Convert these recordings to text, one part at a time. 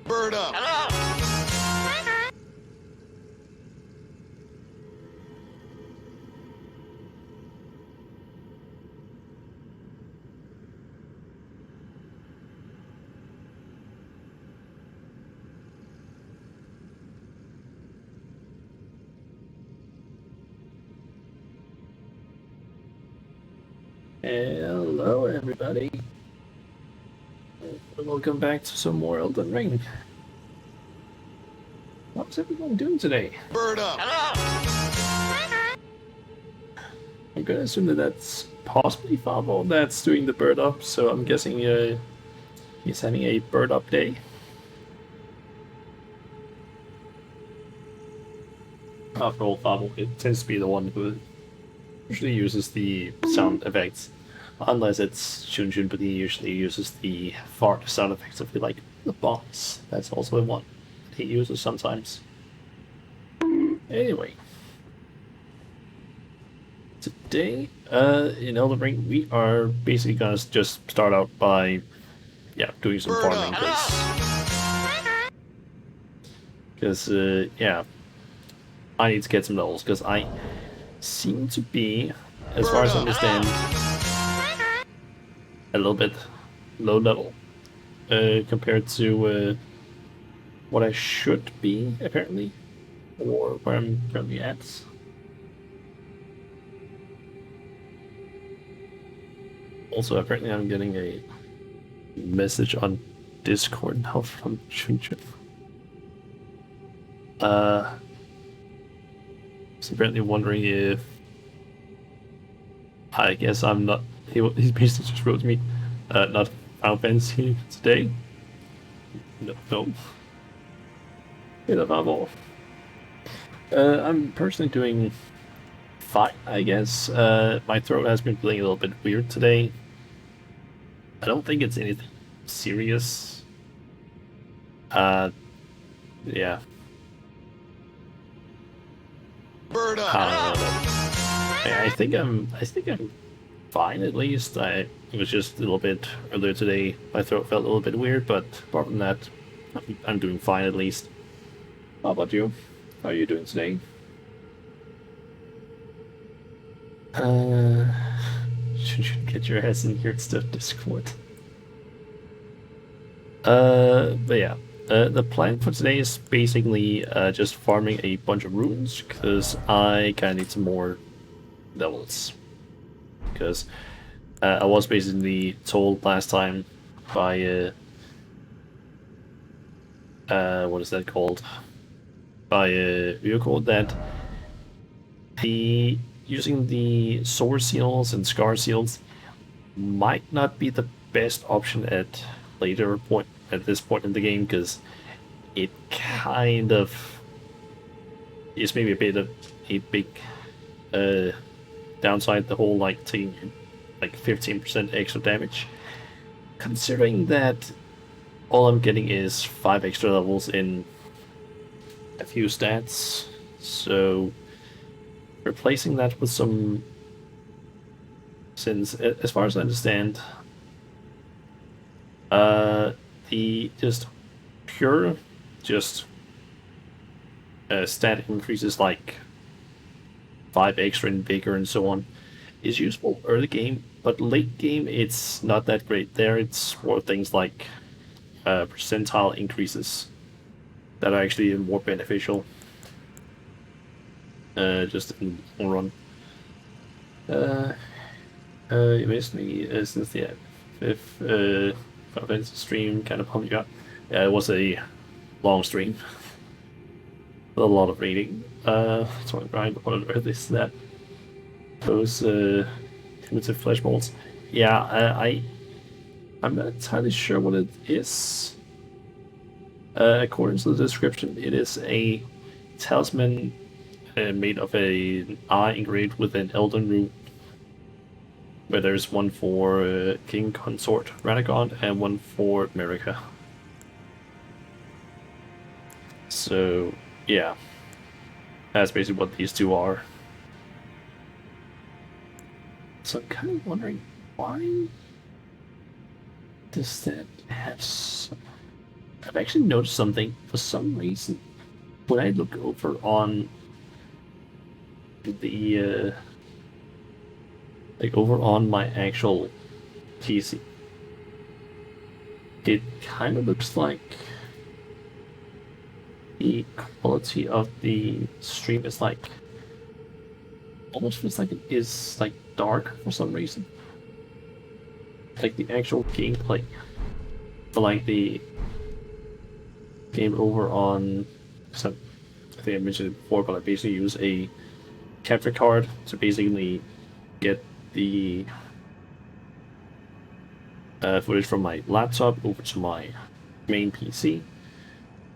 Bird up. Hello? Hello, everybody. Welcome back to some more Elden Ring. What's everyone doing today? Bird up. Hello? I'm gonna assume that that's possibly Fabo that's doing the bird up, so I'm guessing he's having a bird up day. After all, Fabo, it tends to be the one who usually uses the sound effects. Unless it's Shunjun, but he usually uses the fart sound effects of like the boss. That's also the one that he uses sometimes. Anyway. Today, in Elden Ring, we are basically gonna just start out by, doing some Bird farming, Hello? because, I need to get some levels, because I seem to be, as far as I understand, a little bit low level, compared to, what I should be, apparently, or where I'm currently at. Also, apparently I'm getting a message on Discord now from Chunchun. He's apparently wondering if... I guess I'm not... He basically just wrote to me, not Final Fantasy today. No. Hey, Lavabo. I'm personally doing fine, I guess. My throat has been feeling a little bit weird today. I don't think it's anything serious. Yeah. Bird up. I think I'm fine at least. It was just a little bit earlier today. My throat felt a little bit weird, but apart from that, I'm doing fine at least. How about you? How are you doing today? Should you get your ass in here instead of Discord? But yeah. The plan for today is basically just farming a bunch of runes, because I kind of need some more levels. Because I was basically told last time by, what is that called? By Ryoko that using the sword seals and scar seals might not be the best option at this point in the game, because it kind of is maybe a bit of a big downside, the whole like taking like 15% extra damage, considering that all I'm getting is 5 extra levels in a few stats. So replacing that with some, since as far as I understand, the just pure stat increases like 5 extra in vigor and so on is useful early game, but late game it's not that great. There it's more things like percentile increases that are actually more beneficial. Just in the long run. You missed me since the fifth Final Fantasy stream. Kind of pumped you up. Yeah, it was a long stream. A lot of reading. So I'm trying to put this that those primitive flesh bolts. Yeah, I'm not entirely sure what it is. According to the description, it is a talisman made of an eye engraved with an Elden rune, where there's one for King Consort Radagon and one for America. So, yeah. That's basically what these two are. So I'm kind of wondering, why does that have I've actually noticed something. For some reason, when I look over on the like over on my actual PC, it kind of looks like the quality of the stream is like almost feels like it is like dark for some reason. Like the actual gameplay, for like the game over on, so I think I mentioned it before, but I basically use a capture card to basically get the footage from my laptop over to my main PC.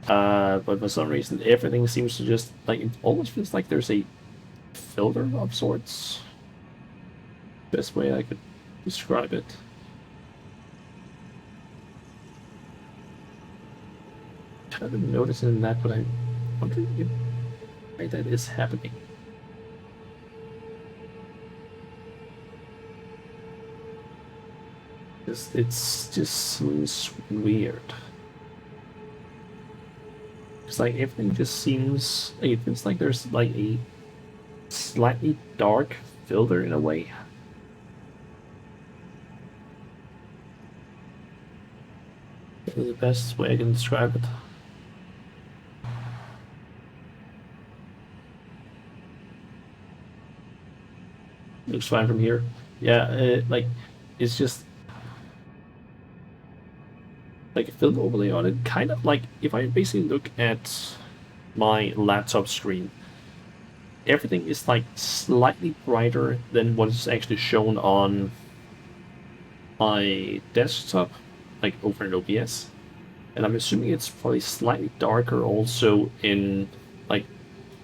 But for some reason, everything seems to just like it almost feels like there's a filter of sorts. Best way I could describe it. Kind of noticing that, but I'm wondering why that is happening. It's just seems weird. It's like everything just seems like it feels like there's like a slightly dark filter in a way. That's the best way I can describe it. Looks fine from here. Yeah, like it's just like a filter overlay on it. Kind of like if I basically look at my laptop screen, everything is like slightly brighter than what is actually shown on my desktop, like over in OBS. And I'm assuming it's probably slightly darker also in like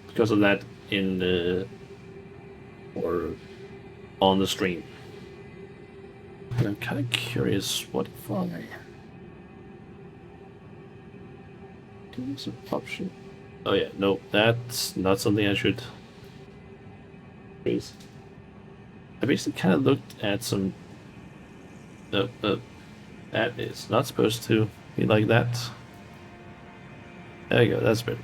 because of that in the or on the stream. And I'm kind of curious what if I do some option. Oh yeah, no, that's not something I should raise. I basically kind of looked at some. That is not supposed to be like that. There you go. That's better.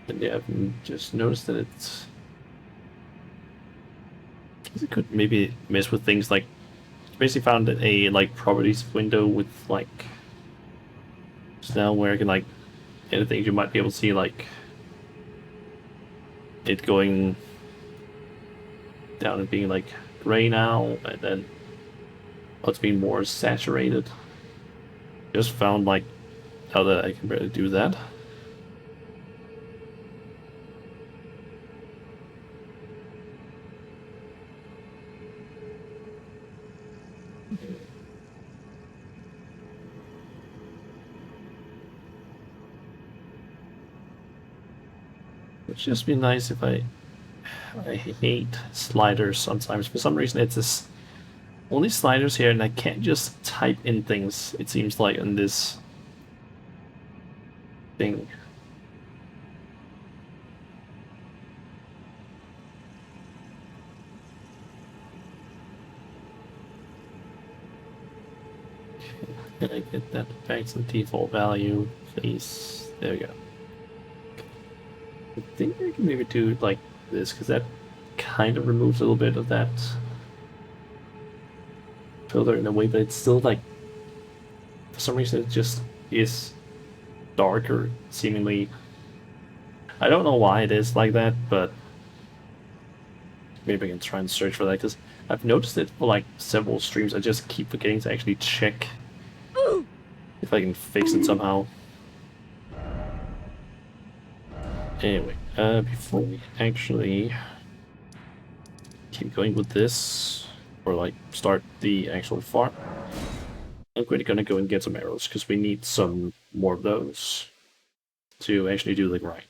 And yeah, I've just noticed that it's. It could maybe mess with things like. Basically found a like properties window with like. Just now where I can like edit things, you might be able to see like it going down and being like gray now, and then it's being more saturated. Just found like how that I can really do that. It'd just be nice if I hate sliders sometimes. For some reason, it's this only sliders here, and I can't just type in things. It seems like in this thing. Can I get that back to the default value, please? There we go. I think I can maybe do like this, because that kind of removes a little bit of that filter in a way, but it's still like, for some reason it just is darker, seemingly. I don't know why it is like that, but maybe I can try and search for that, because I've noticed it for like several streams. I just keep forgetting to actually check if I can fix it somehow. Anyway, before we actually keep going with this, or like start the actual farm, I'm gonna go and get some arrows, because we need some more of those to actually do the grind.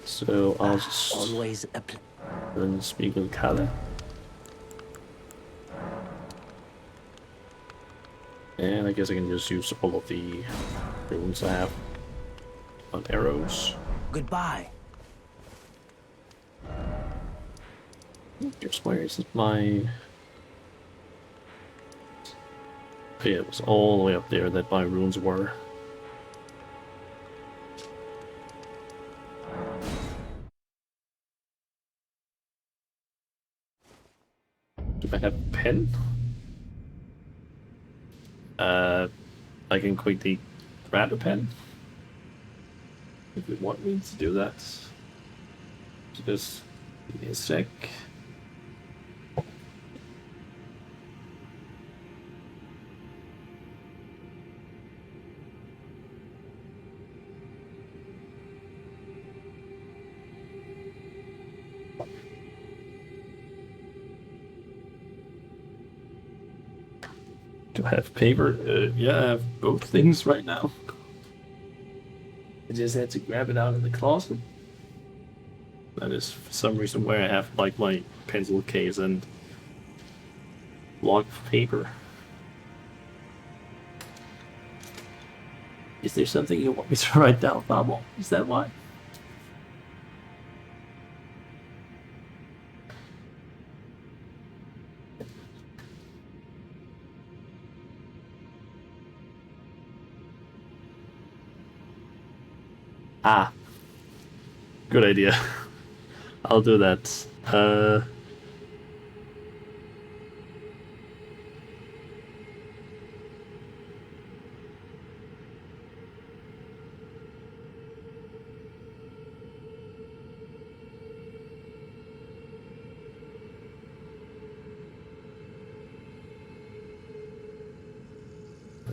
So I'll just always speak with Kalle. And I guess I can just use all of the runes I have on arrows. goodbye. Just where is it? My. Oh, yeah, it was all the way up there that my runes were. Do I have a pen? I can quickly grab a pen if you want me to do that. Just give me a sec. Do I have paper? Yeah, I have both things right now. I just had to grab it out of the closet. That is for some reason where I have like my pencil case and block of paper. Is there something you want me to write down, Fabo? Is that why? Ah, good idea. I'll do that. I'm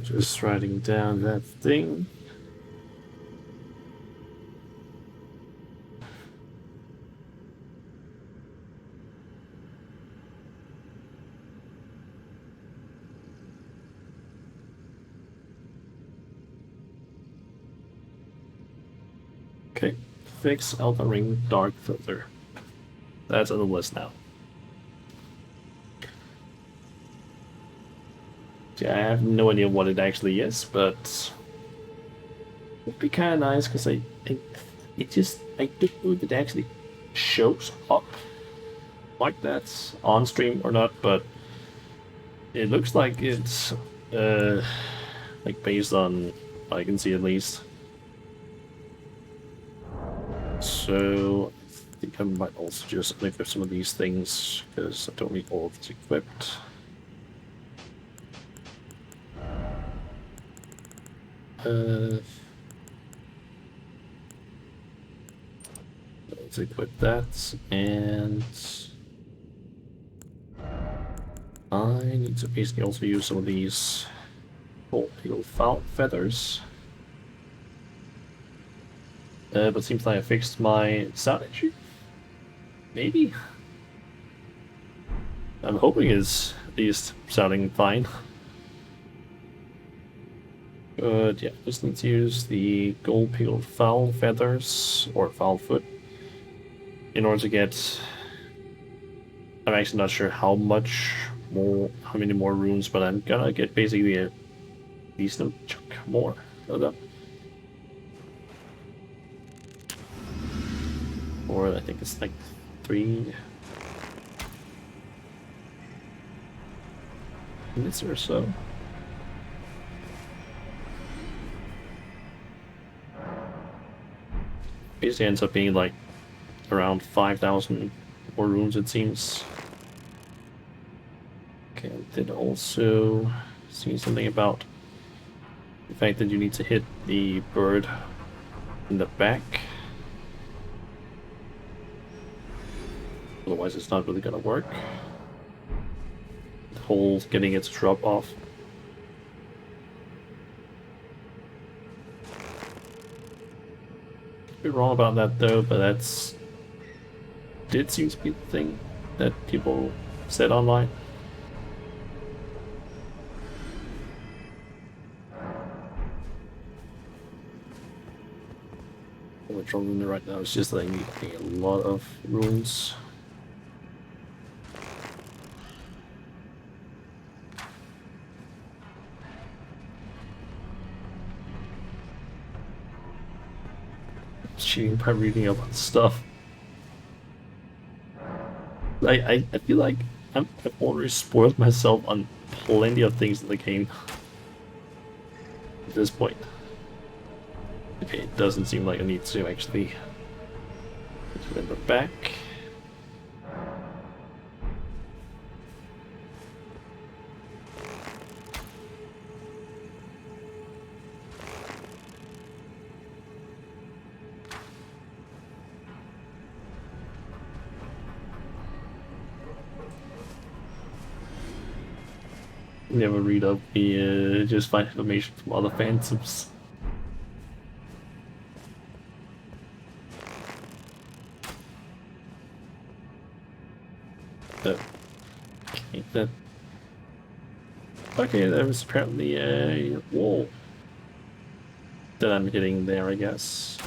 just writing down that thing. Okay, fix Elden Ring Dark Filter. That's on the list now. Yeah, I have no idea what it actually is, but it'd be kind of nice because it just I don't know if it actually shows up like that on stream or not, but it looks like it's like based on what I can see at least. So I think I might also just lift up some of these things because I don't need all of this equipped. Let's equip that, and I need to basically also use some of these gold foul feathers. But seems like I fixed my sound issue. Maybe? I'm hoping it's at least sounding fine. But yeah, just need to use the gold pickled fowl feathers, or fowl foot, in order to get... I'm actually not sure how many more runes, but I'm gonna get basically a decent chunk more of them. Or I think it's like 3 minutes or so. Basically ends up being like around 5,000 more runes, it seems. Okay, I did also see something about the fact that you need to hit the bird in the back. Otherwise it's not really gonna work. The whole getting it to drop off. Could be wrong about that though, but that's... did seem to be the thing that people said online. What's wrong with me right now is just that I need a lot of runes. Cheating by reading up on stuff. I I feel like I've already spoiled myself on plenty of things in the game at this point. Okay, it doesn't seem like I need to actually remember back. Never read up the just find information from other phantoms. Okay, there was apparently a wall that I'm hitting there, I guess.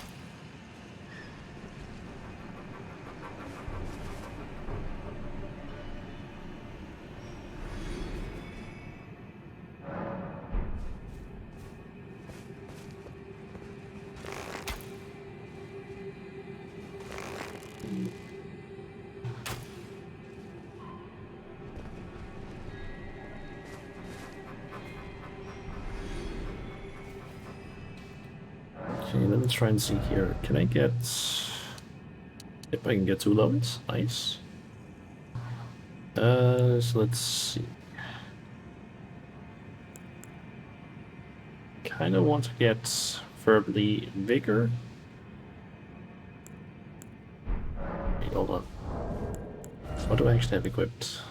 Okay, let me try and see here. Can I get... If I can get 2 levels, nice. So let's see. Kind of want to get verbally vigor. Wait, hold on. What do I actually have equipped?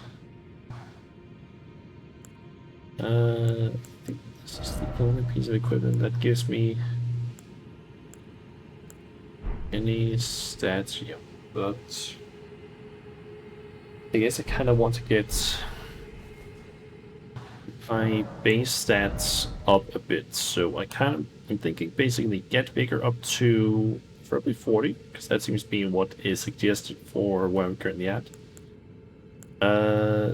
I think this is the only piece of equipment that gives me any stats here, but I guess I kind of want to get my base stats up a bit, so I'm thinking basically get vigor up to probably 40, because that seems to be what is suggested for where I'm currently at.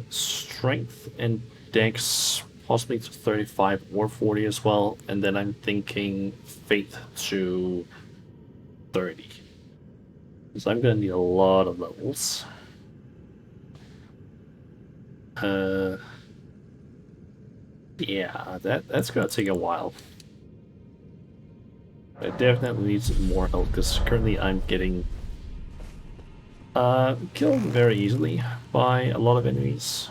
Strength and dex possibly to 35 or 40 as well, and then I'm thinking faith to 30. So I'm gonna need a lot of levels. Yeah, that's gonna take a while. I definitely need some more help, because currently I'm getting killed very easily by a lot of enemies.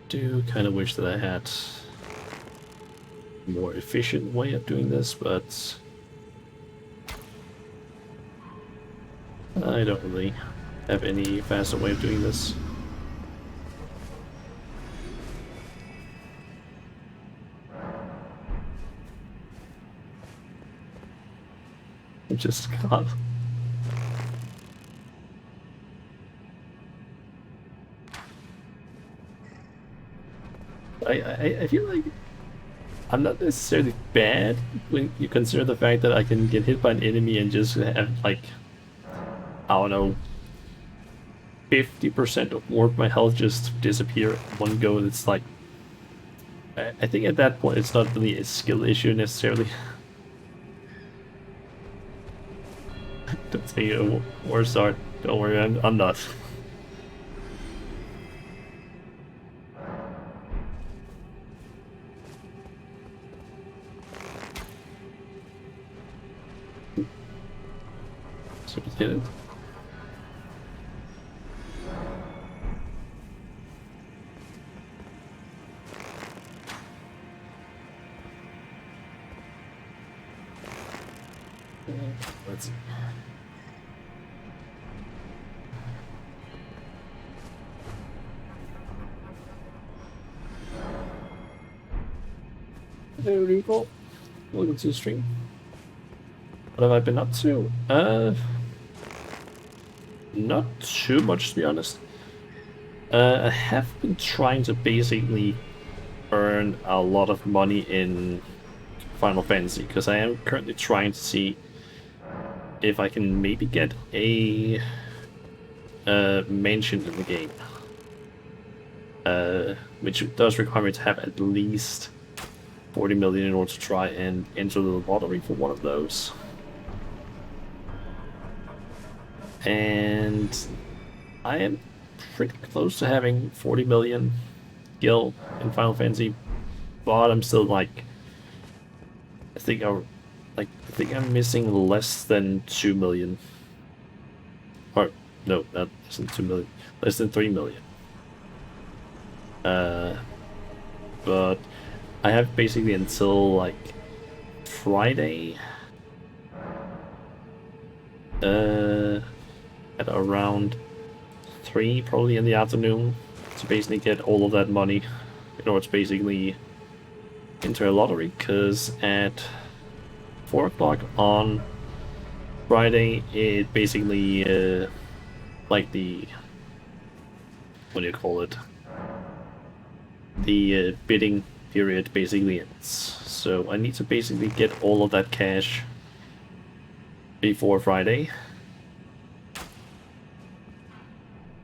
Do kind of wish that I had a more efficient way of doing this, but I don't really have any faster way of doing this. I just can't. I feel like I'm not necessarily bad when you consider the fact that I can get hit by an enemy and just have, like, I don't know, 50% or more of my health just disappear in one go. It's like, I think at that point it's not really a skill issue necessarily. Don't say a war start. Don't worry, I'm not. So we did it. Let's see. There we go. Welcome to the stream. What have I been up to? Not too much, to be honest. I have been trying to basically earn a lot of money in Final Fantasy, because I am currently trying to see if I can maybe get a mansion in the game. which does require me to have at least 40 million in order to try and enter the lottery for one of those. And I am pretty close to having 40 million gil in Final Fantasy, but I'm still like, I think I'm missing less than 2 million. Or no, not less than 2 million, less than 3 million. But I have basically until like Friday, at around 3 probably in the afternoon to basically get all of that money in order to basically enter a lottery, because at 4 o'clock on Friday it basically like the, what do you call it, the bidding period basically ends. So I need to basically get all of that cash before Friday.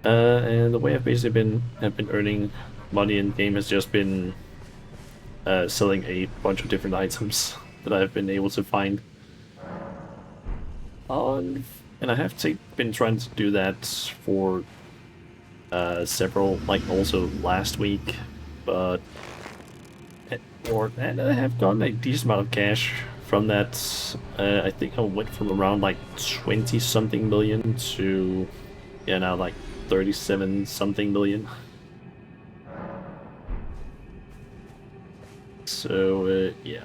And the way I've basically been earning money in game has just been selling a bunch of different items that I've been able to find. And I have been trying to do that for several, like also last week, but and I have gotten a decent amount of cash from that. I think I went from around like 20 something million to, yeah, now like 37 something million. So yeah.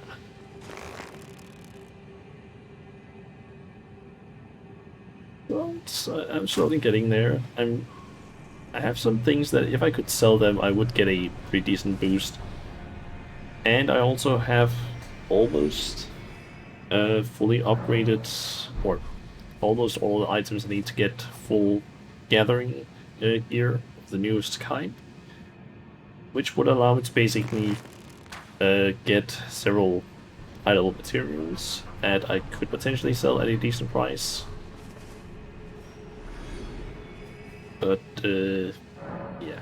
Well, I'm slowly getting there. I have some things that if I could sell them, I would get a pretty decent boost. And I also have almost fully upgraded, or almost all the items I need to get full gathering gear of the newest kind, which would allow me to basically get several idle materials that I could potentially sell at a decent price. But yeah,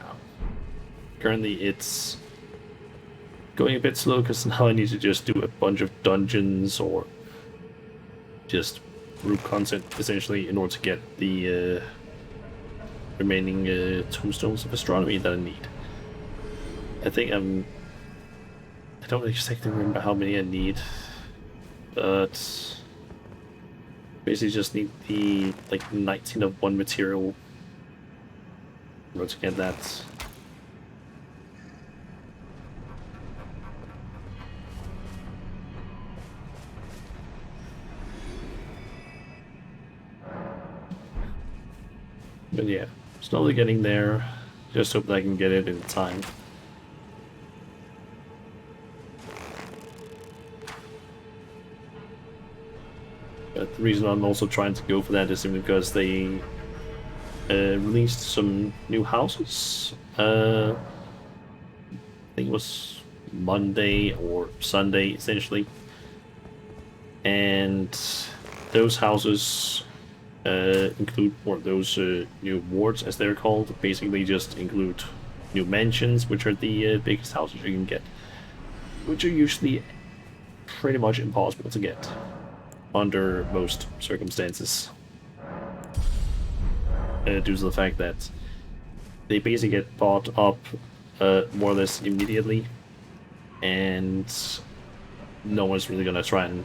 currently it's going a bit slow because now I need to just do a bunch of dungeons or just group content essentially in order to get the remaining tombstones of astronomy that I need. I think I don't exactly remember how many I need, but basically just need the like 19 of one material in order to get that. But yeah, slowly getting there. Just hope that I can get it in time. But the reason I'm also trying to go for that is simply because they released some new houses. I think it was Monday or Sunday, essentially. And those houses include, or those new wards, as they're called, basically just include new mansions, which are the biggest houses you can get, which are usually pretty much impossible to get under most circumstances, due to the fact that they basically get bought up more or less immediately, and no one's really gonna try and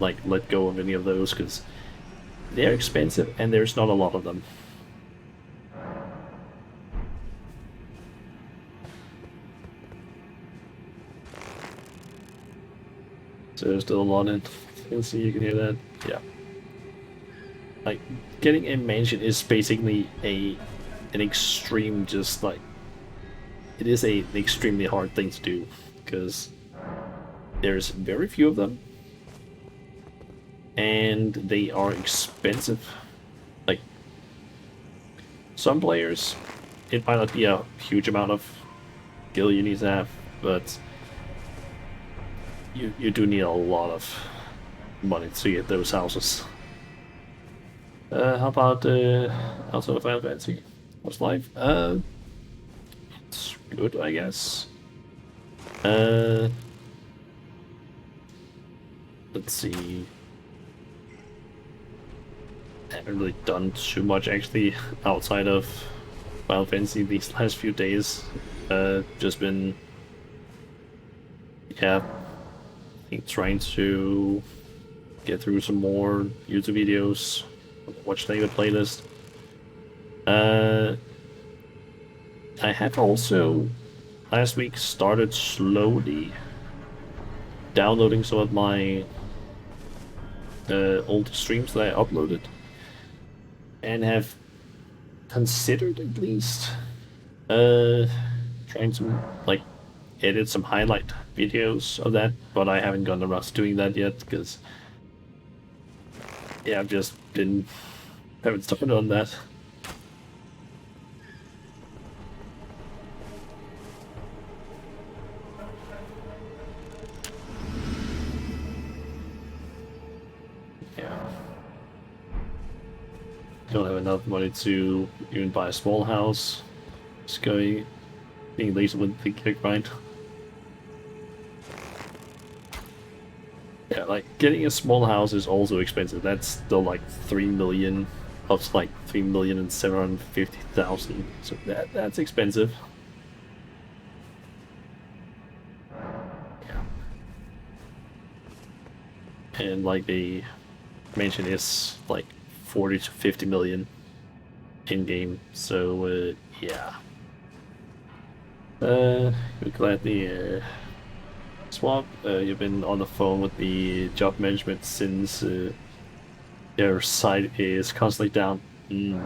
like let go of any of those because they're expensive and there's not a lot of them. So there's still a lot in. You can see, you can hear that. Yeah. Like, getting a mansion is basically an extreme, just like, it is an extremely hard thing to do because there's very few of them and they are expensive. Like, some players, it might not be a huge amount of gil you need to have, but you do need a lot of money to get those houses. How about outside of Final Fantasy? What's life? It's good, I guess. Let's see. I haven't really done too much actually outside of Final Fantasy these last few days. Just been, yeah, I think trying to get through some more YouTube videos, watch the playlist. I have also last week started slowly downloading some of my old streams that I uploaded, and have considered at least trying to like edit some highlight videos of that, but I haven't gotten around to doing that yet because yeah, I've just been haven't started on that. Yeah. Don't have enough money to even buy a small house. Just going being lazy with the grind. Yeah, like getting a small house is also expensive. That's still like 3 million of like 3,750,000. So that's expensive. Yeah. And like the mansion is like 40 to 50 million in game. So yeah. We gladly swap. You've been on the phone with the job management since their site is constantly down. Mm.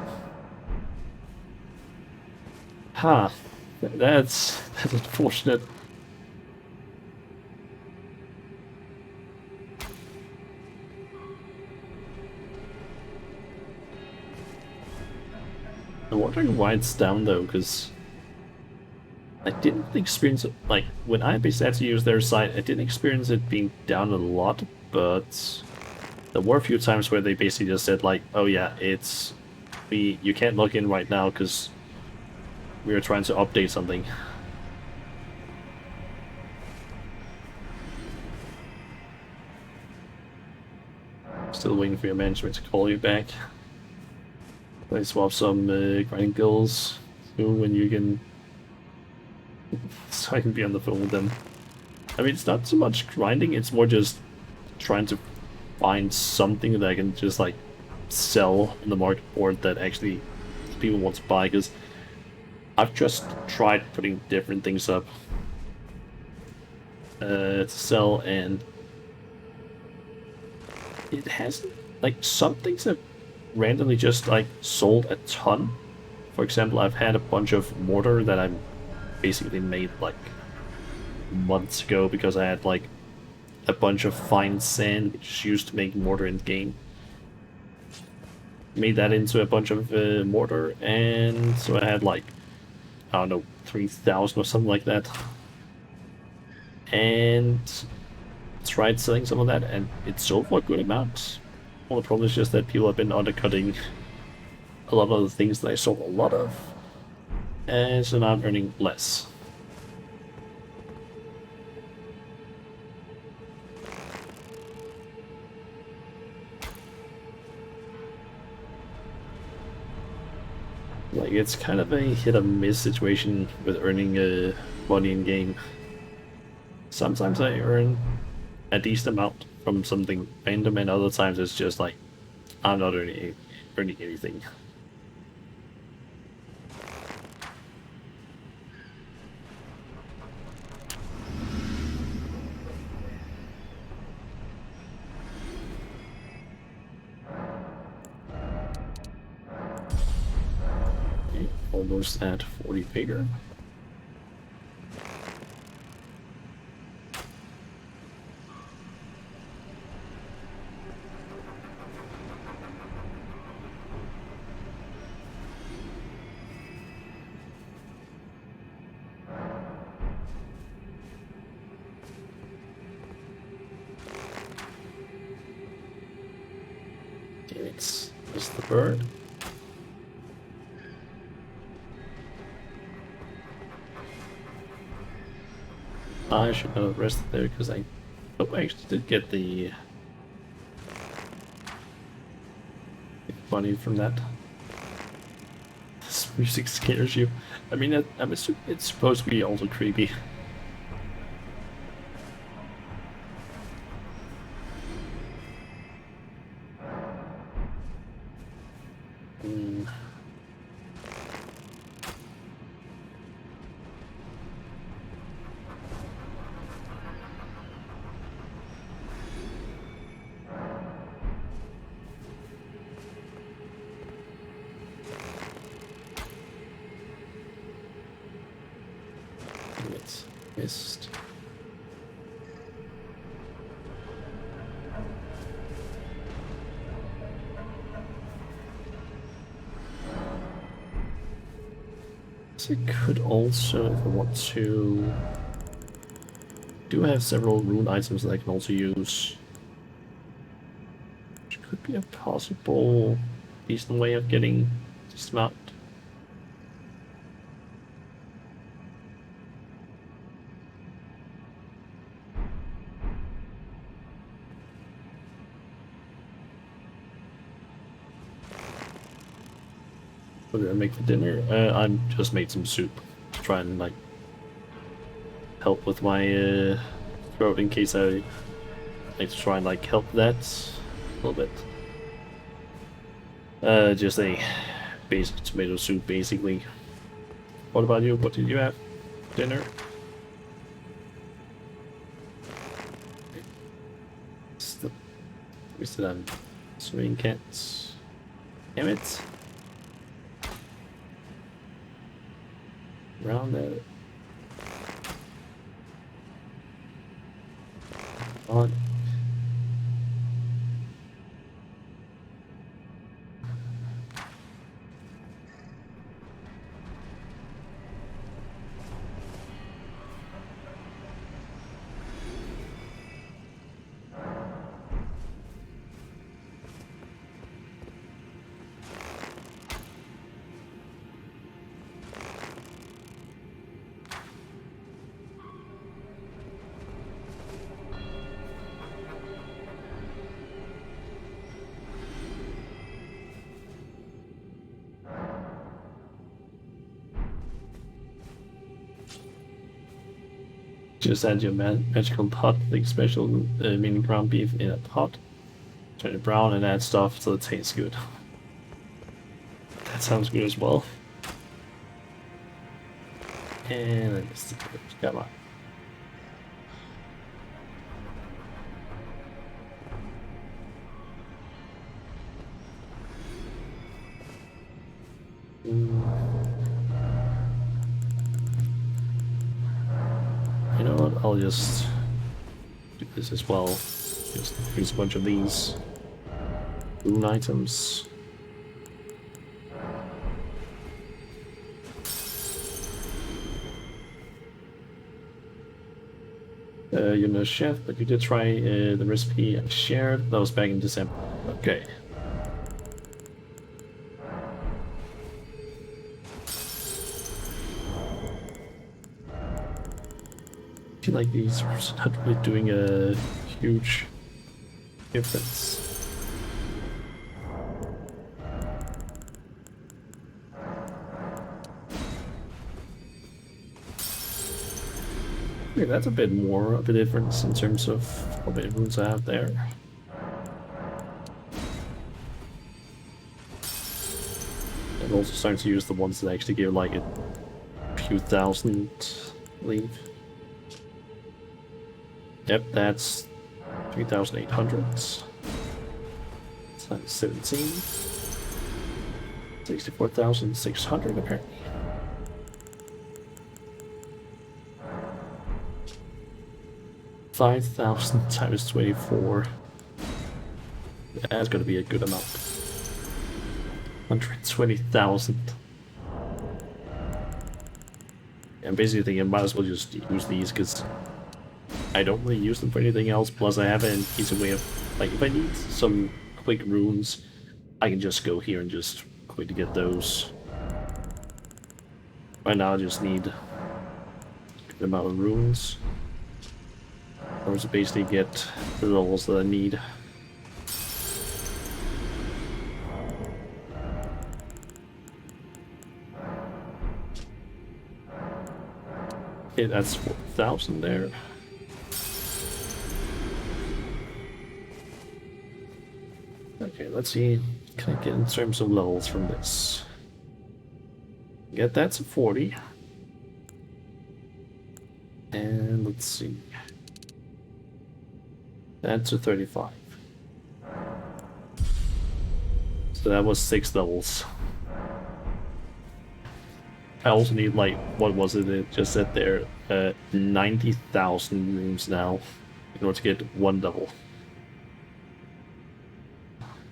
Huh. That's unfortunate. I'm wondering why it's down though, because I didn't experience it, like, when I basically had to use their site, I didn't experience it being down a lot, but there were a few times where they basically just said, like, oh yeah, you can't log in right now because we are trying to update something. Still waiting for your management to call you back. They swap some grinding girls so when you can, so I can be on the phone with them. I mean, it's not so much grinding, it's more just trying to find something that I can just like sell on the market board that actually people want to buy, because I've just tried putting different things up to sell, and it has like some things have randomly just like sold a ton. For example, I've had a bunch of mortar that I basically made like months ago because I had like a bunch of fine sand which is used to make mortar in the game. Made that into a bunch of mortar, and so I had like, I don't know, 3,000 or something like that. And tried selling some of that, and it sold for a good amount. Well, the problem is just that people have been undercutting a lot of the things that I sold a lot of, and so now I'm earning less. Like, it's kind of a hit-or-miss situation with earning money in game. Sometimes I earn a decent amount from something random, and other times it's just like, I'm not earning anything. Okay, almost at 40 bigger. It's the bird. I should not have rested there because I hope I actually did get the money from that. This music scares you. I mean, I'm assuming it's supposed to be also creepy. Hmm. It's missed. So I could also, if I want to, do have several rune items that I can also use. Which could be a possible decent way of getting this amount. What did I make for dinner? I just made some soup to try and like help with my throat in case I need to try and like help that a little bit. Just a basic tomato soup, basically. What about you? What did you have for dinner? We still have swing cats. Damn it. Around that. On. Just add your magical pot, like special mini ground beef in a pot. Turn it brown and add stuff so it tastes good. That sounds good as well. And I missed it. Come on. You know what? I'll just do this as well. Just use a bunch of these rune items. You're no chef, but you did try the recipe I shared. That was back in December. Okay. I feel like these are not really doing a huge difference. Okay, that's a bit more of a difference in terms of how many runes I have there. I'm also starting to use the ones that actually give like a few thousand leave. Yep, that's 3,800. Times 17. 64,600 apparently. $5,000 times 24. That's gonna be a good amount. 120,000. I'm basically thinking I might as well just use these because I don't really use them for anything else. Plus, I have an easy way of, like, if I need some quick runes, I can just go here and just quickly get those. Right now, I just need a good amount of runes. Or to basically get the levels that I need. Okay, that's 4,000 there. Okay, let's see. Can I get in terms of levels from this? Get that to 40. And let's see. That to 35. So that was 6 levels. I also need, like, what was it? It just said there, 90,000 rooms now in order to get 1 level.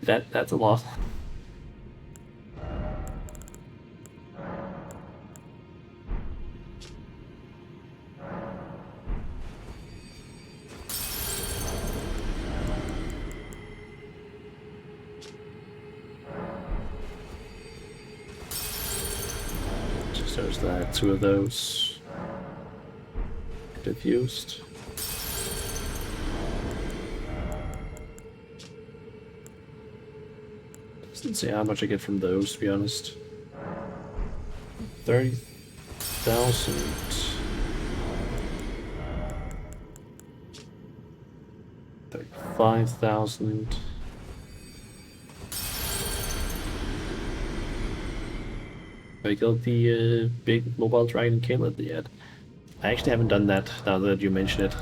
That's a lot. Just there's that, 2 of those. Diffused. Doesn't say how much I get from those, to be honest. 30,000. 35,000. I killed the big mobile dragon Caleb yet. I actually haven't done that now that you mention it.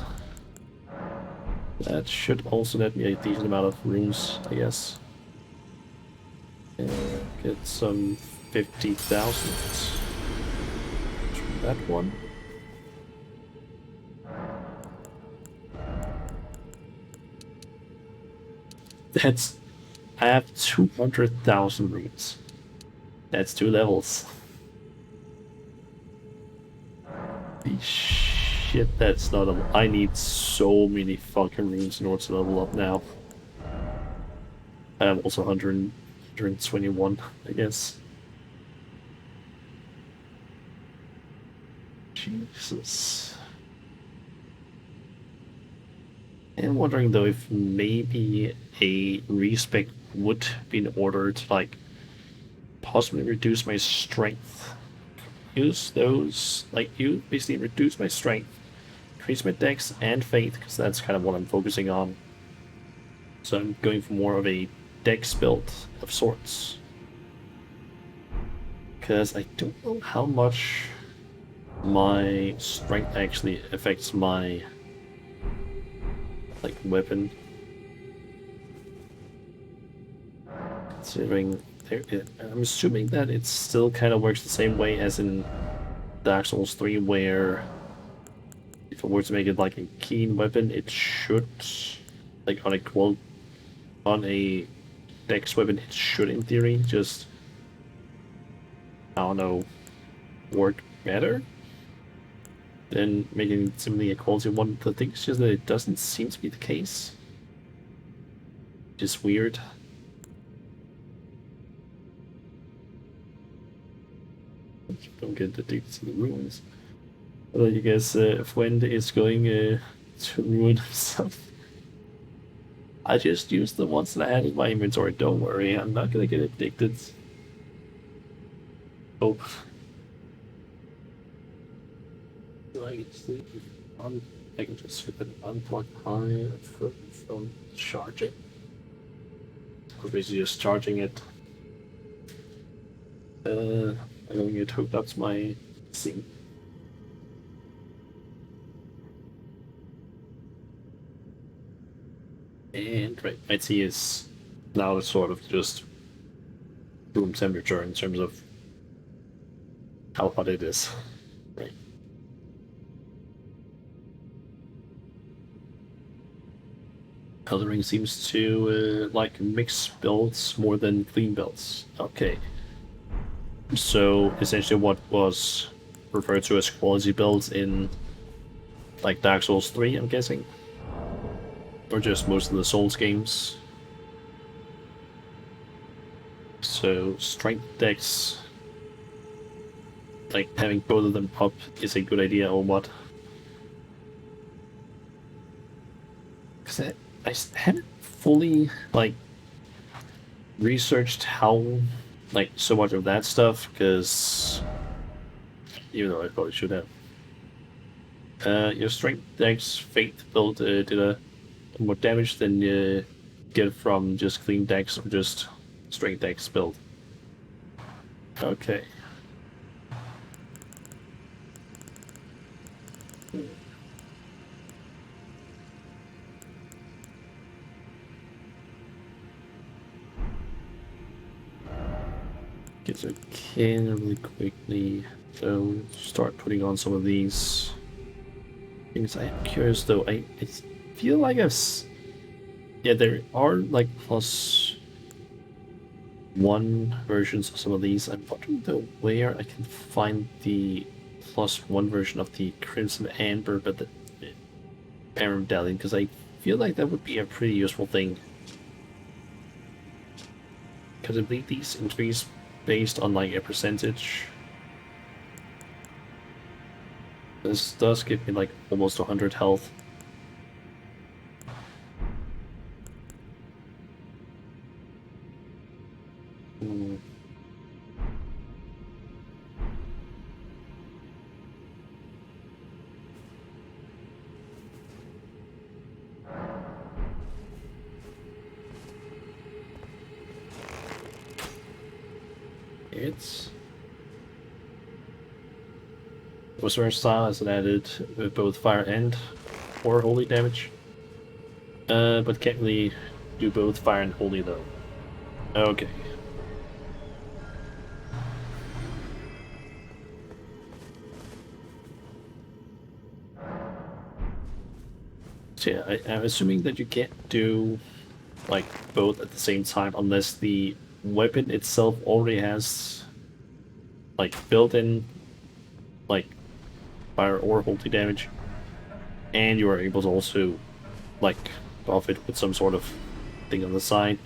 That should also net me a decent amount of runes, I guess. Get some 50,000 from that one. That's... I have 200,000 runes. That's 2 levels. The shit, that's not a... I need so many fucking runes in order to level up now. I have also 121, I guess. Jesus. I'm wondering though if maybe a respec would be in order to, like, possibly reduce my strength. Use those, like, you basically reduce my strength, increase my dex and faith, because that's kind of what I'm focusing on. So I'm going for more of a dex build of sorts. Because I don't know how much my strength actually affects my, like, weapon. Considering, I'm assuming that it still kind of works the same way as in Dark Souls 3, where if I were to make it like a keen weapon, it should, like on a dex weapon, it should in theory just, I don't know, work better than making it simply a quality one. The thing is just that it doesn't seem to be the case. Just weird. Don't get addicted to the ruins. Although you guess Fwend is going to ruin himself. I just used the ones that I had in my inventory, don't worry, I'm not gonna get addicted. Hope. I can just hit an unplug high from charging. Or basically just charging it. I'm going to get hooked up to my sink. And right, my tea is now sort of just room temperature in terms of how hot it is. Right. Elden Ring seems to like mix builds more than clean builds. Okay. So essentially what was referred to as quality builds in like Dark Souls 3, I'm guessing? Or just most of the Souls games. So strength dex, like having both of them up is a good idea or what? haven't fully like researched how like so much of that stuff because even though I probably should have. Your strength dex faith build did a more damage than you get from just clean dex or just strength dex build. Okay. Get a can really quickly. So start putting on some of these things. I'm curious though. I feel like yeah, there are like +1 versions of some of these. I'm wondering though where I can find the +1 version of the Crimson Amber, but the Amber Medallion, because I feel like that would be a pretty useful thing. Because I believe these increase based on like a percentage. This does give me like almost 100 health. Hmm. It's was versatile as it added both fire and or holy damage. But can't really do both fire and holy though. Okay. So yeah, I'm assuming that you can't do like both at the same time unless the weapon itself already has like built-in like fire or holy damage, and you are able to also like buff it with some sort of thing on the side.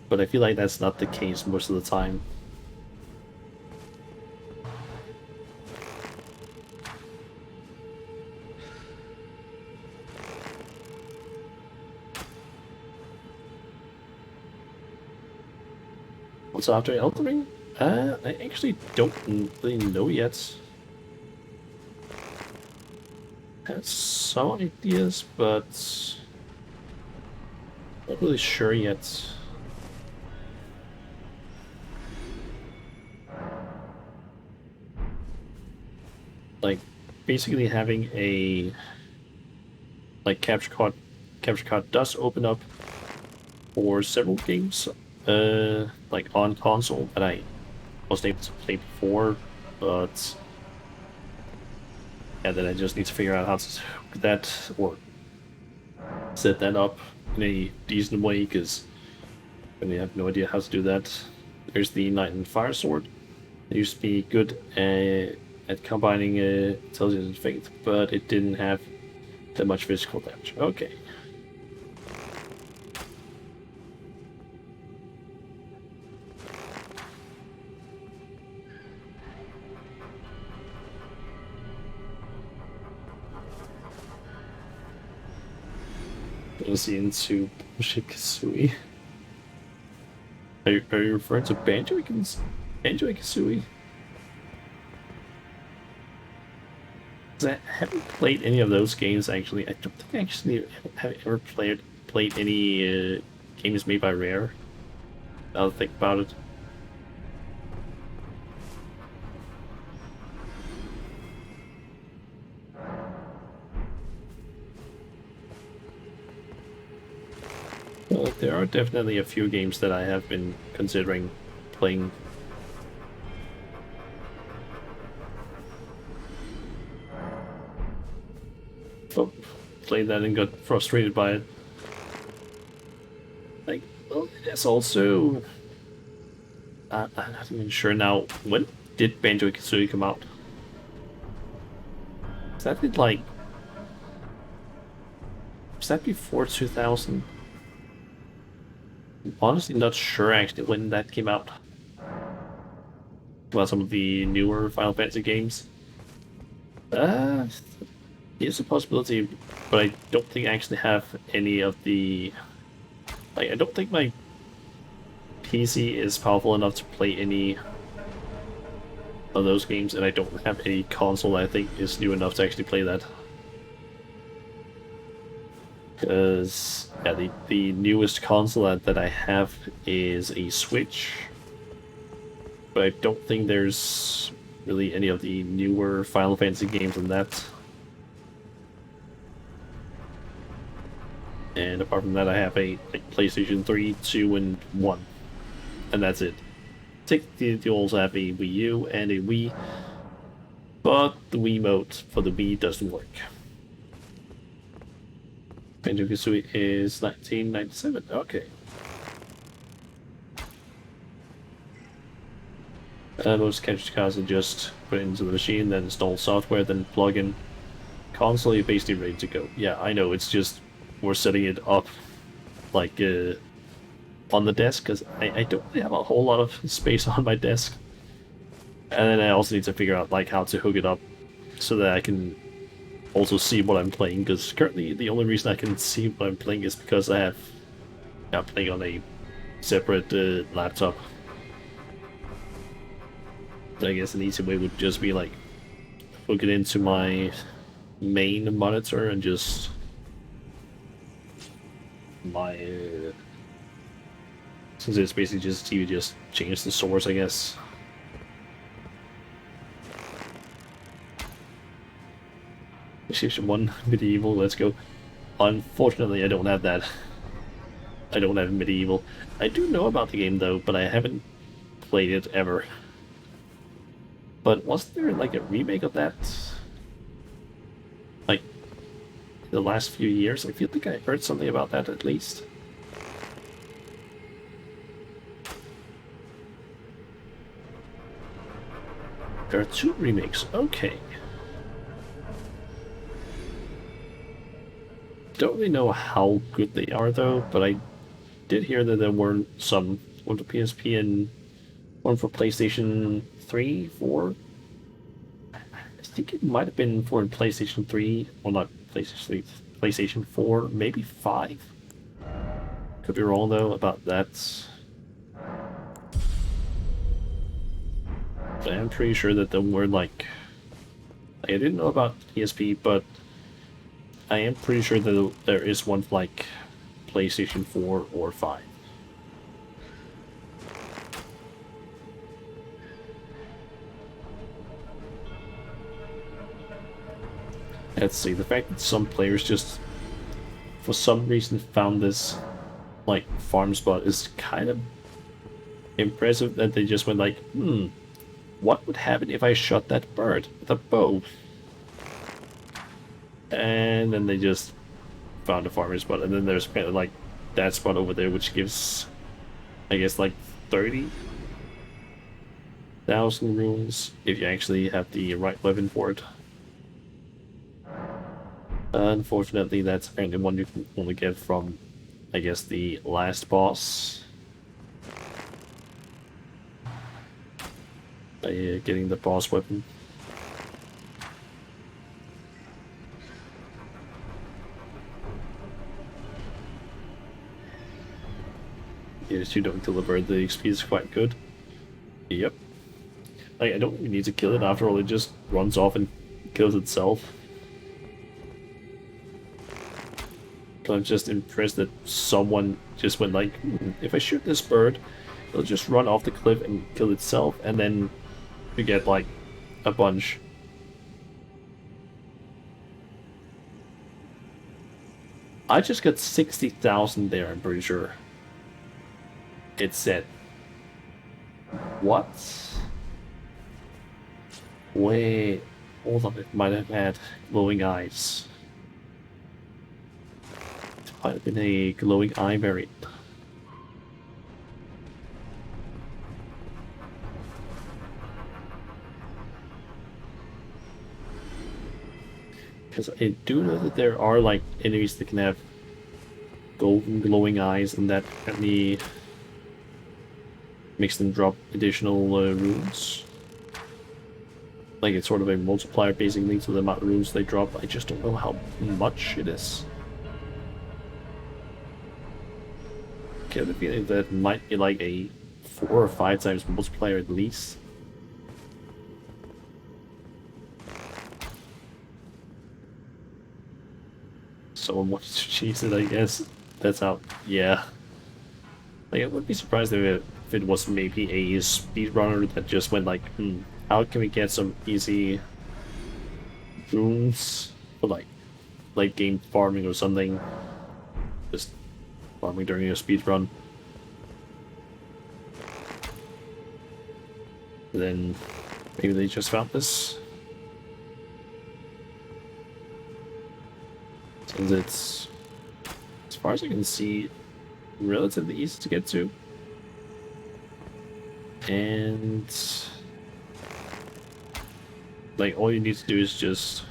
But I feel like that's not the case most of the time. What's after Elden Ring? I actually don't really know yet. Have some ideas, but not really sure yet. Like, basically having a like capture card does open up for several games, like on console that I wasn't able to play before, but yeah, then I just need to figure out how to do that or set that up in a decent way because I really have no idea how to do that. There's the Knight and Fire Sword. It used to be good at combining intelligence and faith, but it didn't have that much physical damage. Okay. Goes into bullshit Kazooie. Are you referring to Banjo Kazooie? I haven't played any of those games actually. I don't think I actually have ever played any games made by Rare. I'll think about it. Well, there are definitely a few games that I have been considering playing. Oh, played that and got frustrated by it. Like, well, there's also... I'm not even sure now, when did Banjo-Kazooie come out? Is that been like... Was that before 2000? I'm honestly not sure actually when that came out. Well, some of the newer Final Fantasy games. It's a possibility, but I don't think I actually have any of the... Like, I don't think my PC is powerful enough to play any of those games, and I don't have any console that I think is new enough to actually play that. Because, yeah, the newest console that I have is a Switch, but I don't think there's really any of the newer Final Fantasy games in that. And apart from that, I have a PlayStation 3, 2, and 1. And that's it. You also have a Wii U and a Wii, but the Wiimote for the Wii doesn't work. Banjo-Kazooie is 1997. Okay. Most capture cards are just put into the machine, then install software, then plug in console. You're basically ready to go. Yeah, I know. It's just we're setting it up like on the desk because I don't really have a whole lot of space on my desk, and then I also need to figure out like how to hook it up so that I can also see what I'm playing, because currently the only reason I can see what I'm playing is because I'm playing on a separate laptop. I guess an easy way would just be like hook it into my main monitor and just my since it's basically just TV, just change the source, I guess. PlayStation 1 Medieval, let's go. Unfortunately, I don't have that. I don't have Medieval. I do know about the game though, but I haven't played it ever. But wasn't there like a remake of that? Like, the last few years? I feel like I heard something about that at least. There are 2 remakes, okay. Don't really know how good they are though, but I did hear that there were some, one for PSP and one for PlayStation 3, 4. I think it might have been for PlayStation 3, well not PlayStation 3, PlayStation 4, maybe 5. Could be wrong though about that. But I'm pretty sure that there were like I didn't know about PSP, but I am pretty sure that there is one for like PlayStation 4 or 5. Let's see, the fact that some players just, for some reason, found this, like, farm spot is kind of impressive, that they just went like, what would happen if I shot that bird with a bow? And then they just found a farming spot, and then there's kind of like that spot over there, which gives, I guess, like 30,000 runes if you actually have the right weapon for it. Unfortunately, that's apparently one you can only get from, I guess, the last boss. By getting the boss weapon. Yes, you don't kill the bird, the XP is quite good. Yep. Like, I don't really need to kill it, after all, it just runs off and kills itself. I'm just impressed that someone just went like, if I shoot this bird, it'll just run off the cliff and kill itself, and then you get like a bunch. I just got 60,000 there, I'm pretty sure. It said. What? Wait, hold on, it might have had glowing eyes. Might have been a glowing eye variant. Because I do know that there are like enemies that can have golden glowing eyes, and that apparently makes them drop additional runes. like it's sort of a multiplier basically to the amount of runes they drop. I just don't know how much it is. I get the feeling that might be like a 4 or 5 times multiplier at least. Someone wants to cheese it, I guess. That's how, yeah. Like, I wouldn't be surprised if it was maybe a speedrunner that just went like, how can we get some easy runes for like late game farming or something? Just farming during a speedrun. Then maybe they just found this. Since it's, as far as I can see, relatively easy to get to. And like all you need to do is just,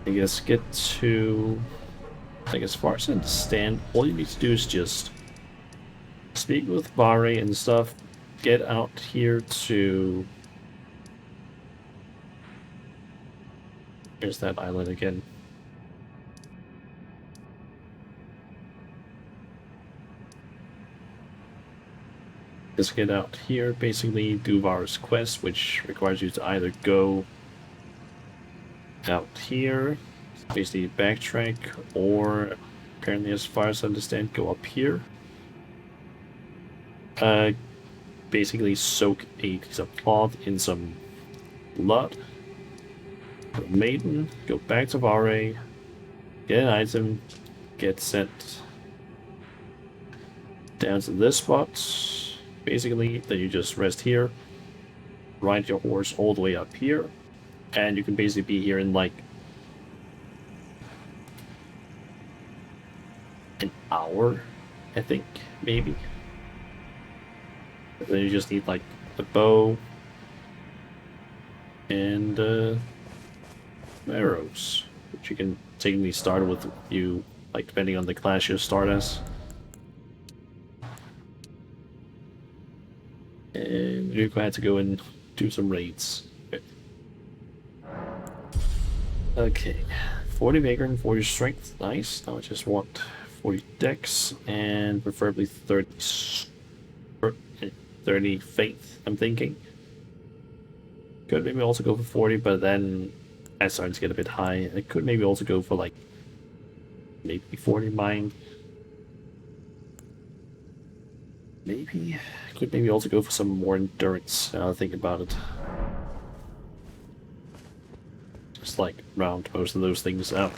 I guess, get to, like as far as I understand, all you need to do is just speak with Vare and stuff, get out here to, here's that island again. Just get out here, basically do Vare's quest, which requires you to either go out here, basically backtrack, or apparently as far as I understand, go up here. Basically soak a piece of cloth in some blood. Go Maiden, go back to Vare, get an item, get sent down to this spot. Basically, then you just rest here, ride your horse all the way up here, and you can basically be here in like an hour, I think, maybe. And then you just need like a bow and arrows, which you can technically start with you, like depending on the class you start as. And you're going to have to go and do some raids. Okay, 40 vigor and 40 strength, nice. Now I just want 40 dex and preferably 30 faith, I'm thinking. Could maybe also go for 40, but then that's starting to get a bit high. I could maybe also go for like maybe 40 mind. Maybe I could maybe also go for some more endurance. Now I think about it. Just like round most of those things out.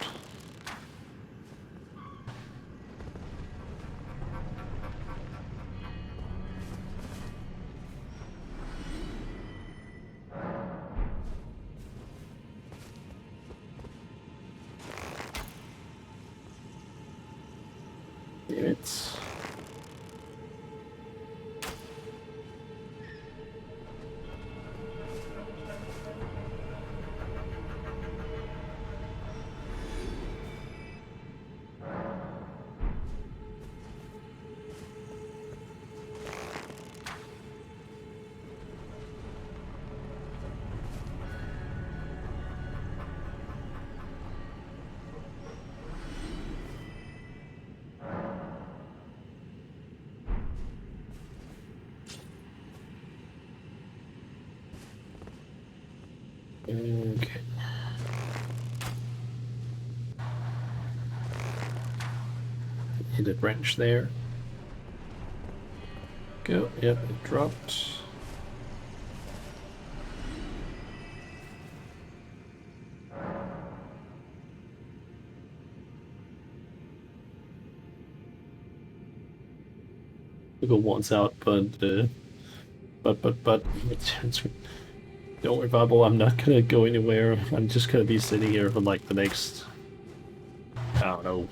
Damn it. Okay. Hit a branch there. Go. Yep, it dropped. We'll go once out, but don't worry, Bubble, I'm not gonna go anywhere. I'm just gonna be sitting here for like the next, I don't know,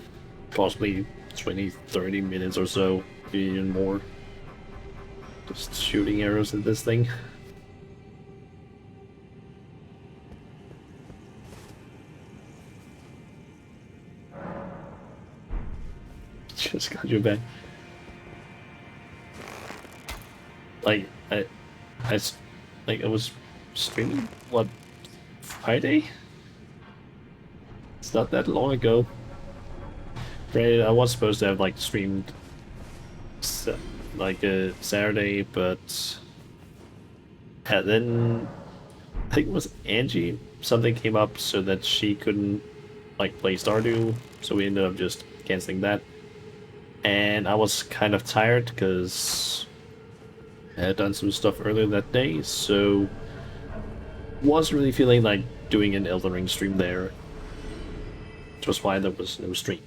possibly 20, 30 minutes or so, even more. Just shooting arrows at this thing. Just got your back. Like, I was streaming, what, Friday? It's not that long ago. Granted, I was supposed to have like streamed like a Saturday, but then I think it was Angie. Something came up so that she couldn't like play Stardew, so we ended up just canceling that. And I was kind of tired because I had done some stuff earlier that day, so wasn't really feeling like doing an Elden Ring stream there. Which was why there was no stream.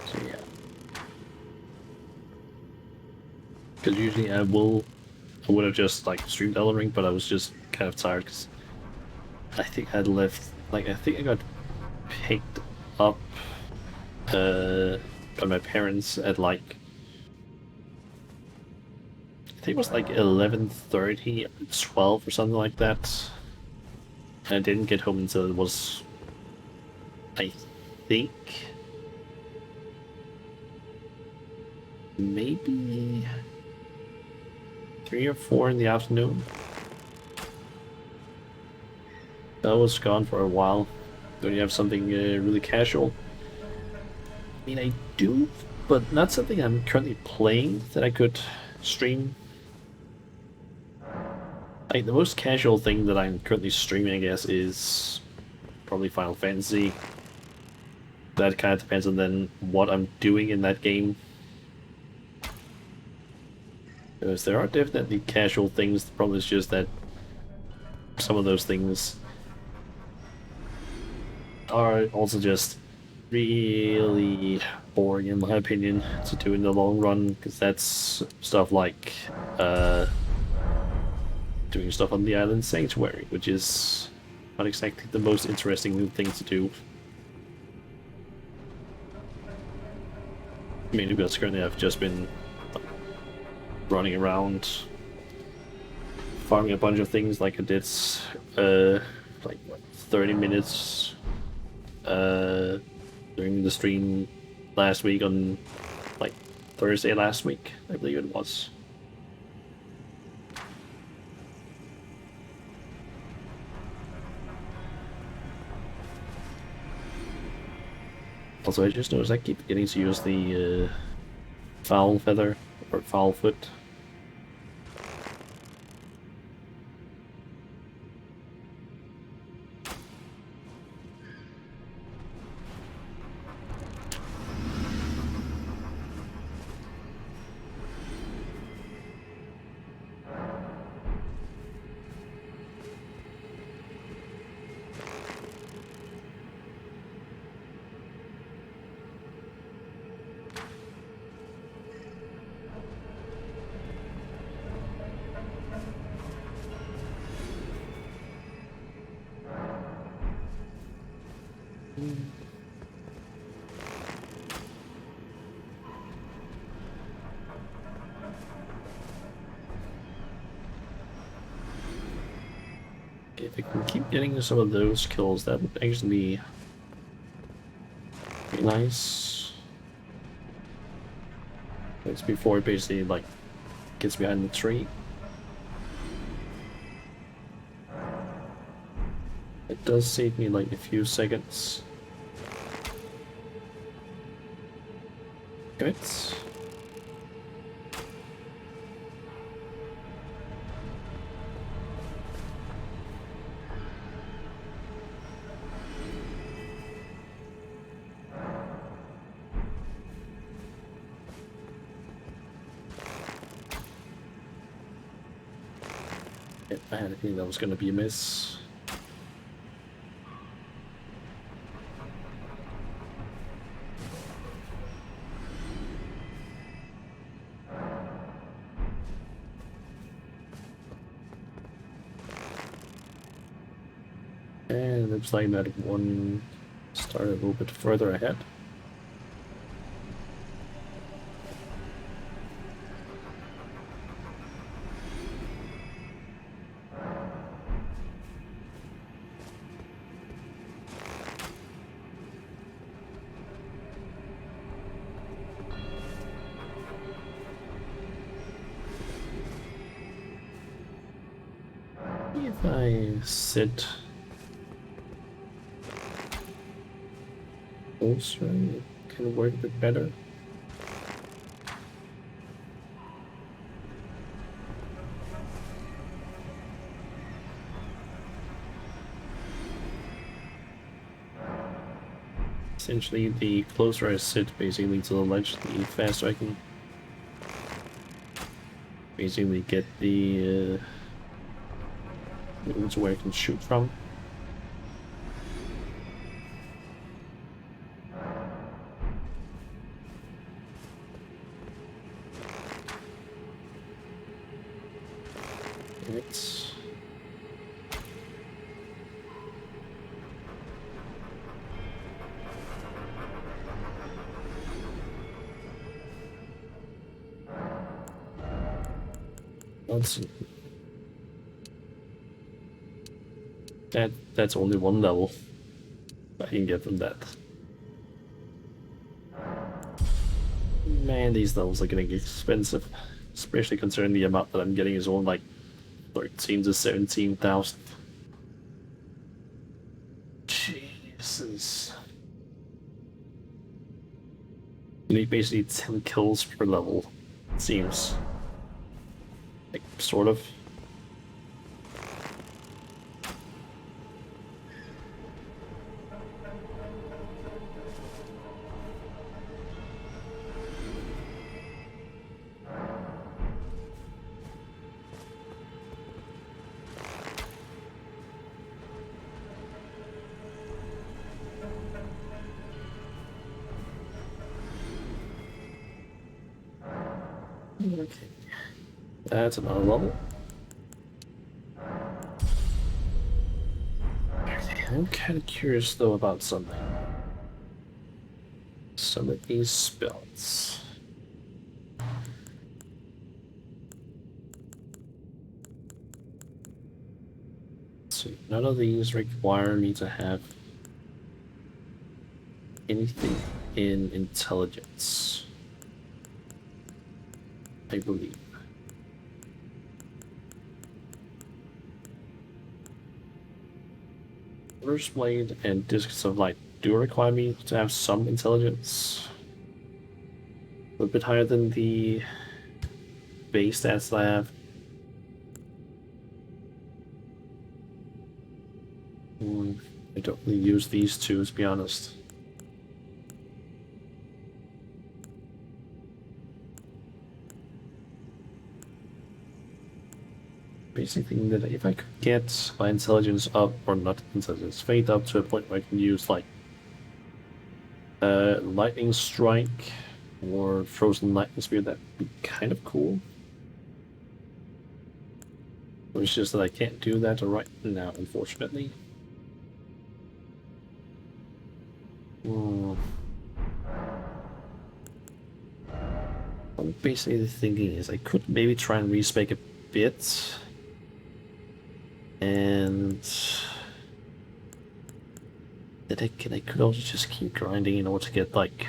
So yeah. Because usually I would have just like streamed Elden Ring, but I was just kind of tired because I think I'd left, like I think I got picked up by my parents at like, I think it was like 11:30, 12 or something like that. And I didn't get home until it was, I think, maybe 3 or 4 in the afternoon. I was gone for a while. Don't you have something really casual? I mean, I do, but not something I'm currently playing that I could stream. Like, the most casual thing that I'm currently streaming, I guess, is probably Final Fantasy. That kind of depends on then what I'm doing in that game. Because there are definitely casual things, the problem is just that some of those things are also just really boring in my opinion to do in the long run, because that's stuff like doing stuff on the island sanctuary, which is not exactly the most interesting thing to do. I mean, because currently I've just been running around farming a bunch of things, like I did like what, 30 minutes during the stream last week on like Thursday last week, I believe it was. Also, I just noticed I keep getting to use the foul feather or foul foot. If I can keep getting some of those kills, that would actually be nice. It's before it basically like gets behind the tree. It does save me like a few seconds. Good. I had a feeling that was going to be a miss. And it looks like that one started a little bit further ahead. I sit closer, it can work a bit better. Essentially, the closer I sit basically to the ledge, the faster I can basically get the to where I can shoot from. It's let's see. That's only one level I can get from that. Man, these levels are getting expensive, especially considering the amount that I'm getting is only like 13 to 17,000. Jesus. You need basically 10 kills per level, it seems. Like, sort of. Okay. That's another level. I'm kind of curious though about something. Some of these spells. Let's see, none of these require me to have anything in intelligence, I believe. First Blade and Discs of Light do require me to have some intelligence. A little bit higher than the base stats that I have. I don't really use these two, to be honest. Basically, that if I could get my intelligence up, or not intelligence, faith up to a point where I can use like lightning strike or frozen lightning spear, that'd be kind of cool. It's just that I can't do that right now, unfortunately. What I'm basically thinking is I could maybe try and respec a bit. And then I could also just keep grinding in order to get like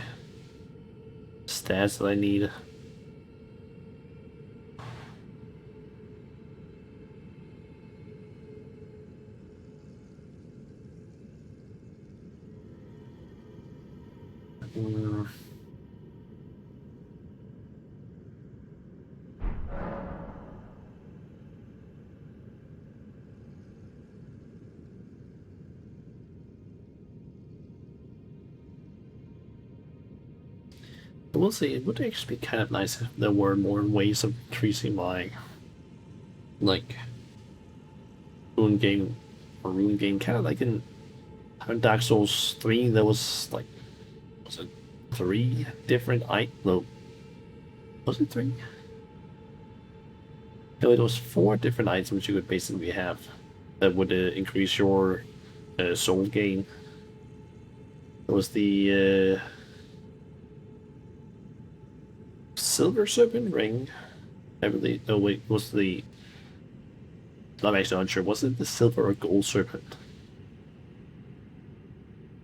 stats that I need. I will say it would actually be kind of nice if there were more ways of increasing my like rune game kind of like in Dark Souls 3 there was like, was it 3 different no, was it 3? No, it was 4 different items you could basically have that would increase your soul gain. There was the Silver Serpent Ring, I believe. No, wait, was the... I'm actually unsure. Was it the Silver or Gold Serpent?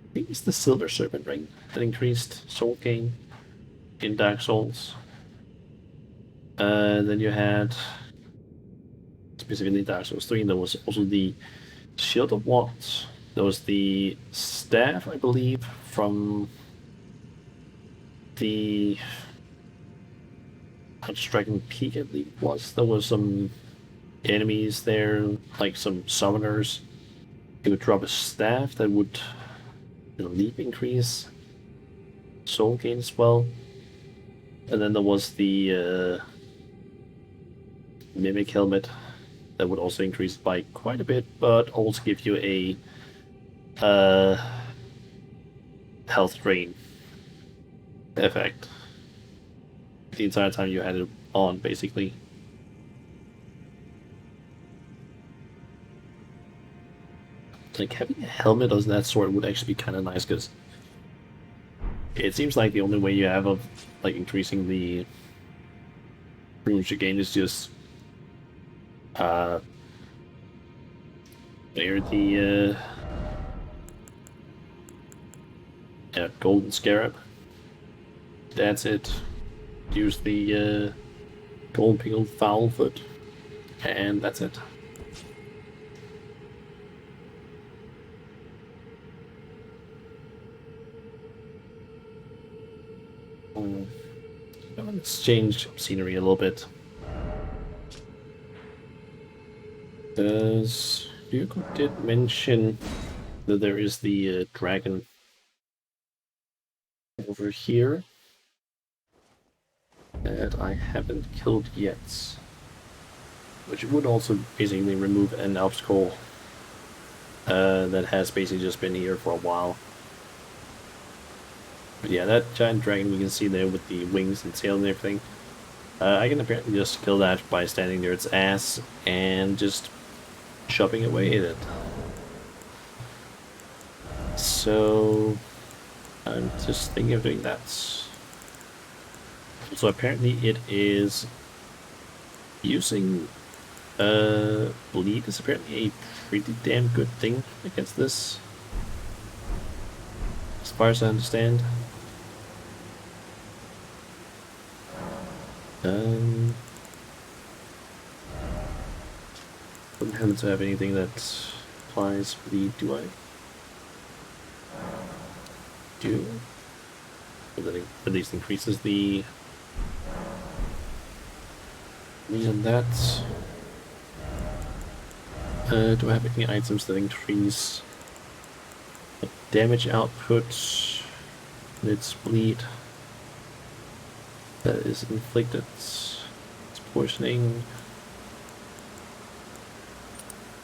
I think it's the Silver Serpent Ring that increased soul gain in Dark Souls. Then you had... specifically Dark Souls 3. There was also the Shield of What. There was the staff, I believe, from the Dragon Peak, I believe it was. There was some enemies there, like some summoners. He would drop a staff that would, I believe, increase soul gain as well. And then there was the Mimic Helmet that would also increase by quite a bit, but also give you a health drain effect the entire time you had it on, basically. Like, having a helmet of that sort would actually be kind of nice, because it seems like the only way you have of like increasing the runes you gain is just wear the golden scarab. That's it. Use the gold pickled foul foot, and that's it. Let's change scenery a little bit. Hugo did mention that there is the dragon over here that I haven't killed yet, which would also basically remove an obstacle that has basically just been here for a while. But yeah, that giant dragon we can see there with the wings and tail and everything, I can apparently just kill that by standing near its ass and just chopping away at it. So I'm just thinking of doing that. So apparently it is using bleed is apparently a pretty damn good thing against this, as far as I understand. Don't happen to have anything that applies bleed, do I? Do. At least increases the bleed on that. Do I have any items that increase damage output? Its bleed that is inflicted. It's poisoning.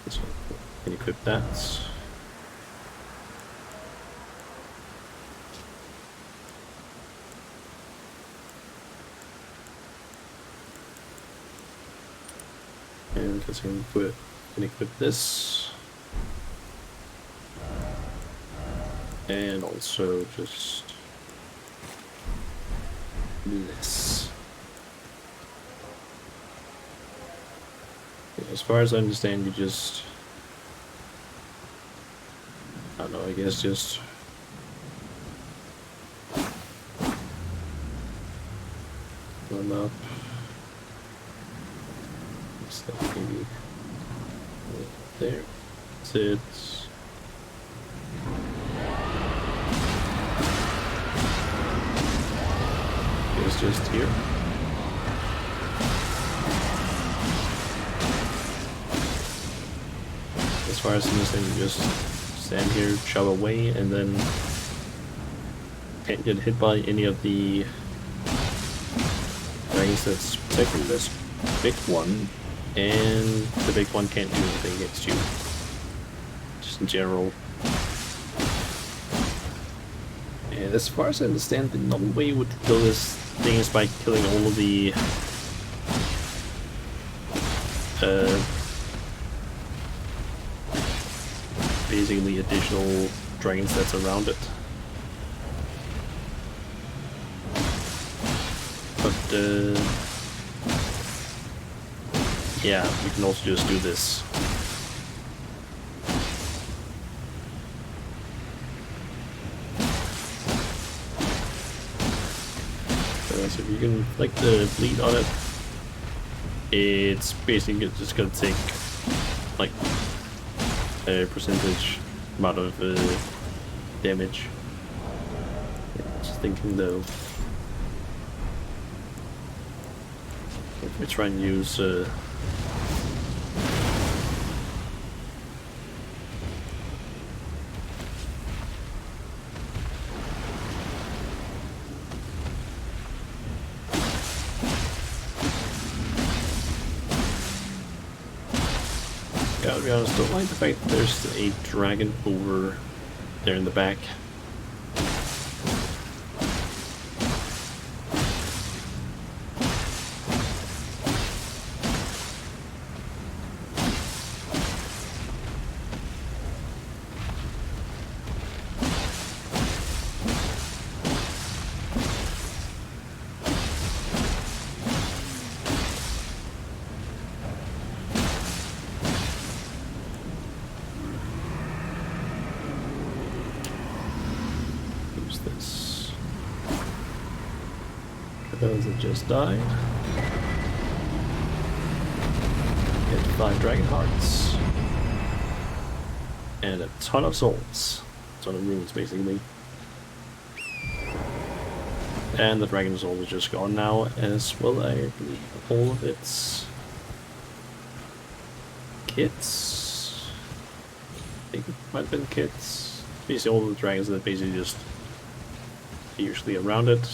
This one can equip that. And I can equip this. And also just this. As far as I understand, you just, I don't know, I guess just run up. Stuff maybe there. That's it. It's just here. As far as I understand, you just stand here, chop away, and then can't get hit by any of the things that's protecting this big one, and the big one can't do anything against you. Just in general. And as far as I understand, the normal way you would kill this thing is by killing all of the basically additional dragons that's around it. But yeah, we can also just do this. So if you can inflict the bleed on it, it's basically just gonna take like a percentage amount of damage. Just thinking though, if we try and use gotta be honest, don't like the fact that there's a dragon over there in the back. Who's this? Those that just died. Get 5 dragon hearts. And a ton of souls. A ton of runes, basically. And the dragon soul is just gone now, as well, I believe, all of its kits. I think it might have been kits. Basically, all the dragons that basically just usually around it.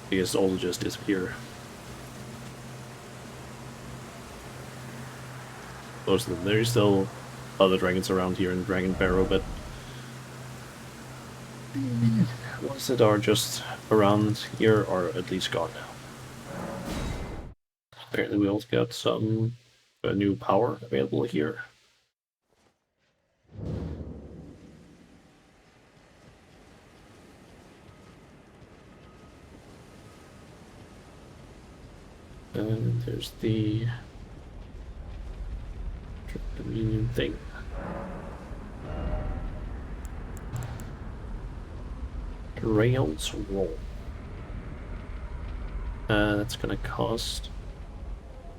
Because all just disappear. Most of them. There's still other dragons around here in the Dragon Barrow, but ones that are just around here are at least gone now. Apparently we also got some new power available here. And there's the convenient thing. Rails roll. That's gonna cost.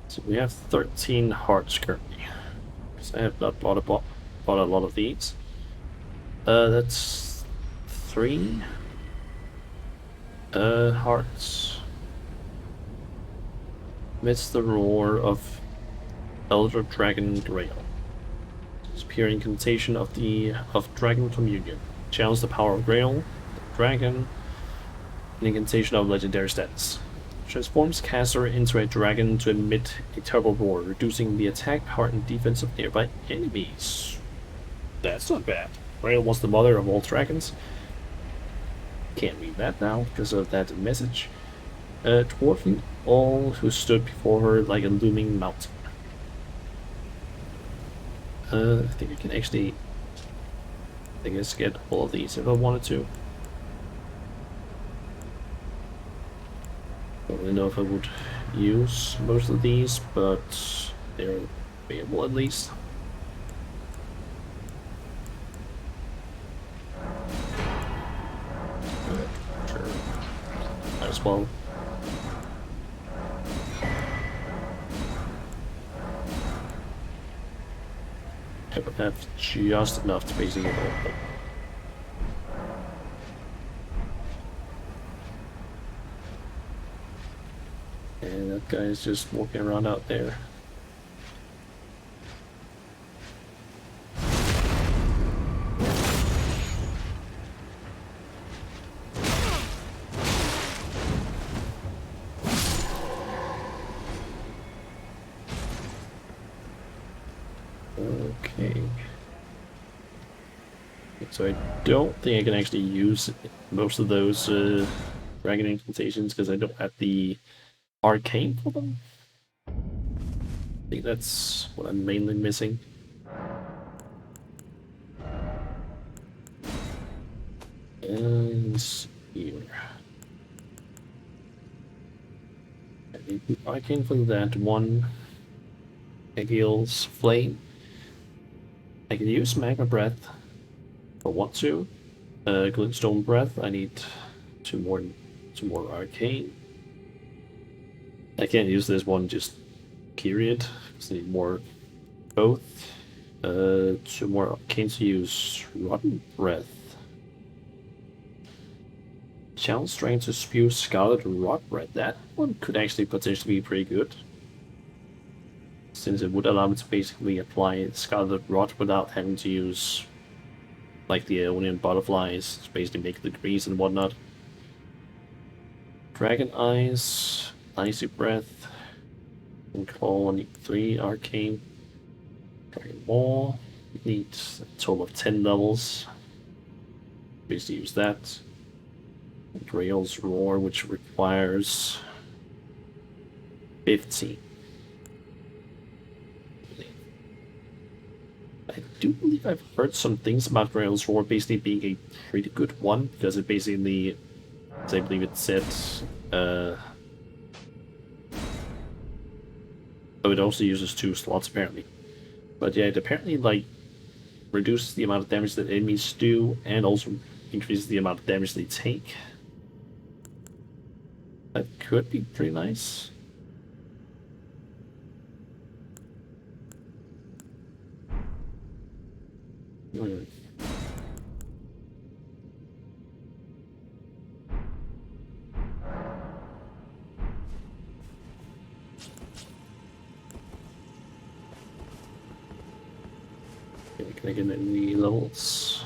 So we have 13 hearts currently. Because I have not bought a lot of these. That's 3 hearts. Amidst the roar of Elder Dragon Grail. Superior incantation of Dragon Communion. Channels the power of Grail, the dragon, an incantation of legendary status. Transforms caster into a dragon to emit a terrible roar, reducing the attack, power, and defense of nearby enemies. That's not bad. Grail was the mother of all dragons. Can't read that now because of that message. Dwarfing all who stood before her like a looming mountain. I think I can actually, get all of these if I wanted to. Don't really know if I would use most of these, but they're available at least. Sure, might as well. I would have just enough to basically get all of them. And that guy is just walking around out there. Okay. So I don't think I can actually use most of those dragon incantations because I don't have the arcane for them. I think that's what I'm mainly missing. And here. I need the arcane for that one. Aegil's Flame. I can use Magma Breath if I want to. Glintstone Breath, I need two more arcane. I can't use this one just period. Just need more both. 2 more arcanes to use Rotten Breath. Challenge Strength to spew Scarlet Rot Breath. That one could actually potentially be pretty good. Since it would allow me to basically apply Scarlet Rot without having to use like the Aeonian Butterflies, to basically make the degrees and whatnot. Dragon Eyes, Icy Breath, and Claw, need 3 Arcane. Dragon Ball, need a total of 10 levels. Basically use that. Grail's Roar, which requires 15. I do believe I've heard some things about Grail's Roar basically being a pretty good one, because it basically, as I believe it said, oh, it also uses 2 slots apparently. But yeah, it apparently like reduces the amount of damage that enemies do, and also increases the amount of damage they take. That could be pretty nice. Hmm. Okay, can I get any levels?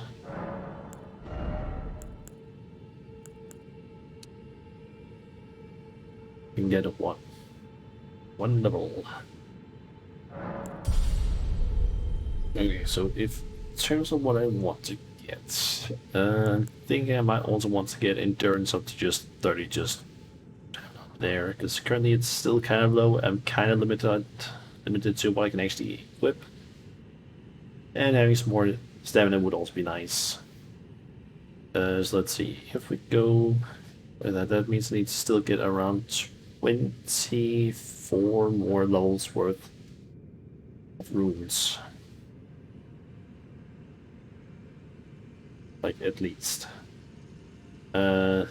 You can get a 1. 1 level. Okay, so if in terms of what I want to get, I think I might also want to get endurance up to just 30, just there, because currently it's still kind of low. I'm kind of limited to what I can actually equip, and having some more stamina would also be nice. So let's see, if we go, that means I need to still get around 24 more levels worth of runes. Like, at least. That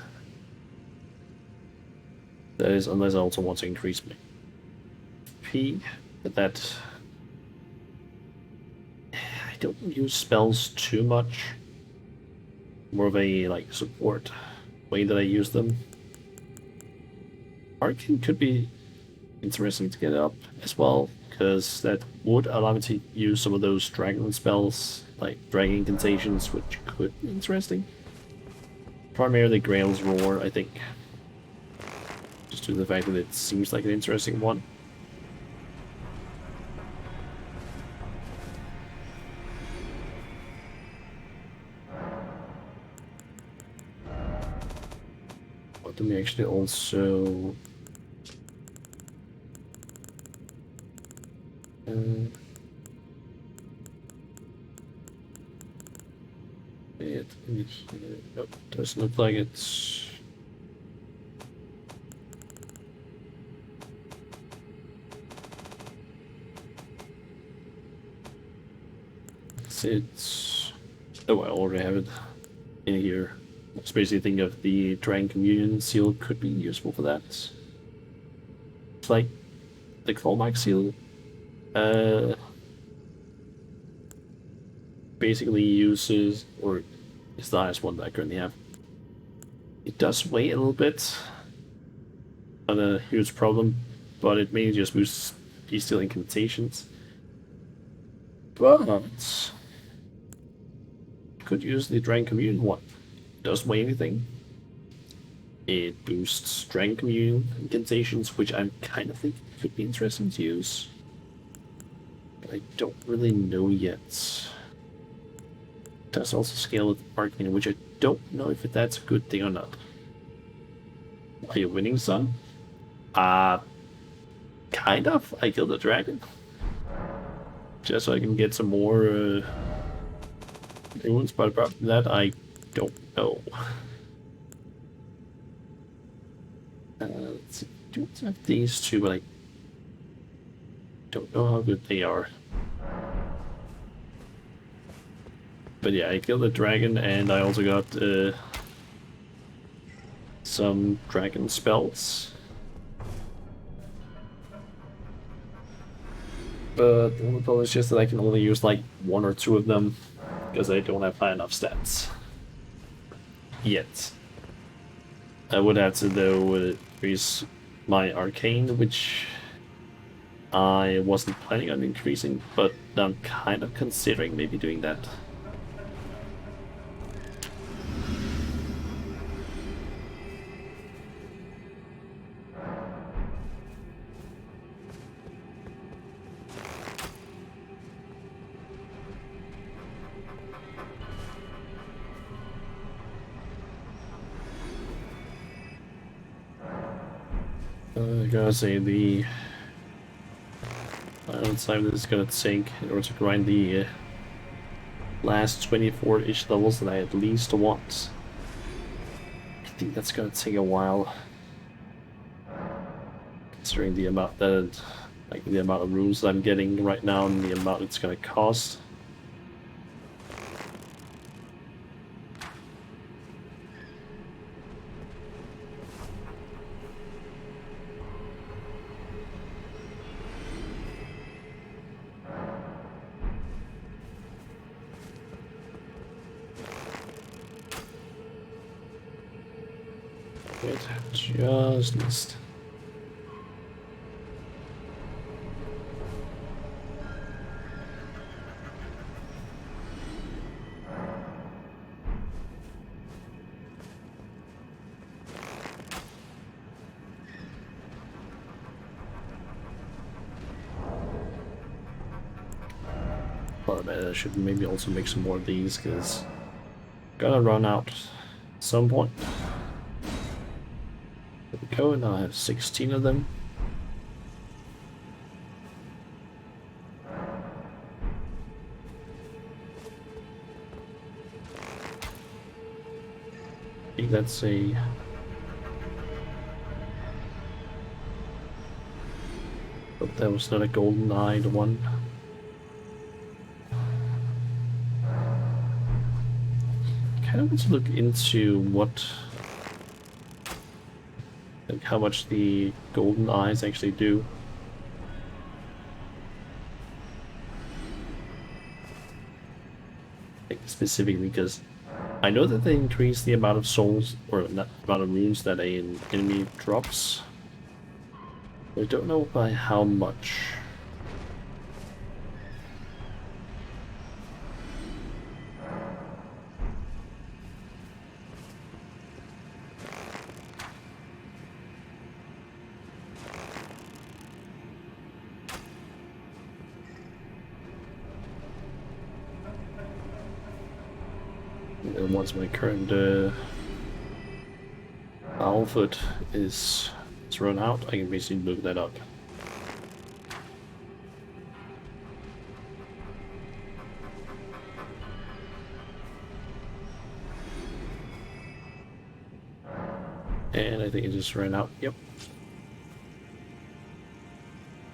is, unless I also want to increase my P, but that... I don't use spells too much. More of a, like, support way that I use them. Arcane could be interesting to get up as well, because that would allow me to use some of those dragon spells, like dragon incantations, which could be interesting. Primarily Grail's Roar, I think. Just due to the fact that it seems like an interesting one. But let me actually also... Nope, doesn't look like it's... It's... Oh, I already have it in here. I was basically thinking of the Dragon Communion seal could be useful for that. It's like the Callmark seal. Basically uses, or is the highest one that I currently have. It does weigh a little bit, not a huge problem, but it mainly just boosts P-Steel incantations. But could use the Dragon Communion one. It doesn't weigh anything. It boosts Dragon Communion incantations, which I'm kind of thinking could be interesting to use. But I don't really know yet. It does also scale with Arcane, which I don't know if that's a good thing or not. Are you winning, son? Kind of. I killed a dragon. Just so I can get some more runes, but apart from that, I don't know. Let's see. I do have these two, but I don't know how good they are. But yeah, I killed a dragon, and I also got some dragon spells. But the only problem is just that I can only use like 1 or 2 of them because I don't have high enough stats yet. I would have to though increase my arcane, which I wasn't planning on increasing, but I'm kind of considering maybe doing that. I gotta say the amount of time this is gonna take in order to grind the last 24-ish levels that I at least want. I think that's gonna take a while, considering the amount that, like the amount of runes that I'm getting right now and the amount it's gonna cost. Wait, just missed. But I should maybe also make some more of these because gonna run out at some point. There we go, now I have 16 of them. I think that's a... But that was not a golden eyed one. Kind of want to look into what, like how much the golden eyes actually do. Like specifically because I know that they increase the amount of souls or not amount of runes that an enemy drops. I don't know by how much. And once my current outfit is run out, I can basically look that up. And I think it just ran out. Yep.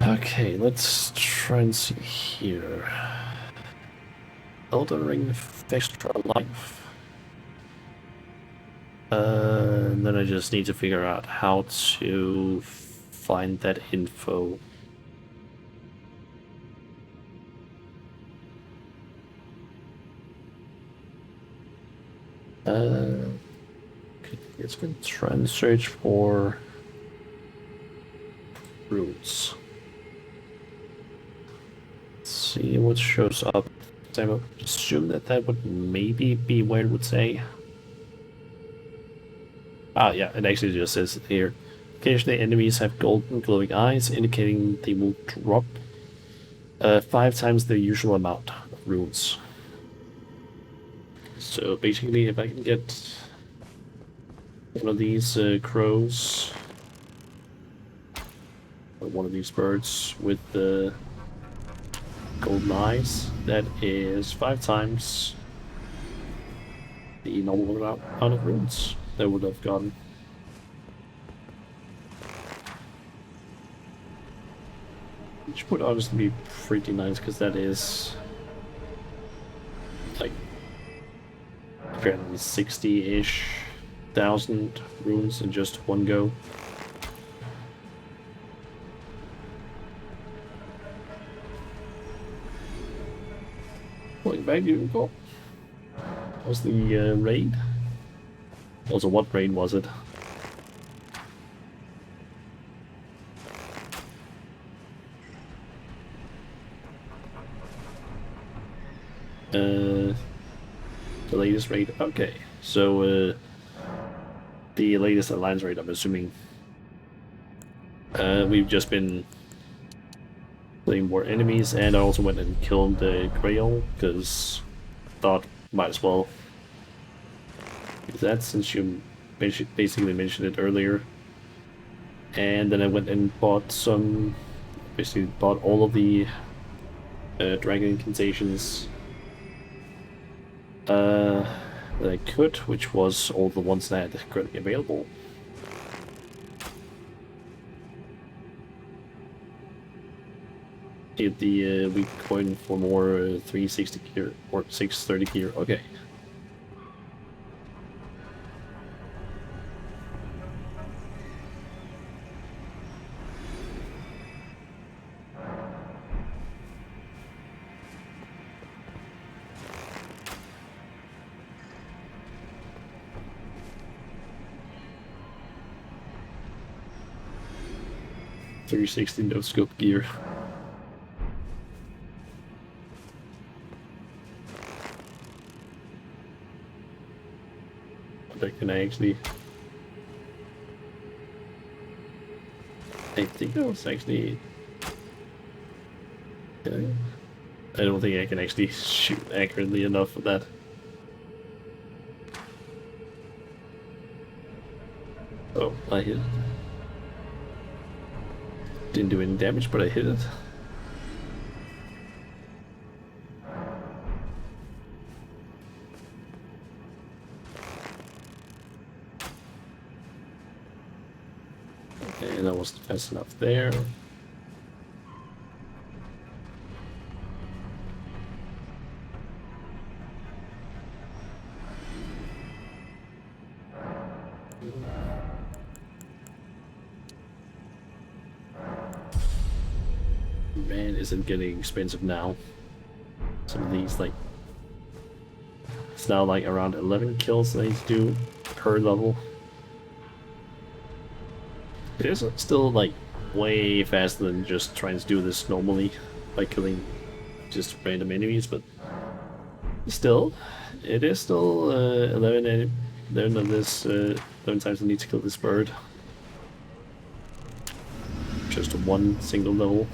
Okay, let's try and see here. Elden Ring Extra Life. And then I just need to figure out how to find that info. It's been trying to search for roots. Let's see what shows up. I would assume that that would maybe be where it would say. Ah, yeah, it actually just says here. Occasionally enemies have golden glowing eyes, indicating they will drop 5 times the usual amount of runes. So basically, if I can get one of these crows, or one of these birds with the golden eyes, that is 5 times the normal amount of runes that would have gotten. Which would honestly be pretty nice, because that is like 360-ish thousand runes in just one go. back, do you recall? What was the raid? Also, what raid was it? The latest raid. Okay, so the latest alliance raid. I'm assuming. We've just been playing more enemies, and I also went and killed the Grail because thought might as well do that since you basically mentioned it earlier. And then I went and bought some. Basically, bought all of the dragon incantations that I could, which was all the ones that are currently available. Hit the weak coin for more 360 gear or 630 gear. Okay. .360 no scope gear. But can I actually? I think that was actually. I don't think I can actually shoot accurately enough for that. Oh, I hit it. Didn't do any damage, but I hit it. Okay, that wasn't fast enough there. Man, is it getting expensive now? Some of these, like, it's now like around 11 kills they need to do per level. It is still like way faster than just trying to do this normally by killing just random enemies, but still, it is still 11 of this 11 times I need to kill this bird. Just one single level.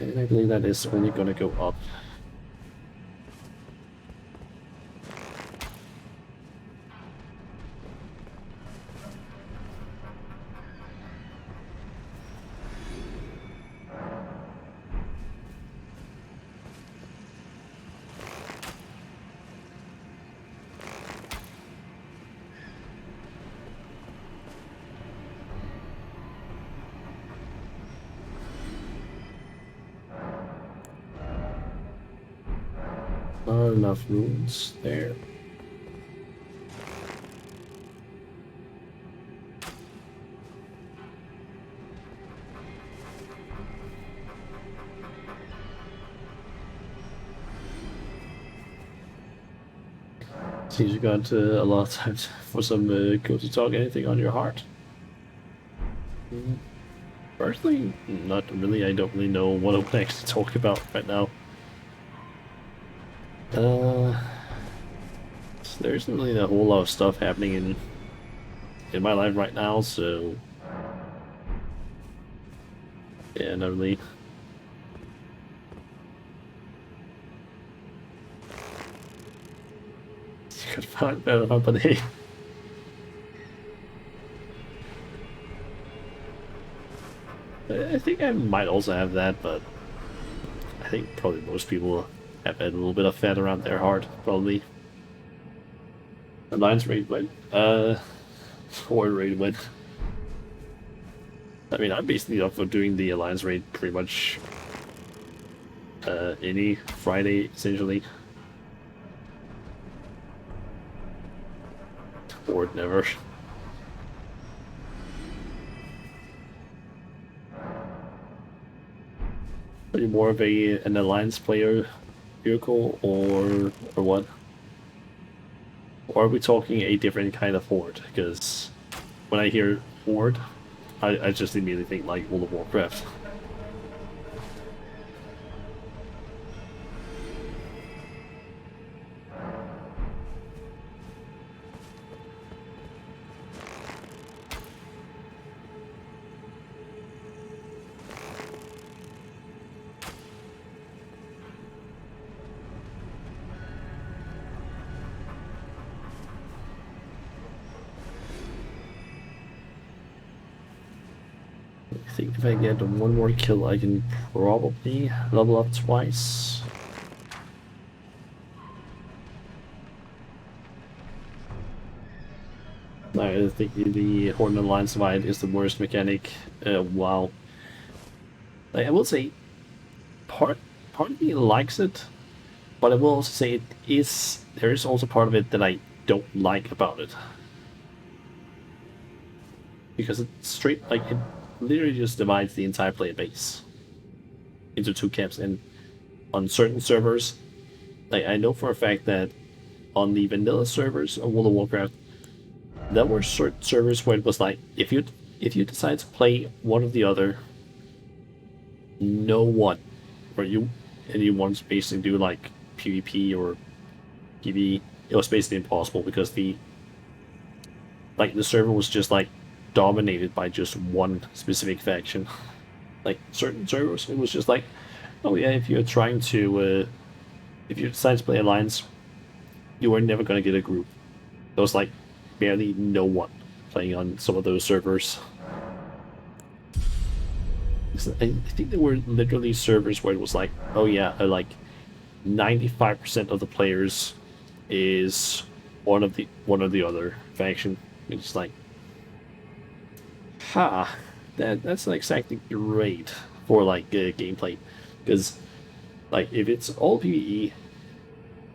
And I believe that is only gonna go up. Not enough runes there. Seems you got a lot of time for some go to talk. Anything on your heart? Personally, not really. I don't really know what I would actually talk about right now. There isn't really a whole lot of stuff happening in my life right now, so yeah, not really. You could find better company. I think I might also have that, but I think probably most people have had a little bit of fat around their heart, probably. Alliance raid win. Horde raid win. I mean, I'm basically up for doing the Alliance raid pretty much any Friday, essentially. Horde never. Are you more of an alliance player, vehicle, or what? Or are we talking a different kind of horde? Because when I hear horde, I just immediately think like World of Warcraft. I think if I get one more kill, I can probably level up twice. I think the Horde and Alliance divide is the worst mechanic. Wow. Like, I will say, part of me likes it, but I will also say there is also part of it that I don't like about it. Because it's straight, like, it literally just divides the entire player base into two camps. And on certain servers, like, I know for a fact that on the vanilla servers of World of Warcraft, there were certain servers where it was like, if you decide to play one or the other, no one, or you want to basically do like PvP or PvE, it was basically impossible because the server was just like dominated by just one specific faction. Like certain servers, it was just like, oh yeah, if you're trying to, if you decide to play Alliance, you are never gonna get a group. There was like barely no one playing on some of those servers. I think there were literally servers where it was like, oh yeah, like 95% of the players is one or the other faction. It's like, that's not exactly great for like gameplay, because like if it's all PvE,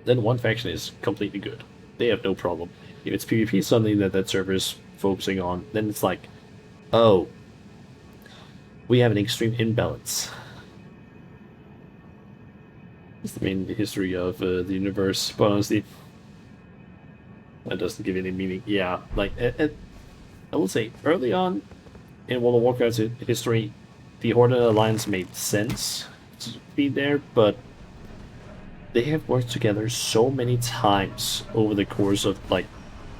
then one faction is completely good. They have no problem. If it's PvP, something that server is focusing on, then it's like, oh, we have an extreme imbalance. It's the main history of the universe, but honestly, that doesn't give any meaning. Yeah, like, I will say, early on in World of Warcraft's history, the Horde and Alliance made sense to be there, but they have worked together so many times over the course of, like,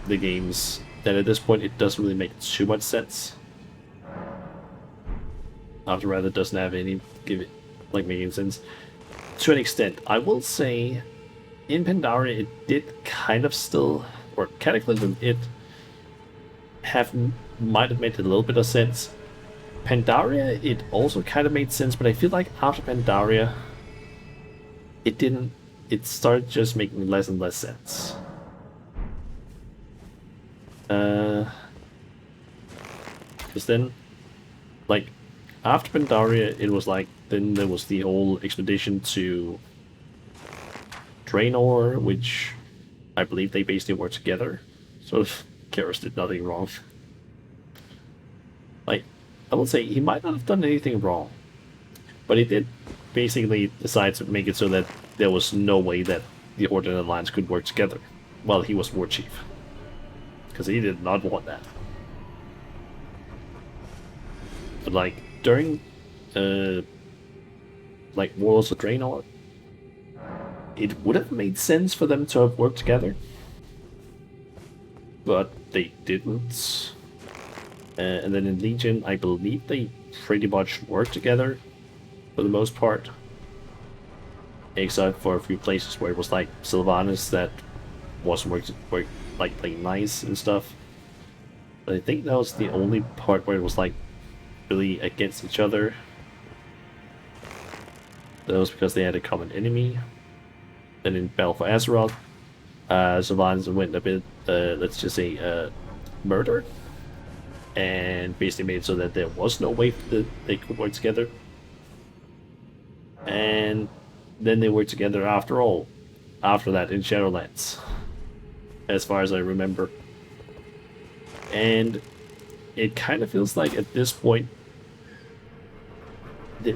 the games that at this point it doesn't really make too much sense. After rather doesn't have any making sense to an extent. I will say in Pandaria it did kind of still, or Cataclysm, it might have made a little bit of sense. Pandaria it also kind of made sense, but I feel like after Pandaria it didn't, it started just making less and less sense. Because then, like, after Pandaria, it was like, then there was the whole expedition to Draenor, which I believe they basically were together. Sort of, Karis did nothing wrong. Like, I will say, he might not have done anything wrong, but he did basically decide to make it so that there was no way that the Horde and Alliance could work together while he was war chief. Because he did not want that. But like, during like Warlords of Draenor, it would have made sense for them to have worked together, but they didn't. And then in Legion, I believe they pretty much worked together for the most part, except for a few places where it was like Sylvanas that wasn't like playing nice and stuff. But I think that was the only part where it was like really against each other. That was because they had a common enemy. Then in Battle for Azeroth, Sylvanas went a bit, let's just say, murdered, and basically made it so that there was no way that they could work together. And then they worked together after all, after that in Shadowlands, as far as I remember. And it kind of feels like at this point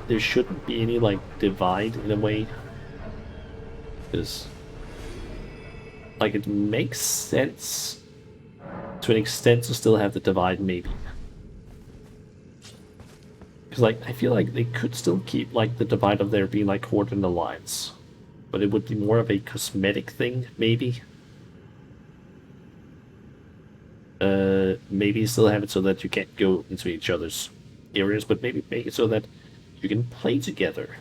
there shouldn't be any like divide in a way, because like it makes sense to an extent to still have the divide, maybe. Because like I feel like they could still keep like the divide of there being like Horde and Alliance, but it would be more of a cosmetic thing, maybe. Maybe still have it so that you can't go into each other's areas, but maybe make it so that you can play together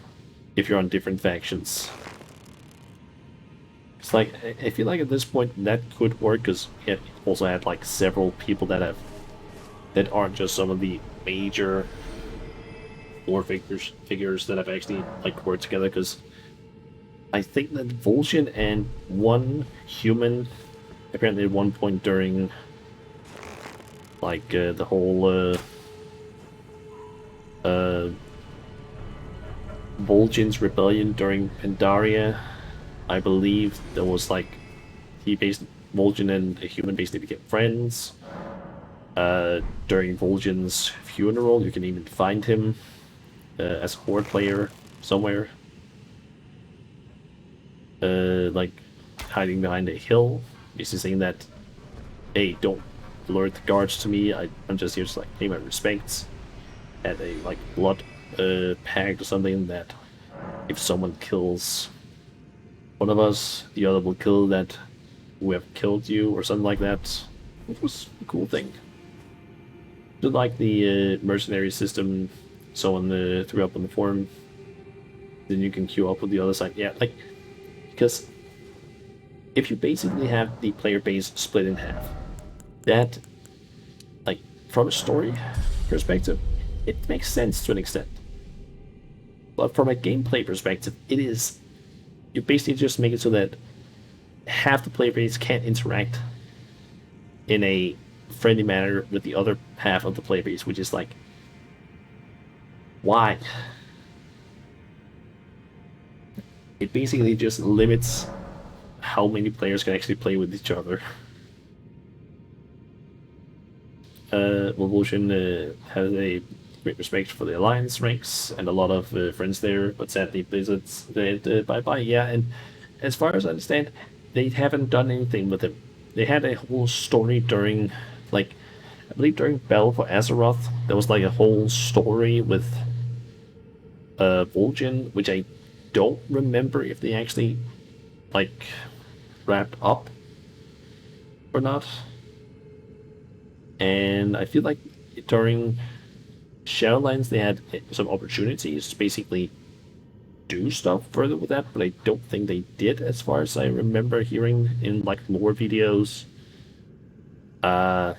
if you're on different factions. It's like I feel like at this point that could work, because it also had like several people that aren't just some of the major lore figures that have actually like worked together. Because I think that Vol'jin and one human apparently at one point during like the whole Vol'jin's rebellion during Pandaria, I believe there was like Vol'jin and a human basically became friends. During Vol'jin's funeral, you can even find him as a Horde player somewhere, like hiding behind a hill, basically saying that, "Hey, don't alert the guards to me. I'm just here to like pay my respects." At a like blood pact or something that if someone kills one of us, the other will kill that who have killed you or something like that. It was a cool thing. Just like the mercenary system someone threw up on the forum, then you can queue up with the other side. Yeah, like, because if you basically have the player base split in half, that, like, from a story perspective, it makes sense to an extent. But from a gameplay perspective, you basically just make it so that half the player base can't interact in a friendly manner with the other half of the player base, which is like, why? It basically just limits how many players can actually play with each other. Vol'jin has a great respect for the Alliance ranks and a lot of friends there, but sadly Blizzard's said bye-bye. Yeah, and as far as I understand, they haven't done anything with him. They had a whole story during, like, I believe during Battle for Azeroth, there was like a whole story with Vol'jin, which I don't remember if they actually, like, wrapped up or not. And I feel like during Shadowlands they had some opportunities to basically do stuff further with that, but I don't think they did, as far as I remember hearing in like lore videos. They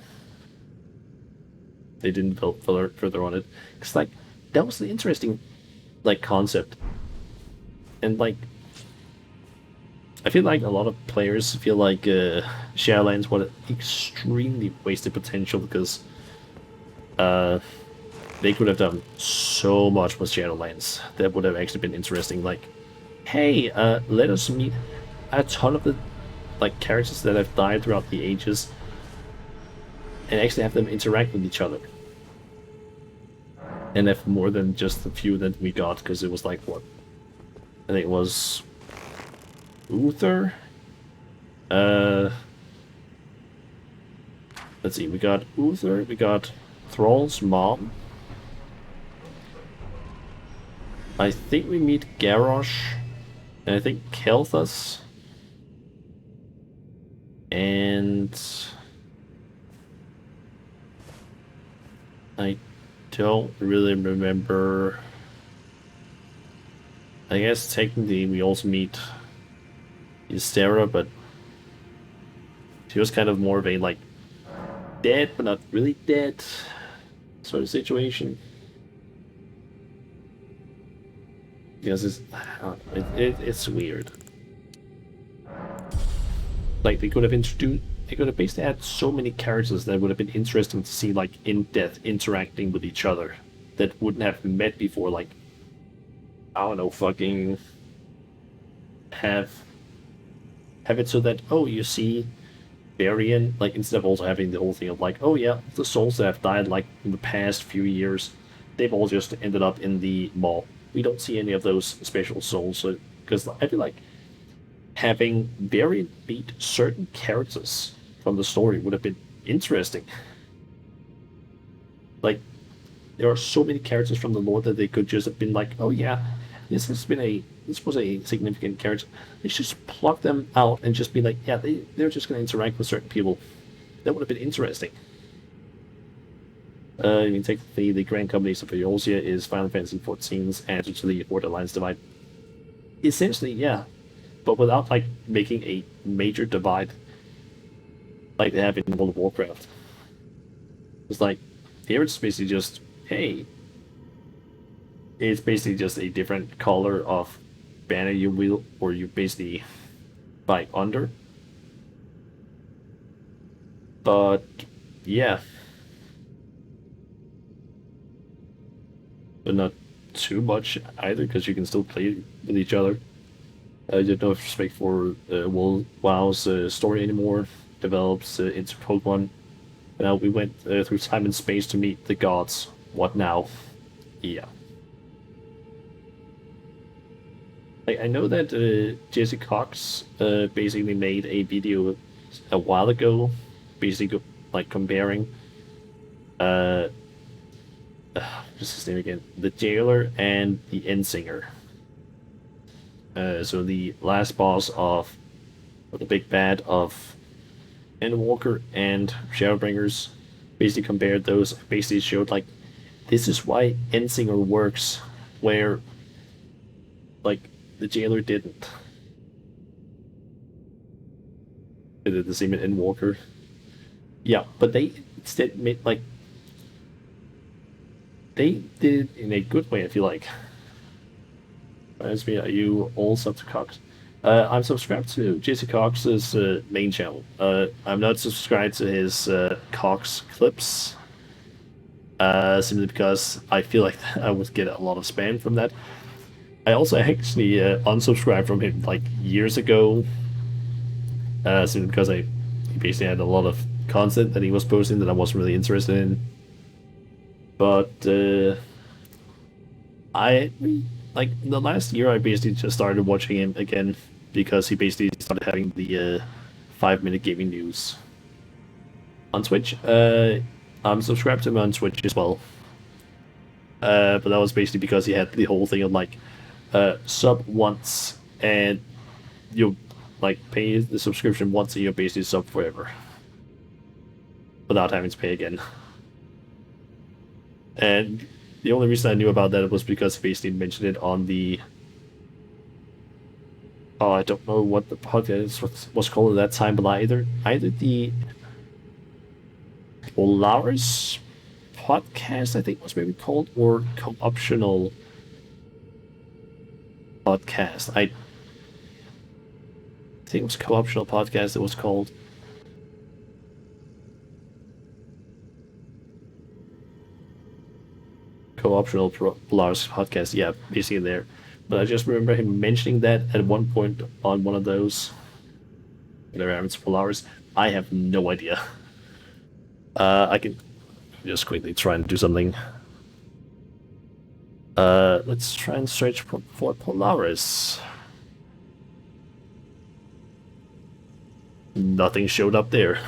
didn't build further on it, because like that was the interesting like concept, and like I feel like a lot of players feel like Shadowlands was an extremely wasted potential, because they could have done so much with Shadowlands that would have actually been interesting. Like, hey, let us meet a ton of the like characters that have died throughout the ages, and actually have them interact with each other, and have more than just the few that we got, because it was like what, I think it was Uther. Let's see, we got Uther, we got Thrall's mom. I think we meet Garrosh, and I think Kel'Thas, and I don't really remember. I guess technically we also meet Ystera, but she was kind of more of a like dead but not really dead sort of situation. Because it's weird. Like they could have basically had so many characters that would have been interesting to see, like in depth interacting with each other, that wouldn't have met before. Like, I don't know, fucking have it so that, oh, you see Varian, like instead of also having the whole thing of like, oh yeah, the souls that have died like in the past few years, they've all just ended up in the mall. We don't see any of those special souls because I feel like having very beat certain characters from the story would have been interesting. Like there are so many characters from the lore that they could just have been like, oh yeah, this was a significant character. Let's just pluck them out and just be like, yeah, they're just gonna interact with certain people. That would have been interesting. You can take the Grand Companies of Eorzea is Final Fantasy XIV's answer to the Order Alliance divide. Essentially, yeah, but without like making a major divide like they have in World of Warcraft. It's like here it's basically just hey, it's basically just a different color of banner you wield or you basically fight under. But yeah, but not too much either because you can still play with each other. I don't have respect for WoW's story anymore. Develops into Pokemon. Now we went through time and space to meet the gods. What now? Yeah. I know that Jesse Cox basically made a video a while ago, basically like comparing what's his name again? The Jailer and the Endsinger. So the last boss of the big bad of Endwalker and Shadowbringers basically compared those, basically showed like this is why Endsinger works where like the Jailer didn't. They did the same in Endwalker. Yeah, but they instead made like they did it in a good way, I feel like. Reminds me, are you all sub to Cox? I'm subscribed to JC Cox's main channel. I'm not subscribed to his Cox clips, simply because I feel like I would get a lot of spam from that. I also actually unsubscribed from him like years ago, simply because he basically had a lot of content that he was posting that I wasn't really interested in. But I like the last year I basically just started watching him again because he basically started having the 5-minute gaming news on Twitch. I'm subscribed to him on Twitch as well. But that was basically because he had the whole thing of like sub once and you like pay the subscription once and you're basically sub forever without having to pay again. And the only reason I knew about that was because he basically mentioned it on the I don't know what the podcast was called at that time, but either the Polaris podcast, I think was maybe called, or co-optional podcast. I think it was co-optional podcast it was called. Co-optional Polaris podcast, yeah, basically there. But I just remember him mentioning that at one point on one of those. Whatever happens to Polaris, I have no idea. I can just quickly try and do something. Let's try and search for Polaris. Nothing showed up there.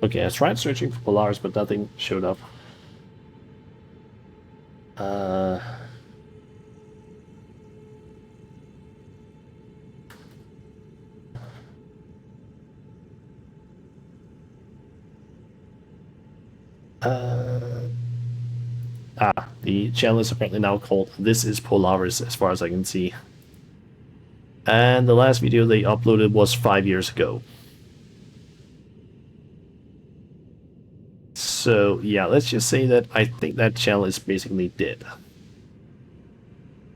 Okay, I tried searching for Polaris, but nothing showed up. The channel is apparently now called This is Polaris, as far as I can see. And the last video they uploaded was 5 years ago. So, yeah, let's just say that I think that channel is basically dead.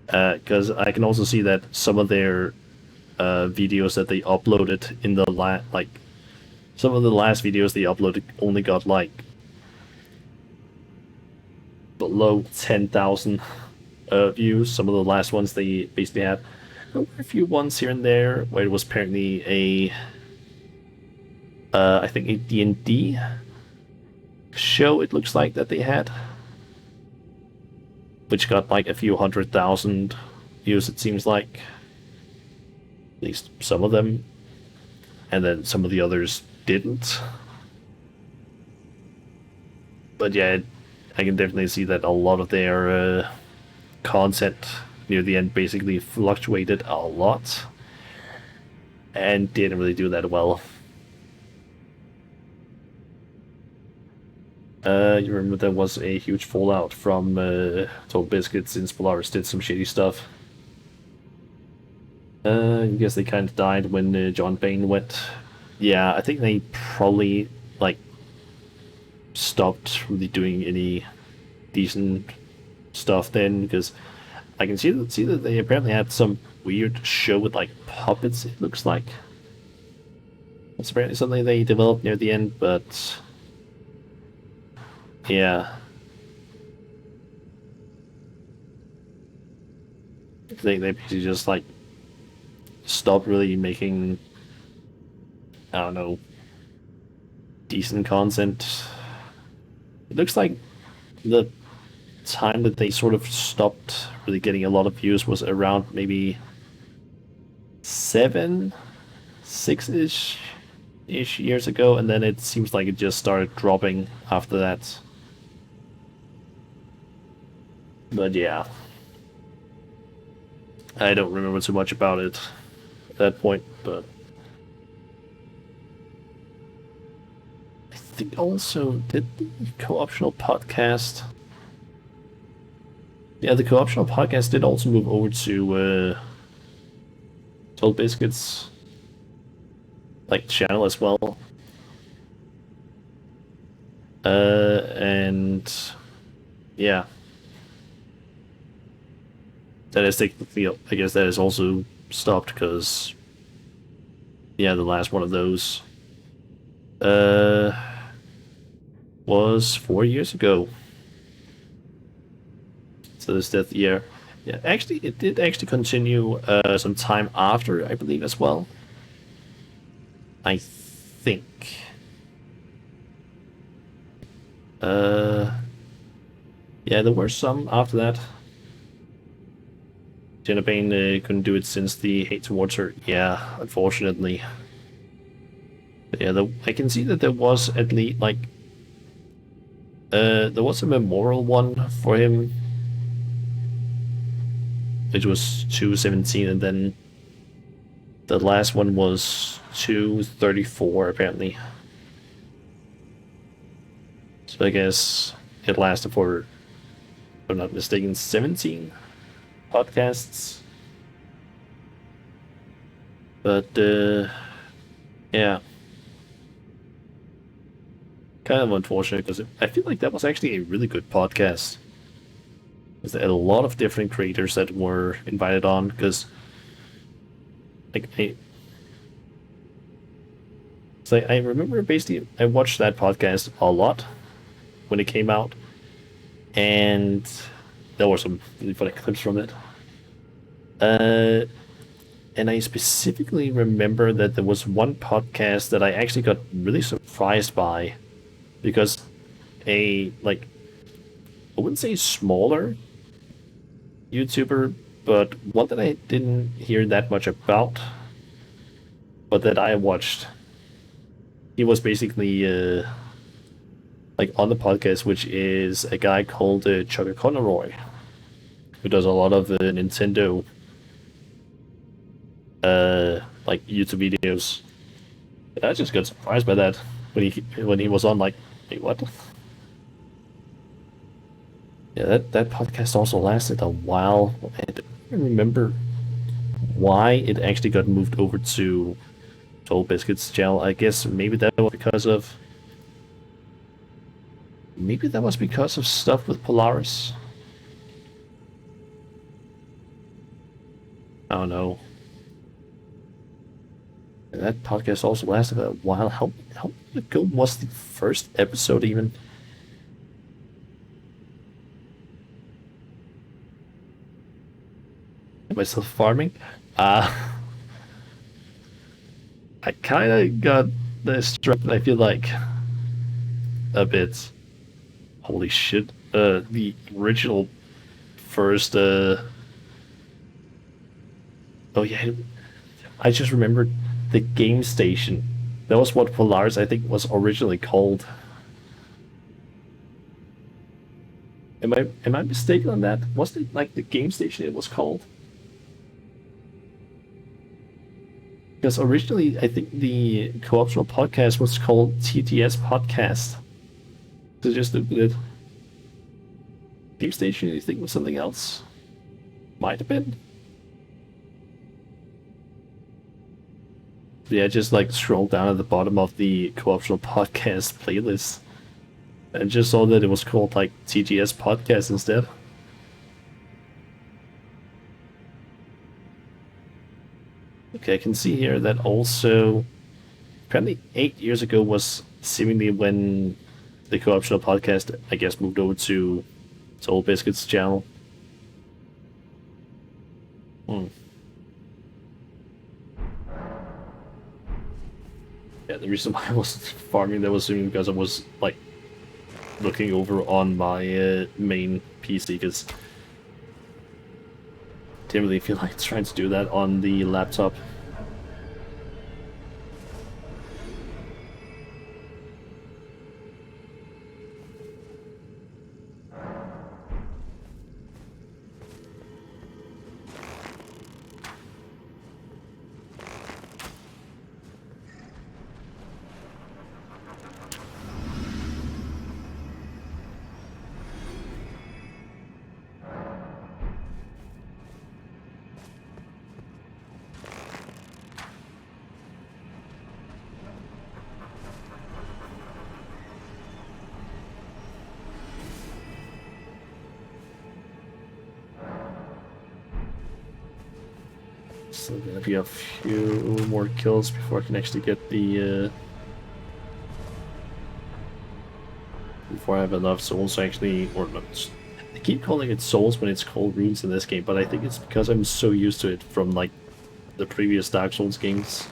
Because I can also see that some of their videos that they uploaded in the some of the last videos they uploaded only got like below 10,000 views. Some of the last ones they basically had. there were a few ones here and there where it was apparently I think a D&D show, it looks like, that they had, which got like a few 100,000 views, it seems like. At least some of them. And then some of the others didn't. But yeah, I can definitely see that a lot of their content near the end basically fluctuated a lot and didn't really do that well. You remember there was a huge fallout from Total Biscuit since Polaris did some shitty stuff. I guess they kind of died when John Bain went. Yeah, I think they probably like stopped really doing any decent stuff then, because I can see that they apparently had some weird show with like puppets, it looks like. It's apparently something they developed near the end, but yeah. They basically just like stopped really making, I don't know, decent content. It looks like the time that they sort of stopped really getting a lot of views was around maybe 6-ish years ago, and then it seems like it just started dropping after that. But yeah, I don't remember too much about it at that point, but I think also did the co-optional podcast. Yeah, the co-optional podcast did also move over to Total Biscuits like channel as well. And yeah. That is technically, I guess that is also stopped because, yeah, the last one of those was 4 years ago. So this death year. Yeah, actually, it did actually continue some time after, I believe, as well. I think. Yeah, there were some after that. Jenna Bain couldn't do it since the hate towards her. Yeah, unfortunately. But yeah, I can see that there was at least like there was a memorial one for him. It was 217, and then the last one was 234 apparently. So I guess it lasted for, if I'm not mistaken, 17 podcasts. But yeah, kind of unfortunate because I feel like that was actually a really good podcast. Because they had a lot of different creators that were invited on. Because like I remember basically I watched that podcast a lot when it came out, and there were some really funny clips from it. And I specifically remember that there was one podcast that I actually got really surprised by, because I wouldn't say smaller YouTuber, but one that I didn't hear that much about, but that I watched. He was basically on the podcast, which is a guy called Chuck Conroy, who does a lot of Nintendo YouTube videos. And I just got surprised by that when he was on, like, wait, what? Yeah, that podcast also lasted a while. I don't remember why it actually got moved over to Total Biscuits channel. I guess maybe that was because of stuff with Polaris. I don't know. And that podcast also lasted a while. How long ago was the first episode even? myself farming. Uh, I kind of got this strap, and I feel like a bit. Holy shit! The original first. Oh yeah, I just remembered the game station. That was what Polaris, I think, was originally called. Am I mistaken on that? Wasn't it like the game station it was called? Because originally, I think the co-optional podcast was called TTS Podcast. So just looked at it. Game station, you think was something else? Might have been. Yeah, just like scroll down at the bottom of the co-optional podcast playlist and just saw that it was called like TGS Podcast instead. Okay, I can see here that also apparently 8 years ago was seemingly when the co-optional podcast, I guess, moved over to Old Biscuit's channel. Hmm. Yeah, the reason why I was farming that was assuming because I was like looking over on my main PC because didn't really feel like trying to do that on the laptop. So gonna be a few more kills before I can actually get the before I have enough souls to actually, or not. I keep calling it souls when it's called runes in this game, but I think it's because I'm so used to it from like the previous Dark Souls games.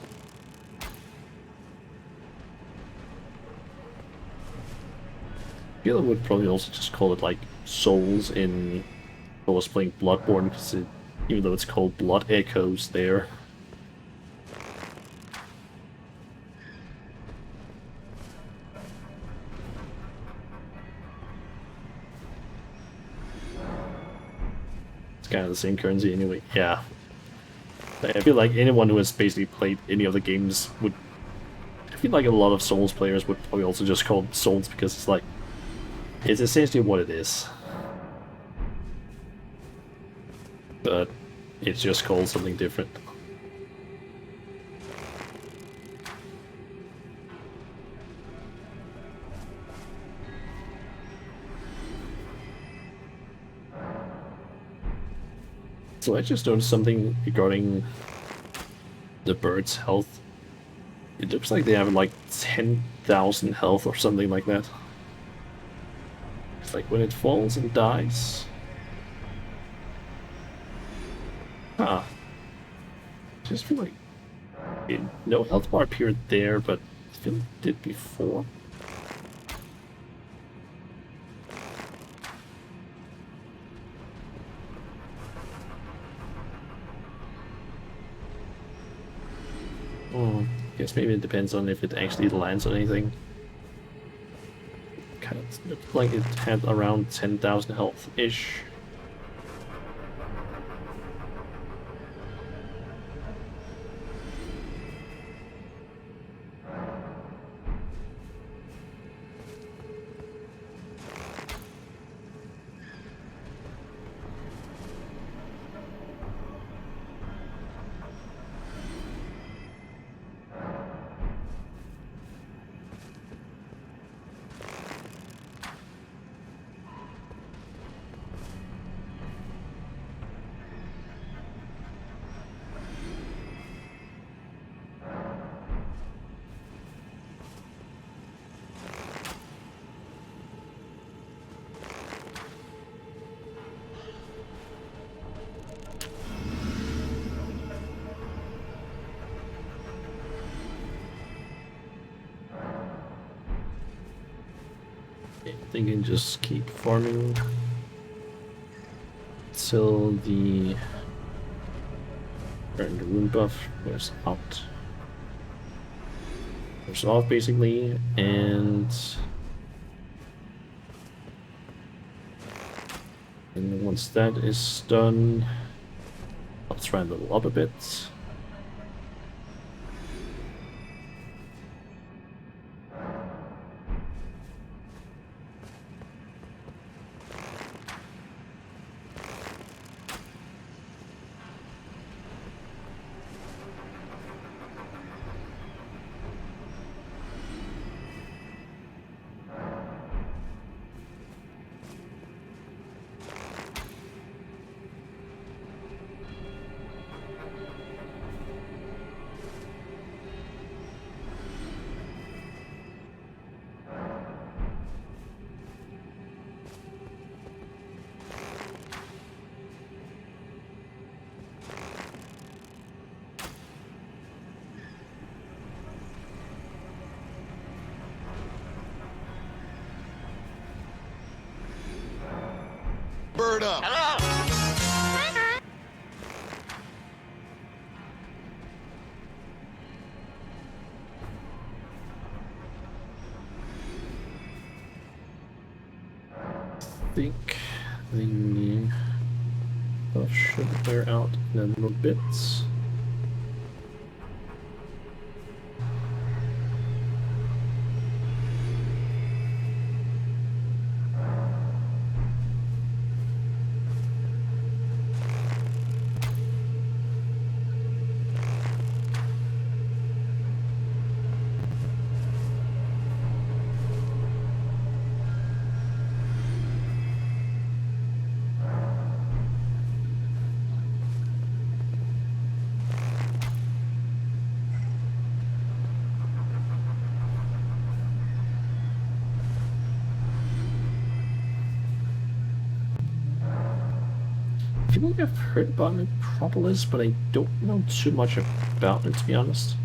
I feel I would probably also just call it like souls in if I was playing Bloodborne, because even though it's called Blood Echoes there. It's kind of the same currency anyway. Yeah. I feel like anyone who has basically played any of the games would... I feel like a lot of Souls players would probably also just call it Souls because it's like... It's essentially what it is. But it's just called something different. So I just noticed something regarding the bird's health. It looks like they have like 10,000 health or something like that. It's like when it falls and dies. Ah. Just feel like no health bar appeared there, but I feel like it did before. Guess maybe it depends on if it actually lands on anything. Kind of looked like it had around 10,000 health-ish. I think you can just keep farming till the wound buff wears out. Wears off basically, and once that is done, I'll try and level up a bit. Bird up. I think the buff should wear out in a little bit. I feel like I've heard about Metropolis, but I don't know too much about it, to be honest.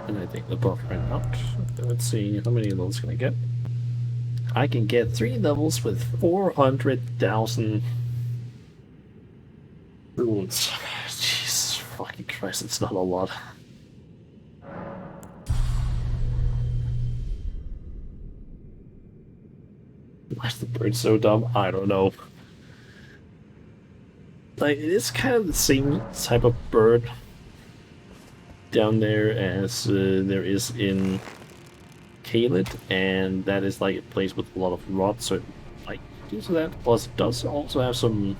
And I think the buff ran out. Let's see, how many levels can I get? I can get 3 levels with 400,000 runes. Jesus fucking Christ, it's not a lot. Why is the bird so dumb? I don't know. Like, it's kind of the same type of bird down there as there is in Caelid, and that is like a place with a lot of rot, so like due to that. Plus, it does also have some,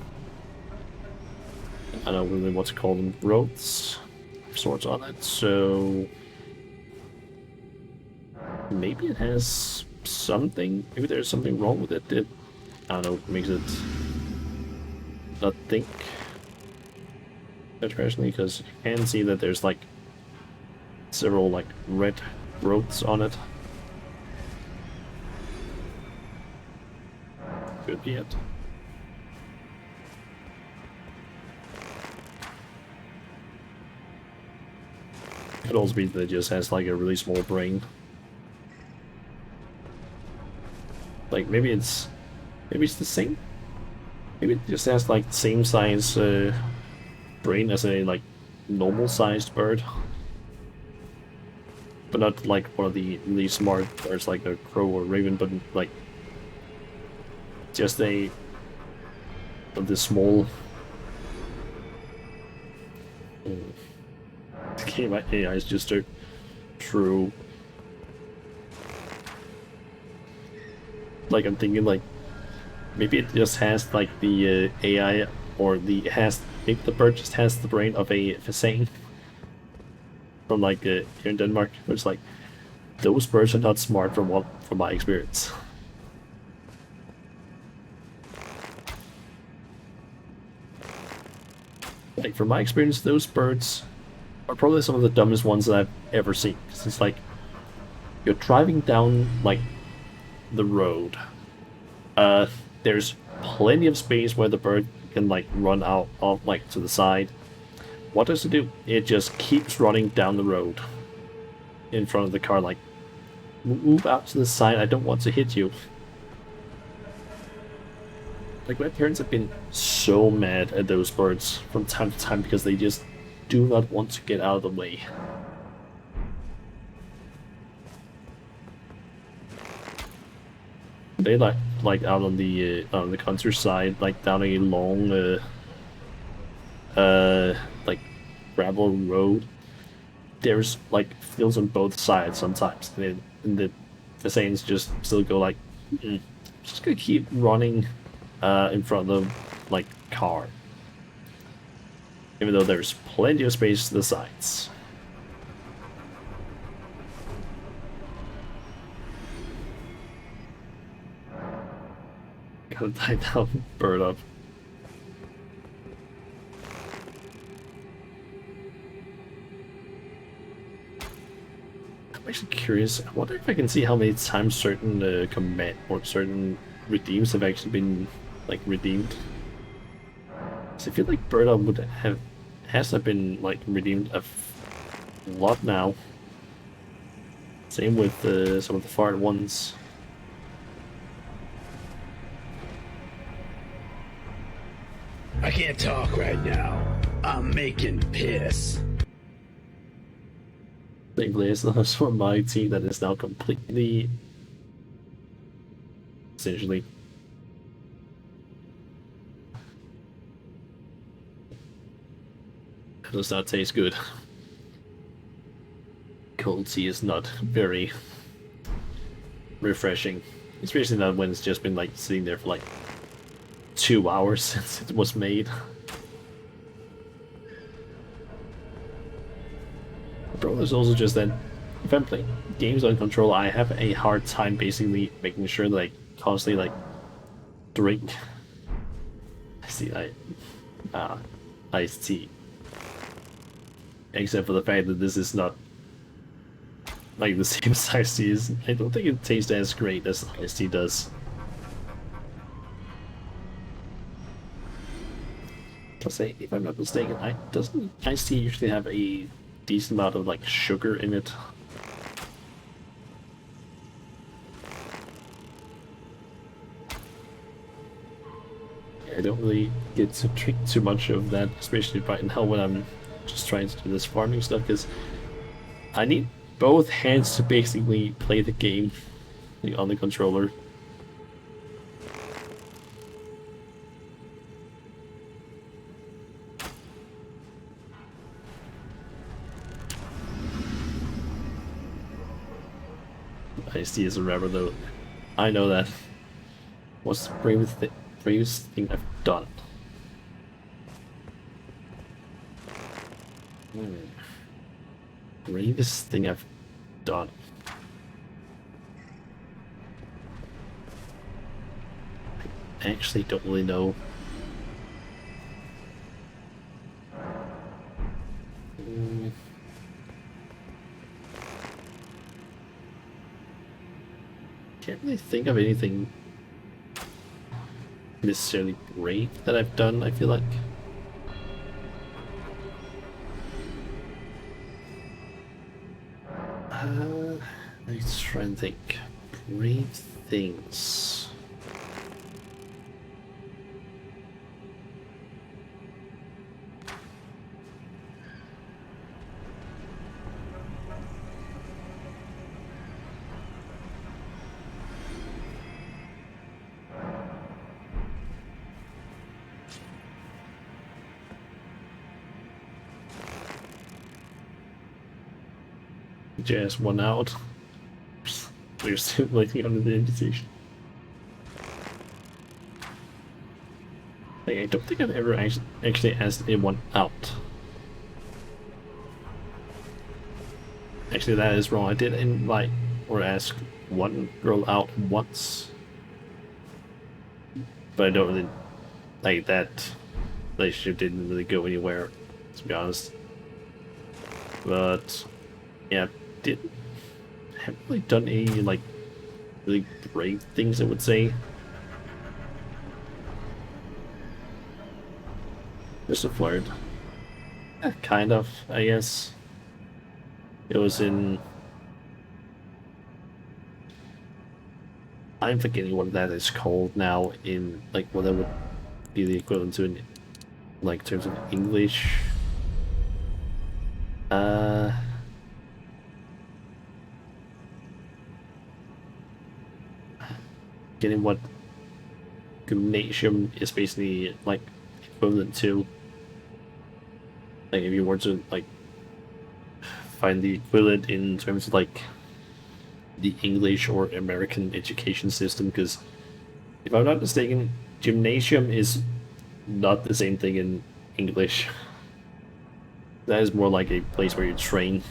I don't know really what to call them, growths of sorts on it, so maybe it has something, maybe there's something wrong with it that, I don't know, makes it not think especially because you can see that there's like several like red growths on it. Could be it. Could also be that it just has like a really small brain. Like maybe it's the same. Maybe it just has like the same size brain as a like normal sized bird. But not like one of the really smart birds like a crow or raven, but like just a of this small. Okay, my AI is just a true. Like I'm thinking like maybe it just has like the AI or maybe the bird just has the brain of a Fasane from like here in Denmark, which like those birds are not smart from my experience. Like from my experience, those birds are probably some of the dumbest ones that I've ever seen. 'Cause it's like you're driving down like the road. There's plenty of space where the bird can like run out of like to the side. What does it do? It just keeps running down the road in front of the car, like move out to the side. I don't want to hit you. Like my parents have been so mad at those birds from time to time because they just do not want to get out of the way. They like out on the countryside, like down a long like gravel road. There's like fields on both sides sometimes, and the Saints just still go like, just gonna keep running in front of the like car, even though there's plenty of space to the sides. Gotta tie down bird up. I'm actually curious. I wonder if I can see how many times certain command or certain redeems have actually been like redeemed. So I feel like bird up would have hasn't been like redeemed a lot now. Same with some of the fart ones. I can't talk right now. I'm making piss. Thankfully, it's not for my team that is now completely, essentially. It does not taste good. Cold tea is not very refreshing, especially not when it's just been like sitting there for like 2 hours since it was made. The problem is also just that if I'm playing games on controller, I have a hard time basically making sure that I constantly like drink. I see, iced tea. Except for the fact that this is not like the same as iced tea is. I don't think it tastes as great as iced tea does. I'll say, if I'm not mistaken, doesn't iced tea usually have a decent amount of like sugar in it? I don't really get to drink too much of that, especially right now when I'm just trying to do this farming stuff, because I need both hands to basically play the game on the controller. Iced tea is a rubber though. I know that. What's the bravest thing I've done? Bravest thing I've done. I actually don't really know. Can't really think of anything necessarily brave that I've done, I feel like. Let's try and think. Brave things. Just one out. We're still waiting on the invitation. Like, I don't think I've ever actually asked anyone out. Actually, that is wrong. I did invite or ask one girl out once, but I don't really like that. relationship didn't really go anywhere, to be honest. But yeah, haven't really done any like really brave things, I would say. Just a flirt. Kind of, I guess. It was in... I'm forgetting what that is called now in, like, what that would be the equivalent to in, like, terms of English. Getting what gymnasium is basically, like, equivalent to. Like, if you were to, like, find the equivalent in terms of, like, the English or American education system, because if I'm not mistaken, gymnasium is not the same thing in English. That is more like a place where you train,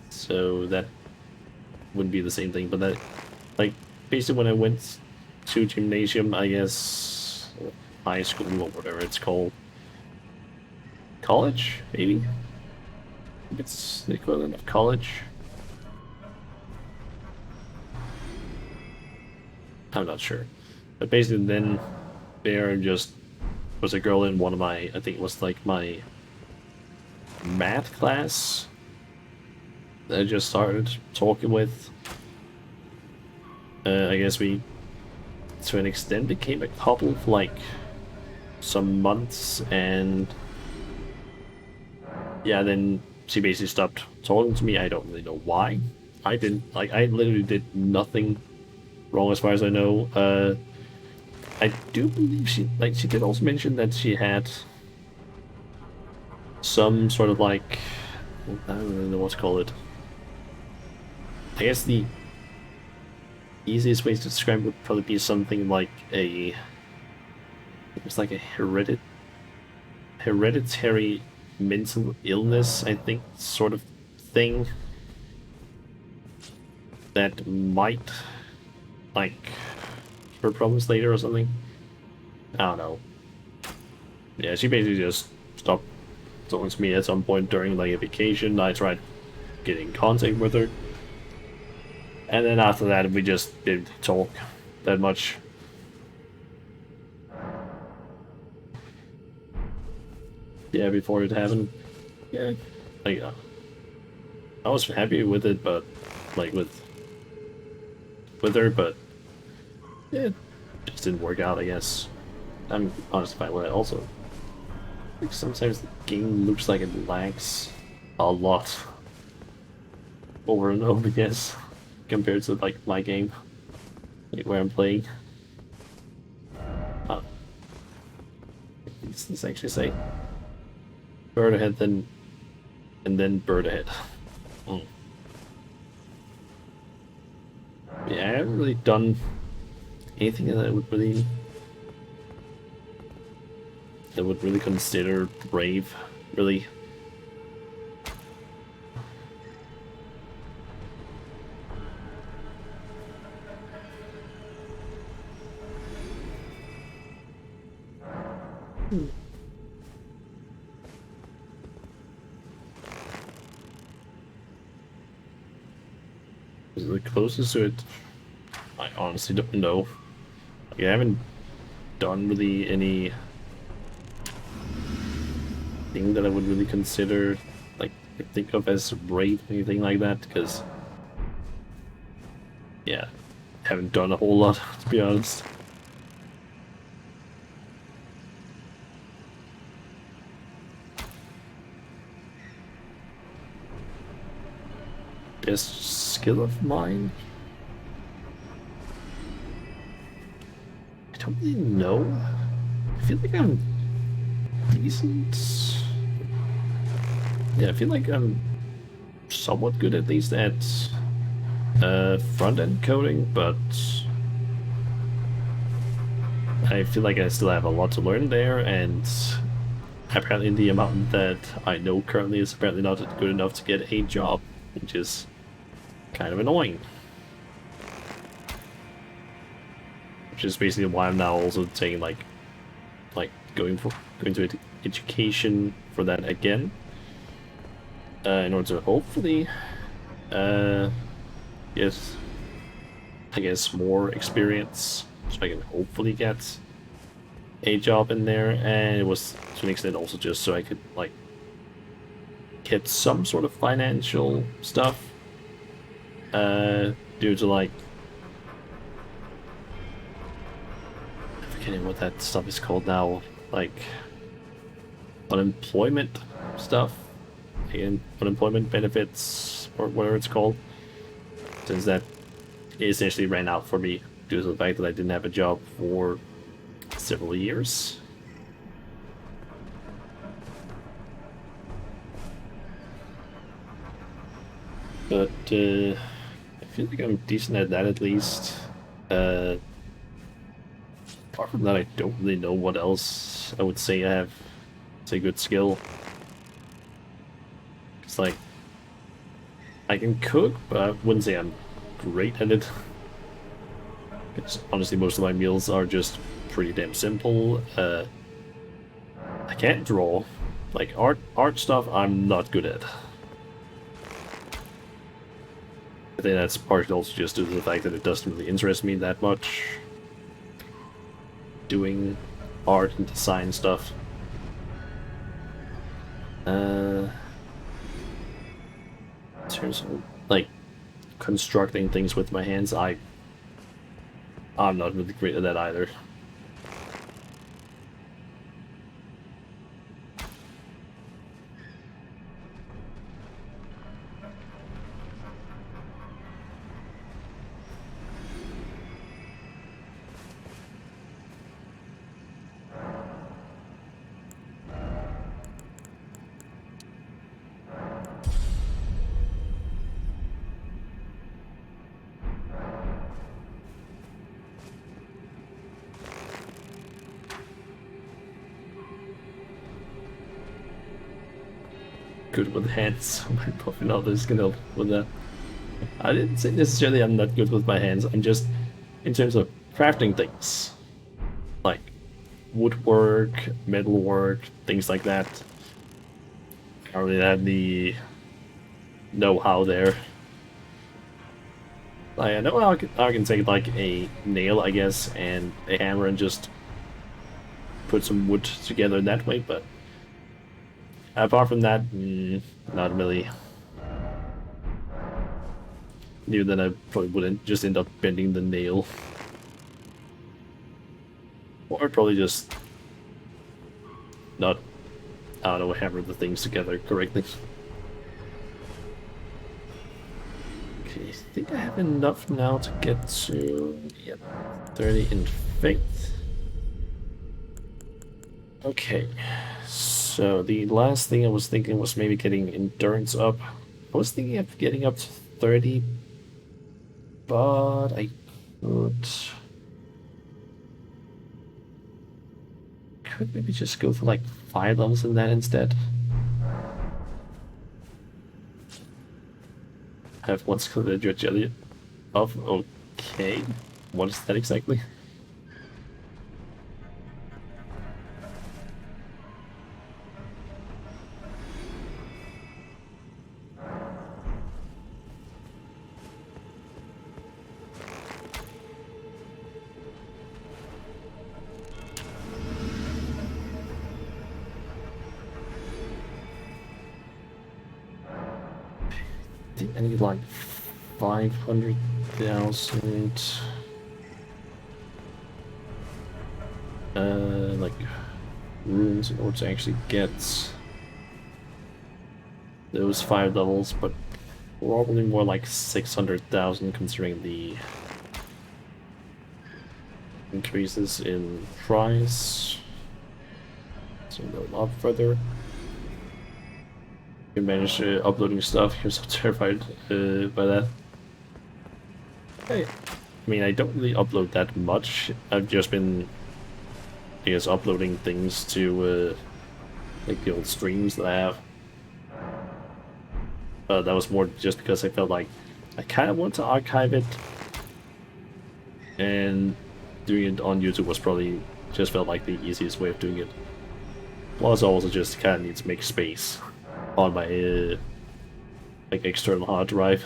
so that wouldn't be the same thing. But that, like, basically when I went to gymnasium, I guess, high school or whatever it's called, college, maybe? It's the equivalent of college. I'm not sure. But basically then there just was a girl in one of my, I think it was like my math class that I just started talking with. I guess we, to an extent, became a couple for like some months, and yeah, then she basically stopped talking to me. I don't really know why. I literally did nothing wrong as far as I know. I do believe she did also mention that she had some sort of like, I don't really know what to call it. I guess the easiest way to describe it would probably be something like it's like a hereditary mental illness, I think, sort of thing that might like her problems later or something. I don't know. Yeah, she basically just stopped talking to me at some point during like a vacation. I tried getting in contact with her, and then after that we just didn't talk that much. Yeah, before it happened. Yeah, like I was happy with it, but like with her, but yeah, it just didn't work out, I guess. I'm honestly fine with it. Also, like sometimes the game looks like it lags a lot over and over, yes, compared to like my game, like where I'm playing. Let's actually say bird ahead, then and then bird ahead. Yeah, I haven't really done anything that I would really consider brave, really. The closest to it, I honestly don't know. Like, I haven't done really any thing that I would really consider, like, think of as brave, anything like that, because, yeah, haven't done a whole lot, to be honest. Best skill of mine? I don't really know. I feel like I'm decent. Yeah, I feel like I'm somewhat good, at least at front-end coding, but I feel like I still have a lot to learn there, and apparently the amount that I know currently is apparently not good enough to get a job, which is kind of annoying. Which is basically why I'm now also taking like going to education for that again, in order to hopefully get, I guess, more experience, so I can hopefully get a job in there. And it was to an extent also just so I could like get some sort of financial stuff, due to like, I'm forgetting what that stuff is called now, like unemployment stuff, and unemployment benefits or whatever it's called, since that essentially ran out for me due to the fact that I didn't have a job for several years. But I feel like I'm decent at that at least. Apart from that, I don't really know what else I would say I have. It's a good skill. It's like, I can cook, but I wouldn't say I'm great at it. Because honestly, most of my meals are just pretty damn simple. I can't draw. Like art stuff, I'm not good at. I think that's partially also just due to the fact that it doesn't really interest me that much. Doing art and design stuff. In terms of like constructing things with my hands, I'm not really great at that either. Good with hands. My puffy knowledge can help with that. I didn't say necessarily I'm not good with my hands. I'm just, in terms of crafting things, like woodwork, metalwork, things like that. I don't really have the know-how there. Like, I know I can take like a nail, I guess, and a hammer and just put some wood together that way, but apart from that, not really. Knew that I probably wouldn't just end up bending the nail. Or probably just not, I don't know, hammer the things together correctly. Okay, I think I have enough now to get to, yep, 30 in faith. Okay. So the last thing I was thinking was maybe getting endurance up. I was thinking of getting up to 30, but I could maybe just go for like 5 levels in that instead. I have one skill that you're jelly of. Okay, what is that exactly? I need like 500,000 like runes in order to actually get those 5 levels, but probably more like 600,000 considering the increases in price. So go a lot further. You managed uploading stuff. You're so terrified by that. I mean, I don't really upload that much. I've just been, I guess, uploading things to like the old streams that I have. That was more just because I felt like I kind of want to archive it, and doing it on YouTube was probably just felt like the easiest way of doing it. Plus, I also just kind of need to make space on my like external hard drive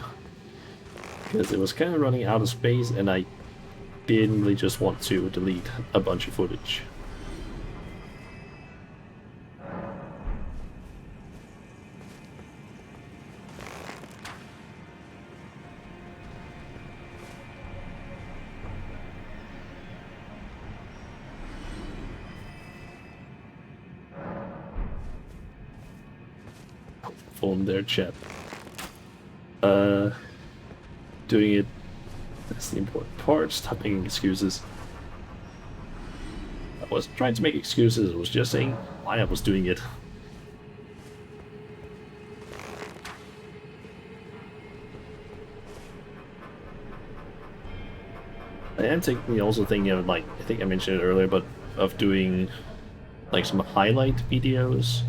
because it was kind of running out of space, and I didn't really just want to delete a bunch of footage. Phone there, chat. Doing it. That's the important part. Stop making excuses. I wasn't trying to make excuses. I was just saying why I was doing it. I am also thinking of, like, I think I mentioned it earlier, but of doing like some highlight videos.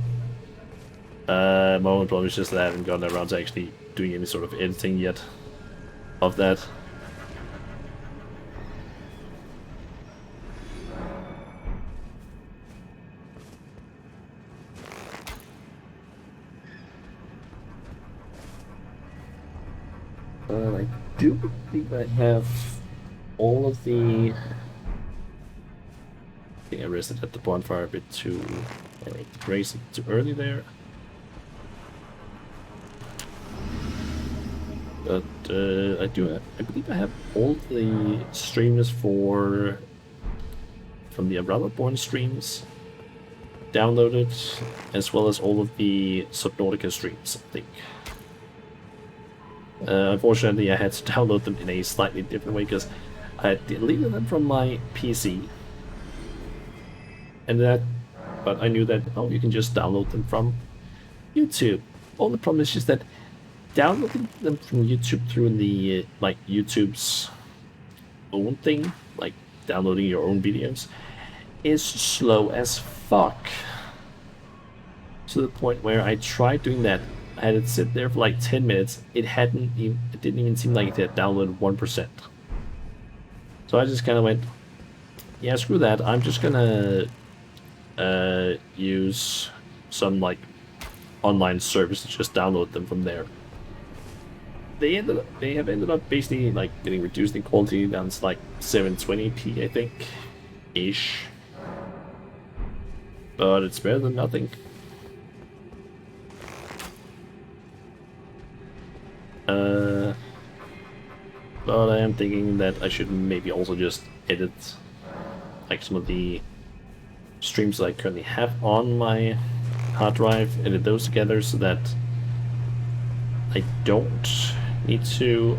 My only problem is just that I haven't gotten around to actually doing any sort of editing yet of that. I do believe I have all of the... I think I rested at the bonfire a bit too... raised it too early there. But I believe I have all the streams from the Umbrella-born streams downloaded, as well as all of the Subnautica streams, I think. Unfortunately, I had to download them in a slightly different way because I had deleted them from my PC, but I knew that you can just download them from YouTube. Only problem is just that downloading them from YouTube through the like YouTube's own thing, like downloading your own videos, is slow as fuck. To the point where I tried doing that. I had it sit there for like 10 minutes. It didn't even seem like it had downloaded 1%. So I just kind of went, yeah, screw that. I'm just gonna use some like online service to just download them from there. They have ended up basically like getting reduced in quality down to like 720p, I think, ish. But it's better than nothing. But I am thinking that I should maybe also just edit like some of the streams that I currently have on my hard drive, edit those together so that I don't need to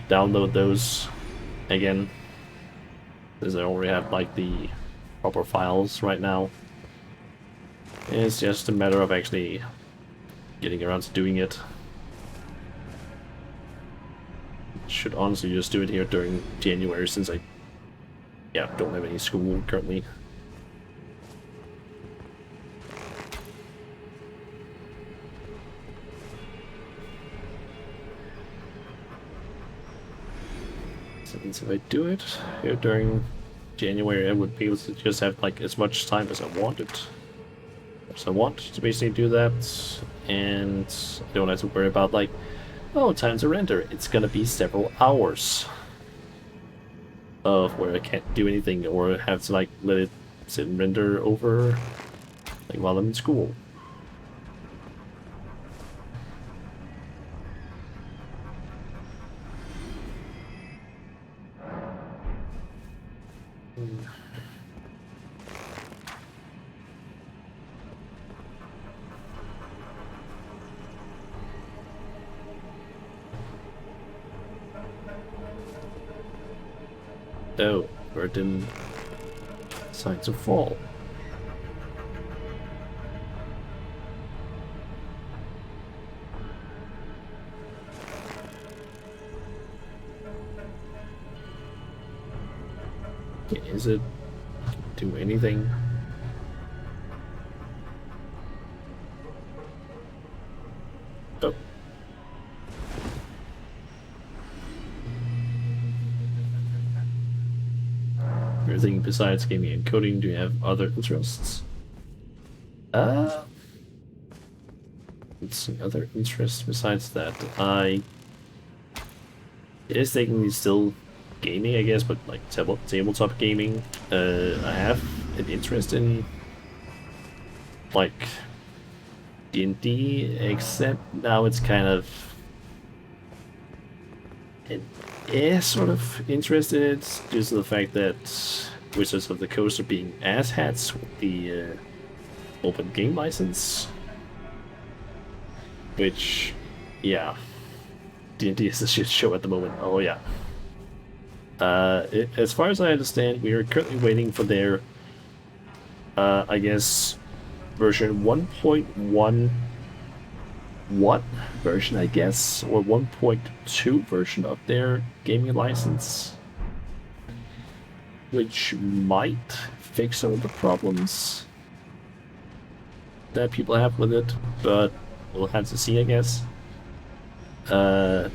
download those again, because I already have like the proper files right now. It's just a matter of actually getting around to doing it. Should honestly just do it here during January, since I don't have any school currently. Since if I do it here during January, I would be able to just have like as much time as I wanted. So I want to basically do that, and I don't have to worry about like, oh, time to render. It's gonna be several hours of where I can't do anything or have to like let it sit and render over like while I'm in school. Oh, bird didn't decide to fall. Okay, is it do anything? Oh. Everything besides gaming and coding, do you have other interests? Uh, let's see, other interests besides that. It is technically still gaming, I guess, but like tabletop gaming. I have an interest in like D&D, except now it's kind of it is sort of interested in it due to the fact that Wizards of the Coast are being asshats with the open game license, which, yeah, D&D is a shit show at the moment. Oh yeah. As far as I understand, we are currently waiting for their, I guess, version 1.1 version, I guess, or 1.2 version of their gaming license, which might fix some of the problems that people have with it, but we'll have to see, I guess. But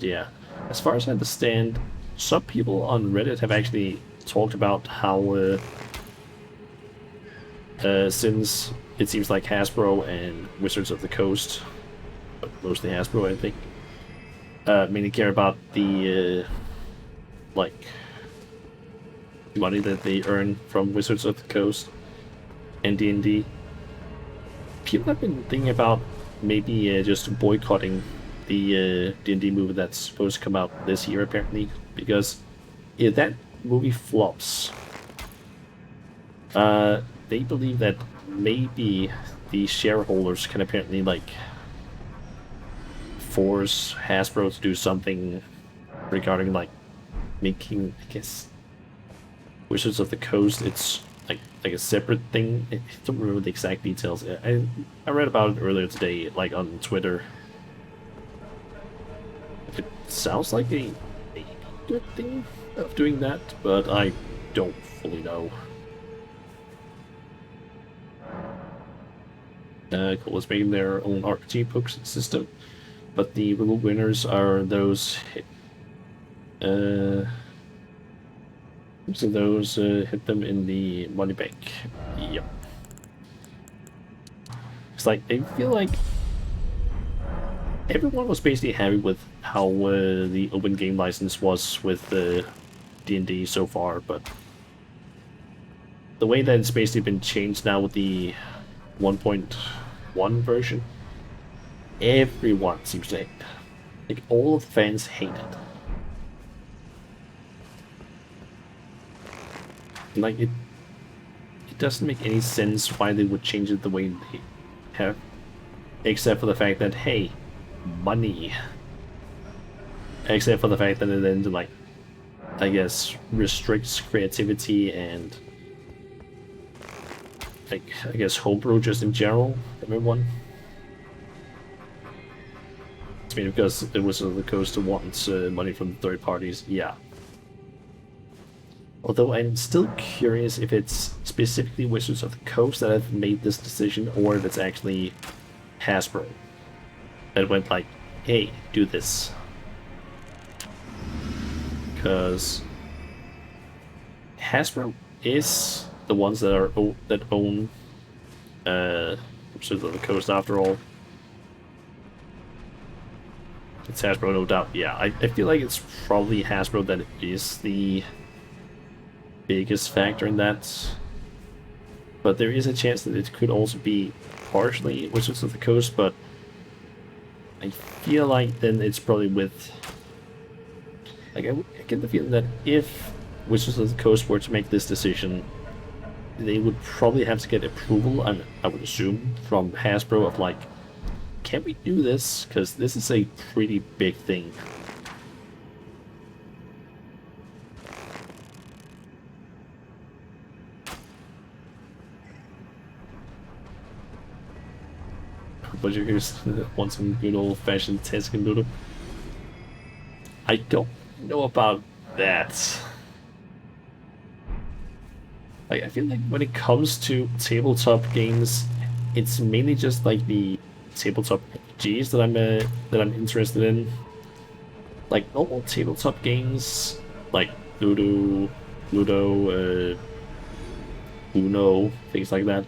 yeah, as far as I understand, some people on Reddit have actually talked about how since it seems like Hasbro and Wizards of the Coast, but mostly Hasbro, I think, mainly care about the like money that they earn from Wizards of the Coast and D&D. People have been thinking about maybe just boycotting the D&D movie that's supposed to come out this year, apparently, because if that movie flops, they believe that maybe the shareholders can apparently like force Hasbro to do something regarding like making, I guess, Wizards of the Coast it's like a separate thing. I don't remember the exact details. I read about it earlier today, like on Twitter. It sounds like a maybe good thing of doing that, but I don't fully know. Cool is making their own RPG book system, but the real winners are those. So those hit them in the money bank. Yep. It's like I feel like everyone was basically happy with how the open game license was with the D&D so far, but the way that it's basically been changed now with the 1.1 version, everyone seems to hate it. Like all of the fans hate it. Like it doesn't make any sense why they would change it the way they have, except for the fact that hey, money. Except for the fact that it then like, I guess, restricts creativity and like I guess homebrew just in general. Everyone. I mean, because it was the Coast that wants money from third parties. Yeah. Although I'm still curious if it's specifically Wizards of the Coast that have made this decision, or if it's actually Hasbro that went like, hey, do this. Because Hasbro is the ones that are that own Wizards of the Coast after all. It's Hasbro, no doubt. Yeah, I feel like it's probably Hasbro that is the biggest factor in that, but there is a chance that it could also be partially Wizards of the Coast, but I feel like then it's probably with like I get the feeling that if Wizards of the Coast were to make this decision, they would probably have to get approval, I would assume, from Hasbro of like, can we do this? Because this is a pretty big thing. But you guys want some good old-fashioned Tescan noodle? I don't know about that. Like, I feel like when it comes to tabletop games, it's mainly just like the tabletop RPGs that I'm interested in. Like normal tabletop games, like Ludo, Uno, things like that.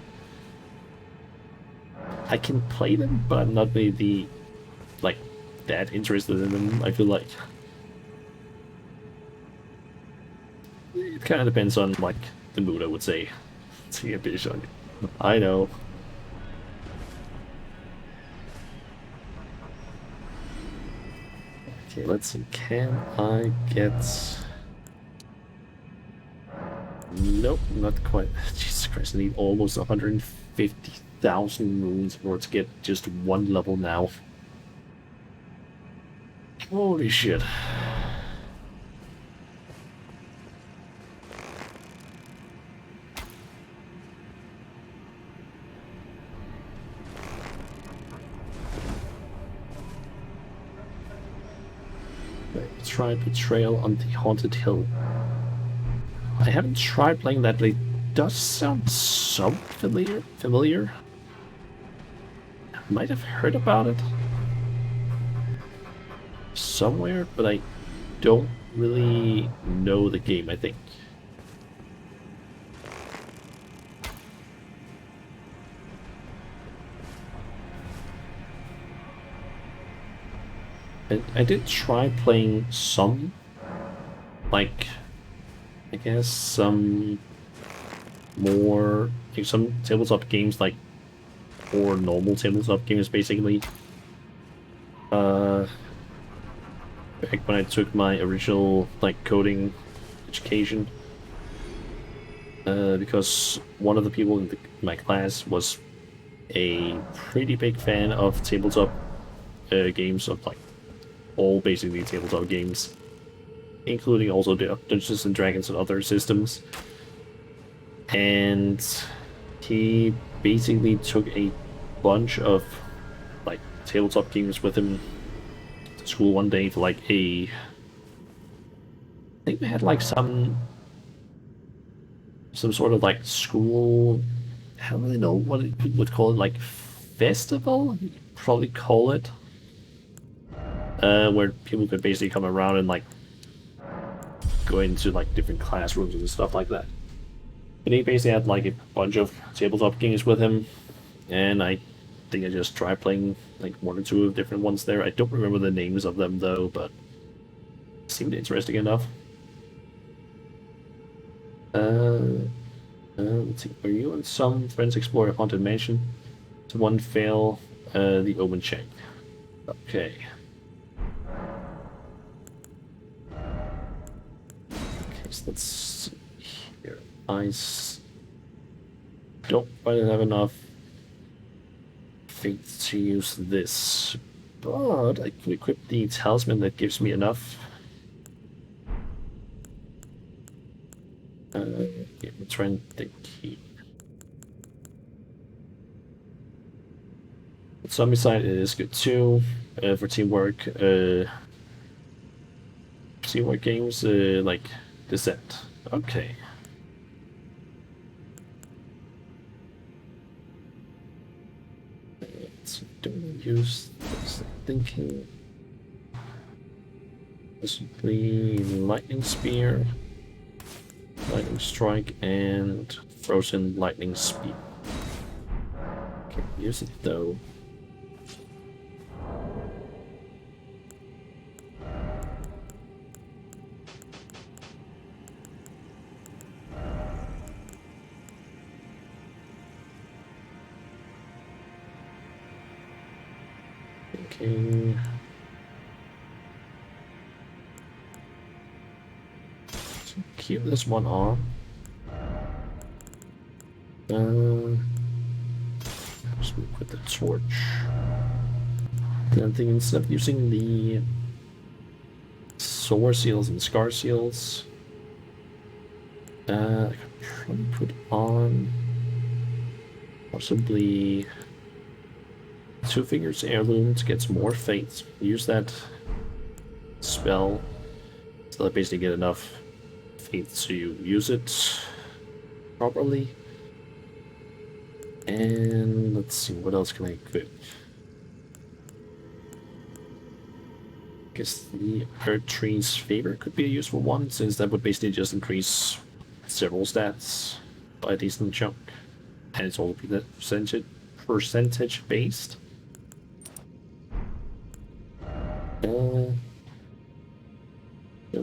I can play them, but I'm not really like that interested in them. I feel like it kind of depends on like the mood, I would say. See a bit on it. I know. Okay, let's see. Can I get? Nope, not quite. Jesus Christ! I need almost 150,000 moons in order to get just one level now. Holy shit. Let's try Betrayal on the Haunted Hill. I haven't tried playing that, but it does sound so familiar. I might have heard about it somewhere, but I don't really know the game, I think. I did try playing some, like, I guess some more, like some tabletop games, like, or normal tabletop games, basically. Back when I took my original, like, coding education. Because one of the people in my class was a pretty big fan of tabletop games, of, like, all basically tabletop games, including also the Dungeons and Dragons and other systems. And he basically took a bunch of like tabletop games with him to school one day for like I think we had like some sort of like school, I don't really know what you would call it, like festival, you'd probably call it. Where people could basically come around and like go into like different classrooms and stuff like that. And he basically had like a bunch of tabletop games with him, and I think I just tried playing like one or two of different ones there. I don't remember the names of them though, but it seemed interesting enough. Let's see. Are you and some friends explore a haunted mansion? To one fail, the omen check. Okay. So let's see here. I don't quite have enough faith to use this, but I can equip the talisman that gives me enough. Yeah, let's try and think here. Zombicide is good too for teamwork. Teamwork games like Descent. Okay. So don't use this thinking. This would be Lightning Spear, Lightning Strike, and Frozen Lightning Speed. Can't use it though. Okay. So keep this one on. Just put the torch. And I think instead of using the sore seals and scar seals, I could probably put on possibly Two Fingers Heirloom to get some more faith. Use that spell so that I basically get enough faith to use it properly. And let's see, what else can I equip? I guess the Earth Tree's Favor could be a useful one, since that would basically just increase several stats. by a decent chunk. And it's all percentage based.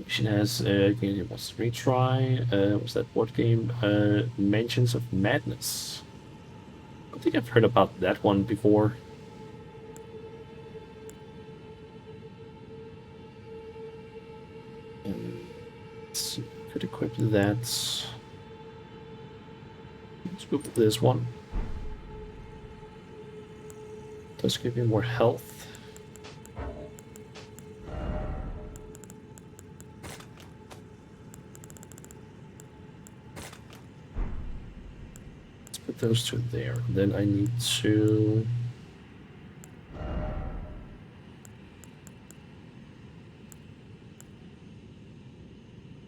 She has game was retry. Was that board game? Mansions of Madness. I think I've heard about that one before. Let's see, could equip that. Let's go for this one. Does give me more health. Put those two there. Then I need to...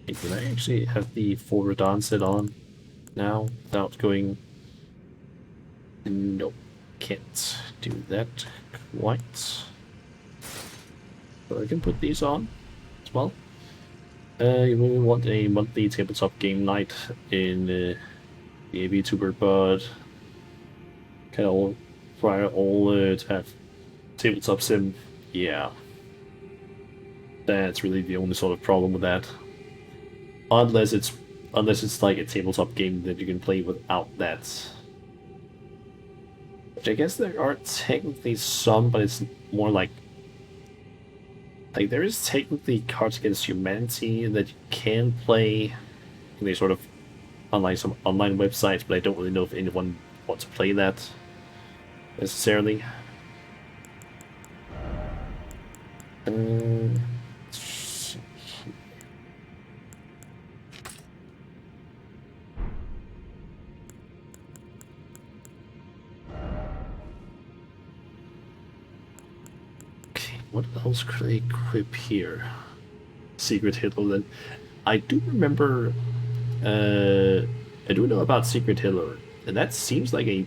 Can I actually have the full Radon set on now without going... Nope, can't do that quite. But I can put these on as well. You really want a monthly tabletop game night in... the VTuber, but kind of require all to have tabletop sim. Yeah, that's really the only sort of problem with that. Unless it's like a tabletop game that you can play without that. Which I guess there are technically some, but it's more like there is technically Cards Against Humanity that you can play in a sort of unlike some online websites, but I don't really know if anyone wants to play that necessarily. Okay, what else could I equip here? Secret Hitler then. I do remember I do know about Secret Hitler, and that seems like a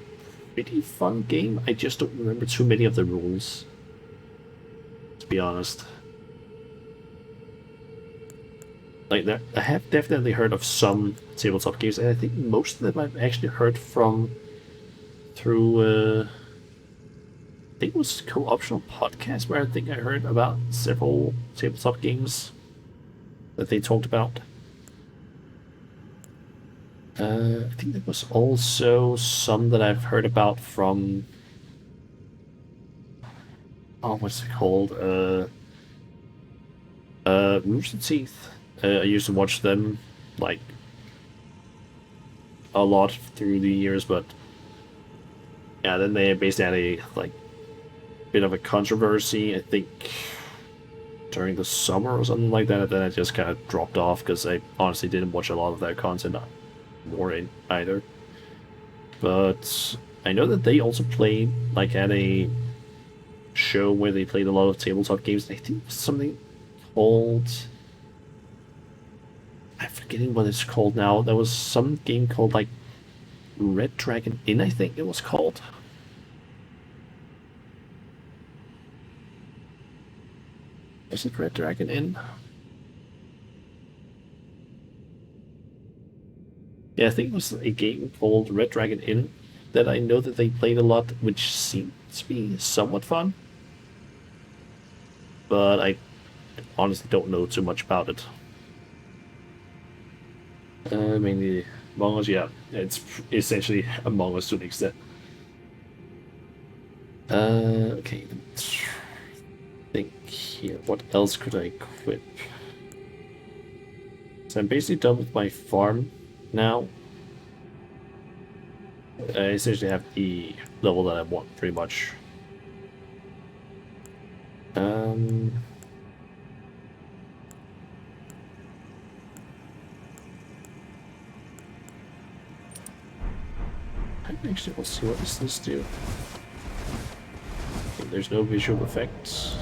pretty fun game. I just don't remember too many of the rules, to be honest. Like, I have definitely heard of some tabletop games, and I think most of them I've actually heard from through, I think it was Co-optional Podcast, where I think I heard about several tabletop games that they talked about. I think there was also some that I've heard about from... Oh, what's it called? Rooster Teeth. I used to watch them, like, a lot through the years, but... Yeah, then they basically had a, like, bit of a controversy, I think, during the summer or something like that, and then I just kind of dropped off, because I honestly didn't watch a lot of their content more in either. But I know that they also played, like, at a show where they played a lot of tabletop games. I think it was something called... I'm forgetting what it's called now. There was some game called, like, Red Dragon Inn, I think it was called. Is it Red Dragon Inn? Yeah, I think it was a game called Red Dragon Inn that I know that they played a lot, which seemed to be somewhat fun. But I honestly don't know too much about it. Mainly Among Us, yeah. It's essentially Among Us to an extent. Okay. Think here. What else could I equip? So I'm basically done with my farm now. I essentially have the level that I want, pretty much. Actually, let's see, what does this do? Okay, there's no visual effects.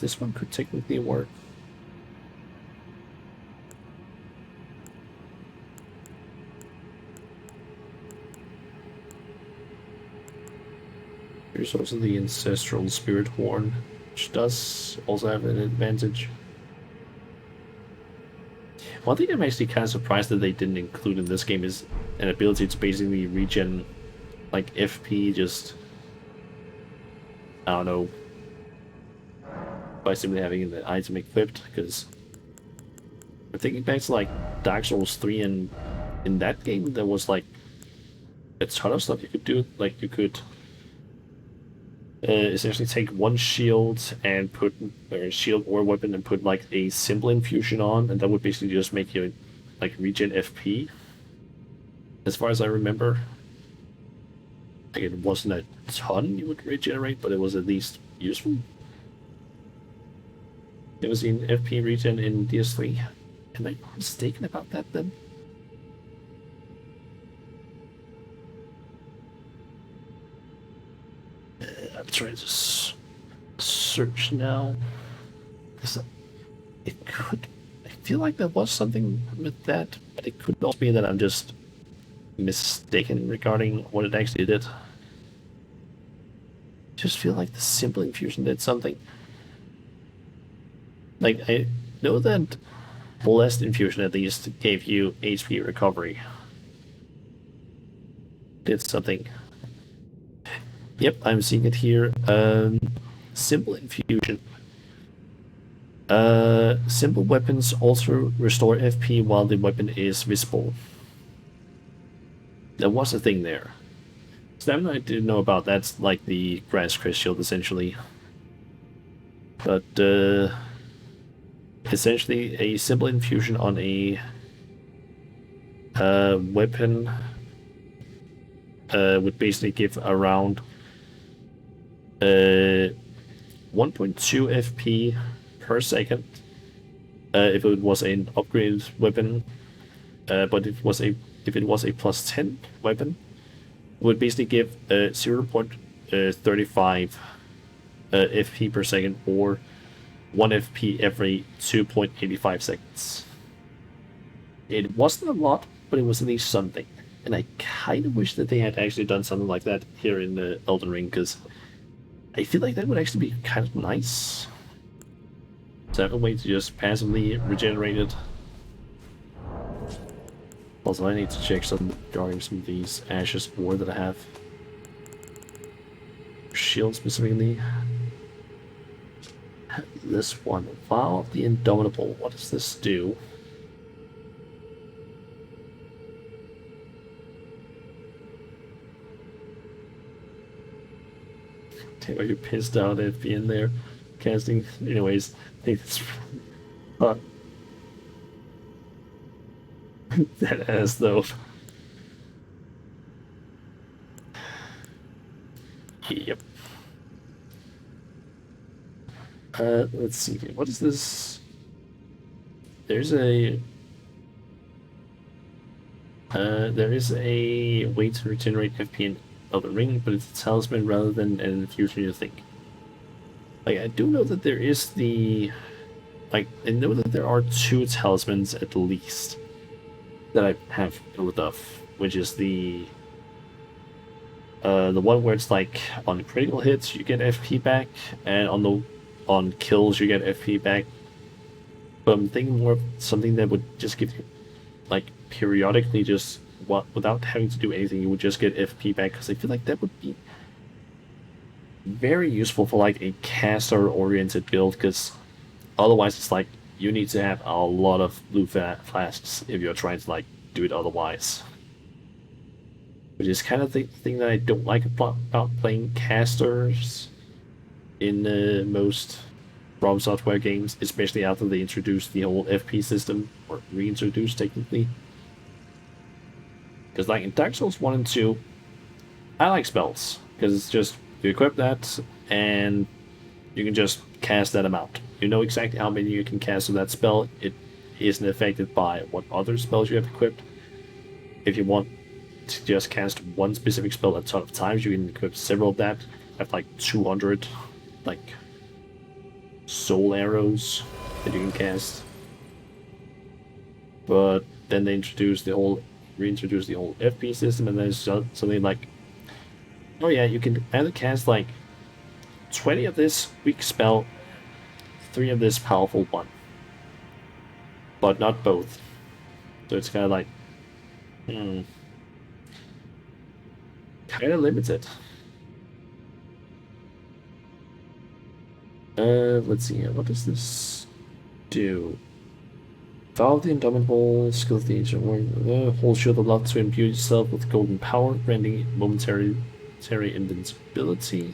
This one could technically work. There's also the Ancestral Spirit Horn, which does also have an advantage. One thing I'm actually kind of surprised that they didn't include in this game is an ability to basically regen, like, FP just, I don't know, by simply having the item equipped, because I'm thinking back to, like, Dark Souls 3, and in that game there was, like, a ton of stuff you could do. Like, you could essentially take one shield and put, or shield or weapon, and put, like, a simple infusion on, and that would basically just make you, like, regen FP. As far as I remember, like, it wasn't a ton you would regenerate, but it was at least useful. It was in FP regen in DS3. Am I mistaken about that then? I'm trying to search now. It could. I feel like there was something with that, but it could also be that I'm just mistaken regarding what it actually did. Just feel like the simple infusion did something. Like, I know that Blessed Infusion at least gave you HP recovery. Did something. Yep, I'm seeing it here. Simple Infusion. Simple weapons also restore FP while the weapon is visible. There was a thing there. Stamina I didn't know about. That's like the Grass Crest Shield, essentially. But, essentially, a simple infusion on a weapon would basically give around 1.2 FP per second if it was an upgraded weapon, but if it was a plus 10 weapon, it would basically give 0.35 FP per second, or 1 FP every 2.85 seconds. It wasn't a lot, but it was at least something. And I kind of wish that they had actually done something like that here in the Elden Ring, because I feel like that would actually be kind of nice. To have a way to just passively regenerate it. Also, I need to check regarding some of these Ashes War that I have. Shield specifically. This one, Vow of the Indomitable. What does this do? Damn, are you pissed out at being there casting? Anyways, I think it's that ass though. Yep. Let's see here. What is this? There is a way to regenerate FP in Elden Ring, but it's a talisman rather than an infusion, you think. Like, I do know that there is I know that there are 2 talismans at least that I have built up, which is the one where it's like on critical hits you get FP back, and on kills you get FP back. But I'm thinking more of something that would just give you, like, periodically, just without having to do anything, you would just get FP back, because I feel like that would be very useful for, like, a caster-oriented build, because otherwise it's like you need to have a lot of blue flasks if you're trying to, like, do it otherwise. Which is kind of the thing that I don't like about playing casters in most From Software games, especially after they introduced the whole FP system, or reintroduced technically. Because, like, in Dark Souls 1 and 2, I like spells, because it's just, you equip that, and you can just cast that amount. You know exactly how many you can cast of that spell. It isn't affected by what other spells you have equipped. If you want to just cast one specific spell a ton of times, you can equip several of that. Have like 200, like, soul arrows that you can cast. But then they reintroduced the whole FP system, and there's something like Oh yeah, you can either cast like 20 of this weak spell, 3 of this powerful one, but not both. So it's kind of like, hmm, kind of limited. Let's see here. What does this do? Vow of the Indomitable, skill of the ancient warrior, hold shield of love to imbue yourself with golden power, granting momentary invincibility.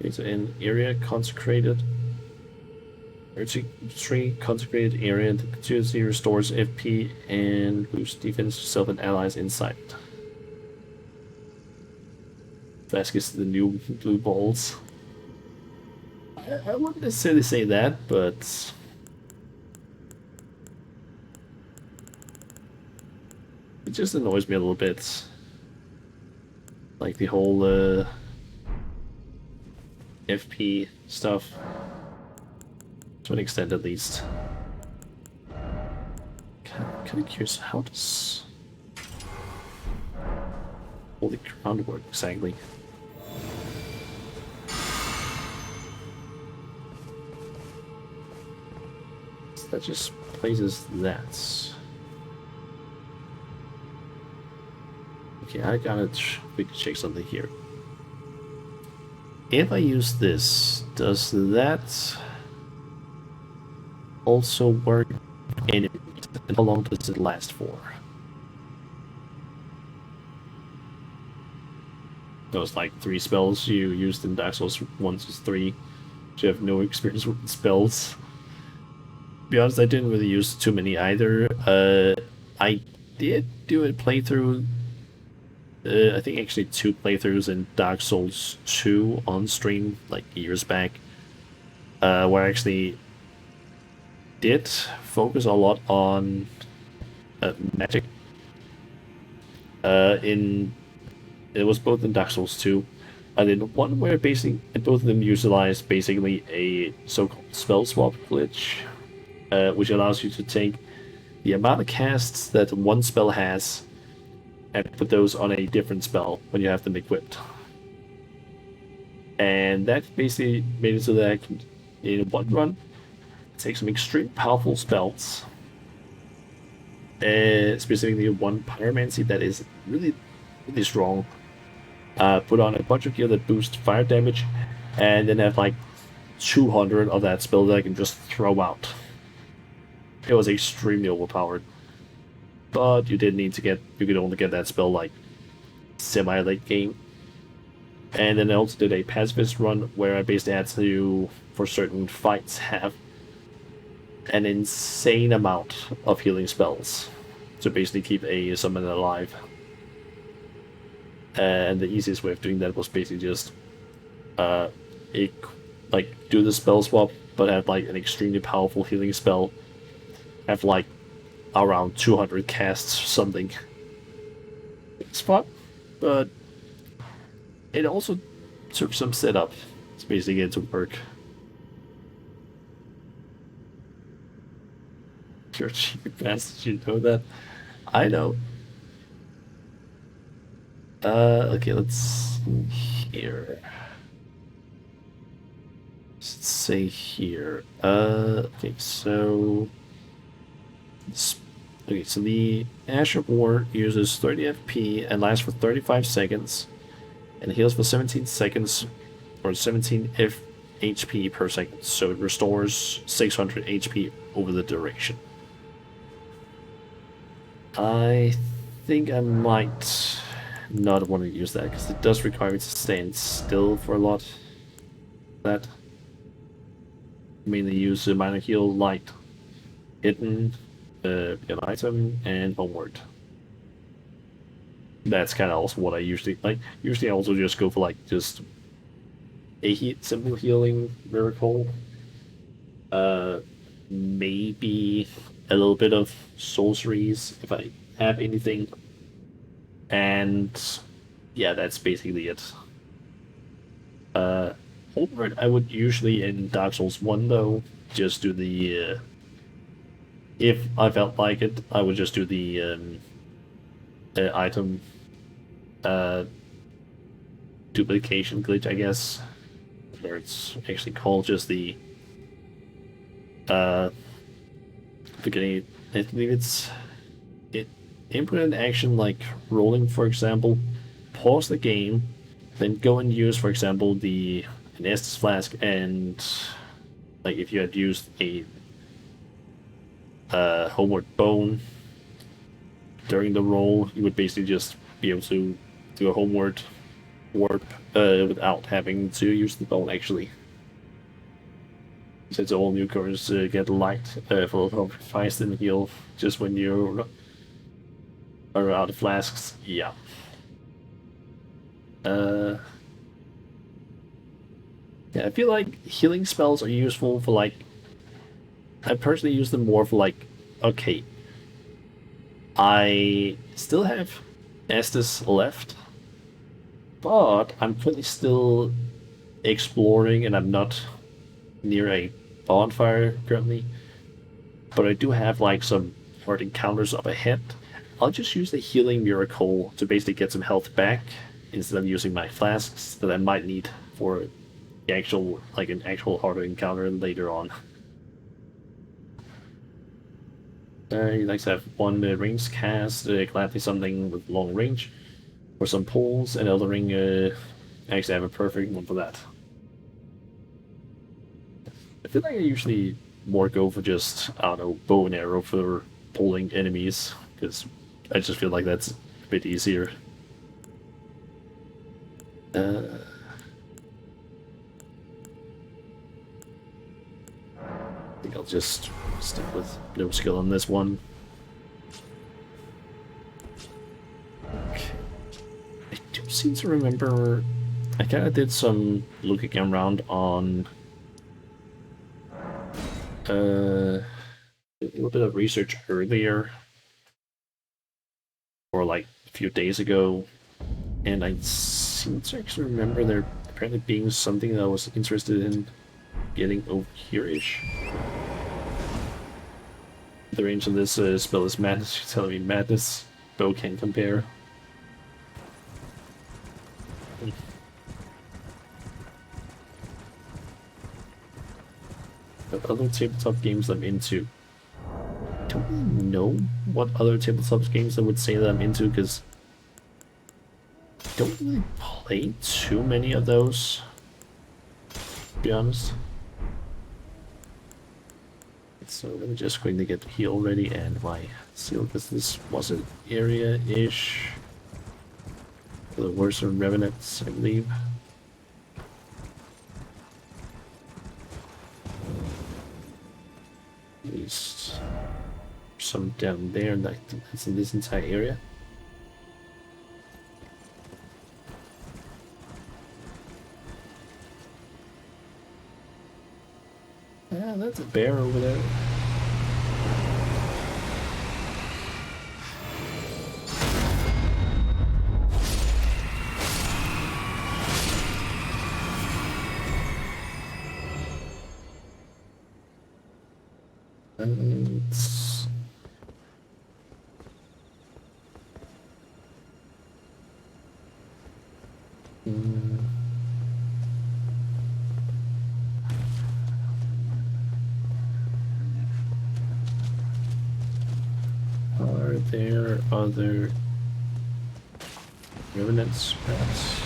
It's an area consecrated. Tree consecrated area that continuously restores FP and boosts defense to self and allies inside. That gets the new blue balls. I wouldn't necessarily say that, but it just annoys me a little bit. Like the whole FP stuff. To an extent, at least. Kind of curious, how does Holy Ground work exactly? That just places that. Okay, I gotta check something here. If I use this, does that also work? And how long does it last for? Those like 3 spells you used in Dark Souls 1 to 3. So you have no experience with spells. To be honest, I didn't really use too many either. I did do a playthrough. I think actually 2 playthroughs in Dark Souls 2 on stream, like years back, where I actually did focus a lot on magic. It was both in Dark Souls 2. I did one where basically both of them utilized basically a so-called spell swap glitch, which allows you to take the amount of casts that one spell has and put those on a different spell when you have them equipped. And that basically made it so that I can, in one run, take some extremely powerful spells, specifically one Pyromancy that is really, really strong, put on a bunch of gear that boost fire damage, and then have like 200 of that spell that I can just throw out. It was extremely overpowered. But you did need to you could only get that spell like semi-late game. And then I also did a pacifist run where I basically had to, for certain fights, have an insane amount of healing spells to basically keep a summon alive. And the easiest way of doing that was basically just do the spell swap, but have like an extremely powerful healing spell, have like around 200 casts or something. It's fun, but it also took some setup to basically get it to work. You're a cheap bastard, you know that? I know. Okay, let's see here. Let's say here. Okay, so the Ash of War uses 30 FP and lasts for 35 seconds, and heals for 17 seconds, or 17 HP per second, so it restores 600 HP over the duration. I think I might not want to use that, because it does require me to stand still for a lot. That mainly use a minor heal, light, hidden, an item, and homeward. That's kind of also what I usually like. Usually I also just go for like just a simple healing miracle. Maybe a little bit of sorceries if I have anything. And yeah, that's basically it. Homeward I would usually in Dark Souls 1 though just do the if I felt like it, I would just do the item uh, duplication glitch, I guess, where it's actually called just the beginning. I believe it input an action like rolling, for example, pause the game, then go and use, for example, the an Estus flask, and like if you had used a homeward bone during the roll, you would basically just be able to do a homeward warp without having to use the bone actually. Since all newcomers get light full of fast and heal just when you are out of flasks. Yeah. Yeah, I feel like healing spells are useful for like. I personally use them more for like, okay, I still have Estus left, but I'm currently still exploring and I'm not near a bonfire currently. But I do have like some hard encounters up ahead. I'll just use the healing miracle to basically get some health back instead of using my flasks that I might need for the actual like an actual harder encounter later on. He likes to have one rings cast, gladly something with long range, or some pulls, and Elden Ring actually have a perfect one for that. I feel like I usually more go for just, I don't know, bow and arrow for pulling enemies, because I just feel like that's a bit easier. I think I'll just stick with no skill on this one. Okay. I do seem to remember I kind of did some looking around on a little bit of research earlier, or like a few days ago, and I seem to actually remember there apparently being something that I was interested in getting over here-ish. The range of this spell is madness. You're telling me madness? Bow can compare. What other tabletop games I'm into? Don't really know what other tabletop games I would say that I'm into, because I don't really play too many of those, to be honest. So let me just quickly get the heal ready and my seal, because this was an area-ish for the worst of revenants, I believe. At least some down there, that's in this entire area. Yeah, that's a bear over there. And are there other revenants, perhaps?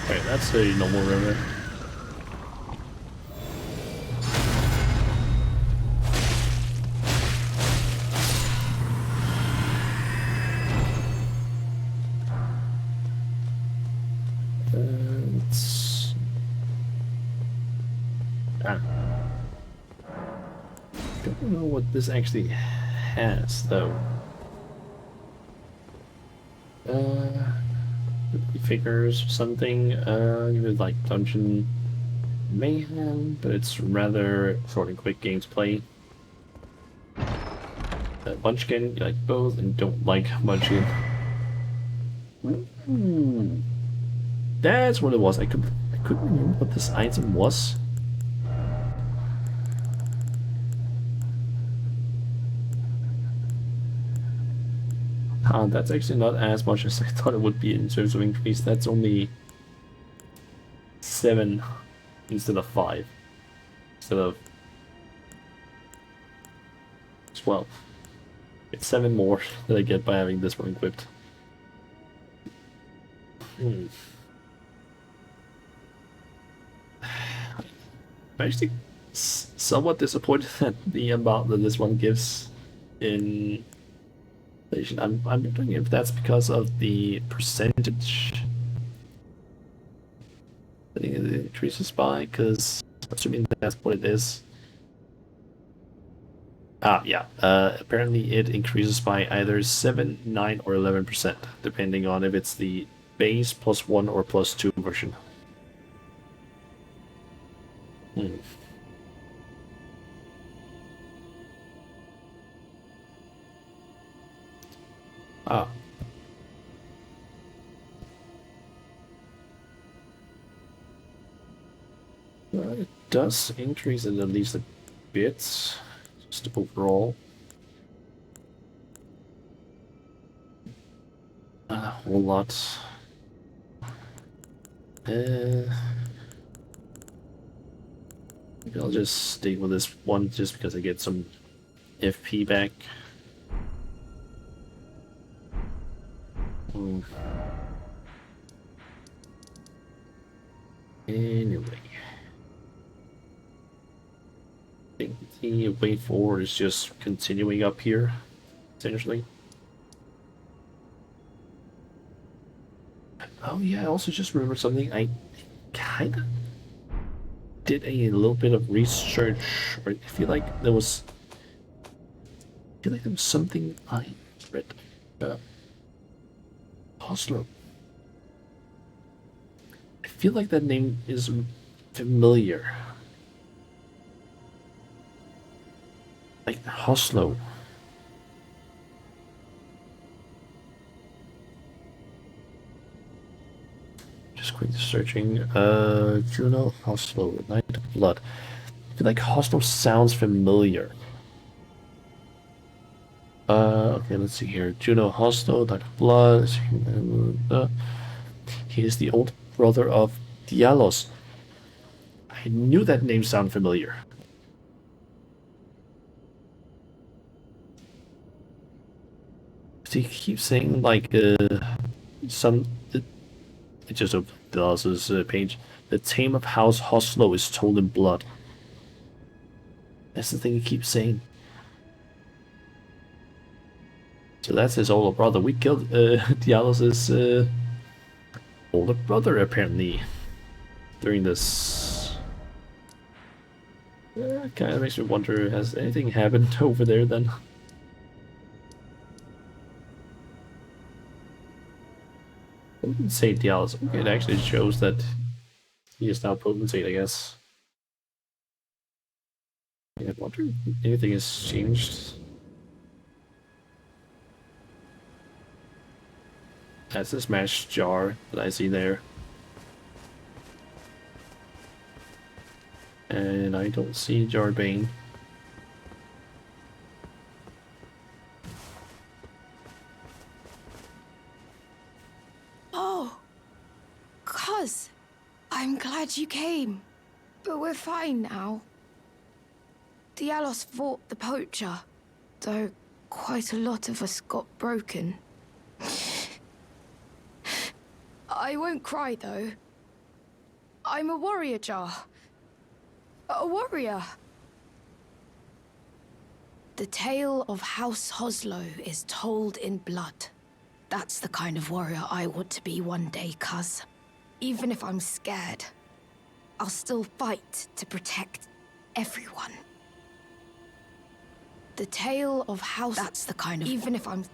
Right, that's a normal revenant. Don't know what this actually has, though. Figures or something. With like Dungeon Mayhem, but it's rather short and quick game to play. Munchkin, you like both, and don't like Munchkin. Ooh. That's what it was. I couldn't remember what this item was. That's actually not as much as I thought it would be in terms of increase. That's only 7 instead of 5. Instead of 12. It's 7 more that I get by having this one equipped. I'm actually somewhat disappointed at the amount that this one gives in inflation. I'm wondering if that's because of the percentage I think it increases by, because assuming that's what it is. Yeah. Apparently it increases by either 7, 9, or 11%, depending on if it's the base +1 or +2 version. Ah. It does increase it at least a bit, just overall. A whole lot. Maybe I'll just stick with this one just because I get some FP back. Anyway. I think the way forward is just continuing up here, essentially. Oh yeah, I also just remembered something. I kinda did a little bit of research, or I feel like there was something I read. Oslo. I feel like that name is familiar. Like Oslo. Just quickly searching. Juno Oslo, Night of Blood. I feel like Oslo sounds familiar. Okay, let's see here. Juno Oslo, Night of Blood. He is the old brother of Dialos. I knew that name sounded familiar. He keeps saying like some. It just opened Dialos's page. The tale of House Hoslo is told in blood. That's the thing he keeps saying. So that's his older brother. We killed Dialos's older brother apparently during this. Kind of makes me wonder, has anything happened over there then? I wouldn't say Dialos. Okay, it actually shows that he is now potentate, I guess. I wonder if anything has changed. That's a smashed jar that I see there. And I don't see Jarbane. Oh, cuz, I'm glad you came. But we're fine now. Dialos fought the poacher, though quite a lot of us got broken. I won't cry, though. I'm a warrior, Jar. A warrior. The tale of House Hoslo is told in blood. That's the kind of warrior I want to be one day, cuz. Even if I'm scared, I'll still fight to protect everyone. The tale of House... That's the kind of... Even if I'm...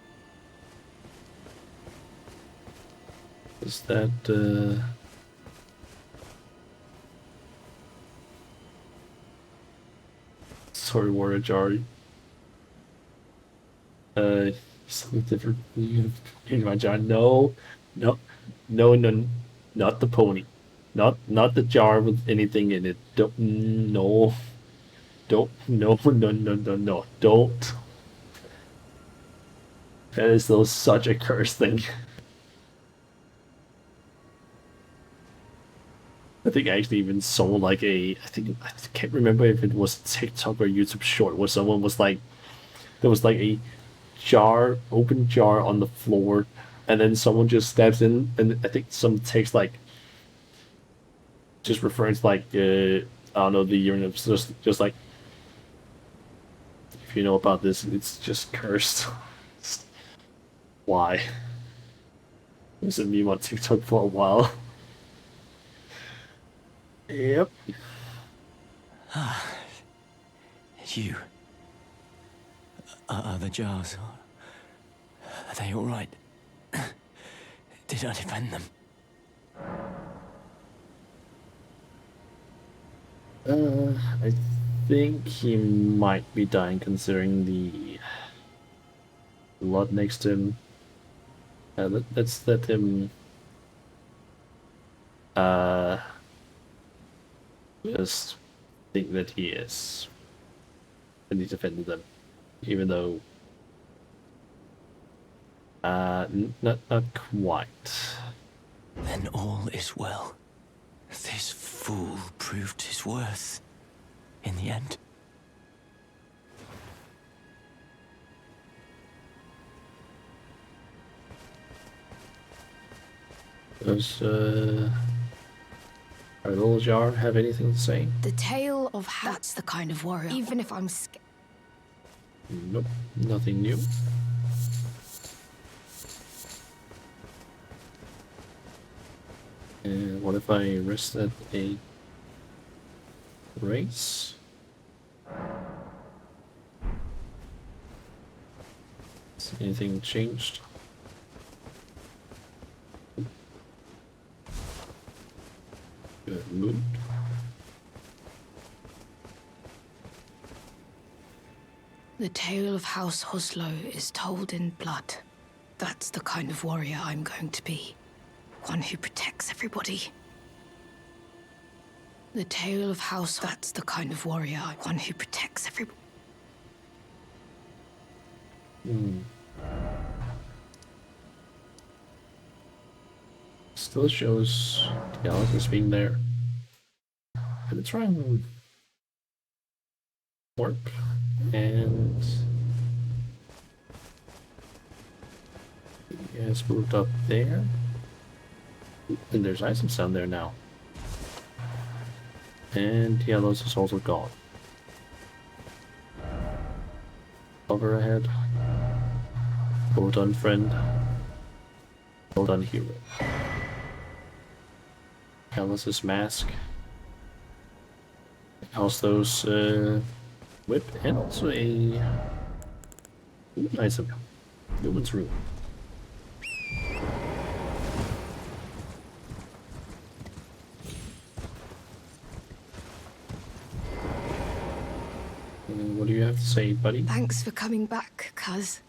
Is that, Sorry, Warrior Jar. Something different in my jar. No, no, no, not the pony, not the jar with anything in it. Don't, no, don't, no, don't. That is still such a cursed thing. I think I actually even saw like I can't remember if it was TikTok or YouTube short where someone was like, there was like a jar, open jar on the floor, and then someone just steps in, and I think some text like just referring to like I don't know the urine of just like if you know about this, it's just cursed. Why? It was a meme on TikTok for a while. Yep. You. Are the jars? Are they all right? Did I defend them? I think he might be dying considering the blood next to him. Let's let him just think that he is. And he defended them. Even though not quite. Then all is well. This fool proved his worth in the end. Does our little jar have anything to say? The tale of that's the kind of warrior. Even if I'm scared. Nope, nothing new. And what if I rest at a race? Has anything changed? Good mood. The tale of House Hoslow is told in blood. That's the kind of warrior I'm going to be. One who protects everybody. The tale of House... That's the kind of warrior. One who protects everybody. Still shows Gallus being there. I'm gonna try and warp and he has moved up there. And there's items down there now. And Yellows is also gone. Over ahead. Well done, friend. Well done, hero. Alice's mask. House's whip, and also a item. Human's room. What do you have to say, buddy? Thanks for coming back, cuz.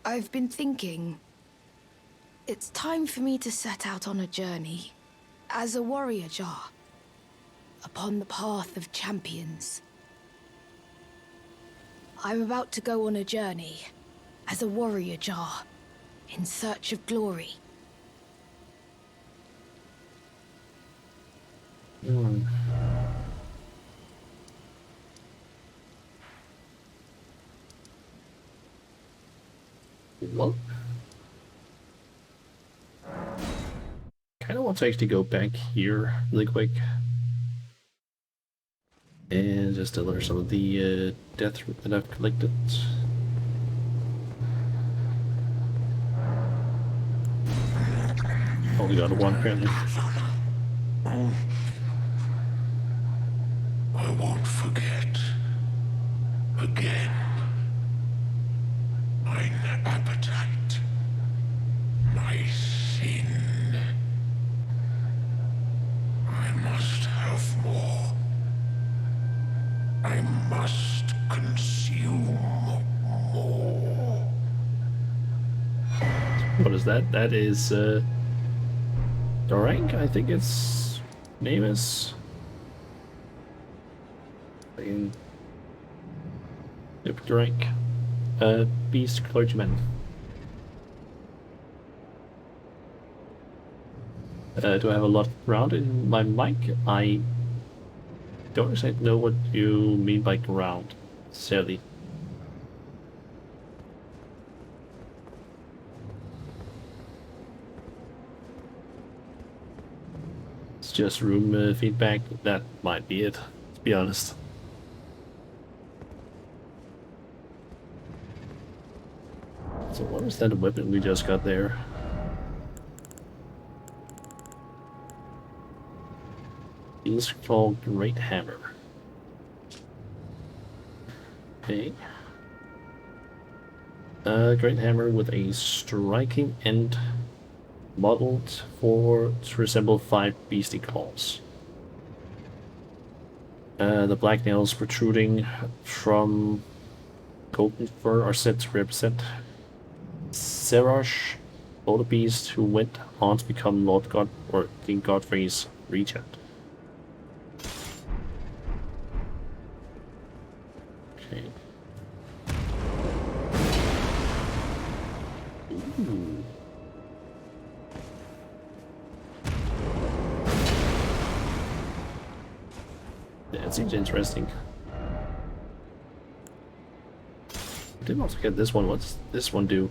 I've been thinking. It's time for me to set out on a journey. As a warrior jar. Upon the path of champions. I'm about to go on a journey. As a warrior jar. In search of glory. Well, kind of want to actually go back here really quick and just deliver some of the death that I've collected. Only got one apparently. I won't forget. Again. Mine appetite. My sin. I must have more. I must consume more. What is that? That is the rank. I think its name is. Yep, the rank. Beast clergyman. Do I have a lot of ground in my mic? I don't exactly know what you mean by ground, necessarily. It's just room feedback. That might be it, to be honest. So what was that weapon we just got there? It's called Great Hammer. Okay. Great Hammer with a striking end modeled to resemble 5 beastie claws. The black nails protruding from golden fur are said to represent Serosh, the beast who went on to become Lord God or King Godfrey's regent. Okay. Ooh. Yeah, it seems interesting. I didn't also get this one. What's this one do?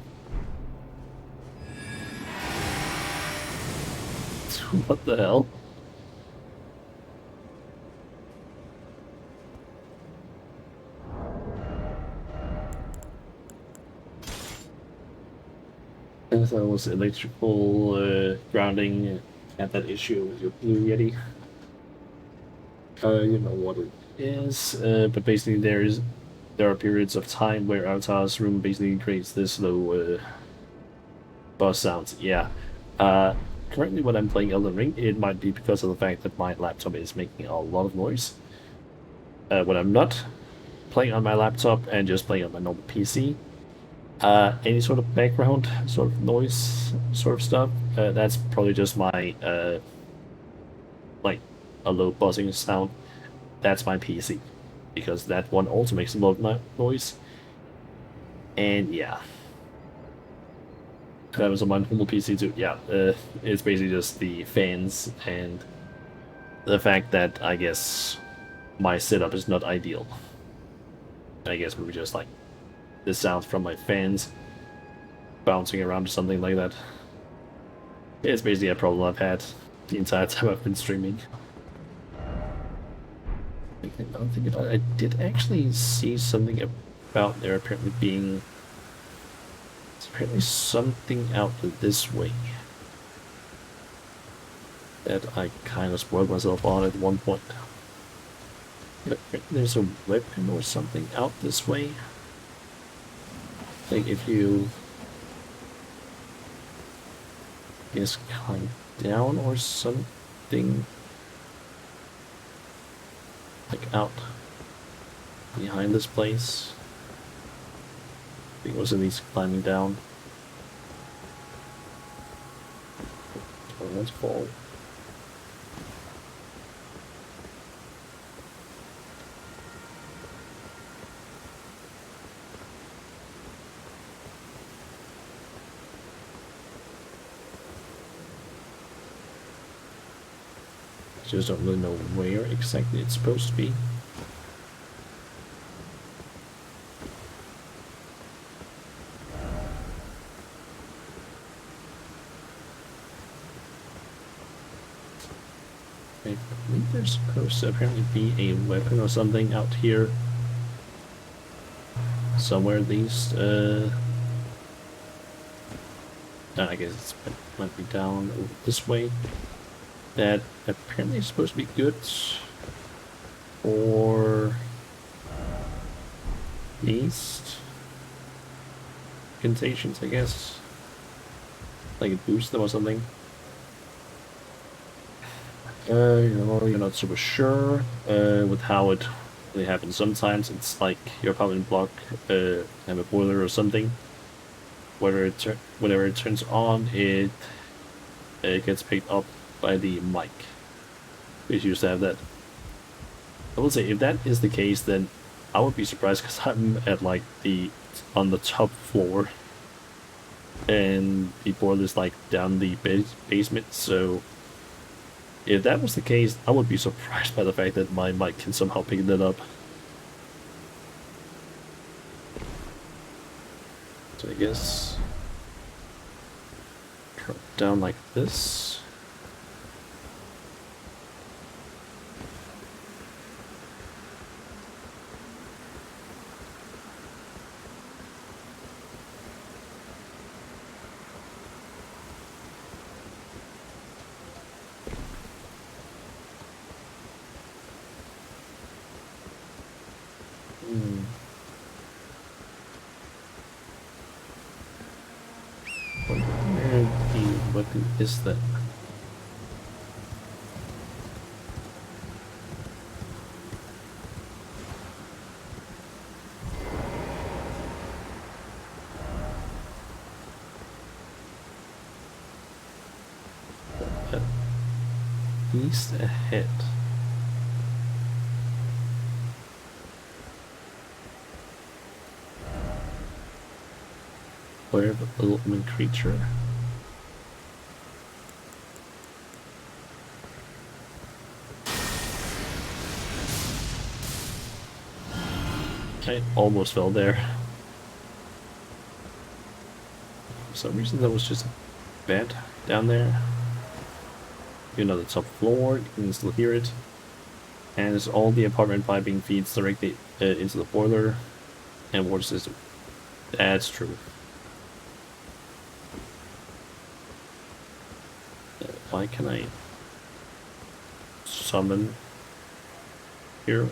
What the hell? I thought it was electrical grounding. Had that issue with your Blue Yeti. You know what it is, but basically there are periods of time where Avatar's room basically creates this low buzz sounds. Yeah. Currently when I'm playing Elden Ring, it might be because of the fact that my laptop is making a lot of noise. When I'm not playing on my laptop and just playing on my normal PC, any sort of background sort of noise sort of stuff, that's probably just my like a low buzzing sound. That's my PC, because that one also makes a lot of noise. And yeah, that was on my normal PC too. Yeah, it's basically just the fans and the fact that I guess my setup is not ideal. I guess we were just like the sounds from my fans bouncing around or something like that. It's basically a problem I've had the entire time I've been streaming. I don't think about it. I did actually see something about there apparently being. There's apparently something out this way that I kind of spoiled myself on at one point. But there's a weapon or something out this way. Like if you just climb down or something. Like out behind this place. I think it was at least climbing down. Oh, let's fall. Just don't really know where exactly it's supposed to be. I believe there's supposed to apparently be a weapon or something out here. Somewhere at least. I guess it might be down over this way. That apparently is supposed to be good for yeast contagions, I guess. Like it boosts them or something. You're not super sure with how it really happens. Sometimes it's like your apartment block have a boiler or something, whenever it turns on, it gets picked up by the mic. We used to have that. I will say if that is the case, then I would be surprised because I'm at like on the top floor, and the boiler's like down the basement. So if that was the case, I would be surprised by the fact that my mic can somehow pick that up. So I guess drop down like this. Where the weapon is that? At least ahead. Where the Elden creature? I almost fell there. For some reason that was just a bed down there. You know, the top floor, you can still hear it. And it's all the apartment piping feeds directly into the boiler and water system. That's true. Why can I summon here?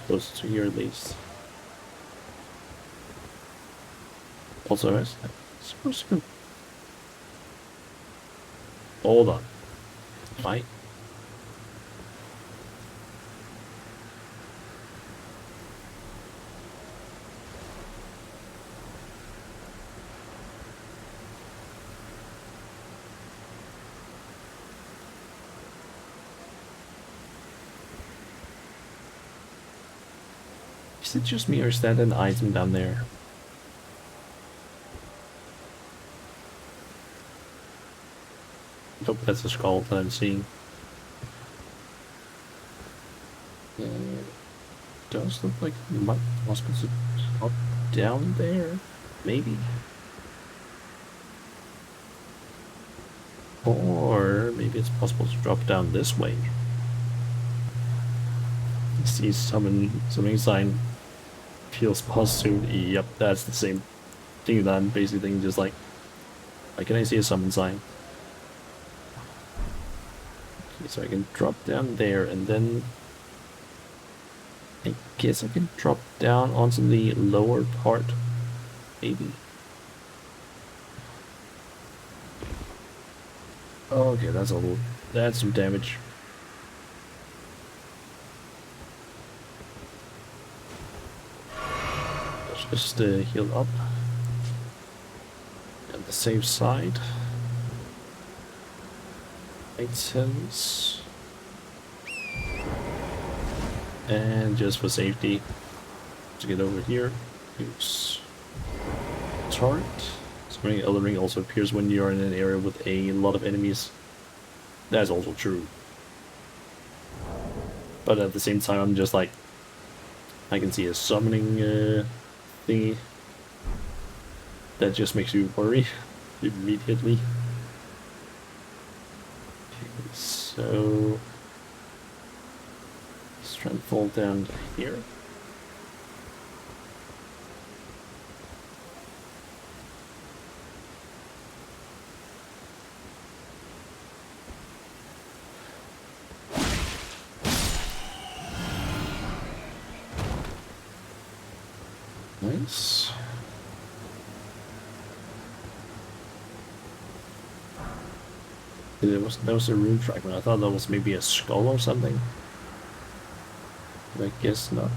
Close to here at least. Also, I was supposed to. Hold on. Fight. Is it just me or is that an item down there? Nope, that's a skull that I'm seeing. It does look like it might be possible to drop down there, maybe. Or maybe it's possible to drop down this way. You see summoning sign. Feels positive. Yep, that's the same thing that I'm basically thinking, just like, why can I see a summon sign? Okay, so I can drop down there, and then I guess I can drop down onto the lower part, maybe. Okay, that's some damage. Just heal up. And the safe side. Items. And just for safety, to get over here, use turret. Summoning Elden Ring also appears when you are in an area with a lot of enemies. That's also true. But at the same time, I'm just like, I can see a summoning thingy that just makes you worry immediately. Okay, so let's try and fall down here. Nice. That was a rune fragment. I thought that was maybe a skull or something. But I guess not.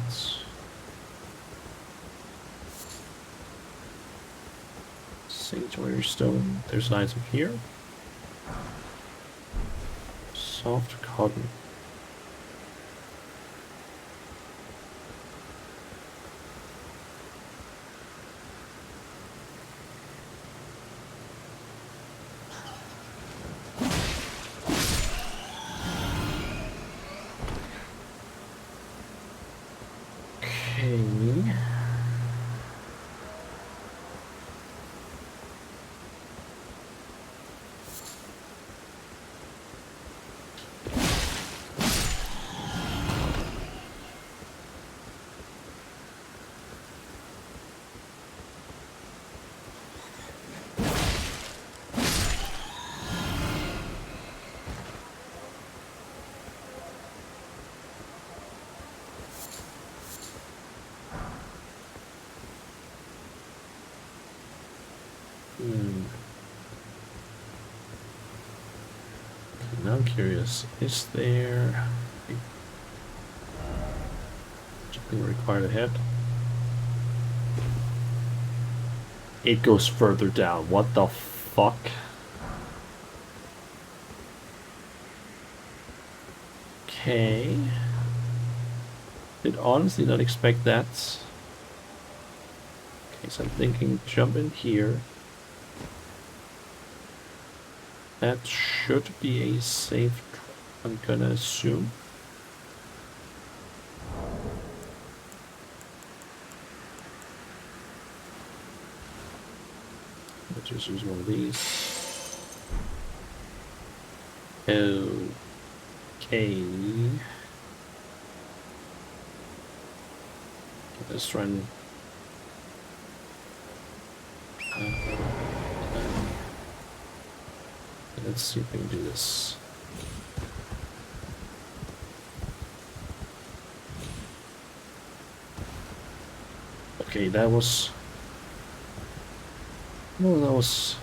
Sanctuary stone. There's an item here. Soft cotton. Okay. Now I'm curious, is there something required ahead? It goes further down. What the fuck? Okay. Did honestly not expect that. Okay, so I'm thinking jump in here. That should be a safe, I'm gonna assume. Let's just use one of these. Okay. Let's try and... let's see if we can do this. Okay, that was... well, that was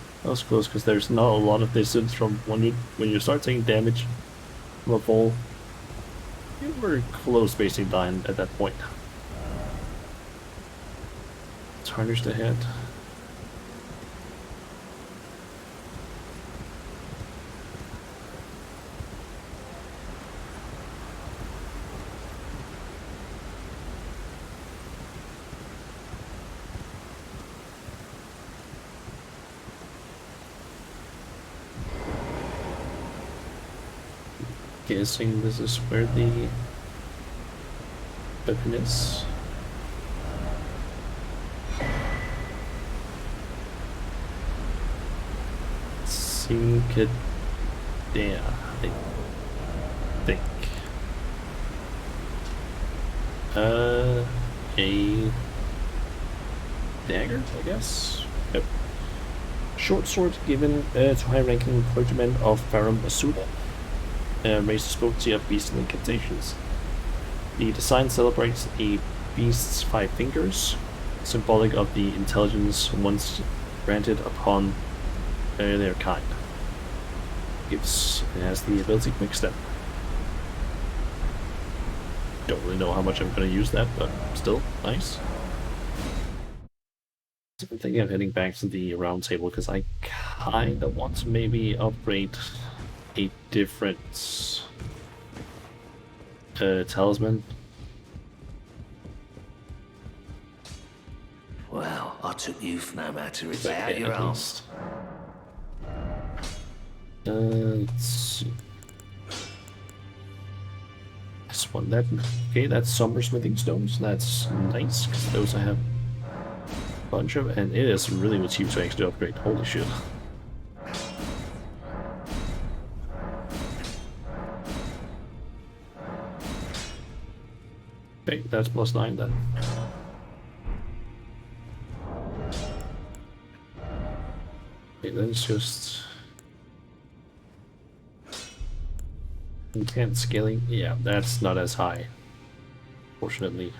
close, because there's not a lot of distance from when you start taking damage from a fall. You were close basically dying at that point. Tarnish the head. Guessing this is where the weapon is. Sink it there, I think. A dagger, I guess. Yep. Short sword given to high-ranking clergymen of Farum Asuda. Raises potency of beast incantations. The design celebrates a beast's 5 fingers, symbolic of the intelligence once granted upon their kind. It has the ability to make step. Don't really know how much I'm going to use that, but still, nice. I'm thinking of heading back to the round table because I kind of want to maybe upgrade a different talisman. Well, I took you for no matter. It's Okay, out your at own. least. Let's see. This one, okay, that's summer smithing stones. That's nice because those I have a bunch of, and it is really what's used to actually upgrade. Holy shit. Okay, that's +9 then. Okay, let's just... intense scaling. Yeah, that's not as high, fortunately.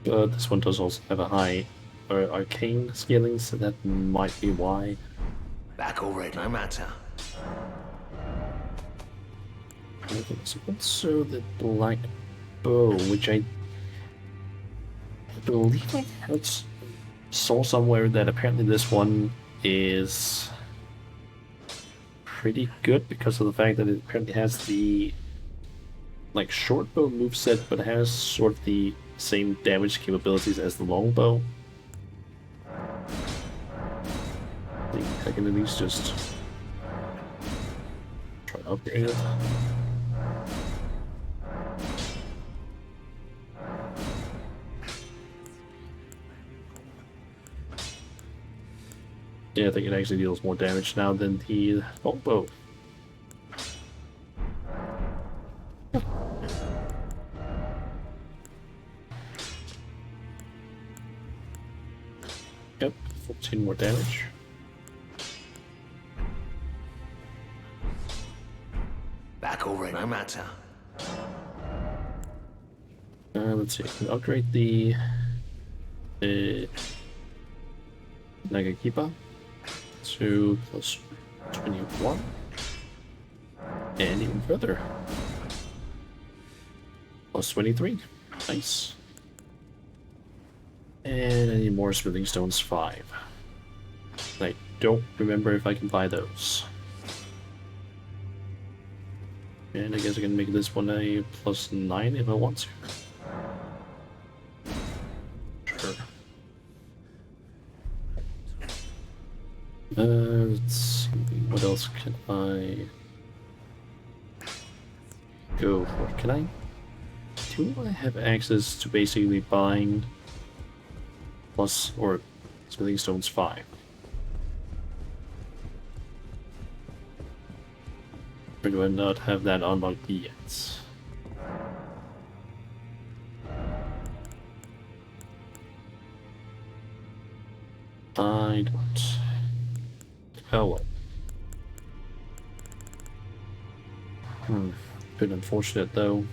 But this one does also have a high arcane scaling, so that might be why. Back already, no matter. Okay, so let's show the black bow, which I believe I saw somewhere that apparently this one is pretty good because of the fact that it apparently has the like short bow moveset, but it has sort of the same damage capabilities as the longbow. I think I can at least just try to upgrade it. Yeah, I think it actually deals more damage now than the longbow. Yep, 14 more damage. Back over no matter. Let's see, I can upgrade the Nagakiba to plus 21. And even further. Plus 23. Nice. And I need more smithing stones, 5. I don't remember if I can buy those. And I guess I can make this one a plus 9 if I want to. Sure. Let's see, what else can I go for? Do I have access to basically buying plus or smithing stones 5? Or do I not have that unlocked yet? I don't. Oh well. Bit unfortunate though.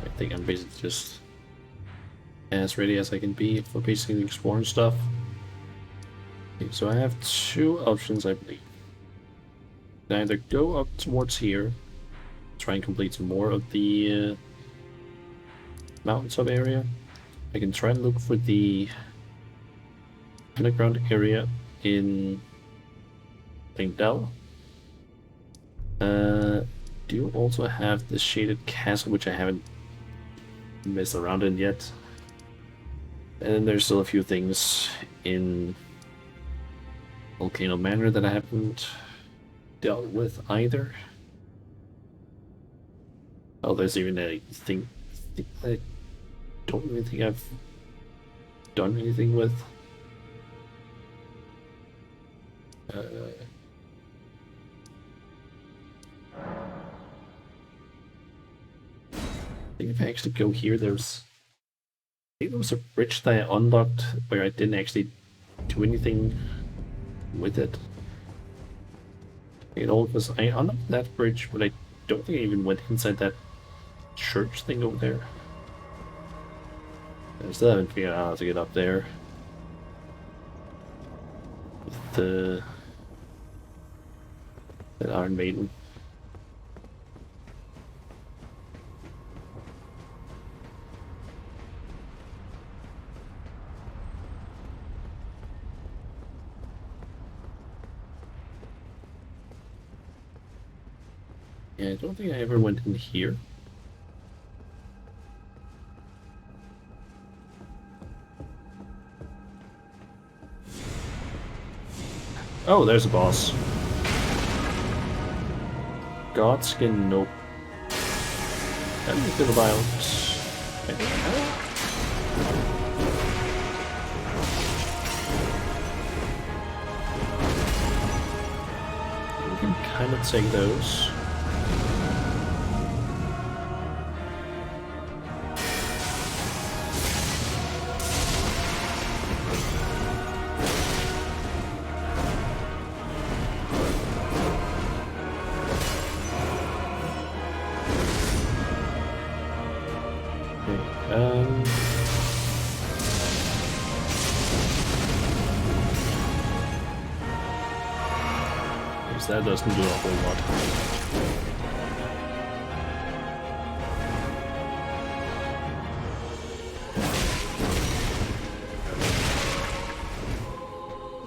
I think I'm basically just as ready as I can be for basically exploring stuff. Okay, so I have 2 options, I believe. I can either go up towards here, try and complete some more of the mountaintop area. I can try and look for the underground area in Lingdal. Do also have the shaded castle, which I haven't messed around in yet. And then there's still a few things in Volcano Manor that I haven't dealt with either. Oh, there's even a thing I don't really think I've done anything with. I think if I actually go here, I think there was a bridge that I unlocked where I didn't actually do anything with it. It all was I unlocked that bridge, but I don't think I even went inside that church thing over there. I still haven't figured out how to get up there. With that Iron Maiden. Yeah, I don't think I ever went in here. Oh, there's a boss. Godskin, nope. That is a bit of violence. We can kind of take those. because that doesn't do a whole lot.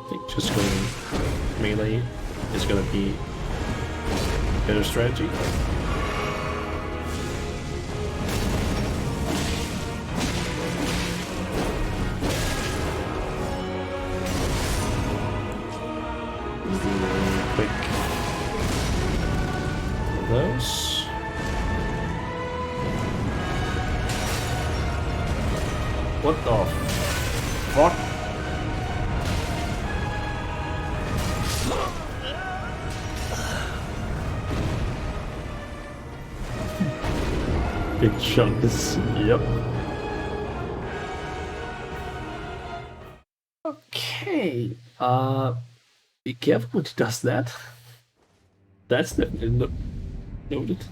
I think just going melee is gonna be a better strategy. Quick. Those. What the fuck? Big chunks. Yep. Okay. Be careful when he does that. That's definitely noted.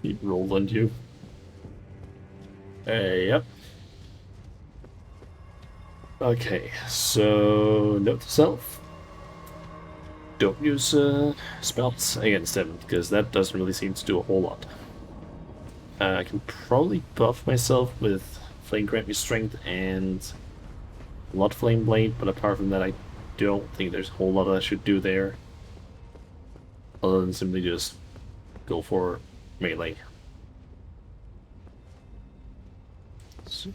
He rolled on you. Yep. Okay, so note to self. Don't use spells against him, because that doesn't really seem to do a whole lot. I can probably buff myself with Flame Grant Me Strength and Blood Flame Blade, but apart from that I don't think there's a whole lot I should do there. Other than simply just go melee. So,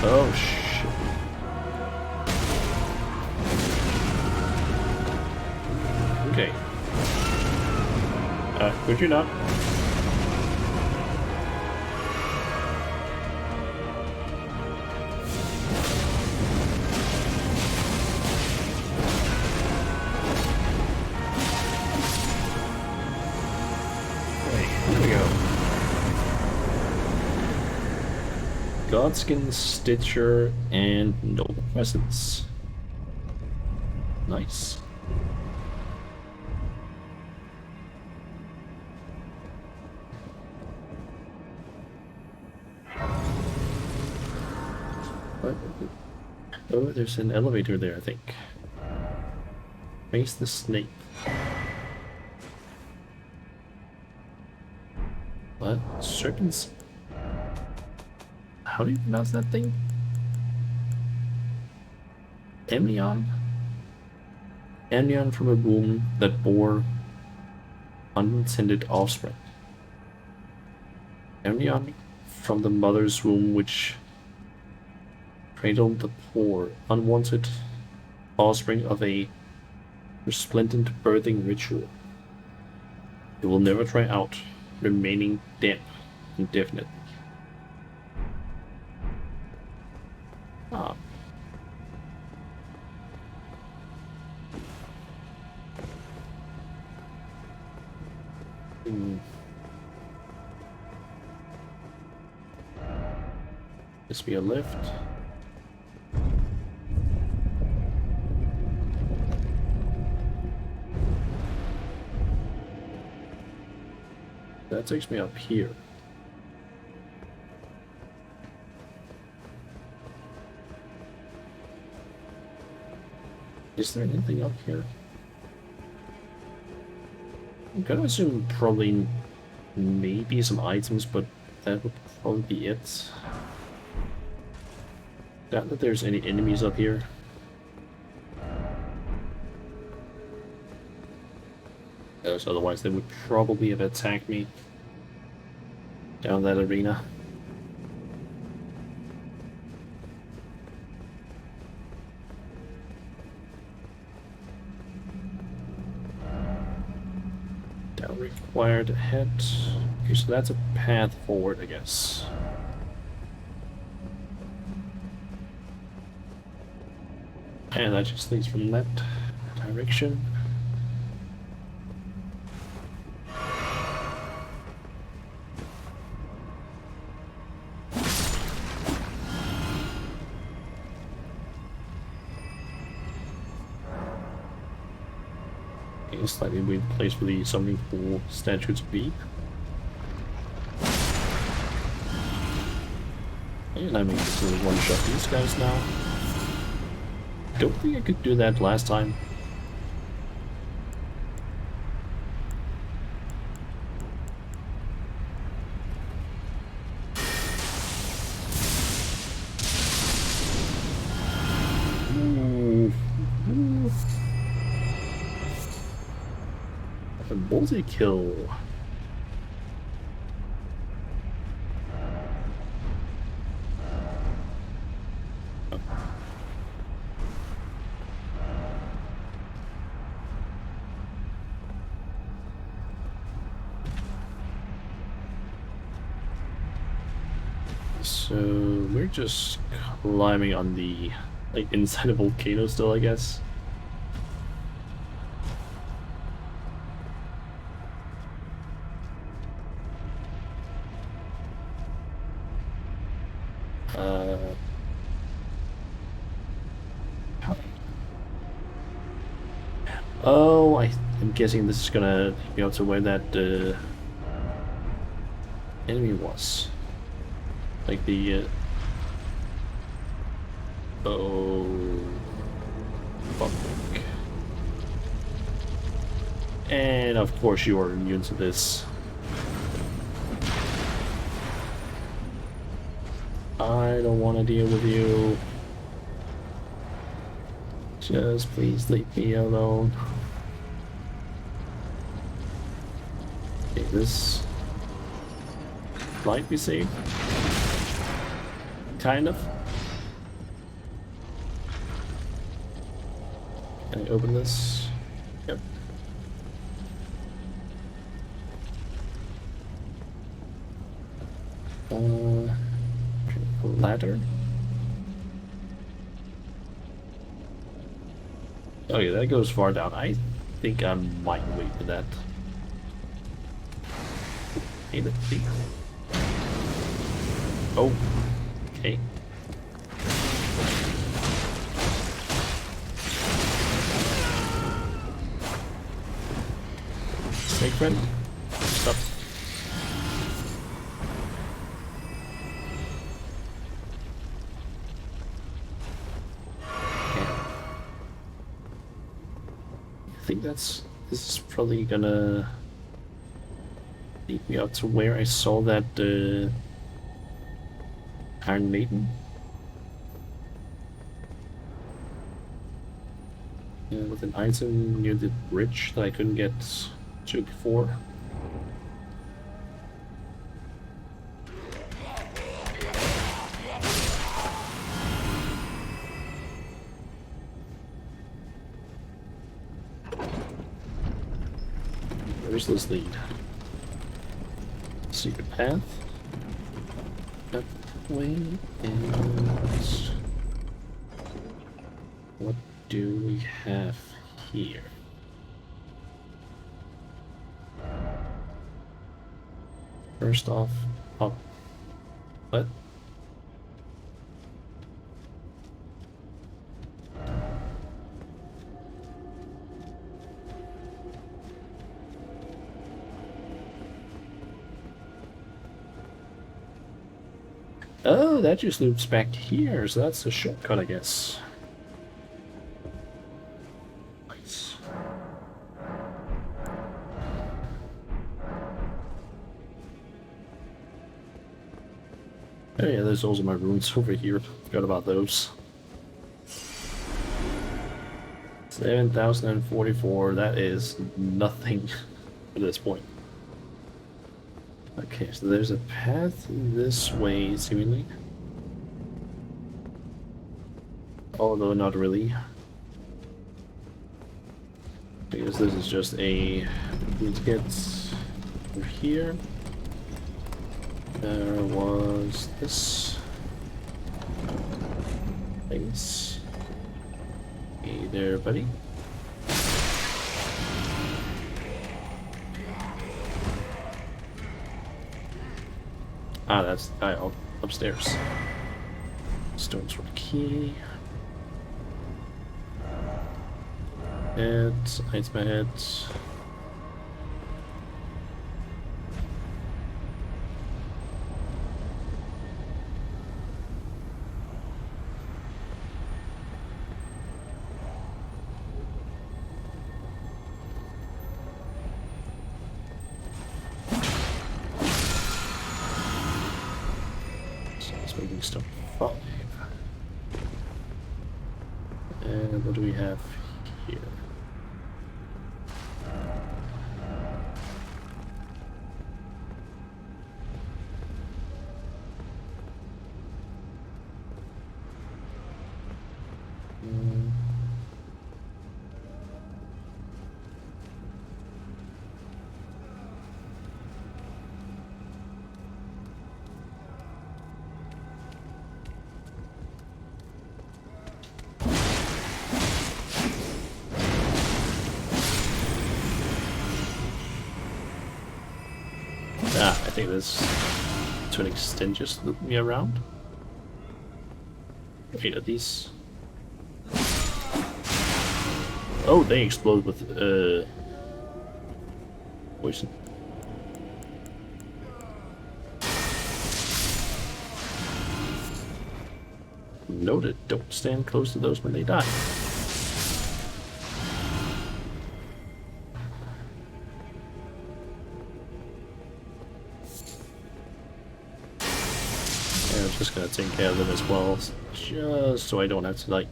oh shit. Okay. Could you not? Okay, here we go. Godskin, Stitcher, and Noble Presence. Nice. What? Oh, there's an elevator there, I think. Face the snake. What? Serpents? How do you pronounce that thing? Amnion? Amnion from a womb that bore unintended offspring. Amnion from the mother's womb which cradled the poor, unwanted offspring of a resplendent birthing ritual. It will never dry out, remaining damp indefinitely. Ah. This be a lift. That takes me up here. Is there anything up here? I'm gonna assume probably maybe some items, but that would probably be it. Doubt that there's any enemies up here. Because otherwise they would probably have attacked me down that arena. Down required ahead. Okay, so that's a path forward, I guess. And that just leads from that direction. A slightly weird place for the summoning pool statue to be. And I mean, this is one shot these guys now. Don't think I could do that last time. Ooh. Ooh. A multi-kill. So we're just climbing on the like inside a volcano still, I guess. Oh, I'm guessing this is gonna be able to where that enemy was. Like the oh fuck. And of course you are immune to this. I don't want to deal with you. Just please leave me alone. Okay, this might be safe. Kind of. Can I open this? Yep. Ladder? Oh yeah, that goes far down. I think I might wait for that. Hey, let's see. Oh, okay. Snake friend? Stop. I think this is probably gonna lead me up to where I saw that Iron Maiden. Yeah, with an item near the bridge that I couldn't get to before. Where's this lead? Secret path. That way, and what do we have here? First off, oh, what? Oh, that just loops back here, so that's a shortcut, I guess. Nice. Oh yeah, there's also my runes over here. Forgot about those. 7,044, that is nothing at this point. Okay, so there's a path this way, seemingly. Although not really. Because this is just a... Let's get over here. There was this place. Hey there, buddy. Ah, that's the guy upstairs. Stone sword key. Heads, ice heads. Making stuff 5. And what do we have here? I think this, to an extent, just loop me around. Wait, are these? Oh, they explode with poison. Noted. Don't stand close to those when they die. Just gonna take care of them as well, just so I don't have to like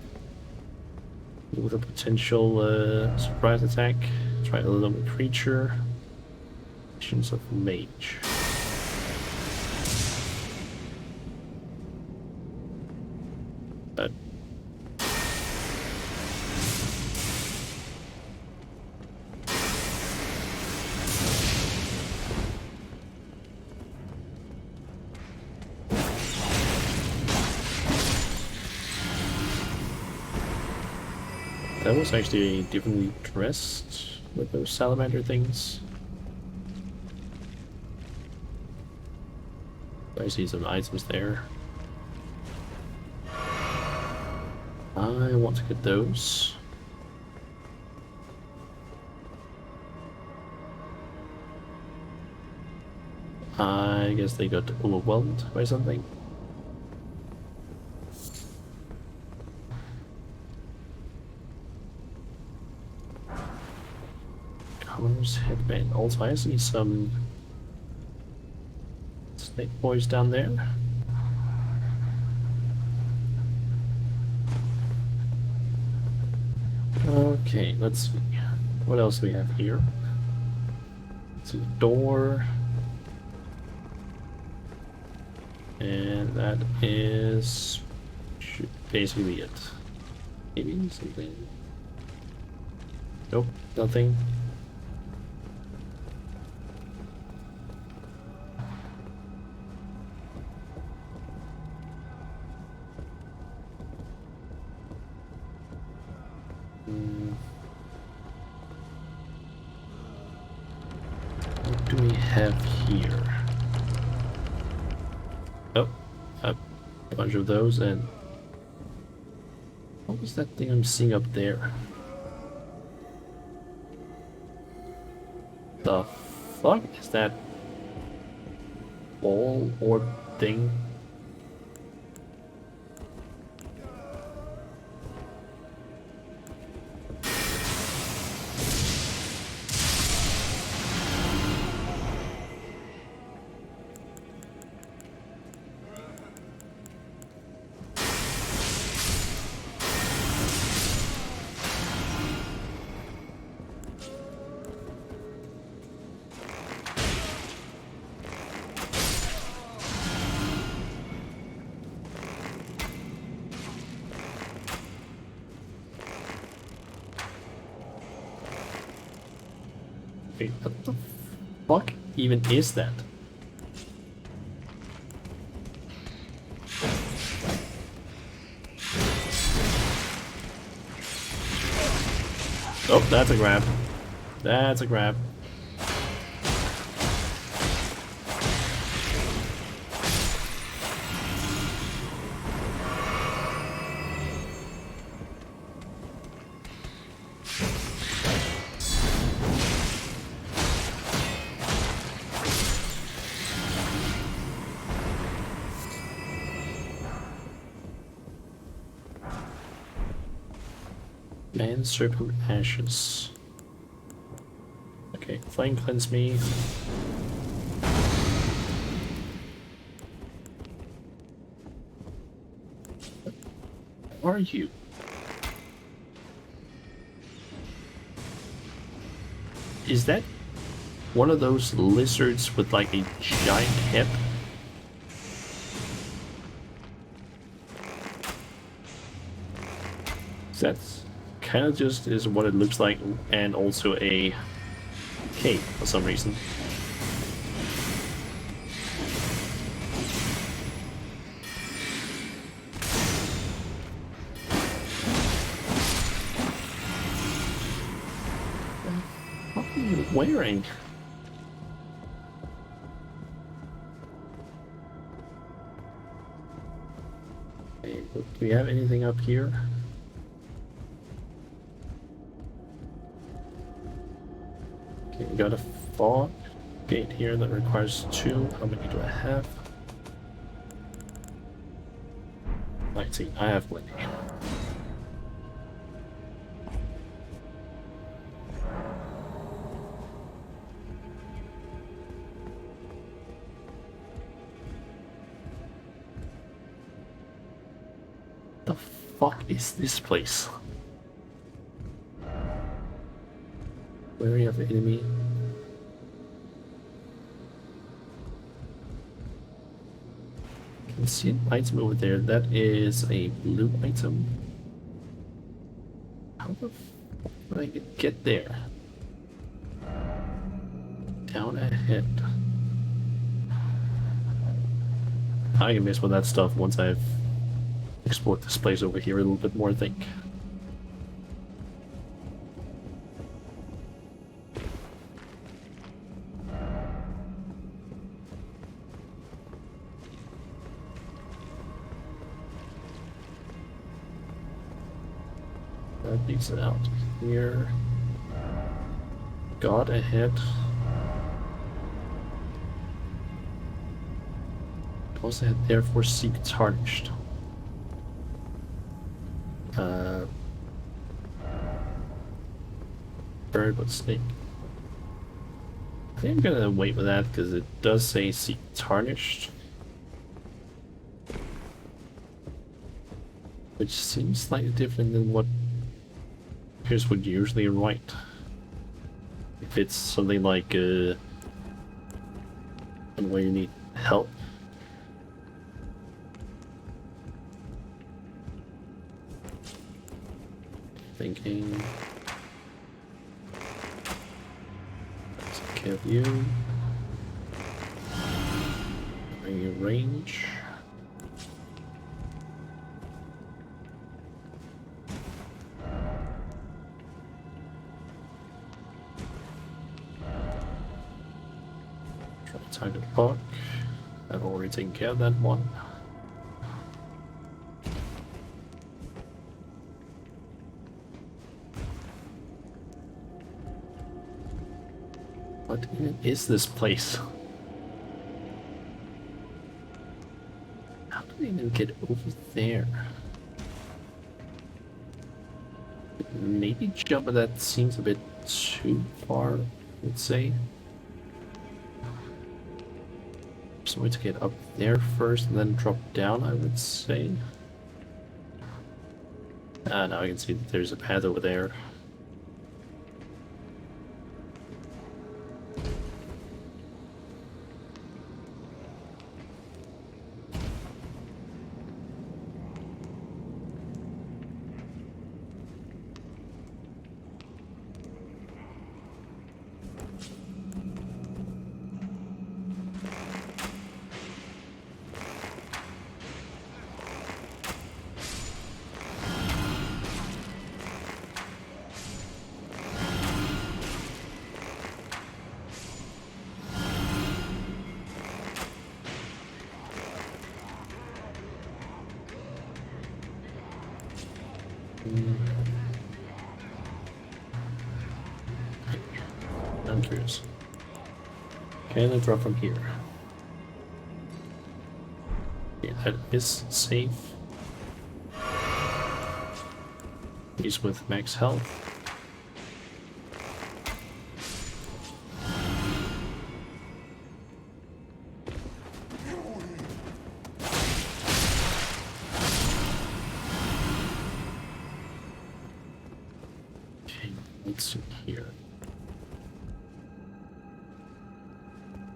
with a potential surprise attack. Try a little creature. Actions of mage. But that was actually differently dressed with those salamander things. I see some items there. I want to get those. I guess they got overwhelmed by something. Commoners headband. Also, I see some snake boys down there. Okay, let's see. What else do we have here? It's a door. And that is should basically be it. Maybe something. Nope, nothing. What do we have here? Oh, a bunch of those, and what was that thing I'm seeing up there? The fuck is that ball orb thing? Wait, what the fuck even is that? Oh, that's a grab. That's a grab. Man Serpent Ashes. Okay, Flame Cleanse me. Where are you? Is that one of those lizards with like a giant head? That's kind of just is what it looks like, and also a cave for some reason. What are you wearing? Okay, do we have anything up here? Okay, we got a fog gate here that requires 2. How many do I have? Let's see, I have plenty. The fuck is this place? Wary of enemy. Can see an item over there. That is a blue item. How the fuck do I get there? Down ahead. I can mess with that stuff once I've explored this place over here a little bit more, I think. That leads it out here. God ahead. Also ahead, therefore seek tarnished. Bird but snake. I think I'm gonna wait with that because it does say seek tarnished. Which seems slightly different than what Pierce would usually write. If it's something like where you need help. Thinking. Let's take care of you. Bring your range. Target park. I've already taken care of that one. What even is this place? How do we even get over there? Maybe jump, but that seems a bit too far, let's say. So we have to get up there first and then drop down, I would say. Now I can see that there's a path over there. I'm curious. Can I drop from here? Yeah, that is safe. He's with max health. Okay, let's see here.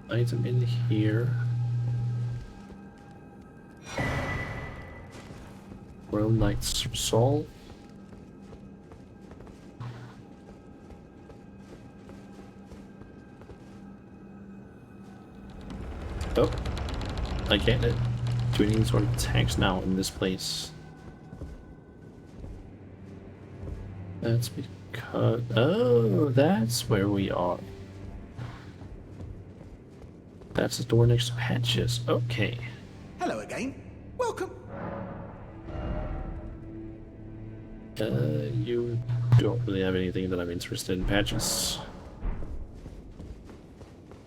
Item in here. Royal Knight's Resolve. Oh, I can't do any sort of attacks now in this place. That's because... Oh, that's where we are. That's the door next to Patches. Okay. Hello again. Welcome. You don't really have anything that I'm interested in, Patches.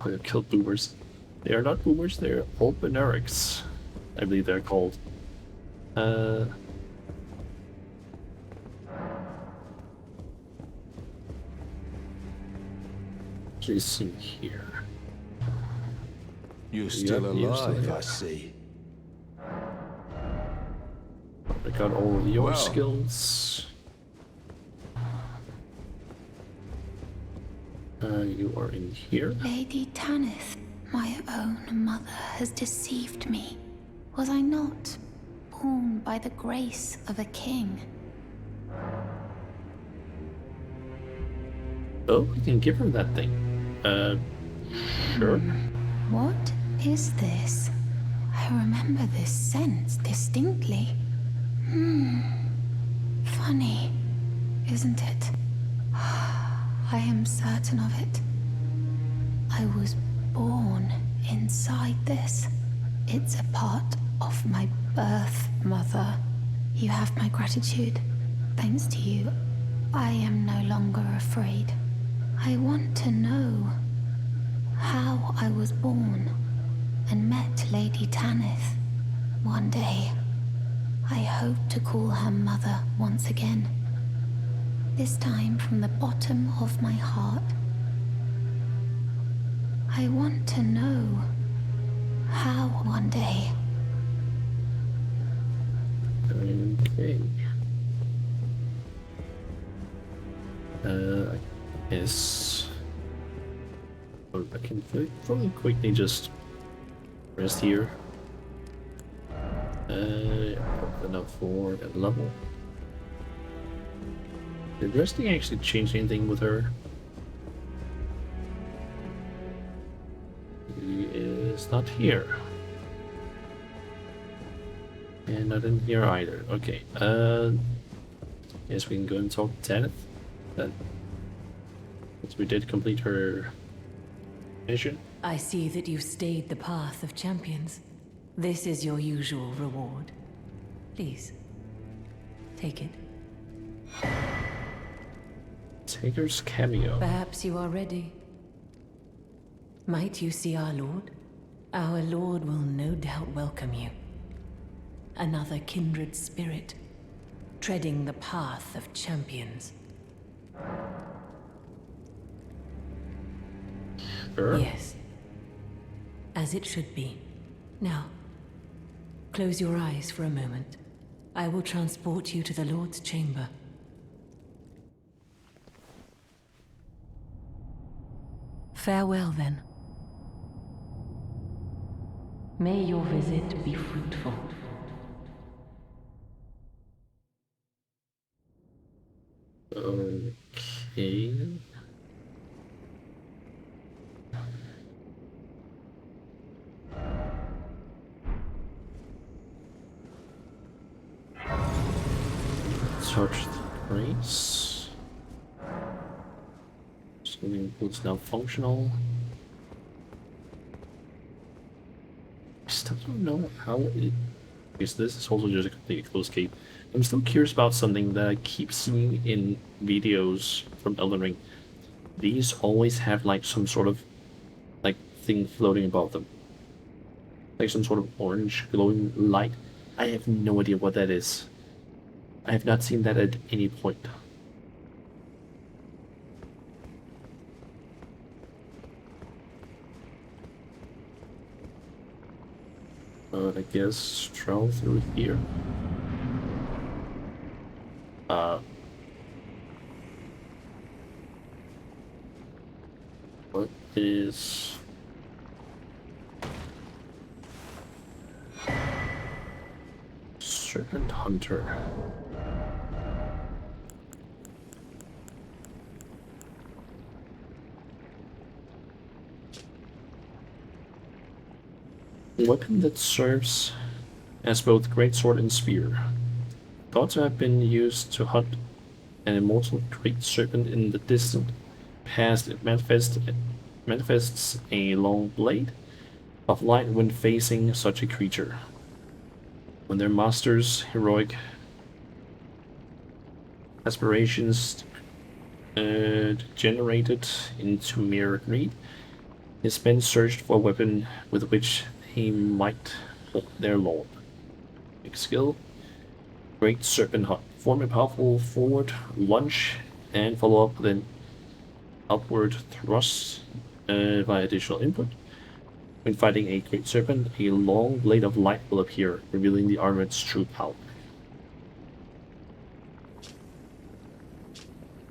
Oh, kill boomers. They are not boomers, they're Olpenerics. I believe they're called. Let's see here. You're still Yep, you're still alive, here. I see. I got all of your Well. skills. You are in here. Lady Tanith, my own mother, has deceived me. Was I not born by the grace of a king? Oh, we can give her that thing. Sure. What is this? I remember this scent distinctly. Funny, isn't it? I am certain of it. I was born inside this. It's a part of my birth, Mother. You have my gratitude. Thanks to you, I am no longer afraid. I want to know how I was born and met Lady Tanith. One day, I hope to call her mother once again. This time from the bottom of my heart. I want to know how one day. Okay. I guess I can probably quickly just rest here. Enough for a level. Did resting actually change anything with her? He is not here. And not in here either. Okay. Yes, we can go and talk to Tanith. Then. Since we did complete her mission. I see that you stayed the path of champions. This is your usual reward. Please, take it. Taker's cameo. Perhaps you are ready. Might you see our Lord? Our Lord will no doubt welcome you. Another kindred spirit, treading the path of champions. Sure. Yes, as it should be. Now, close your eyes for a moment. I will transport you to the Lord's chamber. Farewell, then. May your visit be fruitful. Okay. Touch the grace. Swimming pool's now functional. I still don't know how it Because this is also just a completely closed cave. I'm still curious about something that I keep seeing in videos from Elden Ring. These always have like some sort of like thing floating above them. Like some sort of orange glowing light. I have no idea what that is. I have not seen that at any point. But I guess travel through here. What is... Serpent Hunter. A weapon that serves as both greatsword and spear. Thought to have been used to hunt an immortal great serpent in the distant past. It manifests a long blade of light when facing such a creature. When their master's heroic aspirations degenerated into mere greed, his men searched for a weapon with which he might hold their lord. Big skill. Great Serpent Hunt. Form a powerful forward lunge and follow up with an upward thrust via additional input. When fighting a Great Serpent, a long blade of light will appear, revealing the armored's true power.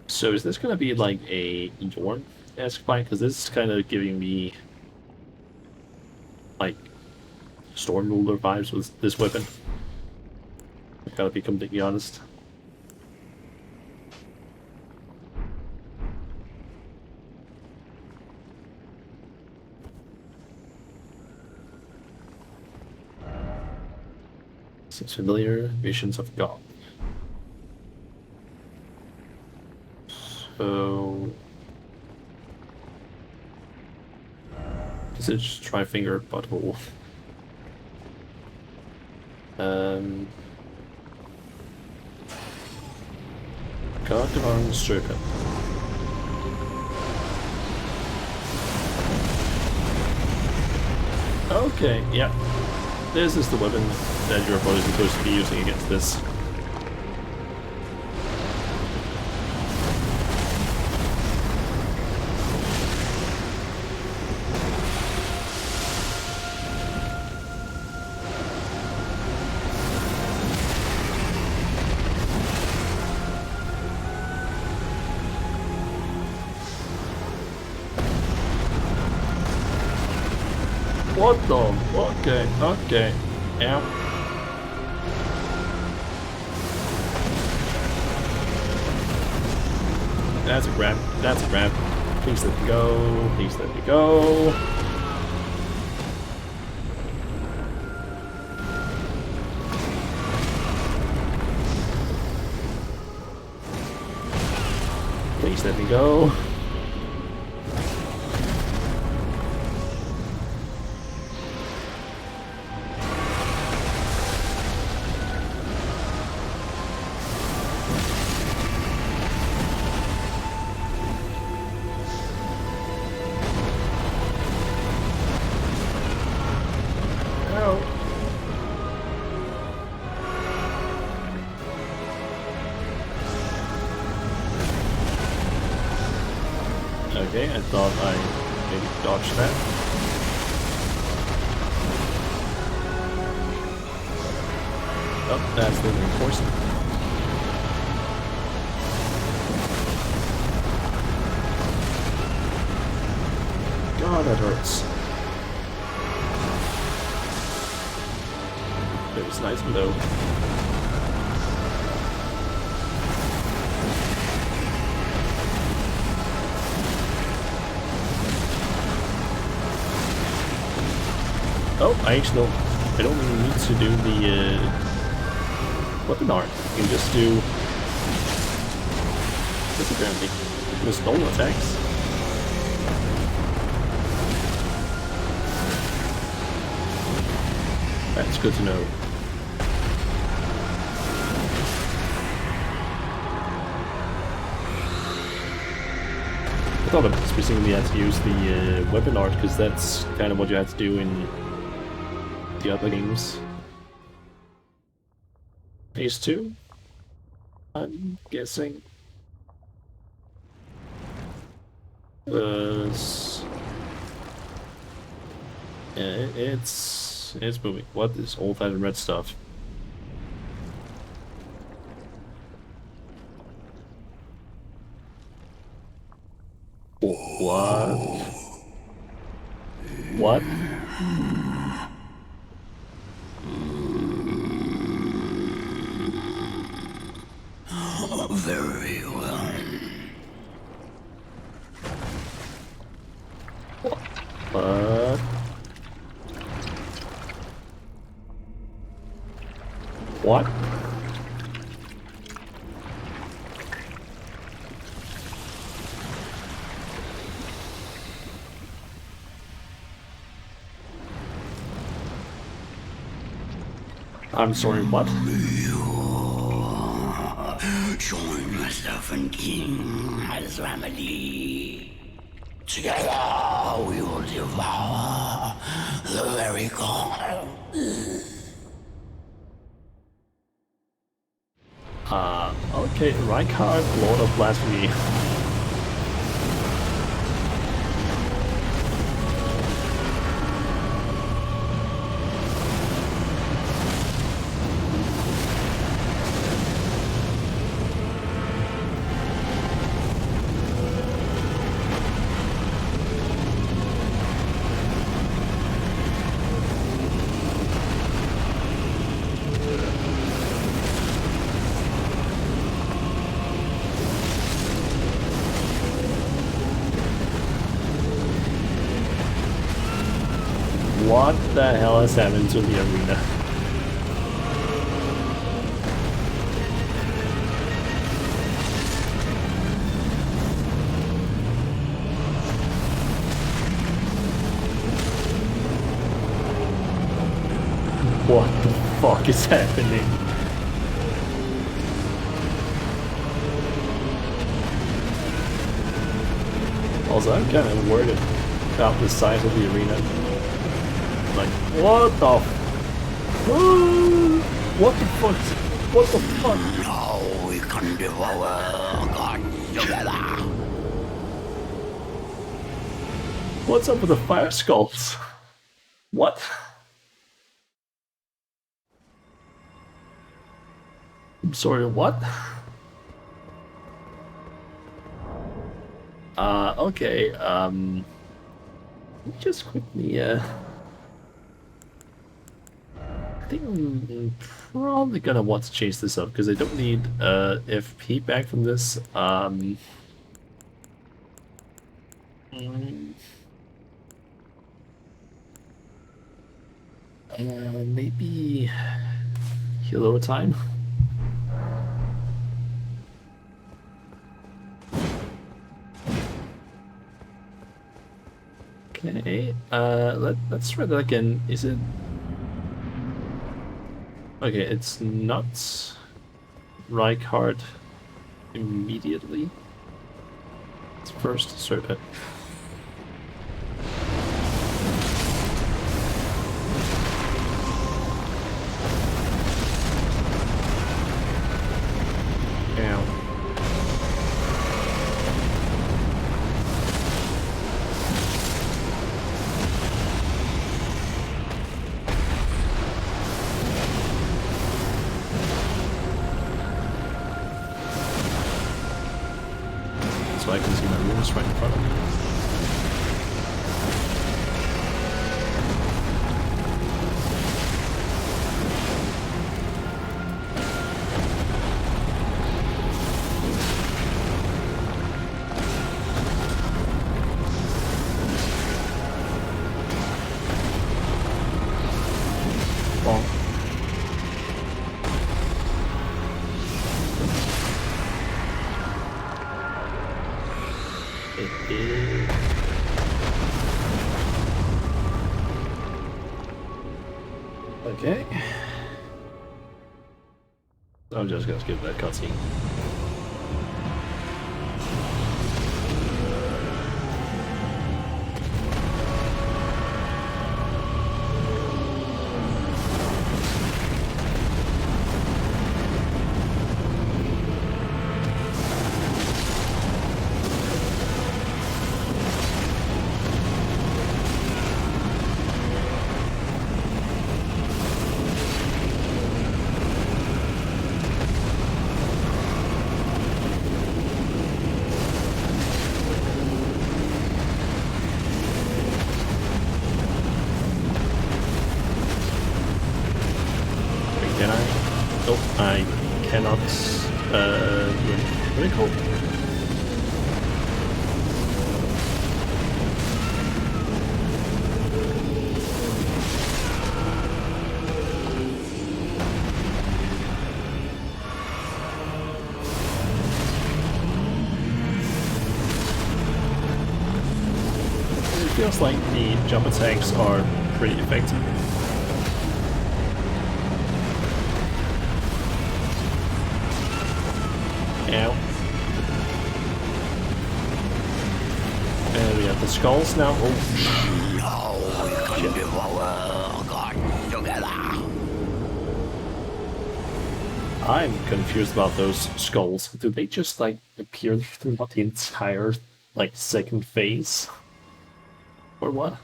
So is this going to be like a Yorn-esque fight? Because this is kind of giving me like Storm Ruler vibes with this weapon. I gotta be completely honest. Seems familiar. Visions of God. So this is just Tri-Finger Butthole. God Divine Serpent. Okay, yeah. This is the weapon that your opponent is supposed to be using against this. What the? Okay, okay. Yeah. That's a grab. That's a grab. Please let me go. Please let me go. Please let me go. Okay, I thought I maybe dodged that. Oh, that's the reinforcement. God, that hurts. It was nice and low. Oh, I don't even need to do the weapon art. You can just do this apparently. Just normal attacks. That's good to know. I thought I specifically had to use the weapon art because that's kind of what you had to do in the other games. Phase 2? I'm guessing. It's moving. What is all that red stuff? What? What? Very well. What? What? I'm sorry, what? Join myself and King as family. Together we will devour the very god. Okay, Reinhardt, Lord of Blasphemy. What the hell has happened to the arena? What the fuck is happening? Also, I'm kind of worried about the size of the arena. Like, what the what the fuck? What the fuck? Now we can devour God together. What's up with the fire sculpts? What? I'm sorry, what? Okay, let me just quickly, I think I'm probably gonna want to change this up because I don't need FP back from this. Maybe heal over time. Okay, let's try that again. Is it? Okay, it's not Reinhardt immediately. It's first Serpent. Ow. So I can see my runes right in front of me. Bonk. It is. Okay. I'm just gonna skip that cutscene. not really cool. It feels like the jump attacks are pretty effective. Ow. And we have the skulls now. Oh, I'm confused about those skulls. Do they just like appear throughout the entire like second phase? Or what?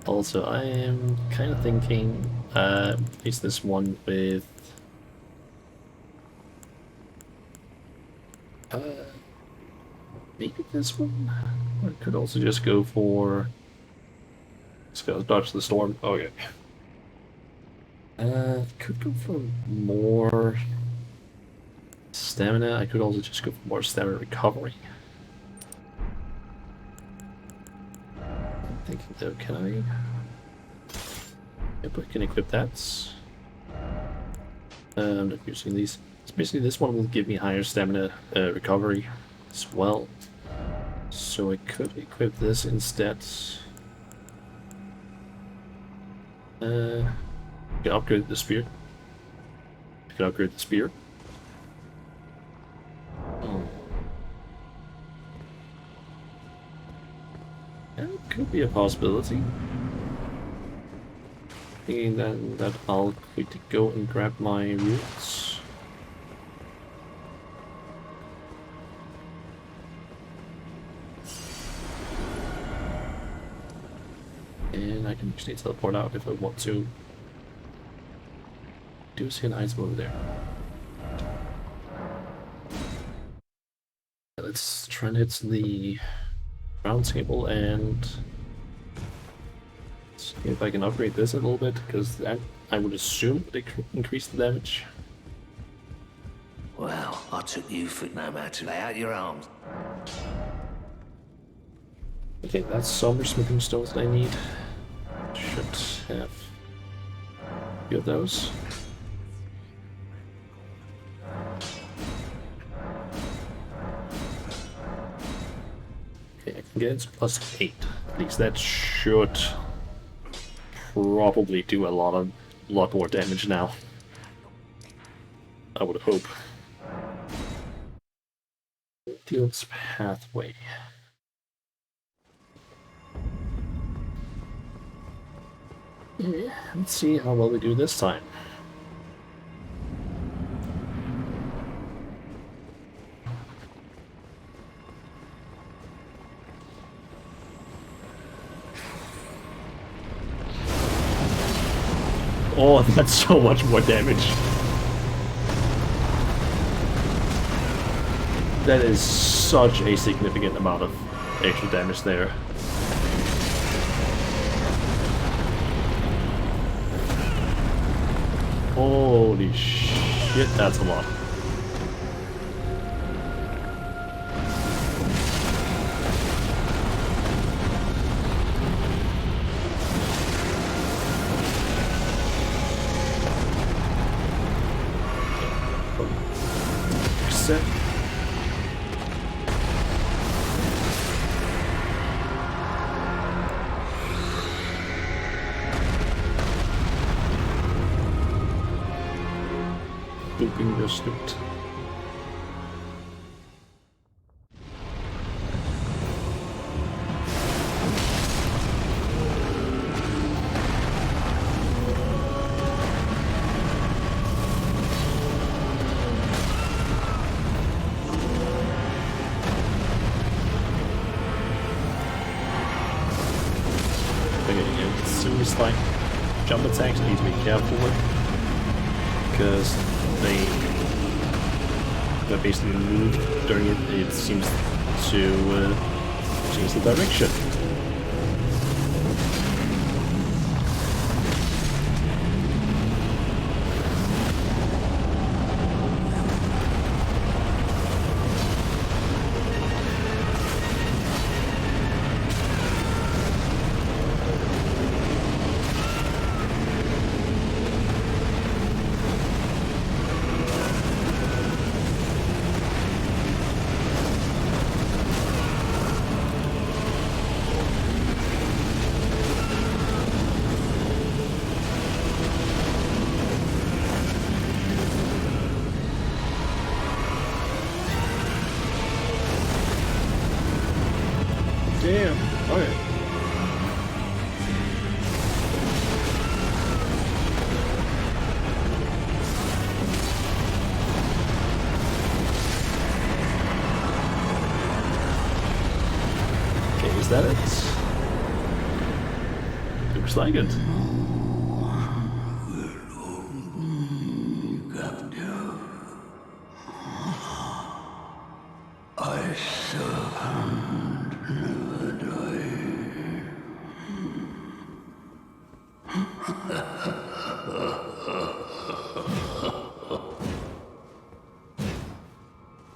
Also, I am kind of thinking, is this one with... maybe this one? I could also just go for... Let's go dodge the storm. Okay. Could go for more stamina. I could also just go for more stamina recovery. I'm thinking though, can I? Yep, I can equip that. I'm not using these. So basically this one will give me higher stamina recovery as well. So I could equip this instead. I can upgrade the spear. I can upgrade the spear. Oh. That could be a possibility. Thinking then that I'll quickly go and grab my roots. And I can actually teleport out if I want to. Do see an item over there. Let's try and hit the round table and see if I can upgrade this a little bit, because that I would assume would increase the damage. Well, I took you for no man to lay out your arms. Okay, that's some smithing stones that I need. Should have a few of those. Okay, I can get it to +8. At least that should probably do a lot more damage now. I would hope. Deals pathway. Yeah, let's see how well we do this time. Oh, that's so much more damage. That is such a significant amount of extra damage there. Holy shit, that's a lot. Set. Looping the snoot. Serious like jump attacks I need to be careful with, because they basically move during it. It seems to change the direction. that it? Looks like it. I servant never die.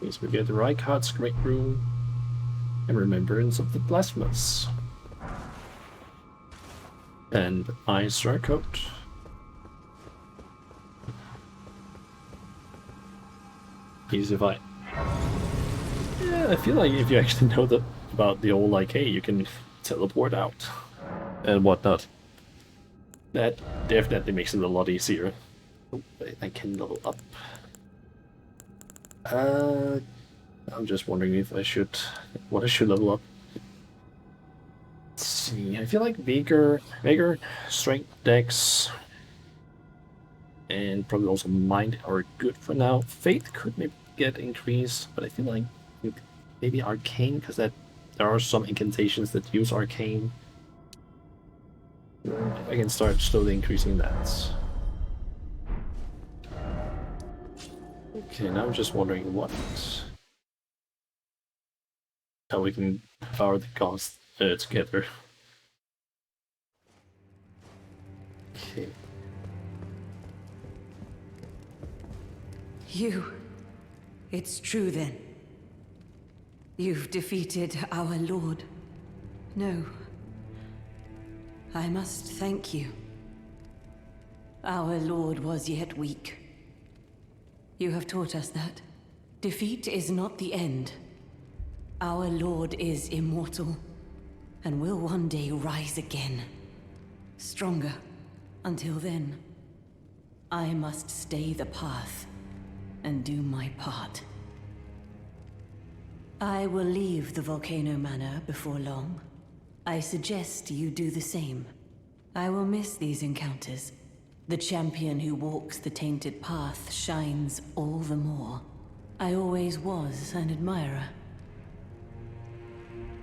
Means we get the Rykart's Great Rune and Remembrance of the Blasphemous. And Ice Coat. Easy fight. Yeah, I feel like if you actually know about the whole, like, hey, you can teleport out and whatnot, that definitely makes it a lot easier. Oh, I can level up. I'm just wondering if I should, what I should level up. Let's see, I feel like Vigor, Strength, Dex, and probably also Mind are good for now. Faith could maybe get increased, but I feel like maybe Arcane, because there are some incantations that use Arcane. I can start slowly increasing that. Okay, now I'm just wondering how we can power the gods together. Okay. It's true then. You've defeated our lord. No. I must thank you. Our lord was yet weak. You have taught us that. Defeat is not the end. Our lord is immortal, and will one day rise again. Stronger. Until then, I must stay the path and do my part. I will leave the Volcano Manor before long. I suggest you do the same. I will miss these encounters. The champion who walks the tainted path shines all the more. I always was an admirer.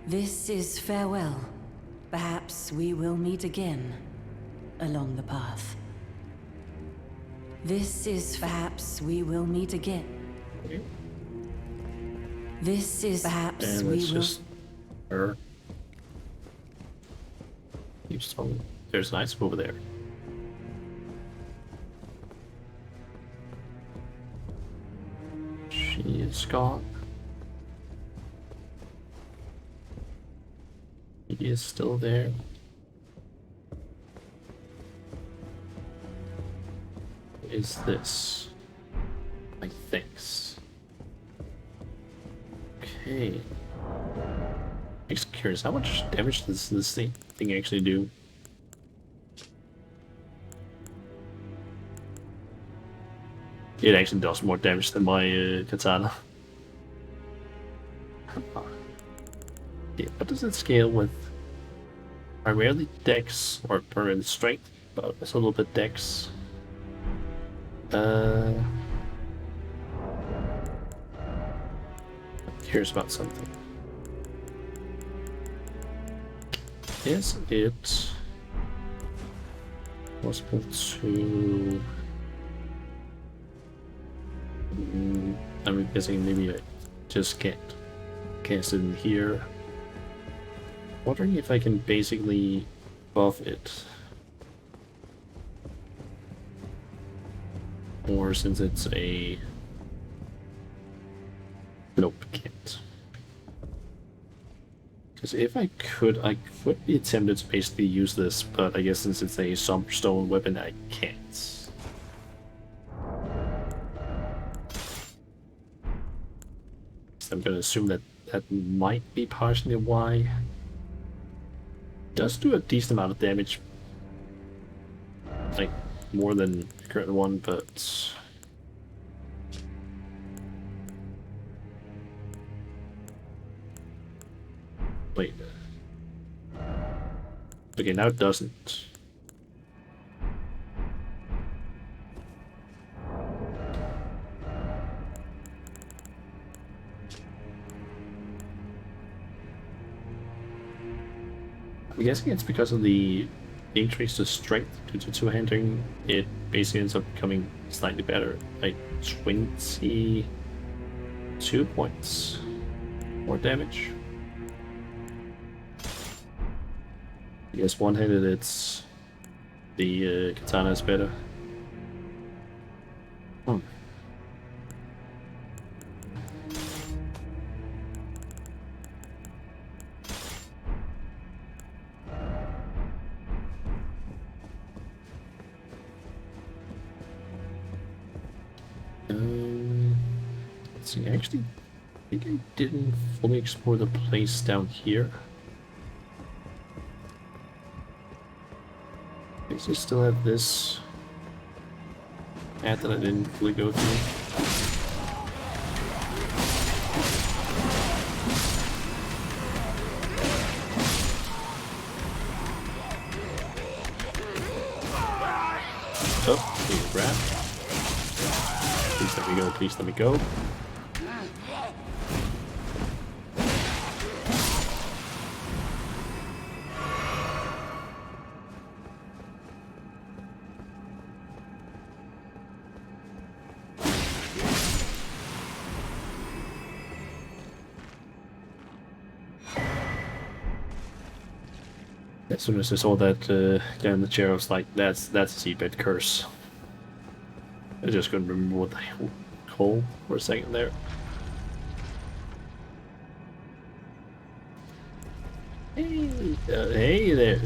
This is farewell. Perhaps we will meet again along the path. This is perhaps we will meet again. Okay. This is perhaps and we let's will. just there's an ice over there. She is gone. He is still there. What is this? I think. Okay. Just curious, how much damage does this thing actually do? It actually does more damage than my katana. Yeah, what does it scale with? Primarily dex, or primarily strength, but it's a little bit dex. Curious about something. Is it possible to... I'm guessing maybe I just can't cast it in here. Wondering if I can basically buff it. Or since it's a... Nope, can't. Because if I could be tempted to basically use this, but I guess since it's a stone weapon, I can't. So I'm gonna assume that might be partially why. It does do a decent amount of damage. Like, more than the current one, but... Wait. Okay, now it doesn't. I'm guessing it's because of the increase to strength due to two-handing. It basically ends up becoming slightly better, like 22 points more damage. I guess one-handed, it's the katana is better. Hmm. Let's see, actually, I think I didn't fully explore the place down here. I guess I still have this path that I didn't fully go through. Oh, need a grab. Please let me go, please let me go. As soon as I saw that guy in the chair, I was like, that's a seabed curse. I just couldn't remember what the hell called for a second there. Hey there.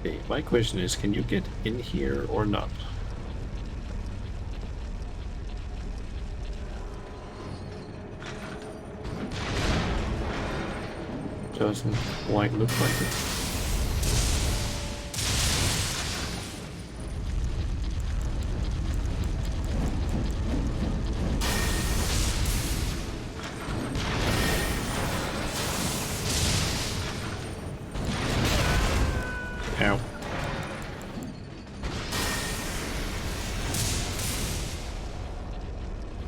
Okay, my question is, can you get in here or not? Doesn't quite look like it. Ow.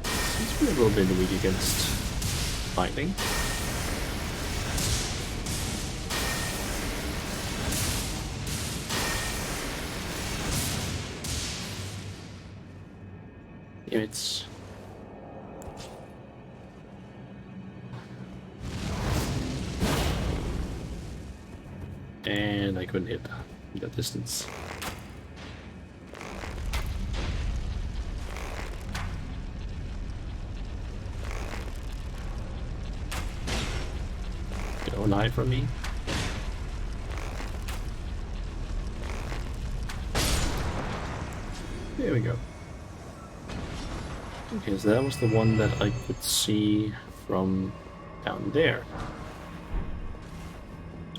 Seems to be a little bit weak against lightning. It's and I couldn't hit that distance. Don't hide from me. There we go. Okay, so that was the one that I could see from down there.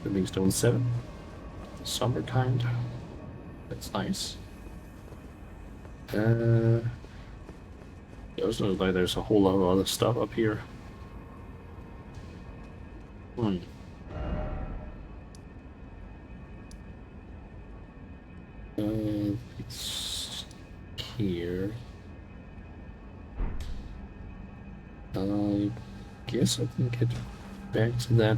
Living Stone 7. Summer kind. That's nice. It also looks like there's a whole lot of other stuff up here. It's here. I guess I can get back to that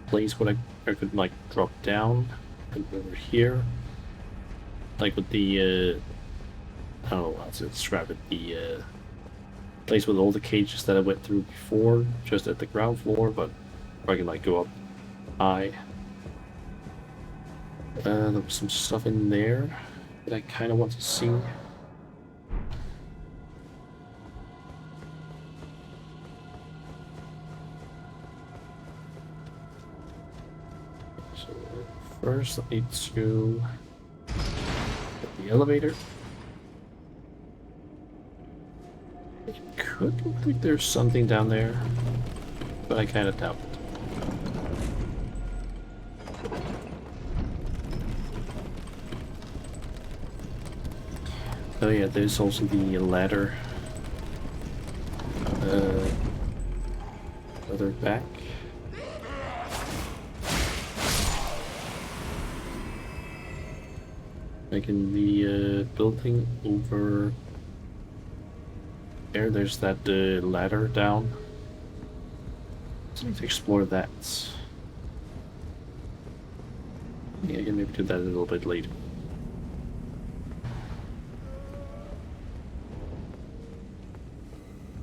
place where I could like drop down and over here, like with the I don't know how to describe it, the place with all the cages that I went through before, just at the ground floor, but I can like go up high. There was some stuff in there that I kind of want to see. So first I need to get the elevator. It could look like there's something down there, but I kind of doubt it. Oh yeah, there's also the ladder further back. Like in the building over There's that ladder down. So I need to explore that. Yeah, I can maybe do that a little bit later.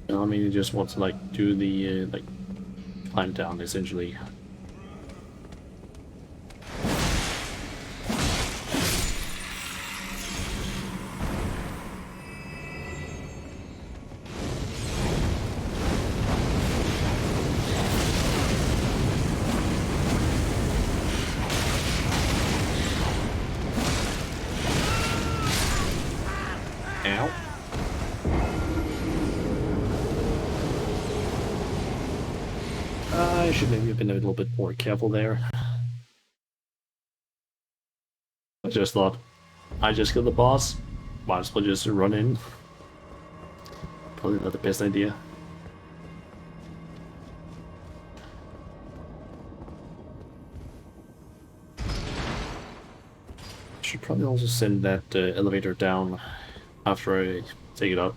I mean, you just want to like do the like climb down essentially. Ow. I should maybe have been a little bit more careful there. I just thought, I just killed the boss, might as well just run in. Probably not the best idea. Should probably also send that elevator down after I take it up.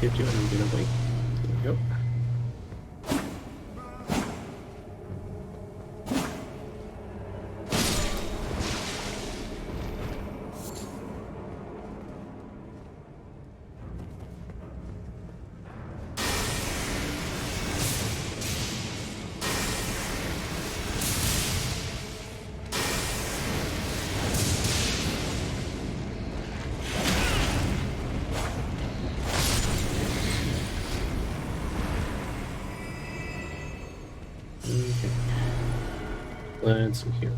Hit you and get away. There we go. Let's see here.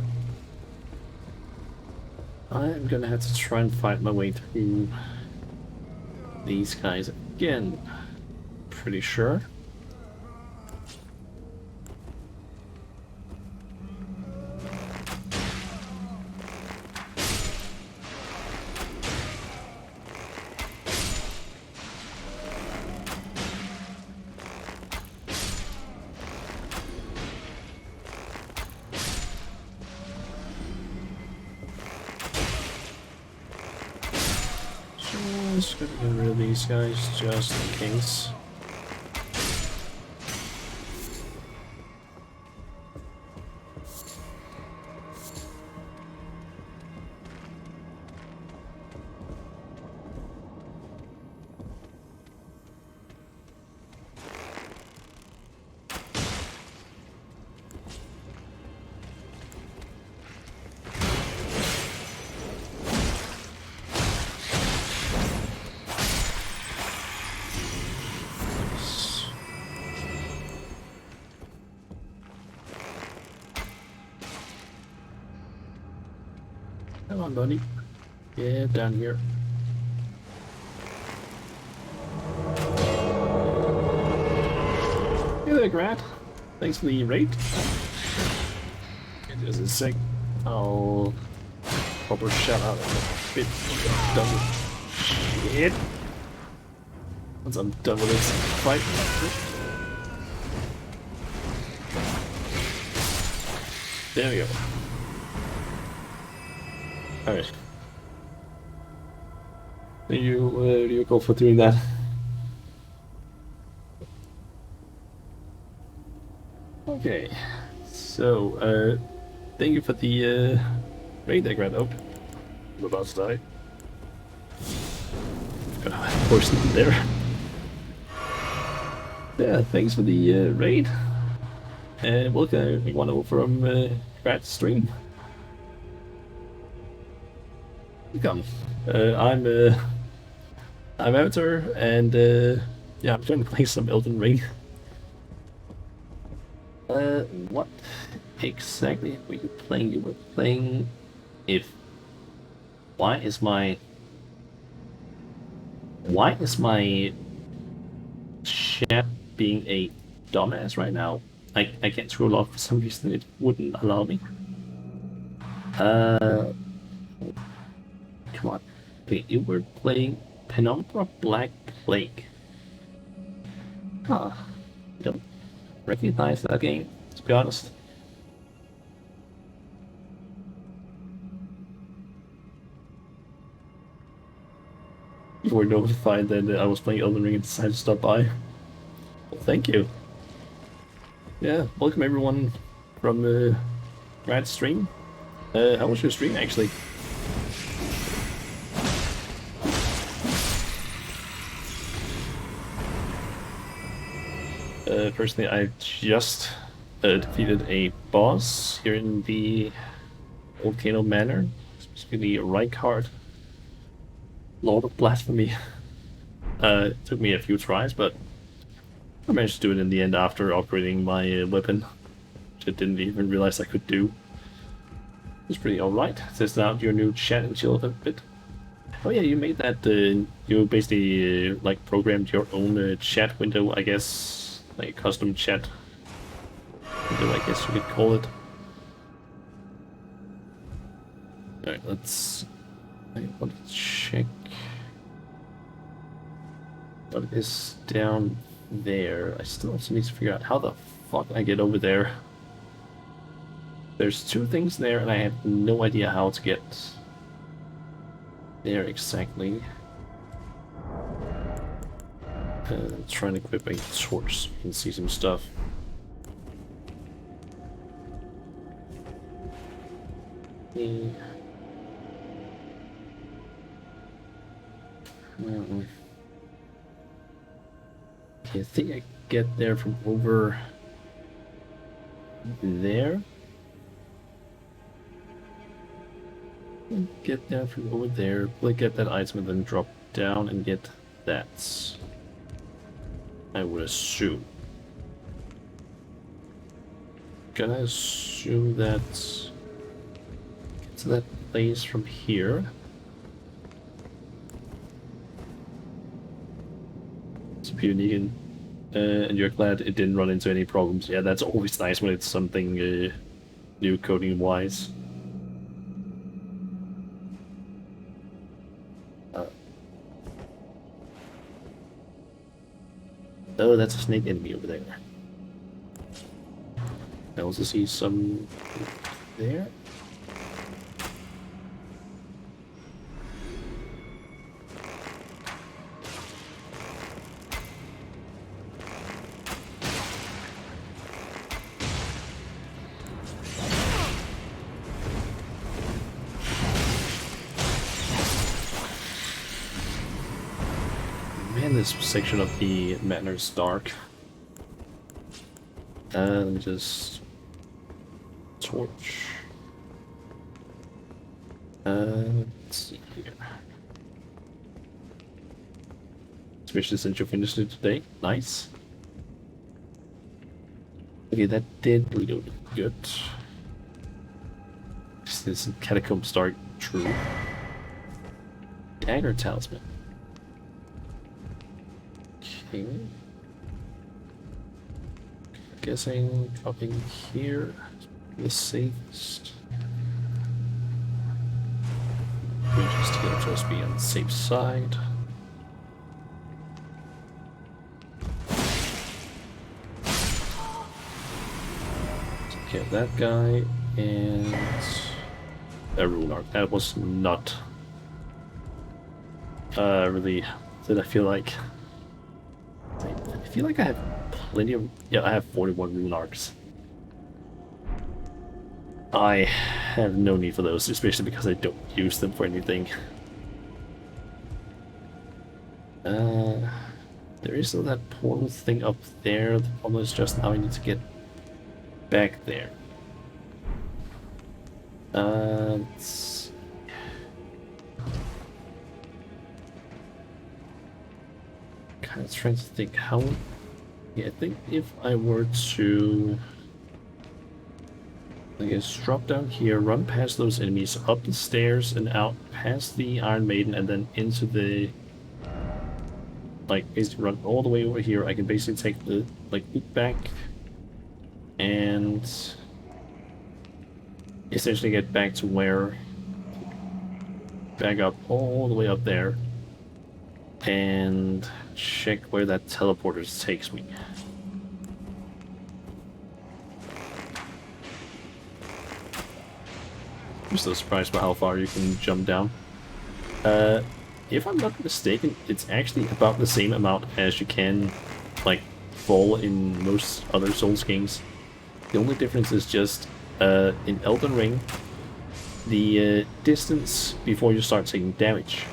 I'm gonna have to try and fight my way through these guys again. Pretty sure. Just gonna get rid of these guys just in case. Come on, buddy. Yeah, down here. Hey there, Grant. Thanks for the raid. Just a sec. I'll proper shout out a bit done with shit. Once I'm done with this fight. There we go. Alright. Do you go for doing that? Okay. So, thank you for the raid there, Grant. Oh, I'm about to die. Poison there. Yeah, thanks for the raid. And welcome everyone over from Rat stream. Welcome. I'm Avatar, and yeah, I'm going to play some Elden Ring. What exactly were you playing? You were playing if. Why is my chat being a dumbass right now? I can't scroll off for some reason. It wouldn't allow me. Come on. Okay, you were playing Penumbra Black Plague. Huh. I don't recognize that game, to be honest. You were notified that I was playing Elden Ring and decided to stop by. Well, thank you. Yeah, welcome everyone from Rad's stream. How was your stream, actually? Personally, I just defeated a boss here in the Volcano Manor, specifically Reinhardt, Lord of Blasphemy. It took me a few tries, but I managed to do it in the end after upgrading my weapon, which I didn't even realize I could do. It's pretty alright. Test out your new chat and chill a bit. Oh yeah, you made that, you basically like programmed your own chat window, I guess. Like a custom chat window, I guess you could call it. Alright, I want to check what is down there. I still also need to figure out how the fuck I get over there. There's two things there and I have no idea how to get there exactly. Trying to equip a torch so you can see some stuff. Okay, I think I get there from over there. Get there from over there, get that item and then drop down and get that. I would assume. Gonna assume that get to that place from here. It's pretty neat, and you're glad it didn't run into any problems. Yeah, that's always nice when it's something new coding wise. Oh, that's a snake enemy over there. I also see some there. Man, this section of the Manor's dark. Let me just torch. Let's see here. Especially since you finished it today. Nice. Okay, that did reload good. This Catacombs Dark, true. Dagger Talisman. Okay. Guessing dropping here the safest. We just here just be on the safe side. Take care of that guy and a rune arc. That was not really. Did I feel like? I feel like I have plenty of. Yeah, I have 41 rune arcs. I have no need for those, especially because I don't use them for anything. There is still that portal thing up there. The problem is just now I need to get back there. Let's... kind of trying to think how... Yeah, I think if I were to... I guess drop down here, run past those enemies, up the stairs and out past the Iron Maiden, and then into the... Like, basically run all the way over here. I can basically take the, like, loop back and essentially get back to where... Back up all the way up there and check where that teleporter takes me. I'm still surprised by how far you can jump down. If I'm not mistaken, it's actually about the same amount as you can, like, fall in most other Souls games. The only difference is just, in Elden Ring, the distance before you start taking damage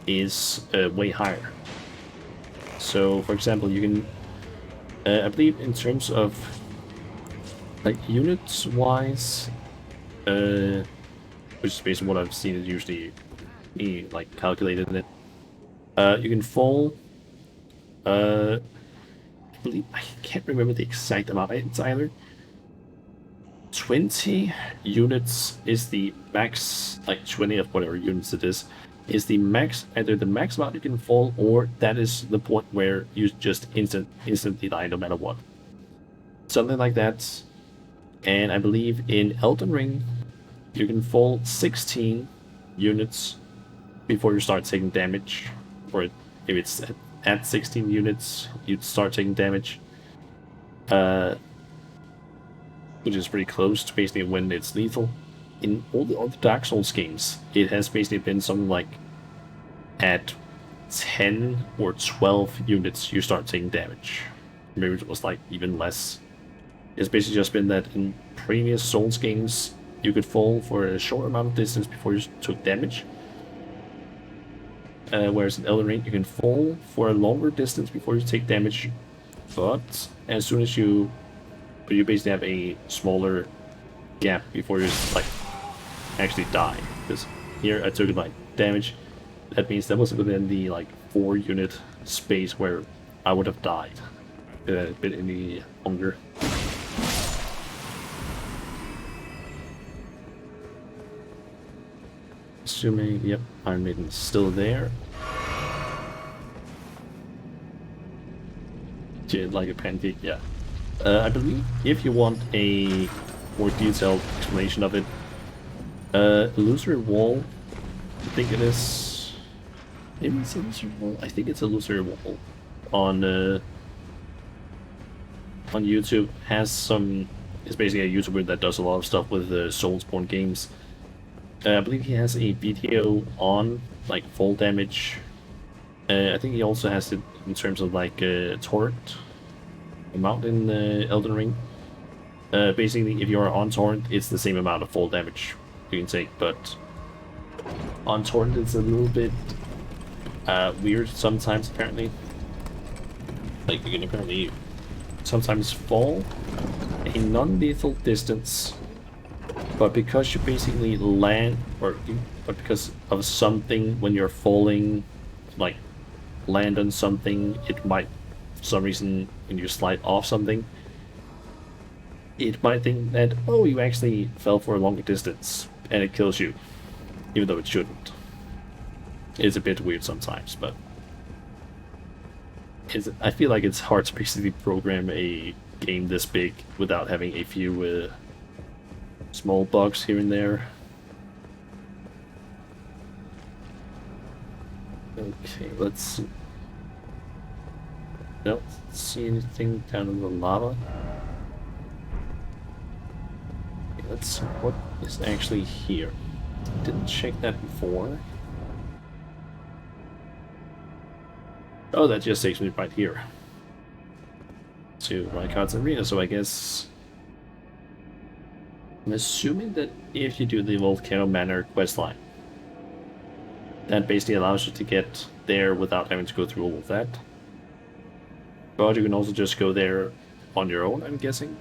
is way higher. So, for example, you can, I believe in terms of, like, units-wise, which is basically what I've seen is usually be like calculated in it. You can fall. I believe I can't remember the exact amount. It's either 20 units is the max, like 20 of whatever units it is the max, either the max amount you can fall, or that is the point where you just instantly die no matter what. Something like that. And I believe in Elden Ring, you can fall 16 units before you start taking damage. Or if it's at 16 units, you'd start taking damage. Which is pretty close to basically when it's lethal. In all the other Dark Souls games, it has basically been something like at 10 or 12 units you start taking damage. Maybe it was like even less. It's basically just been that in previous Souls games, you could fall for a short amount of distance before you took damage. Whereas in Elden Ring, you can fall for a longer distance before you take damage. But as soon as you basically have a smaller gap before you like actually die. Because here I took like damage. That means that was within the like 4 unit space where I would have died. A bit any longer. Assuming, yep, Iron Maiden's still there. Did like a pancake, yeah. I believe if you want a more detailed explanation of it, illusory wall, I think it is. Maybe it's illusory wall. I think it's illusory wall on YouTube. Has some. It's basically a YouTuber that does a lot of stuff with Soulsborne games. I believe he has a video on like fall damage. I think he also has it in terms of like torrent amount in Elden Ring. Basically, if you're on torrent, it's the same amount of fall damage you can take, but on torrent it's a little bit weird sometimes. Apparently, like you can apparently sometimes fall a non-lethal distance. But because you basically land, but because of something, when you're falling, like land on something, it might, for some reason, when you slide off something, it might think that, oh, you actually fell for a longer distance, and it kills you, even though it shouldn't. It's a bit weird sometimes, but I feel like it's hard to basically program a game this big without having a few small bugs here and there. Okay, let's see. Don't see anything down in the lava. Okay, let's see what is actually here. Didn't check that before. Oh, that just takes me right here to Reinhardt's Arena, so I guess I'm assuming that if you do the Volcano Manor questline, that basically allows you to get there without having to go through all of that. But you can also just go there on your own, I'm guessing.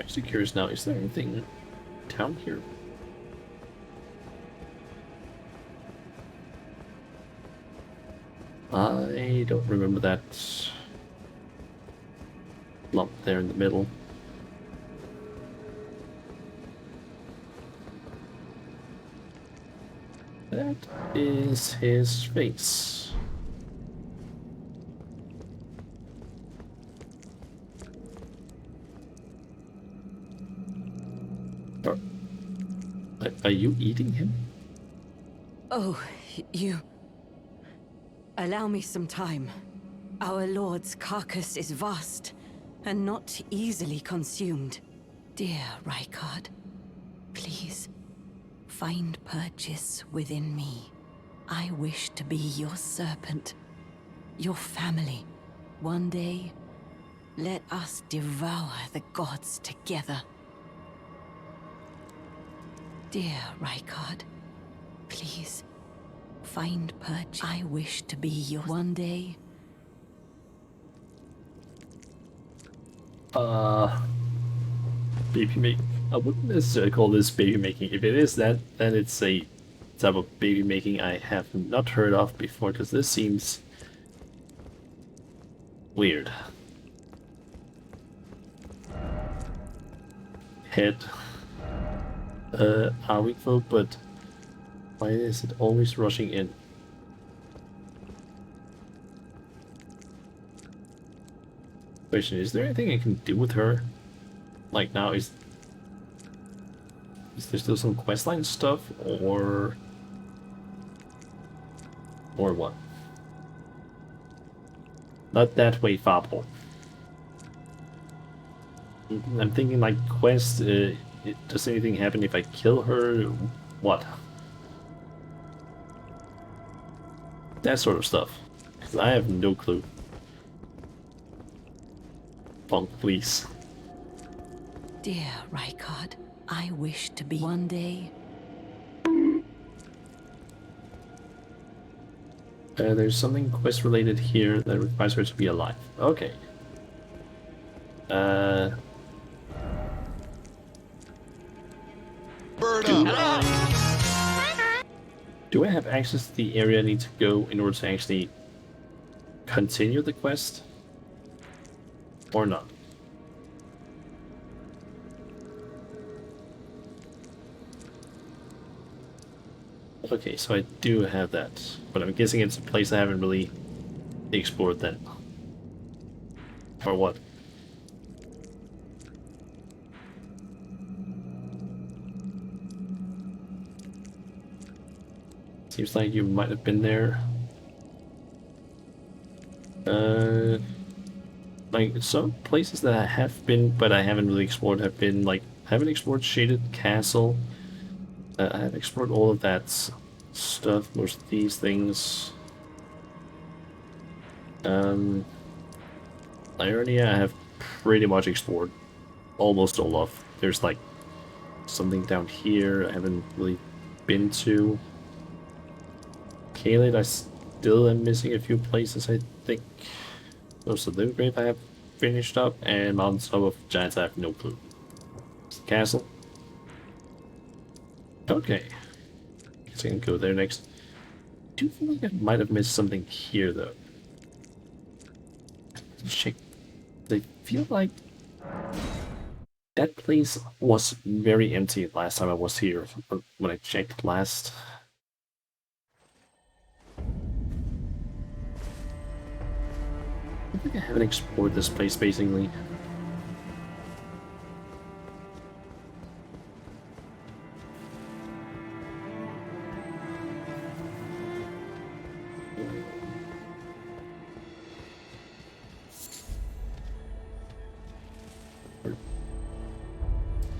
Just curious now, is there anything down here? I don't remember that lump there in the middle. That is his face. Are you eating him? Oh, you... Allow me some time. Our lord's carcass is vast, and not easily consumed. Dear Rykard, please, find purchase within me. I wish to be your serpent, your family. One day, let us devour the gods together. Dear Rykard, please, find purchase. I wish to be your... One day... Baby make. I wouldn't necessarily call this baby making. If it is that, then it's a type of baby making I have not heard of before, because this seems weird. Head. Are we full, but why is it always rushing in? Question, is there anything I can do with her? Like now, is there still some questline stuff, or what? Not that way, Fable. I'm thinking like quest, does anything happen if I kill her? What? That sort of stuff. 'Cause I have no clue. Bonk, please. Dear Rykard, I wish to be one day. There's something quest related here that requires her to be alive. Okay. Do I have access to the area I need to go in order to actually continue the quest? Or not? Okay, so I do have that, but I'm guessing it's a place I haven't really explored then. Or what? Seems like you might have been there. Like some places that I have been, but I haven't really explored have been like, I haven't explored Shaded Castle. I have explored all of that stuff, most of these things. Ionia I have pretty much explored almost all of. There's like something down here I haven't really been to. Caelid I still am missing a few places, I think. Most of Limgrave I have finished up, and Mountains of Giants I have no clue. Castle? Okay. Guess I can go there next. I do feel like I might have missed something here, though. Check. I feel like that place was very empty last time I was here, when I checked last. I think I haven't explored this place, basically.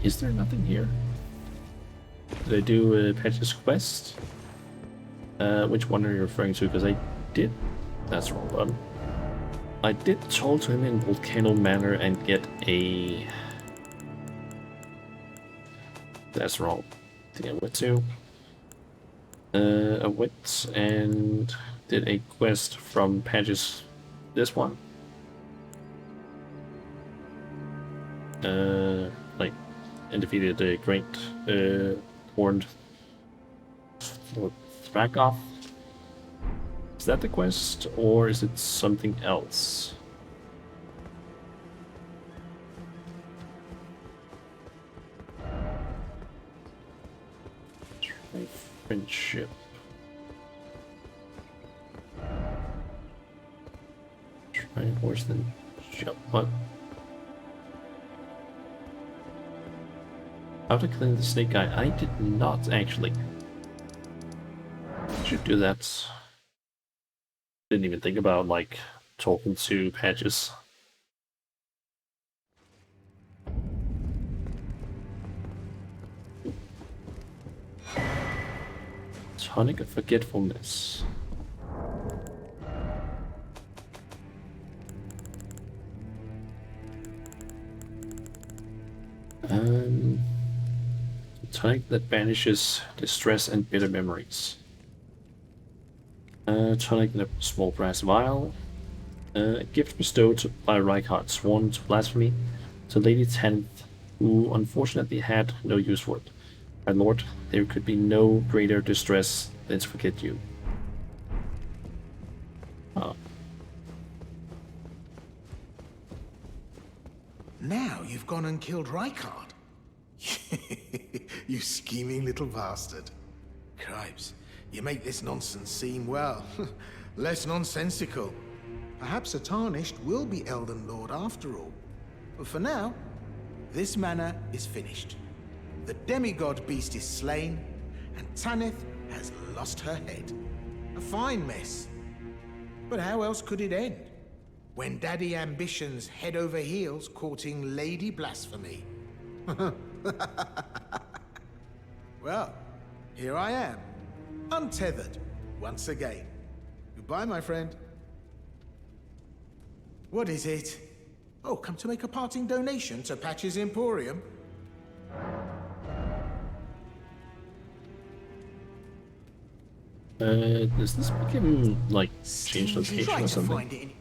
Is there nothing here? Did I do Patch's quest? Which one are you referring to? Because I did... That's the wrong one. I did talk to him in Volcano Manor and get a... That's wrong. I think I went to... I went and did a quest from Patch's... This one. Like and defeated the great horned Thrakoth. Is that the quest, or is it something else? Try friendship. Try worse than jump. What? How to clean the snake guy? I did not actually. Should do that. Didn't even think about like talking to Patches. Tonic of Forgetfulness. Tonic that banishes distress and bitter memories. Tonic in a small brass vial. A gift bestowed by Rykard, sworn to blasphemy, to Lady Tenth, who unfortunately had no use for it. My lord, there could be no greater distress than to forget you. Oh. Now you've gone and killed Rykard. You scheming little bastard. Cripes, you make this nonsense seem, well, less nonsensical. Perhaps a Tarnished will be Elden Lord after all. But for now, this manor is finished. The demigod beast is slain, and Tanith has lost her head. A fine mess. But how else could it end? When Daddy Ambition's head over heels courting Lady Blasphemy. Well, here I am, untethered, once again. Goodbye, my friend. What is it? Oh, come to make a parting donation to Patch's Emporium? Does this make him, like, change location Try or to something? find it in...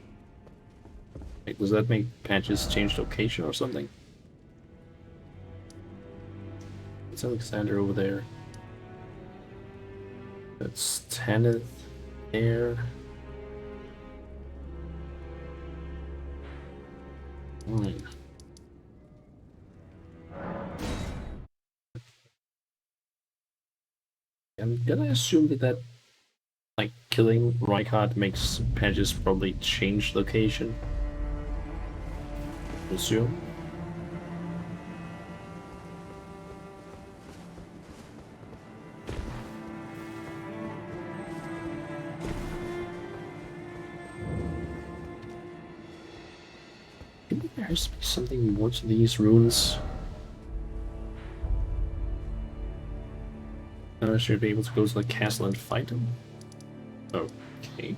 Like, does that make Patches change location or something? It's Alexander over there. That's Tanith there. Fine. I'm gonna assume that like killing Rykard makes Patches probably change location. Assume. Maybe there has to be something more to these runes. I should be able to go to the castle and fight him. Okay.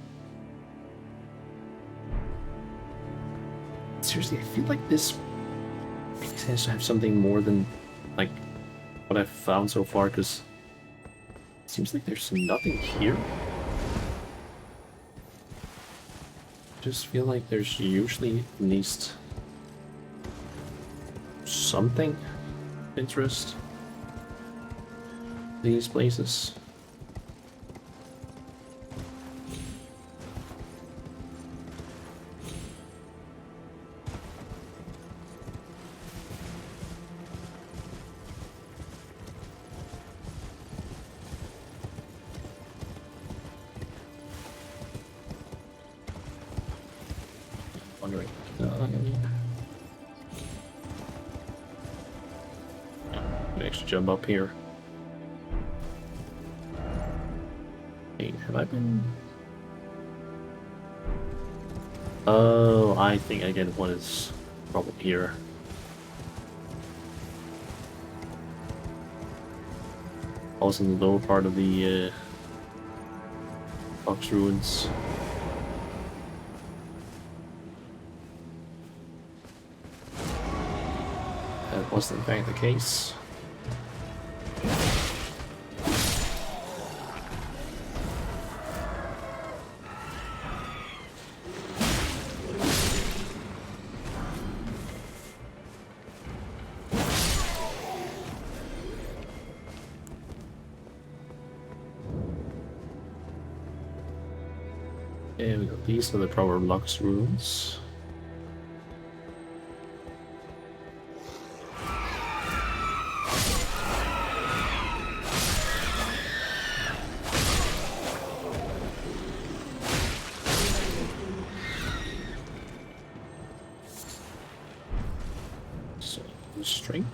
Seriously, I feel like this place has to have something more than like what I've found so far, because it seems like there's nothing here. I just feel like there's usually at least something of interest in these places. Wondering. Actually jump up here. Hey, have I been? Oh, I think I get what is probably here. Also in the lower part of the Fox Ruins. That was in fact the case. And we go. These are the proper Lux runes. So, string.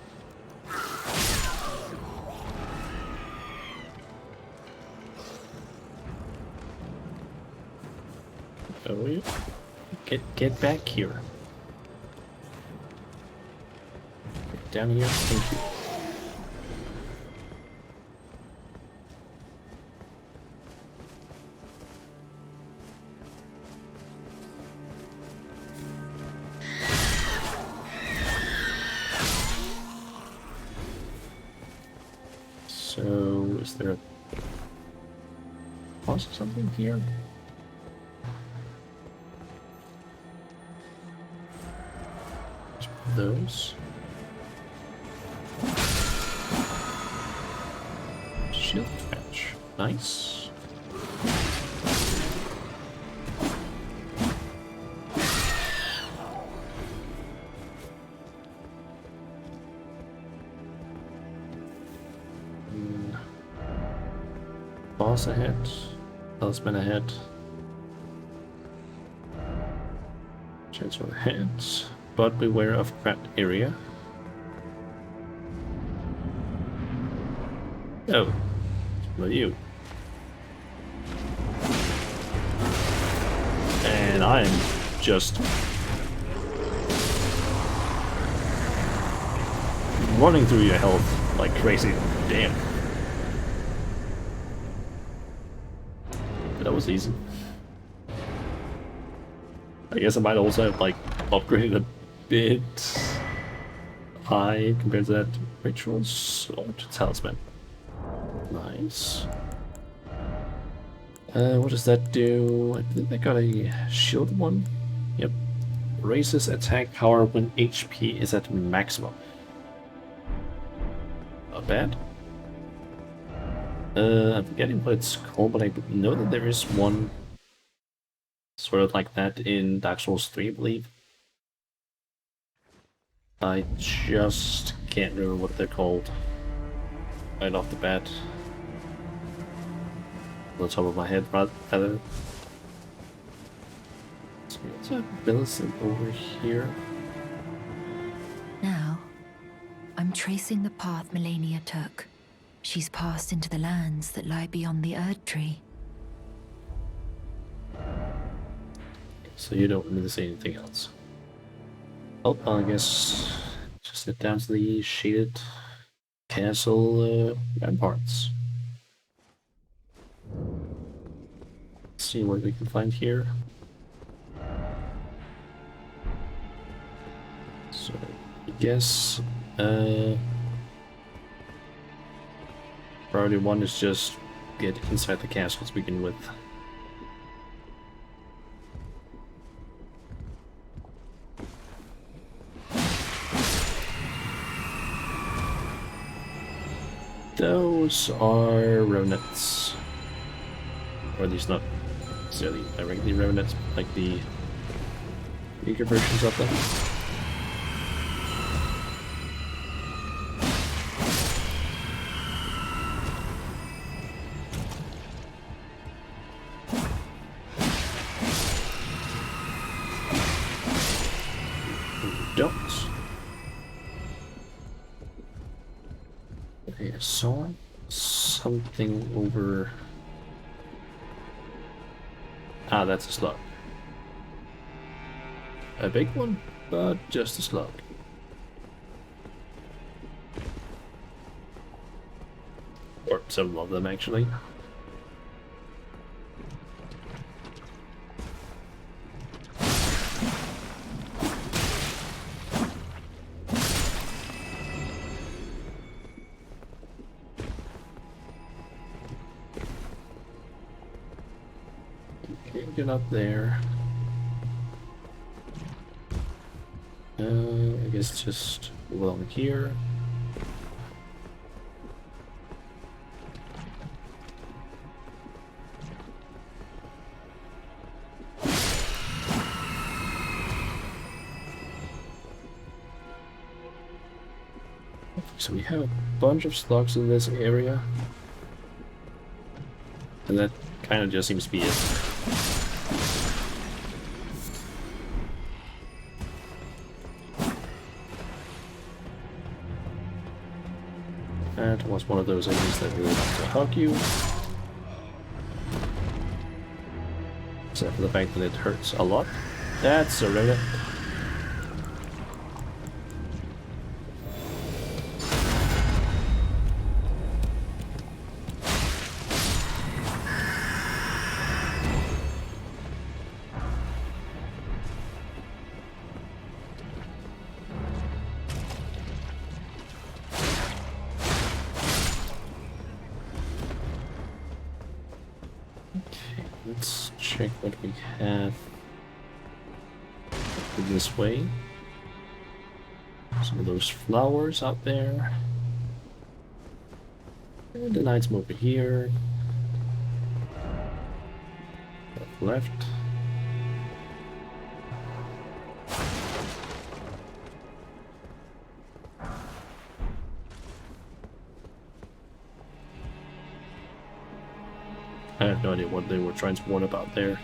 Oh, yeah. Get back here. Get down here. Thank you. So, is there a boss or something here? Those. Shield fetch. Nice. Boss ahead. Talisman ahead. Chance on ahead. But beware of cramped area. Oh, not you. And I'm just running through your health like crazy. Damn. That was easy. I guess I might also have like upgraded a bit high compared to that rituals or to talisman. Nice. What does that do? I think I got a shield one. Yep. Raises attack power when HP is at maximum. Not bad. I'm forgetting what it's called, but I know that there is one sort of like that in Dark Souls 3, I believe. I just can't remember what they're called right off the bat. On the top of my head, rather. So let's have Millicent over here. Now, I'm tracing the path Melania took. She's passed into the lands that lie beyond the Erd Tree. So you don't really see anything else. Oh, I guess just head down to the shaded castle ramparts. Let's see what we can find here. So I guess priority one is just get inside the castle to begin with. Those are revenants. Or at least not necessarily directly revenants, but like the weaker versions of them. Don't. Okay, I saw something over. Ah, that's a slug. A big one, but just a slug. Or several of them, actually. Get up there. I guess just along here. So we have a bunch of slugs in this area. And that kind of just seems to be it. That was one of those enemies that really like to hug you. Except for the fact that it hurts a lot. That's a remnant. Let's check what we have this way. Some of those flowers out there. And the item over here. Left. I have no idea what they were trying to warn about there.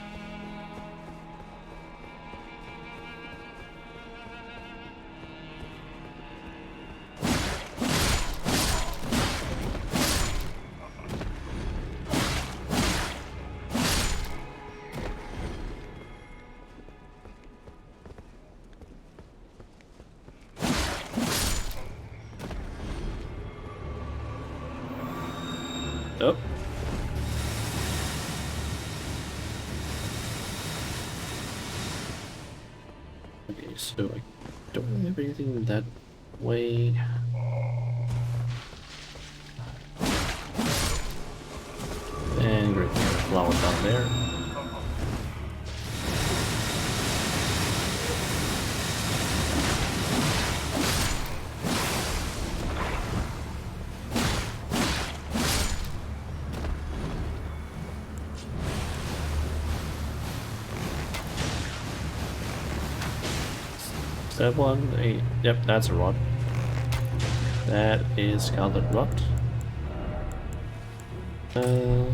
Oh. Okay, so I don't have anything that way. And great, flower down there. Is that one? Yep, that's a rod. That is Scarlet Rot. No,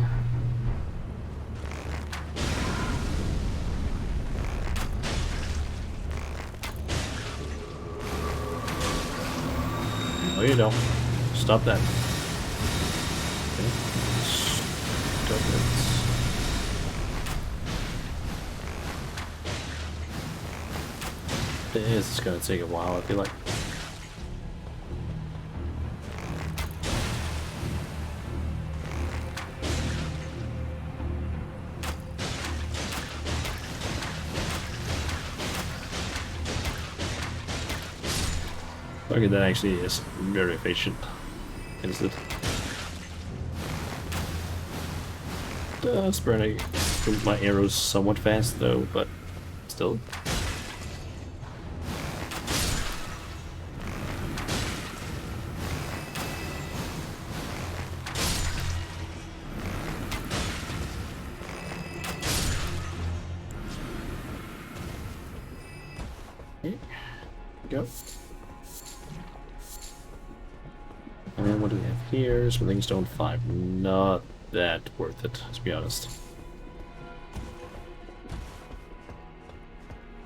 you don't. Stop that. Okay. Stop it. This is gonna take a while, I feel like. Okay, that actually is very efficient. Is it? Does burn my arrows somewhat fast though, but still. Okay, go. And then what do we have here? Smithing Stone 5. Not that worth it, to be honest.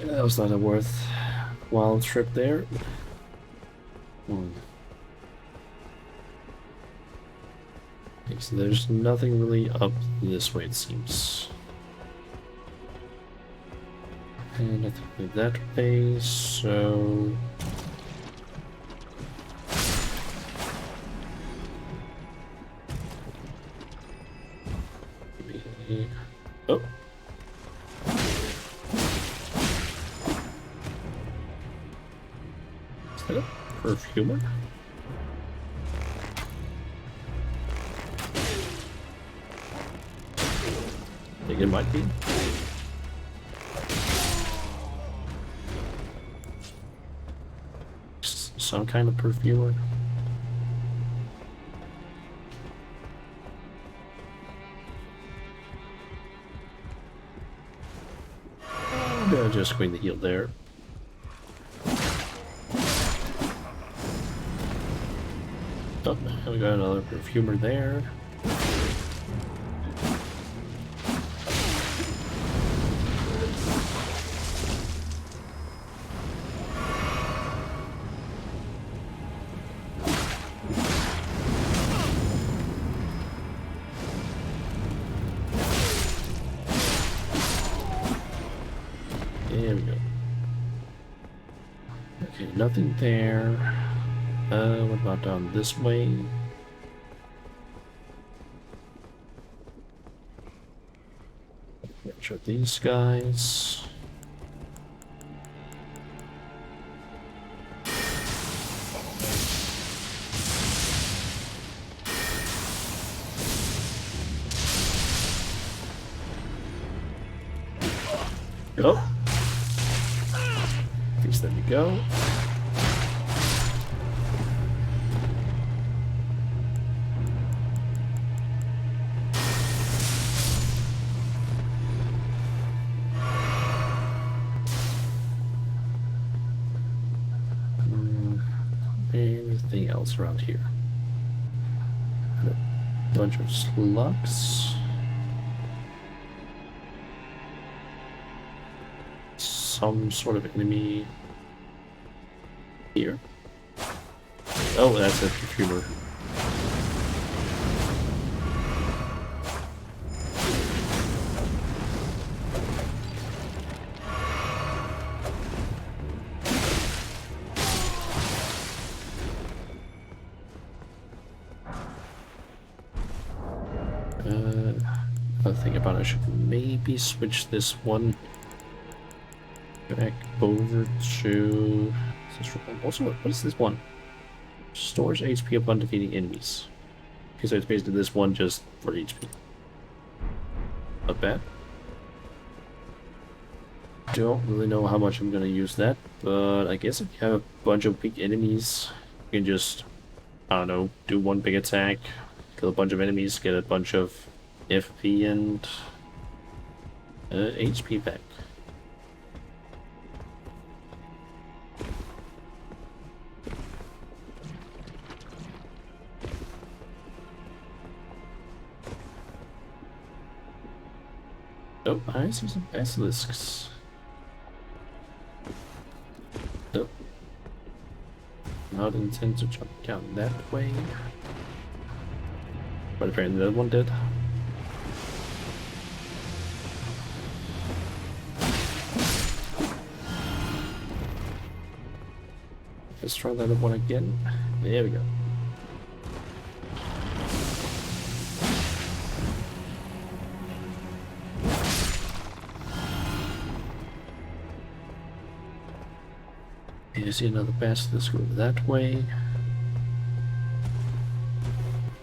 Yeah, that was not a worthwhile trip there. Okay, so there's nothing really up this way, it seems. And I think we're that way, so... Oh! Is that a perfumer? I think it might be. Some kind of perfumer. I'm just going to heal there. We got another perfumer there. There we go. Okay, nothing there. What about down this way? Show these guys. Oh. At least there we go. Anything else around here? And a bunch of slugs. Some sort of enemy here. Oh, that's a perfumer. Another thing about it, I should maybe switch this one back over to... Also, what is this one? Stores HP upon defeating enemies. Okay, so it's basically this one just for HP. Not bad. Don't really know how much I'm gonna use that, but I guess if you have a bunch of big enemies, you can just, I don't know, do one big attack, kill a bunch of enemies, get a bunch of FP and HP back. Oh, I see some basilisks. Nope. Not intend to jump down that way. But apparently the other one did. Let's try that one again. There we go. You see another pass. Let's go that way.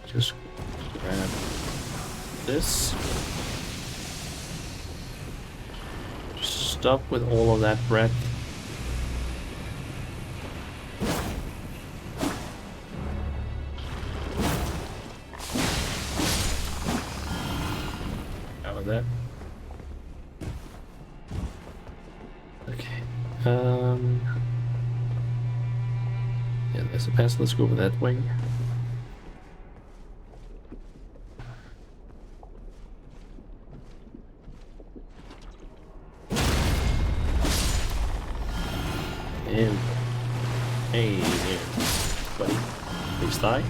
Just grab this. Just stop with all of that bread. Out of that. Okay. Yeah, there's a pass. Let's go over that way. And hey there, buddy. Please die.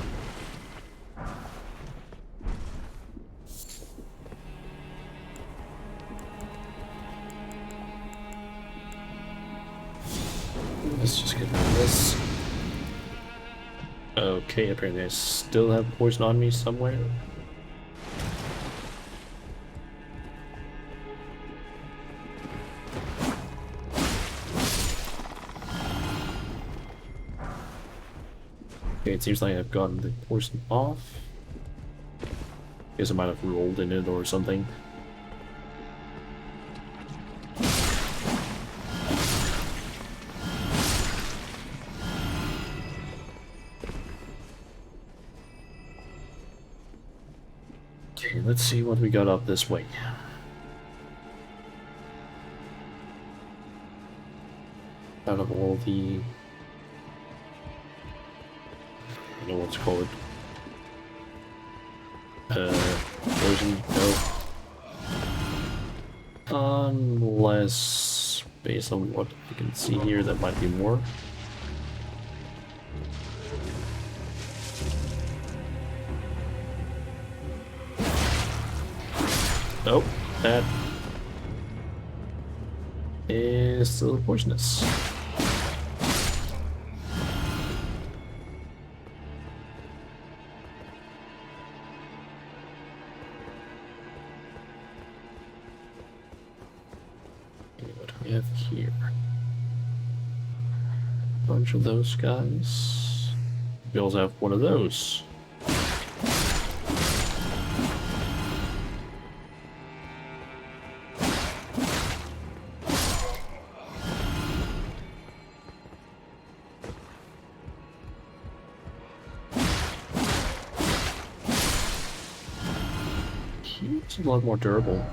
Let's just get rid of this. Okay, apparently I still have poison on me somewhere. Okay, it seems like I've gotten the poison off. Guess I might have rolled in it or something. Okay, let's see what we got up this way. Out of all the... I don't know what to call it. Poison, no. Unless, based on what I can see here, there might be more. Nope, that is still poisonous. Okay, what do we have here? A bunch of those guys. We also have one of those. It's a lot more durable.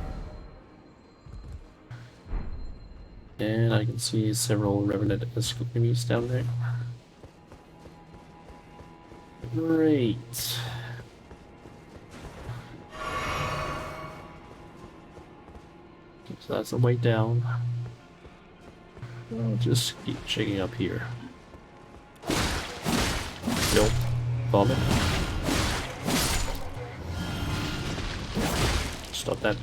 And I can see several Revenant enemies down there. Great. So that's the way down. I'll just keep checking up here. Nope. Vomit. Stop that.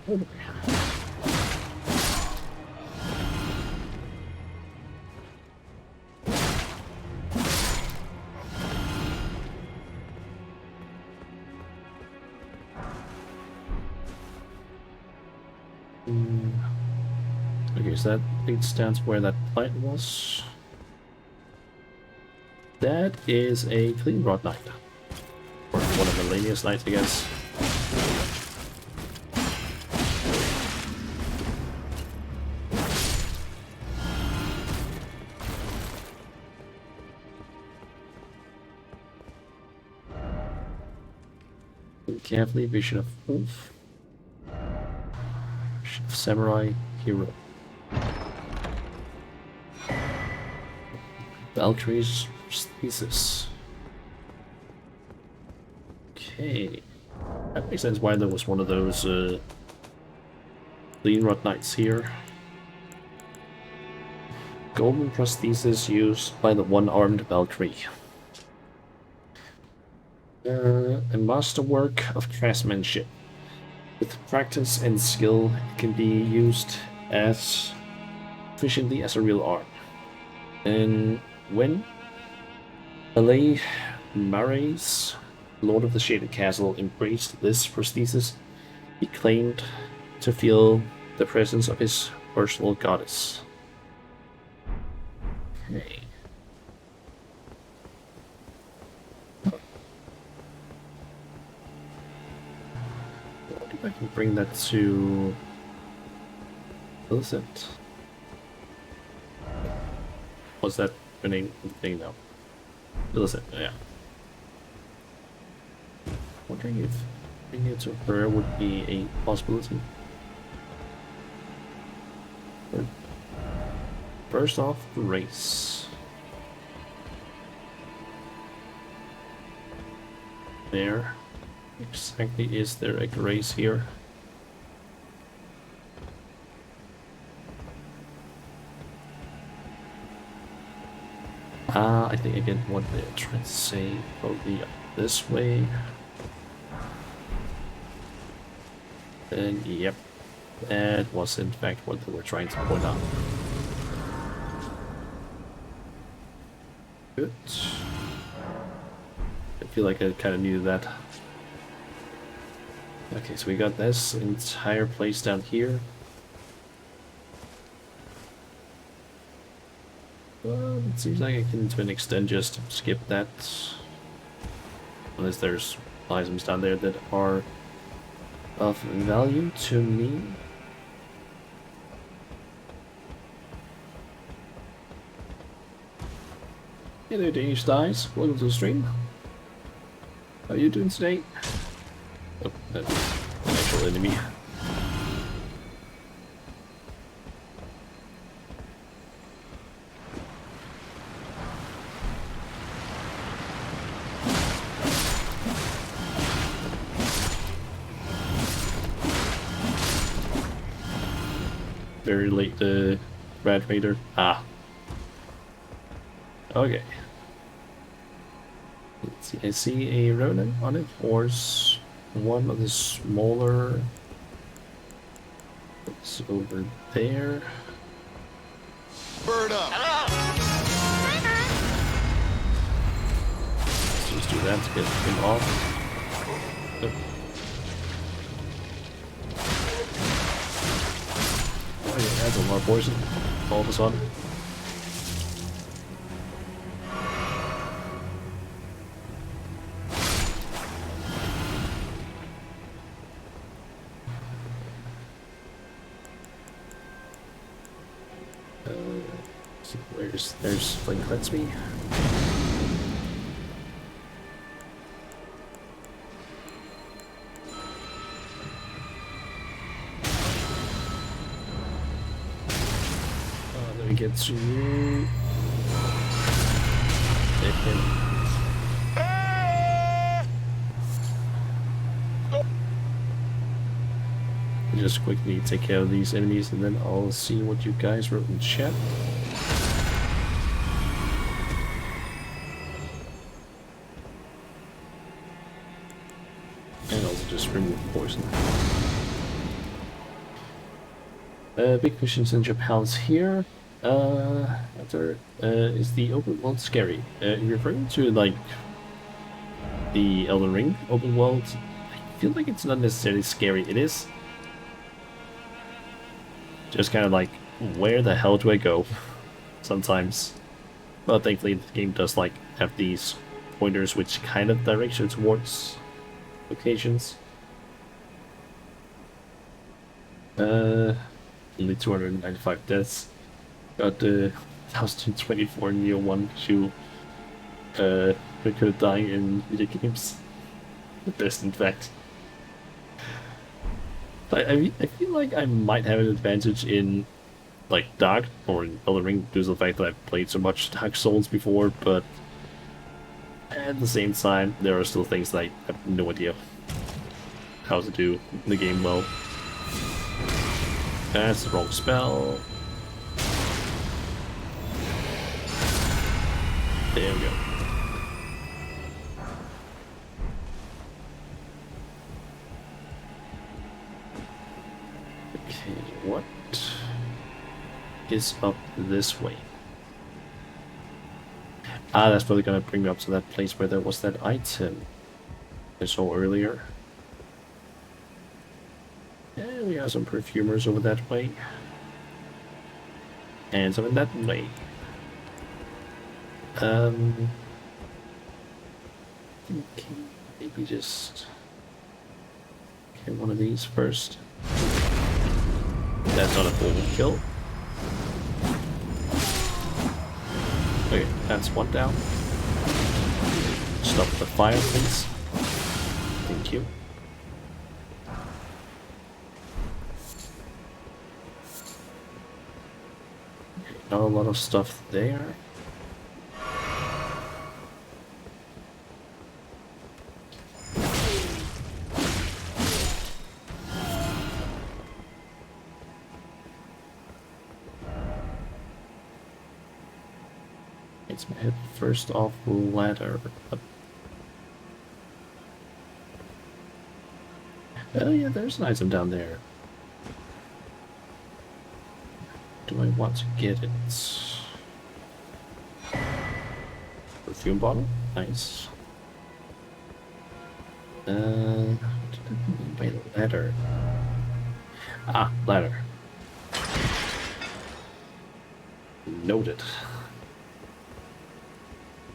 Oh. Okay, so that leads down to where that plant was. That is a Clean Rod Knight. Or one of the Millennius Knights, I guess. Carefully, Vision of Wolf. Vision of Samurai Hero. Valkyrie's Thesis. Okay. That makes sense why there was one of those Clean Rod Knights here. Golden prosthesis used by the one-armed Valkyrie. A masterwork of craftsmanship. With practice and skill, it can be used as efficiently as a real arm. And when Alay Mares, Lord of the Shaded Castle, embraced this prosthesis, he claimed to feel the presence of his personal goddess. Okay. I can bring that to Illicit. What's that name thing now? Illicit, yeah. Wondering if bringing it to her would be a possibility. But first off, the race. There. Exactly, is there a grace here? I think I get what they're trying to say, probably up this way. And yep, that was in fact what they were trying to point out. Good. I feel like I kind of needed that. Okay, so we got this entire place down here. Well, it seems like I can, to an extent, just skip that. Unless there's items down there that are of value to me. Hey there, Danish guys. Welcome to the stream. How are you doing today? Oh, that's an actual enemy. very late Red Raider. Ah. Okay. Let's see. I see a rodent on it, or one of the smaller. It's over there. Bird up. Let's just do that to get him off. Oh. Oh yeah, that's a lot of poison. All of a sudden. There's Flame Cleanse Me. Let me get to you. Take him. Just quickly take care of these enemies and then I'll see what you guys wrote in chat. And also just remove poison. Big questions in Japan's here. After, is the open world scary? Referring to like the Elden Ring open world, I feel like it's not necessarily scary. It is just kind of like, where the hell do I go? Sometimes. But thankfully the game does like have these pointers which kind of direct you towards locations. Only 295 deaths. Got 1024 Neo 1 shoe. Record dying in video games. The best, in fact. I feel like I might have an advantage in like Dark or in Elden Ring due to the fact that I've played so much Dark Souls before, but at the same time there are still things that I have no idea how to do in the game well. That's the wrong spell. There we go. Okay, what is up this way? Ah, that's probably gonna bring me up to that place where there was that item I saw earlier. Yeah, we got some perfumers over that way. And some in that way. Okay, maybe just get one of these first. That's not a full kill. Okay, that's one down. Stop the fire, please. Thank you. Okay, not a lot of stuff there. Let's head first off ladder up. Oh yeah, there's an item down there. Do I want to get it? Perfume bottle? Nice. What did I mean by ladder? Ah, ladder. Noted.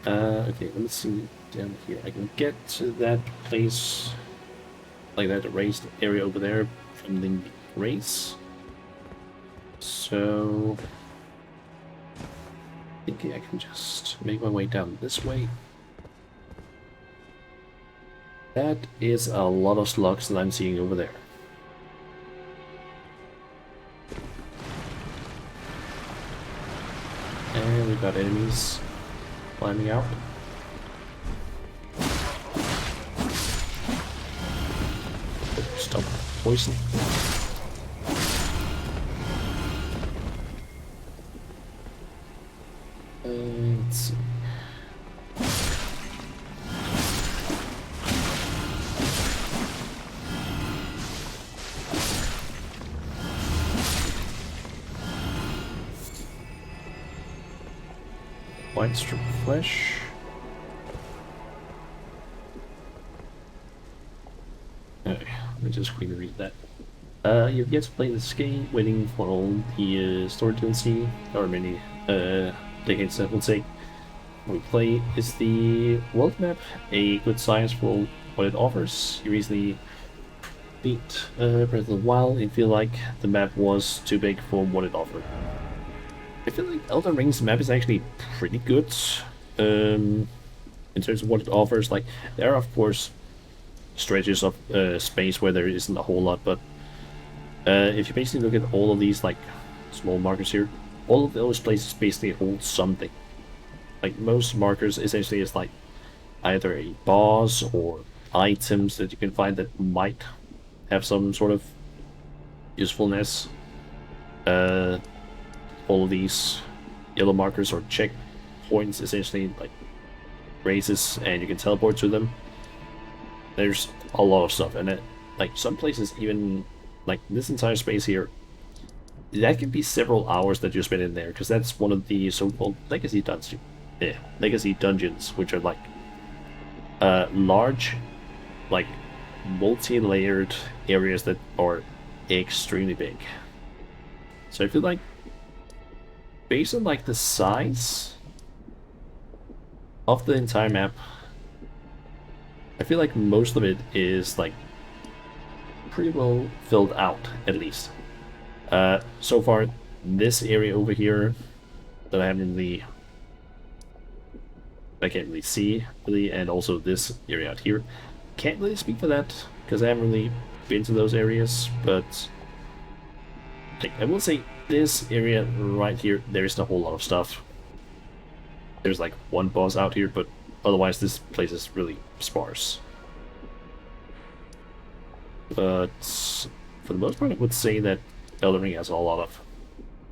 Okay, let me see down here. I can get to that place, like that raised area over there from the race. So, thinking I can just make my way down this way. That is a lot of slugs that I'm seeing over there. And we've got enemies climbing out. Stop poison. Let's see. White strip flesh. Okay, let me just quickly read that. You've yet to play this game, waiting for all the story DLC, or many decades that will take. We play is the world map, a good size for what it offers. You recently beat Breath of the Wild and feel like the map was too big for what it offered. I feel like Elden Ring's map is actually pretty good in terms of what it offers. Like, there are of course stretches of space where there isn't a whole lot, but if you basically look at all of these like small markers here, all of those places basically hold something. Like, most markers essentially is like either a boss or items that you can find that might have some sort of usefulness. All of these yellow markers or checkpoints essentially like races, and you can teleport to them. There's a lot of stuff, and like some places, even like this entire space here, that can be several hours that you spend in there, because that's one of the so-called legacy dungeons, which are like large, like multi-layered areas that are extremely big. So I feel like, based on like the size of the entire map, I feel like most of it is like pretty well filled out, at least. So far, this area over here that I can't really see really, and also this area out here, can't really speak for that because I haven't really been to those areas. But like, I will say this area right here, there isn't a whole lot of stuff. There's like one boss out here, but otherwise this place is really sparse. But for the most part, I would say that Elden Ring has a lot of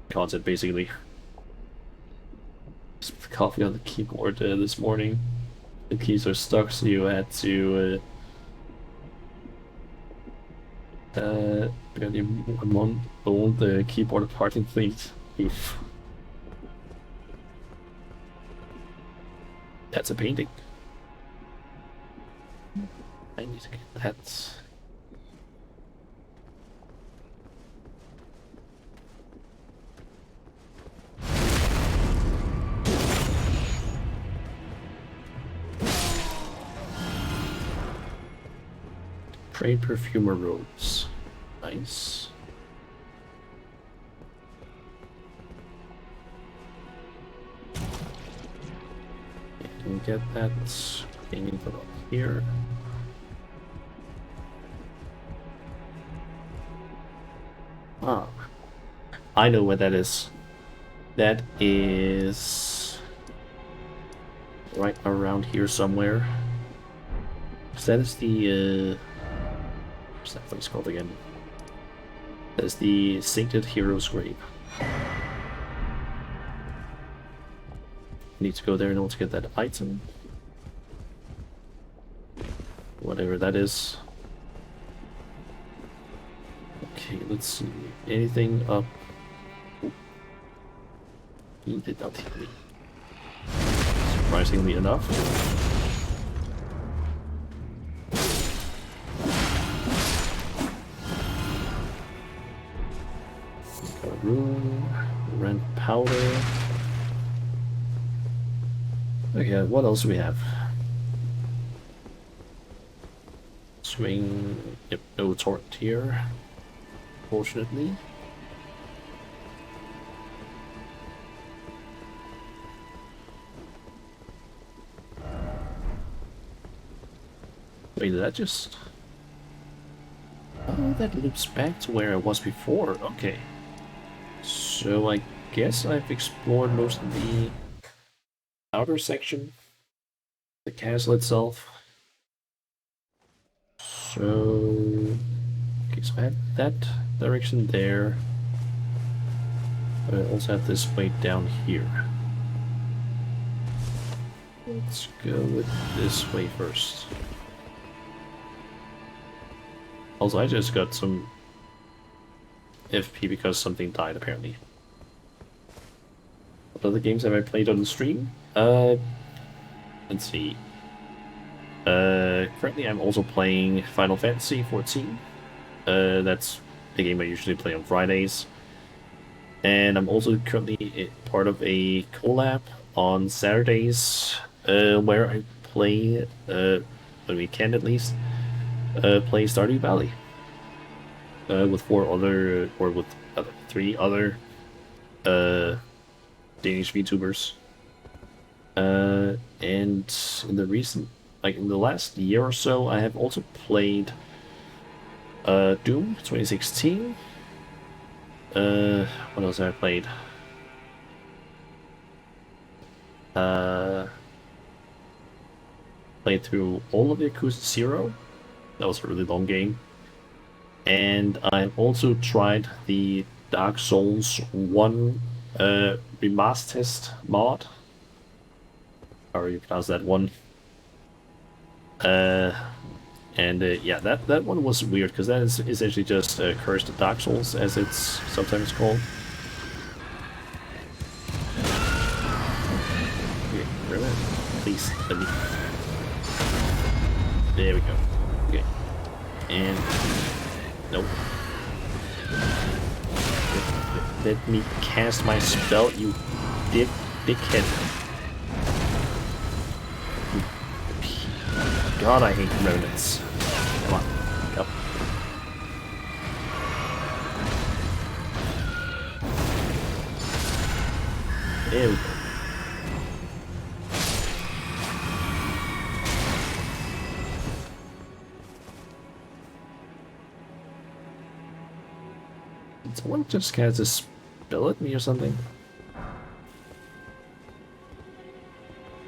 content, basically. Just coffee on the keyboard this morning. The keys are stuck, so you had to on the keyboard apart in things. Oof. That's a painting. I need to get that. Trade perfumer robes. Nice. Can get that gaming from up here. Ah, I know where that is. That is right around here somewhere. So that is the what's that place called again? That is the Sainted Hero's Grave. Need to go there in order to get that item. Whatever that is. Okay, let's see. Anything up? He did not hit me. Surprisingly enough. Got room, rent powder. Okay, what else do we have? Swing. Yep, no torrent here, fortunately. Wait, did that just... Oh, that loops back to where I was before. Okay. So I guess I've explored most of the outer section, the castle itself. So, okay, so I had that direction there, but I also have this way down here. Let's go with this way first. Also, I just got some FP because something died apparently. What other games have I played on the stream? Let's see. Currently I'm also playing Final Fantasy 14. That's the game I usually play on Fridays. And I'm also currently part of a collab on Saturdays, where I play, when we can at least, play Stardew Valley. With three other, Danish VTubers. And in the last year or so, I have also played Doom 2016. What else have I played? Played through all of Yakuza 0. That was a really long game. And I've also tried the Dark Souls 1 remastered mod. How you pronounce that one? Yeah, that one was weird because that is essentially just Cursed Dark Souls, as it's sometimes called. Okay, please let me. There we go. Okay, and nope. Let me cast my spell, you dickhead. God, I hate remnants. Come on, go. There we go. Did someone just cast a spell at me or something? I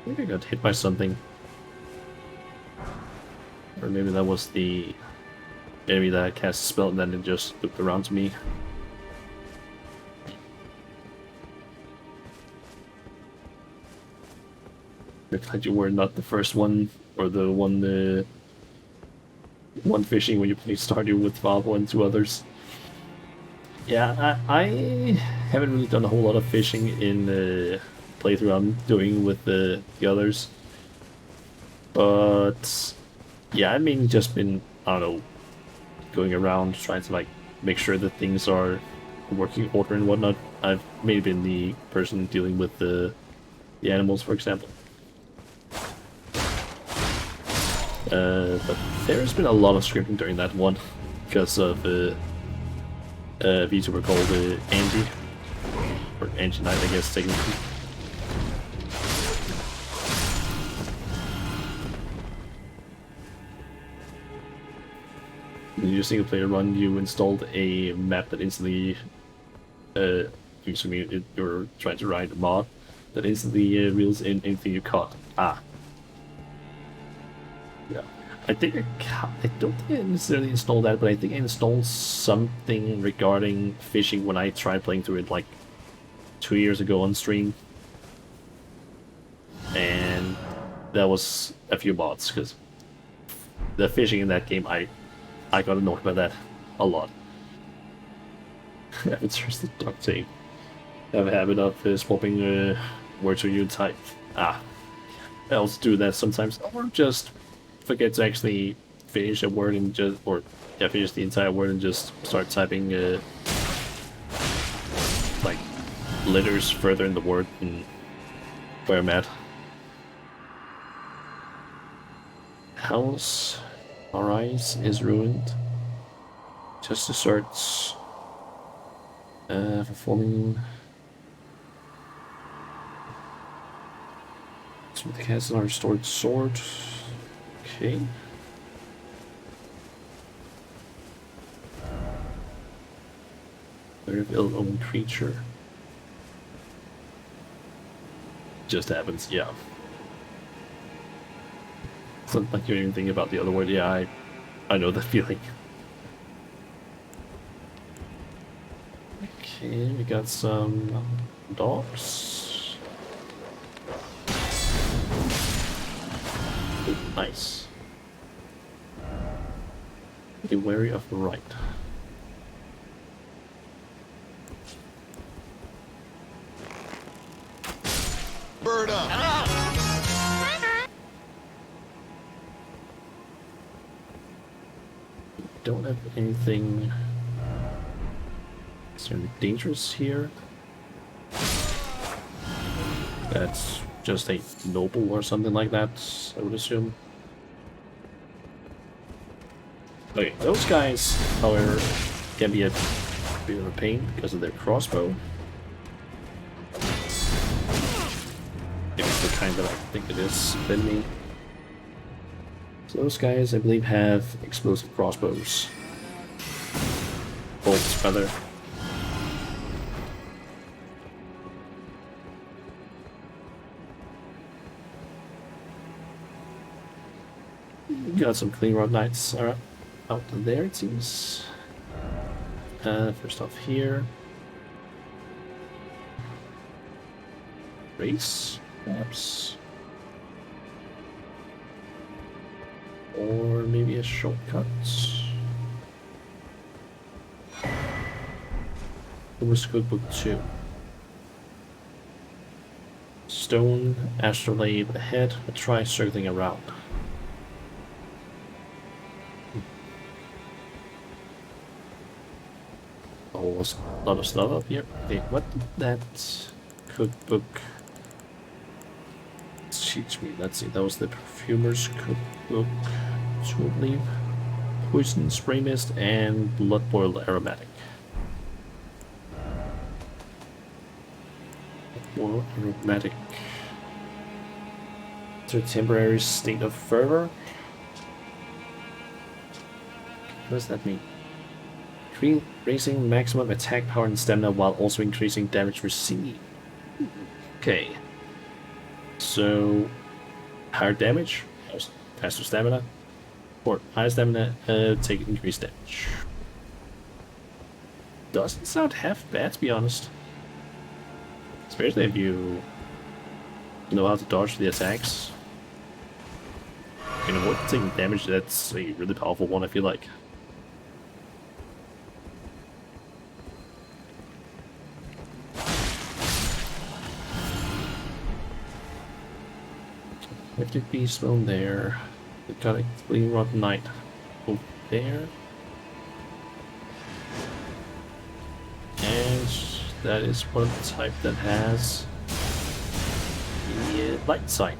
think I got hit by something. Or maybe that was the enemy that cast a spell and then it just looped around to me. I'm glad you were not the first one, or the one fishing when you played Stardew with Valvo and two others. Yeah, I haven't really done a whole lot of fishing in the playthrough I'm doing with the others. But yeah, I mean, just been, I don't know, going around trying to like make sure that things are working order and whatnot. I've maybe been the person dealing with the animals, for example. But there's been a lot of scripting during that one because of a VTuber called Angie, or Angie Knight, I guess, technically. In your single player run, you installed a map that instantly, assuming you're trying to ride a mod, that instantly reels in anything you caught. Ah. Yeah. I think I don't think I necessarily installed that, but I think I installed something regarding fishing when I tried playing through it like 2 years ago on stream. And that was a few mods, because the fishing in that game, I got annoyed by that a lot. It's just the duct tape. I have a habit of swapping words when you type. Ah. I also do that sometimes, or just forget to actually finish a word and just, or yeah, finish the entire word and just start typing like letters further in the word than where I'm at. House Arise is ruined. Just asserts performing. So the castle are restored sword. Okay. Very ill-owned creature. Just happens, yeah. It's not like you're even thinking about the other word. Yeah, I know the feeling. Okay, we got some dogs. Nice. Be wary of the right. Bird up! Don't have anything necessarily dangerous here. That's just a noble or something like that, I would assume. Okay, those guys, however, can be a bit of a pain because of their crossbow. If it's the kind that I think it is, then me. So those guys, I believe, have explosive crossbows. Bolts, rather. Got some clean rod knights out there, it seems. First off here. Race, perhaps. Or maybe a shortcut. It was Cookbook 2. Stone, astrolabe ahead, but try circling around. Oh, a lot of stuff up here. Okay, what did that cookbook teach me? Let's see, that was the perfumer's cookbook, I believe. Poison, spray mist, and blood boiled aromatic. Boiled aromatic. To a temporary state of fervor. What does that mean? Increasing maximum attack power and stamina while also increasing damage received. Okay. So, higher damage, faster stamina, or higher stamina, take increased damage. Doesn't sound half bad, to be honest. Especially if you know how to dodge the attacks. You know what, taking damage, that's a really powerful one, I feel like. Beast Bone there. We've got a Clean Rod Knight over there. And that is one of the type that has the light sight.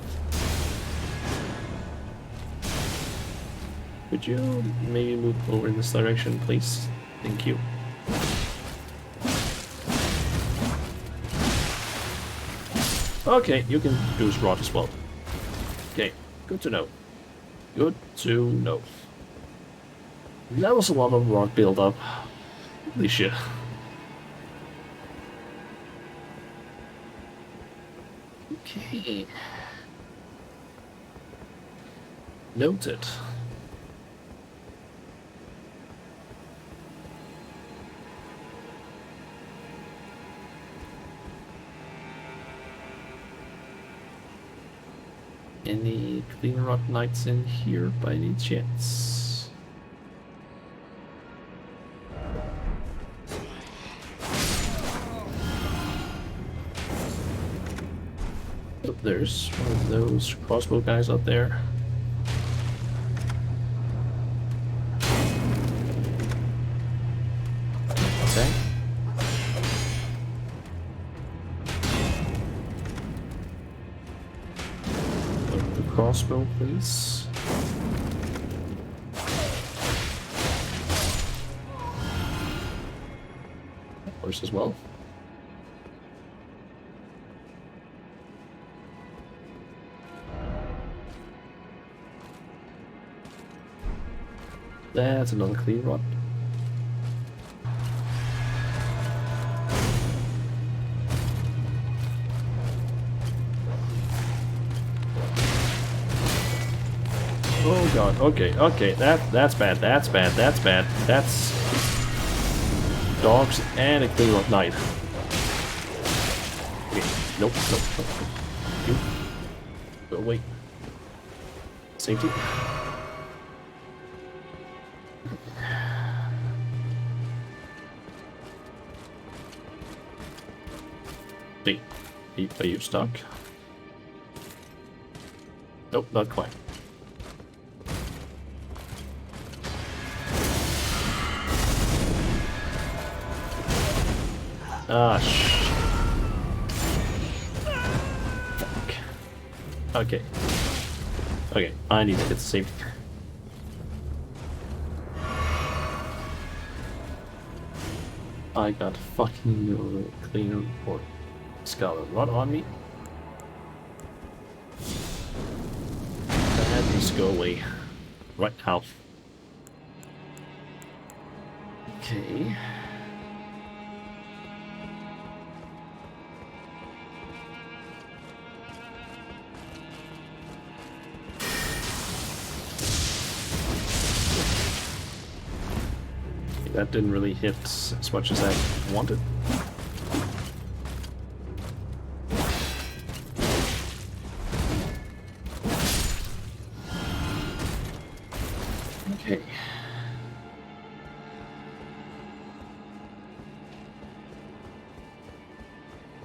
Could you maybe move over in this direction, please? Thank you. Okay, you can use Rod as well. Okay, good to know. Good to know. That was a lot of rock build-up. Holy shit. Okay. Noted. Any Clean Rod Knights in here by any chance? Oh, there's one of those crossbow guys up there. Attack. Crossbow, please. Horse as well. That's another Clean Rod. Oh god, okay, that's bad, that's dogs and a Clean Rod Knight. Okay, nope. You. Go away. safety. Wait, are you stuck? Nope, not quite. Ah, fuck. Okay. Okay, I need to get the safety. I got fucking clean or Scarlet Rot on me. That needs to go away right now. Okay. That didn't really hit as much as I wanted. Okay.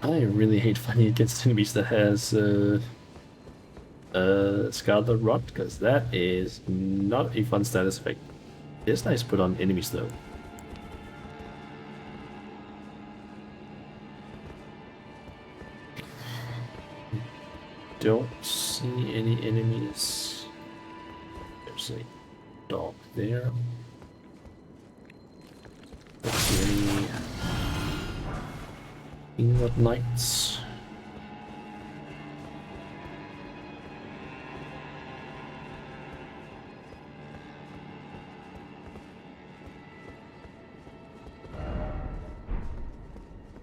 I really hate fighting against enemies that has Scarlet Rot, because that is not a fun status effect. It's nice to put on enemies though. Don't see any enemies. There's a dog there. Don't see any Inward Knights.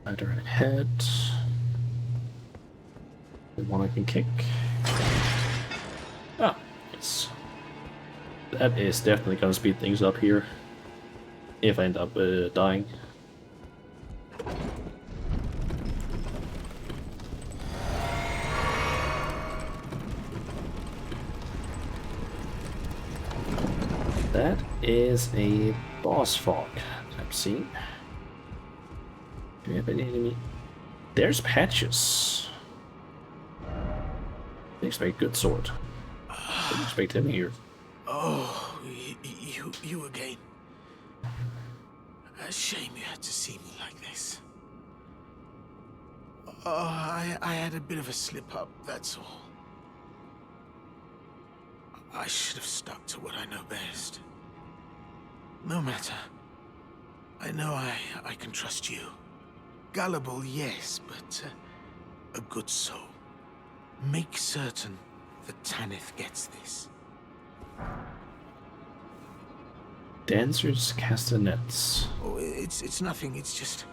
Ladder ahead. The one I can kick. Ah, yes. That is definitely gonna speed things up here. If I end up dying. That is a boss fog I'm seeing. Do we have any enemy? There's Patches. I expect good sword. I didn't expect him here. Oh, you again. A shame you had to see me like this. Oh, I had a bit of a slip up, that's all. I should have stuck to what I know best. No matter. I know I can trust you. Gullible, yes, but a good soul. Make certain that Tanith gets this. Dancers castanets. Oh, it's nothing. It's just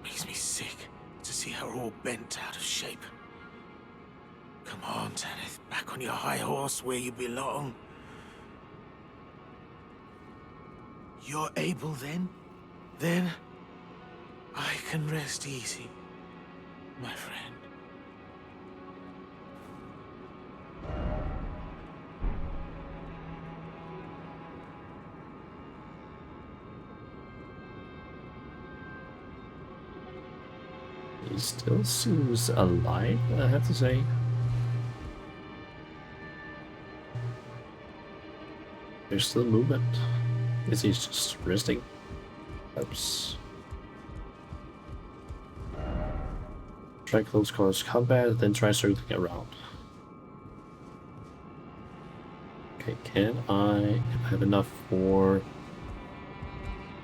makes me sick to see her all bent out of shape. Come on, Tanith, back on your high horse where you belong. You're able then? Then I can rest easy, my friend. He still seems alive, I have to say. There's still movement. Is he just resting? Oops. Try close quarters combat, then try circling around. Okay, can I have enough for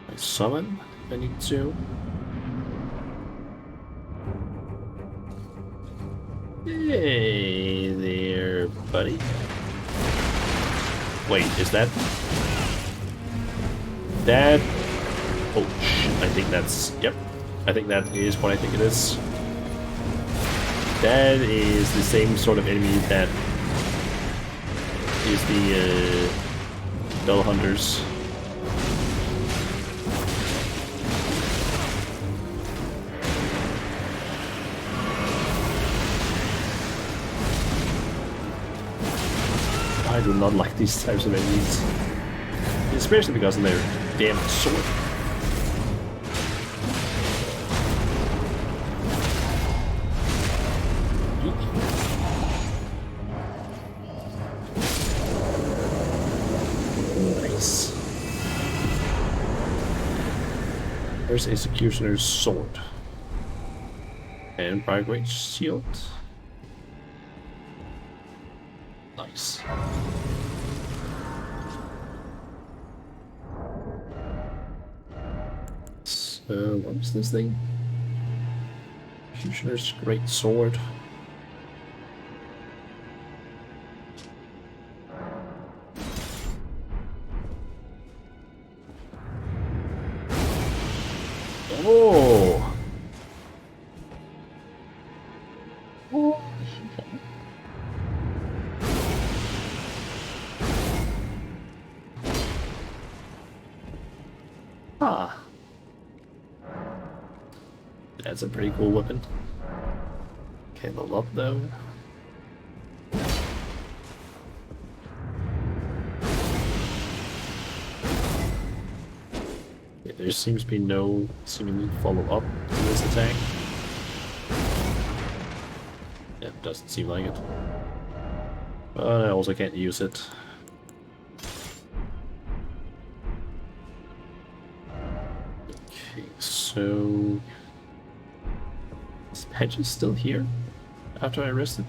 my summon if I need to? Hey there, buddy. Wait, is that... That... Oh, I think that's... Yep. I think that is what I think it is. That is the same sort of enemy that is the Bell Hunters. I do not like these types of enemies. Especially because of their damn sword. Nice. There's Executioner's sword. And Bright shield. Nice. So, what is this thing? Executioner's great sword. Oh! Oh. Ah. That's a pretty cool weapon. Can't level up though. Yeah, there seems to be no seemingly follow-up to this attack. Yeah, doesn't seem like it. But I also can't use it. Okay, so... Is Patches still here? After I rested?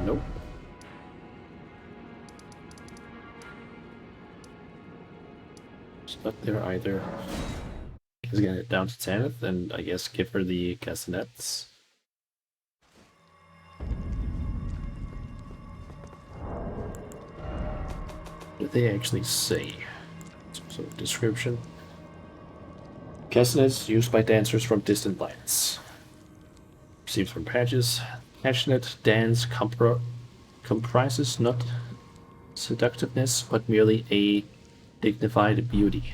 Nope. She's not there either. Let's get it down to Tanith and I guess give her the castanets. What did they actually say? Some sort of description. Castanets used by dancers from distant lands. Received from Patches. Passionate dance comprises not seductiveness, but merely a dignified beauty.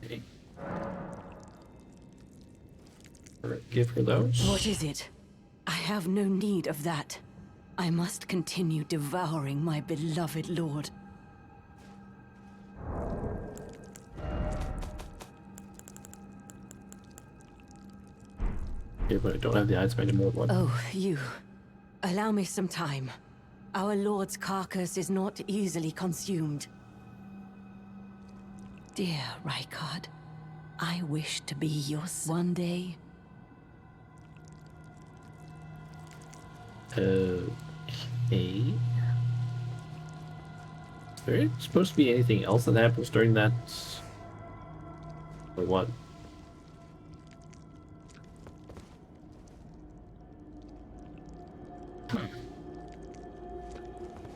Okay. Give her those. What is it? I have no need of that. I must continue devouring my beloved lord. Yeah, but I don't have the item anymore. What? Oh, you. Allow me some time. Our lord's carcass is not easily consumed. Dear Rykard, I wish to be yours one day. Okay. Is there supposed to be anything else that happens during that? Or what?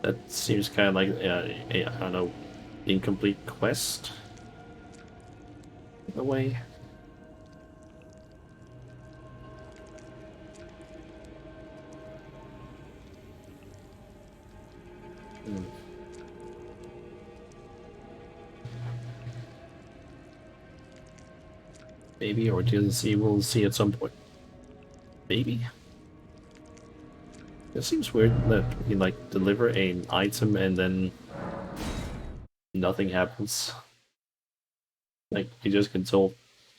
That seems kind of like a I don't know, incomplete quest. In a way. Maybe, or DLC we'll see at some point. Maybe. It seems weird that we can like deliver an item and then nothing happens. Like you just get told,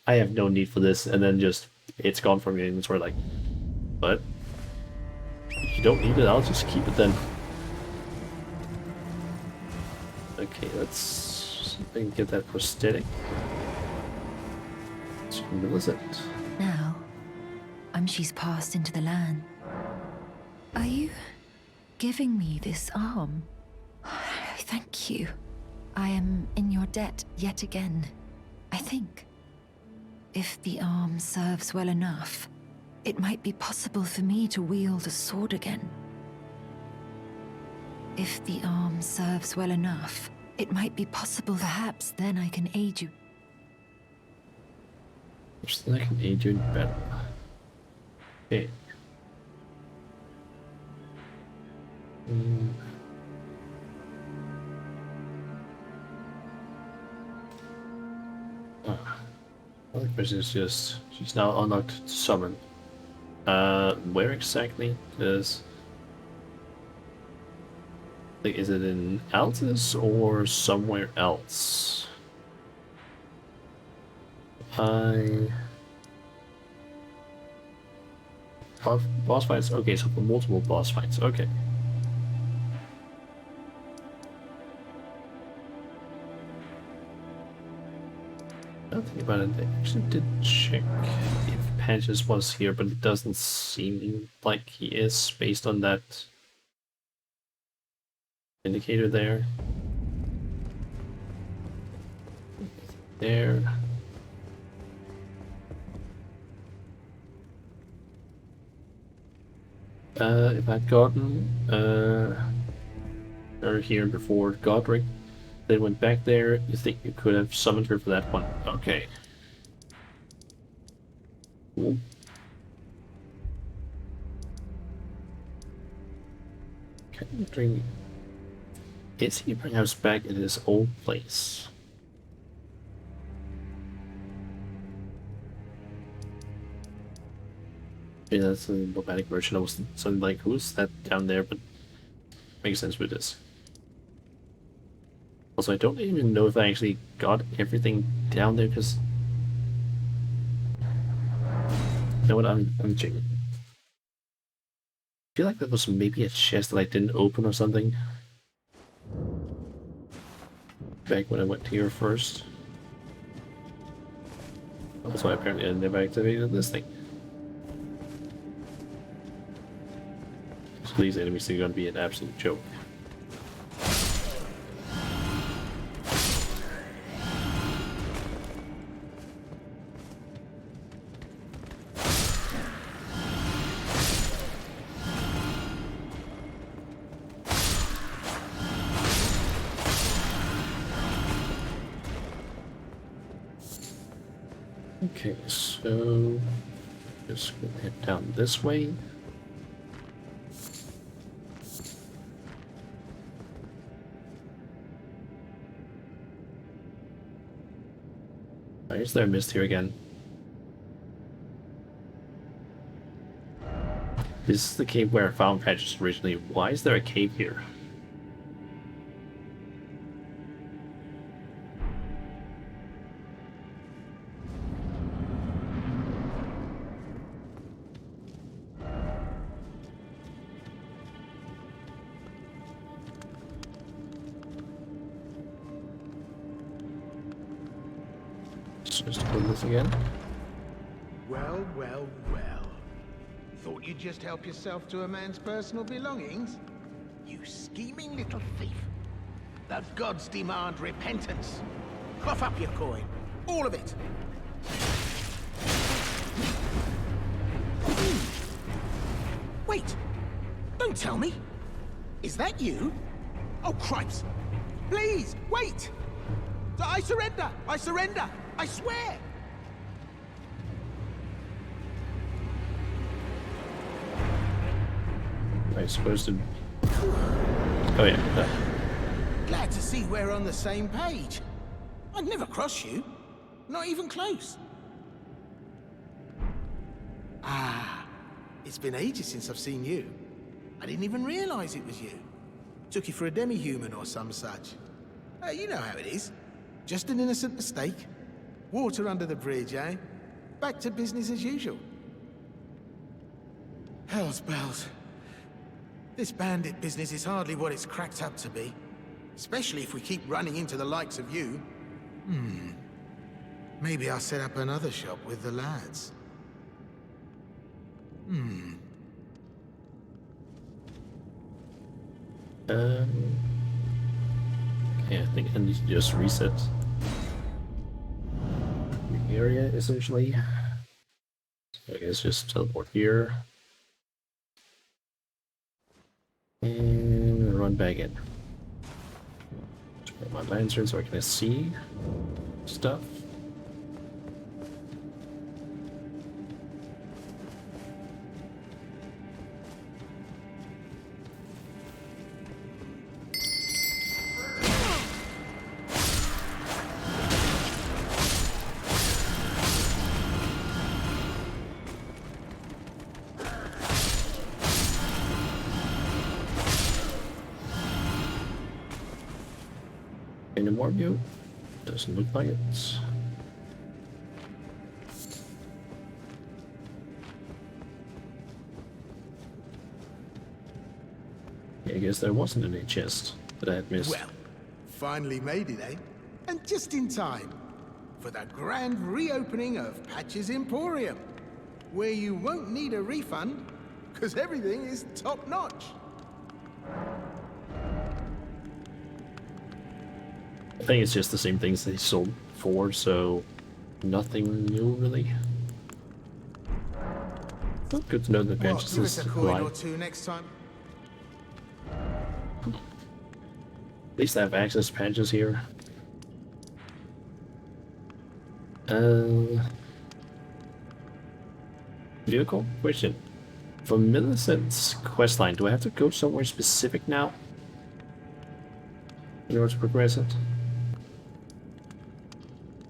I have no need for this, and then just it's gone from your inventory. Like, but if you don't need it, I'll just keep it then. Okay, let's see if I can get that prosthetic. Millicent. Now, she's passed into the land. Are you giving me this arm? Thank you. I am in your debt yet again, I think. If the arm serves well enough, it might be possible for me to wield a sword again. If the arm serves well enough, it might be possible perhaps then I can aid you. Then I can aid you in battle. Okay. The question is just she's now unlocked to summon. Where exactly? Because like, is it in Altus or somewhere else? Boss fights. Okay, so for multiple boss fights. Okay. Now think about it, I actually did check if Patches was here, but it doesn't seem like he is based on that indicator there. There. If I'd gotten her here before Godric, then went back there, you think you could have summoned her for that one? Okay. Cool. Wondering, is he perhaps back at his old place? Yeah, that's a robotic version. I was something like, who's that down there? But makes sense with this. Also, I don't even know if I actually got everything down there, because... You know what, I'm checking. I feel like that was maybe a chest that I didn't open or something. Back when I went here first. Also, apparently I never activated this thing. So these enemies are going to be an absolute joke. Okay, so just gonna head down this way. Why is there a mist here again? This is the cave where I found Patches originally. Why is there a cave here? Just open this again. Well, well, well. Thought you'd just help yourself to a man's personal belongings? You scheming little thief. The gods demand repentance. Cough up your coin. All of it. Wait. Don't tell me. Is that you? Oh, cripes. Please, wait. I surrender. I surrender. I swear. Am I supposed to... Oh yeah. Glad to see we're on the same page. I'd never cross you. Not even close. Ah, it's been ages since I've seen you. I didn't even realize it was you. Took you for a demi-human or some such. You know how it is. Just an innocent mistake. Water under the bridge, eh? Back to business as usual. Hell's bells. This bandit business is hardly what it's cracked up to be. Especially if we keep running into the likes of you. Maybe I'll set up another shop with the lads. Okay, I think I need to just reset the area, essentially. So I guess just teleport here. And run back in. Turn my lantern so I can see stuff. Any more of you? Doesn't look like it. Yeah, I guess there wasn't any chest that I had missed. Well, finally made it, eh? And just in time for the grand reopening of Patch's Emporium, where you won't need a refund, because everything is top-notch. I think it's just the same things they sold before, so nothing new really. Well, good to know that Well, Patches give us is a coin or alive. two next time. At least I have access to Patches here. Vehicle? Question. For Millicent's questline, do I have to go somewhere specific now in order to progress it?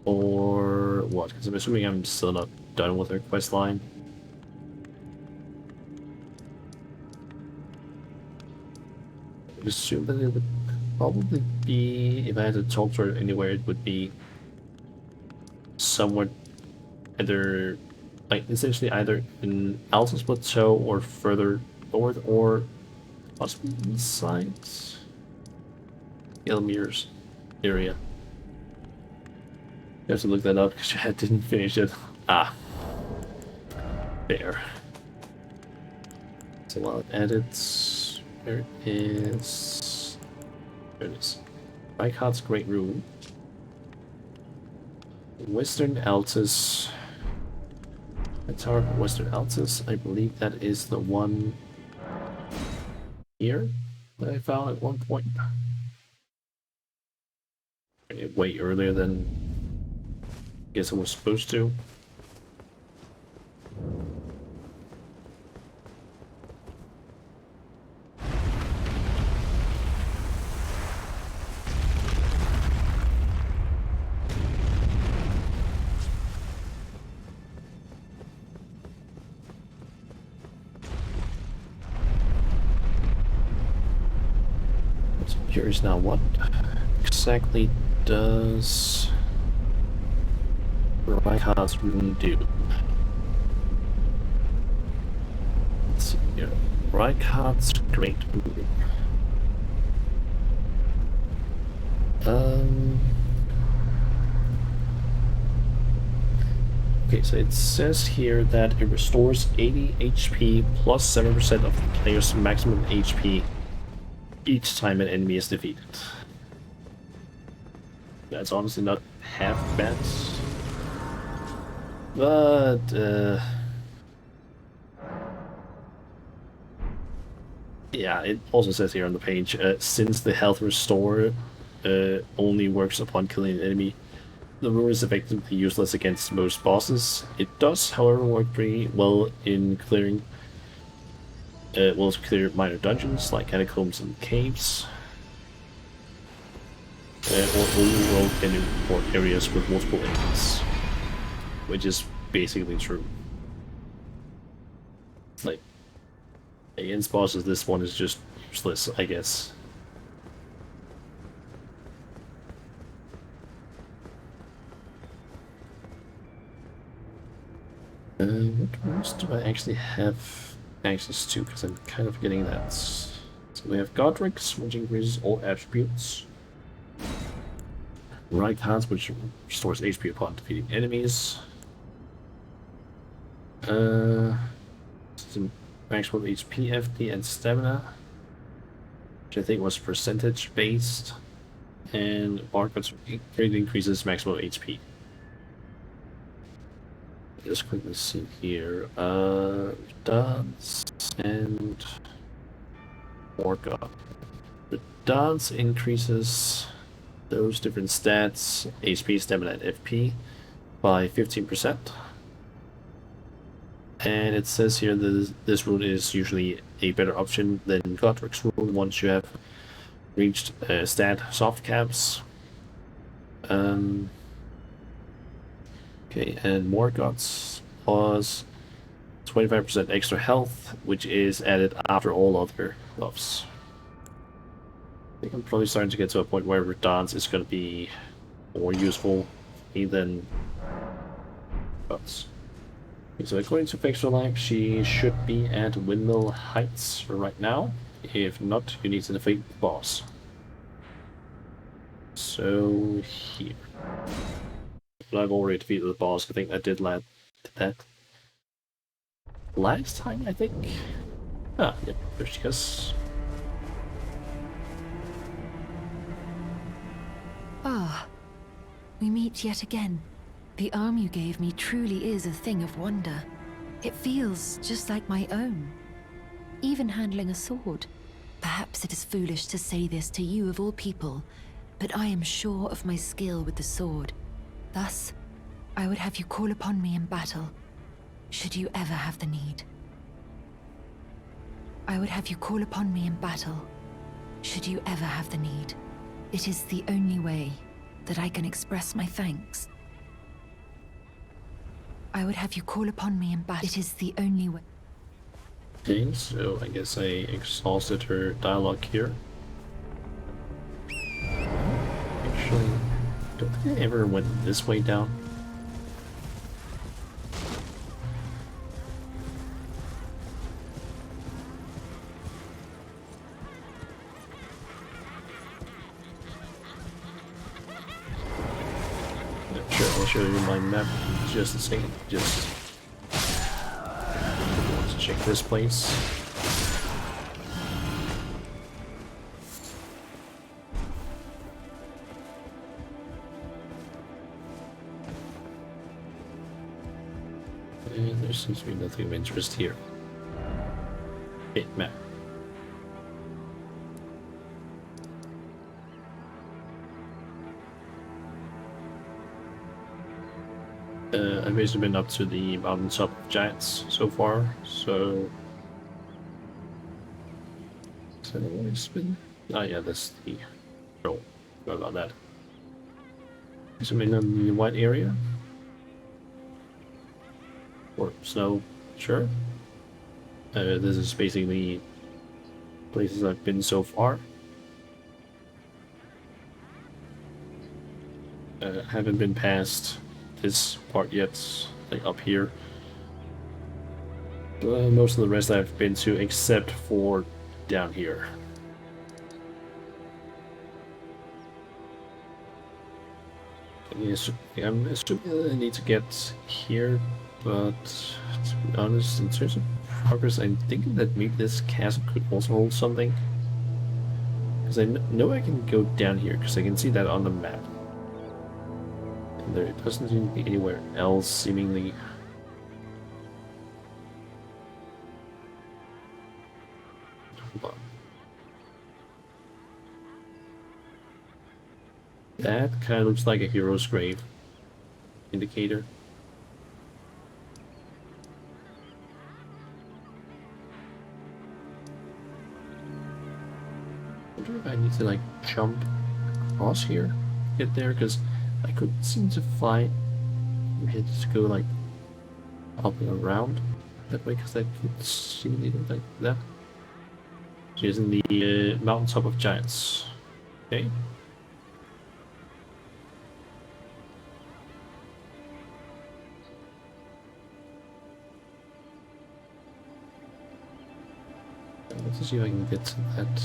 Or what? Because I'm assuming I'm still not done with her questline. I assume that it would probably be, if I had to talk to her anywhere, it would be somewhere either, like, essentially either in Alsa's Plateau or further north, or possibly inside Elmir's area. You have to look that up because I didn't finish it. Ah. There. So while it edits, there it is. There it is. Reichardt's Great Room. Western Altus. The Tower of Western Altus. I believe that is the one here that I found at one point. Way earlier than I guess I was supposed to. So curious now, what exactly does Reichardt's Room do? Let's see here. Reichardt's Great Room. Okay, so it says here that it restores 80 HP plus 7% of the player's maximum HP each time an enemy is defeated. That's honestly not half bad. But, yeah, it also says here on the page, since the health restore only works upon killing an enemy, the rule is effectively useless against most bosses. It does, however, work pretty well in clearing to clear minor dungeons like catacombs and caves, or overworld or areas with multiple enemies, which is basically true. Like, against bosses, this one is just useless, I guess. What else do I actually have access to? Because I'm kind of forgetting that. So we have Godric's, which increases all attributes. Reichardt's, which restores HP upon defeating enemies. Some maximum HP, FP, and stamina, which I think was percentage based. And Barcode's greatly increases maximum HP. Just quickly see here. Dance and Orca. The dance increases those different stats, HP, stamina, and FP, by 15%. And it says here that this rune is usually a better option than Godric's rune once you have reached stat soft caps. Okay, and Morgoth's was 25% extra health, which is added after all other buffs. think I'm probably starting to get to a point where dance is going to be more useful for me than bots. Okay, so according to Pixel Life, she should be at Windmill Heights right now. If not, you need to defeat the boss. So here. But I've already defeated the boss. I think I did that last time, I think. Ah, yep, there she goes. Ah, we meet yet again. The arm you gave me truly is a thing of wonder. It feels just like my own. Even handling a sword. Perhaps it is foolish to say this to you of all people, but I am sure of my skill with the sword. Thus, I would have you call upon me in battle, should you ever have the need. I would have you call upon me in battle, should you ever have the need. It is the only way that I can express my thanks. I would have you call upon me in battle. It is the only way. Okay, so I guess I exhausted her dialogue here. Actually, don't think I ever went this way down. Sure, I'll show you my map in just a second. Just let's check this place. And there seems to be nothing of interest here. Okay, map. I've basically been up to the mountaintop of giants so far, so it's been. Oh yeah, that's the. Oh, forgot about that. So I'm in the white area. Or snow, sure. This is basically places I've been so far. Haven't been past this part yet, like up here. Most of the rest I've been to, except for down here. Yes, I'm assuming I need to get here, but to be honest, in terms of progress, I'm thinking that maybe this castle could also hold something. Because I know I can go down here, because I can see that on the map. And there doesn't seem to be anywhere else, seemingly. Hold on. That kind of looks like a hero's grave indicator. I wonder if I need to like jump across here, get there, because I couldn't seem to fly. Maybe I just go like up and around that way, because I could see anything like that. She's in the mountaintop of giants. Okay. Let's see if I can get to that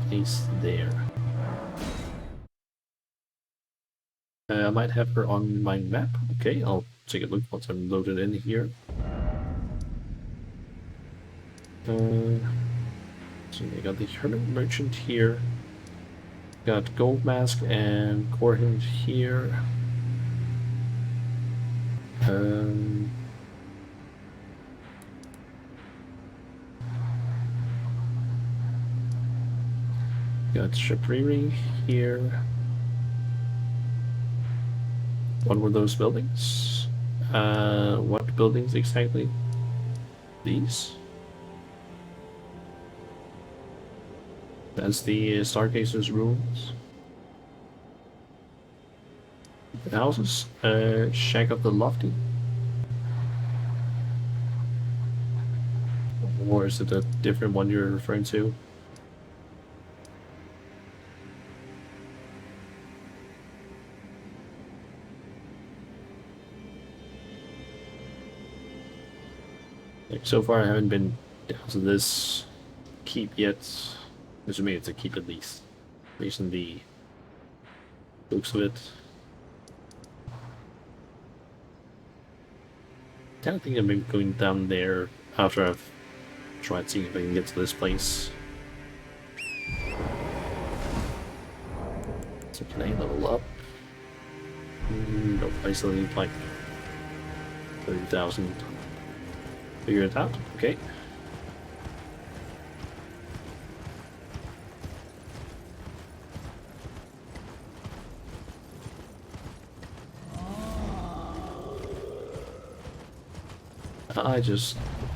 place there. I might have her on my map. Okay, I'll take a look once I'm loaded in here. So we got the Hermit Merchant here. Got Gold Mask and Corhint here. Got Shabriri here. What were those buildings? What buildings exactly? These? That's the Stargaze's ruins. The houses. Shack of the Lofty. Or is it a different one you're referring to? Like, so far I haven't been down to this keep yet. Assuming it's a keep at least. Based on the looks of it. I kind of think I'm maybe going down there after I've tried seeing if I can get to this place. So can I level up? Nope, I still need like 30,000. Figure it out, okay.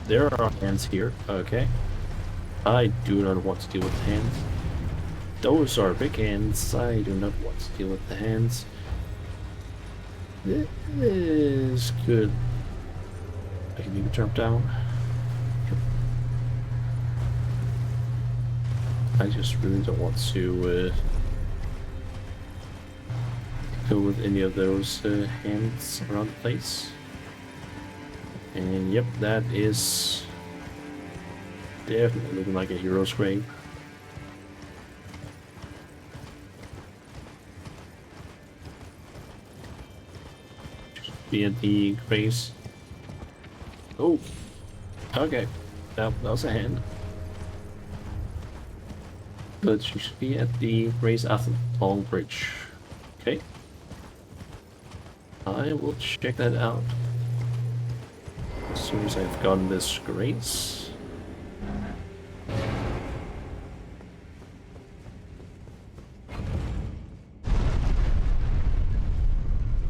There are hands here, okay. I do not want to deal with hands. Those are big hands, I do not want to deal with the hands. This could... I can maybe jump down. I just really don't want to go with any of those hands around the place. And yep, that is definitely looking like a hero's grave. Just be at the graves. Oh, okay, that was a hand. But she should be at the graves after the long bridge. Okay, I will check that out as soon as I've gotten this grace.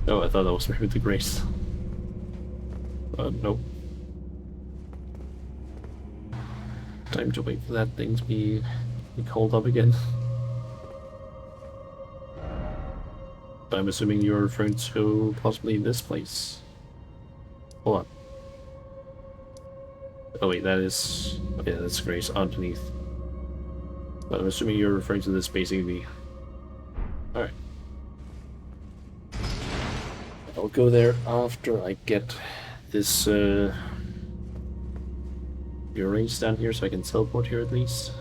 Oh, I thought that was maybe the grace. Nope. Time to wait for that thing to be called up again. But I'm assuming you're referring to possibly this place. Hold on. Oh wait, that is... yeah, that's Grace underneath. But I'm assuming you're referring to this basically. Alright. I'll go there after I get this range down here so I can teleport here at least.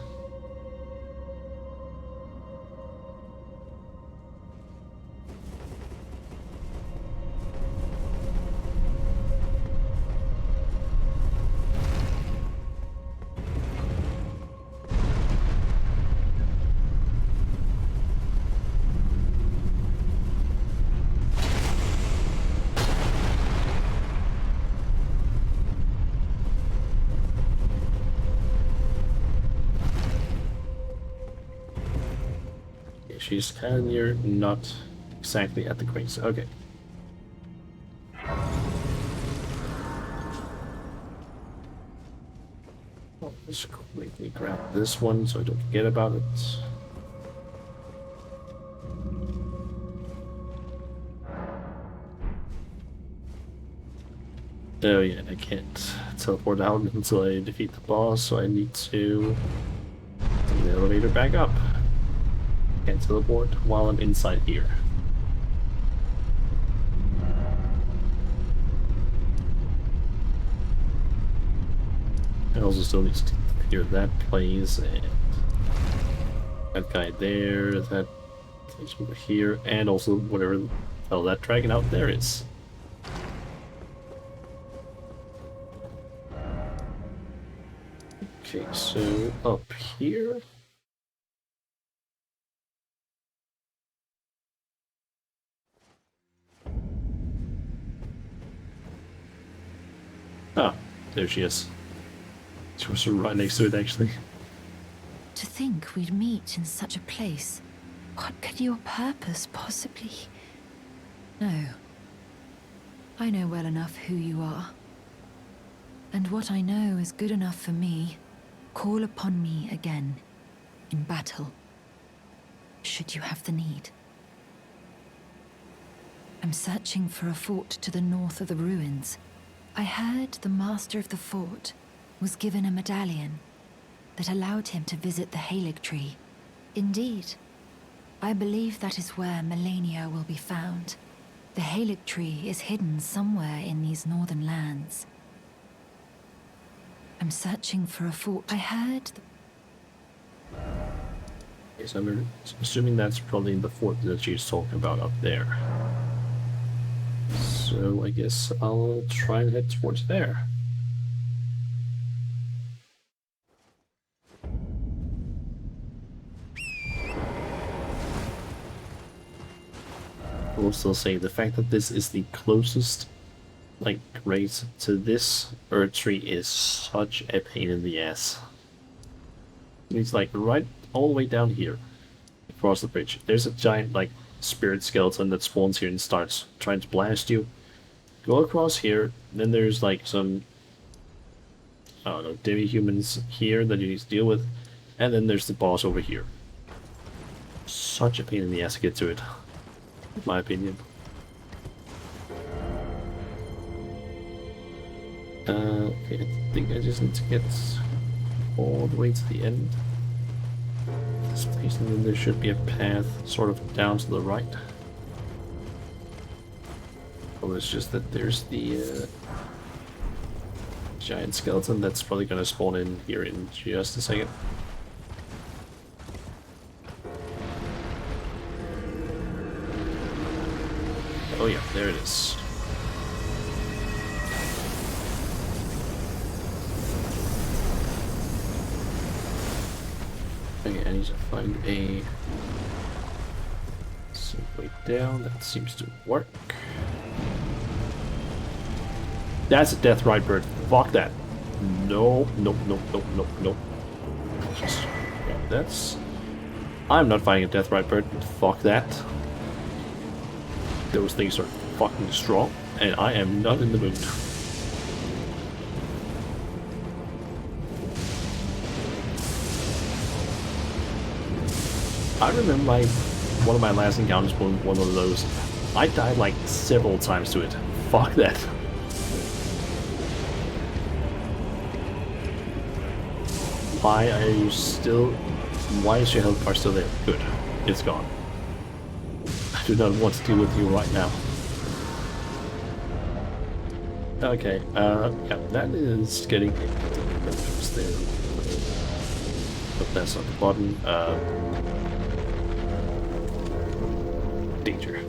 She's kind of near, not exactly at the grace. Okay. I'll just quickly grab this one so I don't forget about it. Oh yeah, I can't teleport out until I defeat the boss, so I need to take the elevator back up. Can't teleport while I'm inside here. I also still need to clear that place and that guy there, that place over here, and also whatever the hell that dragon out there is. Okay, so up here. Ah, there she is. She was right next to it, actually. To think we'd meet in such a place. What could your purpose possibly... No. I know well enough who you are. And what I know is good enough for me. Call upon me again, in battle, should you have the need. I'm searching for a fort to the north of the ruins. I heard the master of the fort was given a medallion that allowed him to visit the Halig tree. Indeed, I believe that is where Melania will be found. The Halig tree is hidden somewhere in these northern lands. I'm searching for a fort. I heard. Yes, I'm assuming that's probably the fort that she's talking about up there. So I guess I'll try and head towards there. I will still say the fact that this is the closest like race to this Earth tree is such a pain in the ass. It's like right all the way down here across the bridge. There's a giant like spirit skeleton that spawns here and starts trying to blast you. Go across here, then there's like some I don't know, demi-humans here that you need to deal with, and then there's the boss over here. Such a pain in the ass to get to it, in my opinion. Okay, I think I just need to get all the way to the end of this place, and then there should be a path sort of down to the right. Oh, it's just that there's the giant skeleton that's probably gonna spawn in here in just a second. Oh yeah, there it is. Okay, I need to find a safe way down. That seems to work. That's a death ride bird. Fuck that. No, no, no, no, no, no. Just grab that's. I'm not fighting a death ride bird. Fuck that. Those things are fucking strong, and I am not in the mood. I remember one of my last encounters with one of those. I died like several times to it. Fuck that. Why are you still... Why is your health bar still there? Good. It's gone. I do not want to deal with you right now. Okay, yeah, that is getting... there. But that's on the bottom. Danger.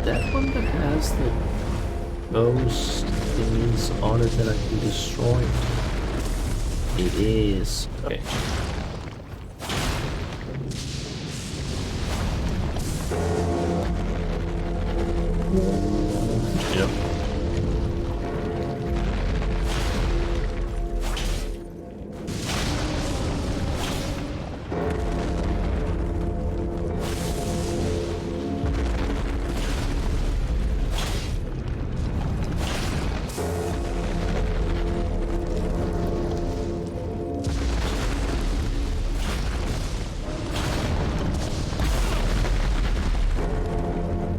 That one that has the most things on it that I can destroy? It is. Okay. Yep.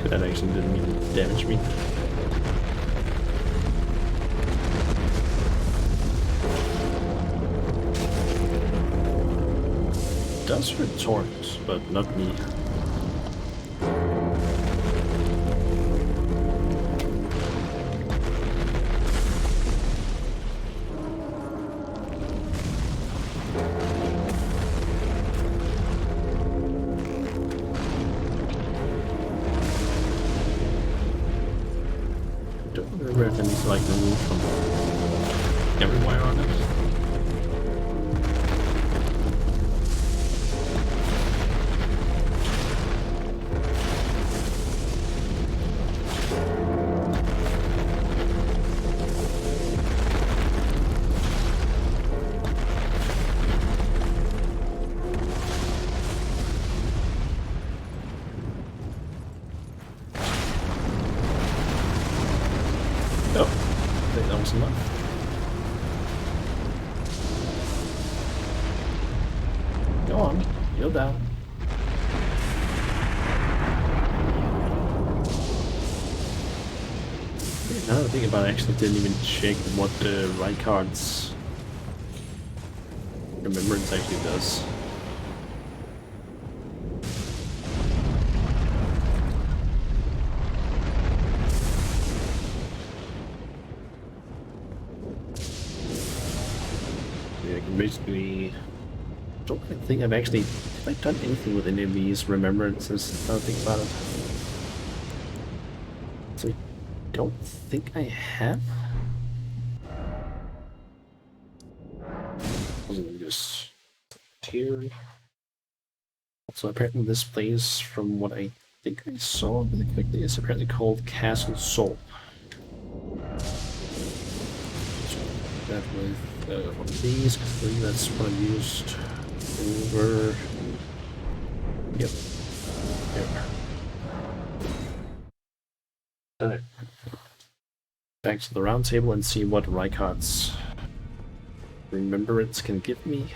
That actually didn't mean to damage me. It does hurt Torrent, but not me. Remember if I need to like remove from everywhere on it. Oh, I think that was enough. Go on, heal down. Now that I think about it, I actually didn't even check what the right card's remembrance actually does. basically, I don't really think I've actually, have I done anything with any of these remembrances? Now I think about it. So I don't think I have. Wasn't just here. So apparently this place, from what I think I saw really quickly, is apparently called Castle Soul. That with one of these, because I believe that's what I used over. Yep. Alright. Back to the round table and see what Rykard's remembrance can give me.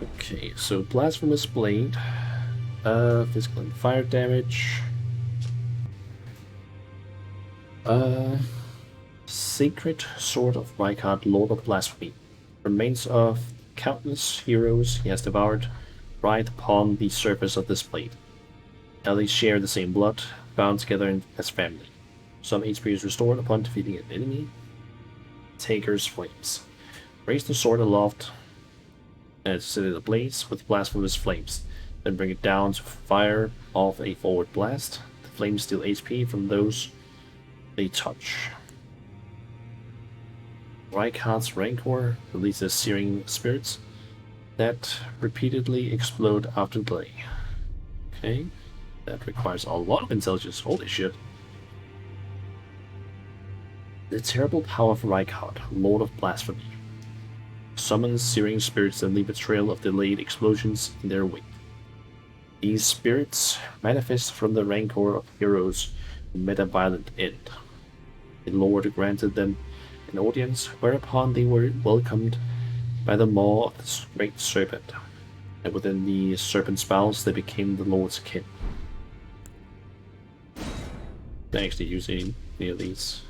Okay, so Blasphemous Blade, physical and fire damage, Sacred Sword of Rykard, Lord of Blasphemy, remains of countless heroes he has devoured, writhe upon the surface of this blade. Now they share the same blood, bound together as family. Some HP is restored upon defeating an enemy. Taker's Flames. Raise the sword aloft and set it ablaze with blasphemous flames. Then bring it down to fire off a forward blast. The flames steal HP from those they touch. Rykard's Rancor releases searing spirits that repeatedly explode after play. Okay, that requires a lot of intelligence. Holy shit. The terrible power of Rykard, Lord of Blasphemy, summons searing spirits that leave a trail of delayed explosions in their wake. These spirits manifest from the rancor of heroes who met a violent end. The Lord granted them an audience, whereupon they were welcomed by the maw of the great serpent, and within the serpent's bowels they became the Lord's kin. Can I actually use any of these?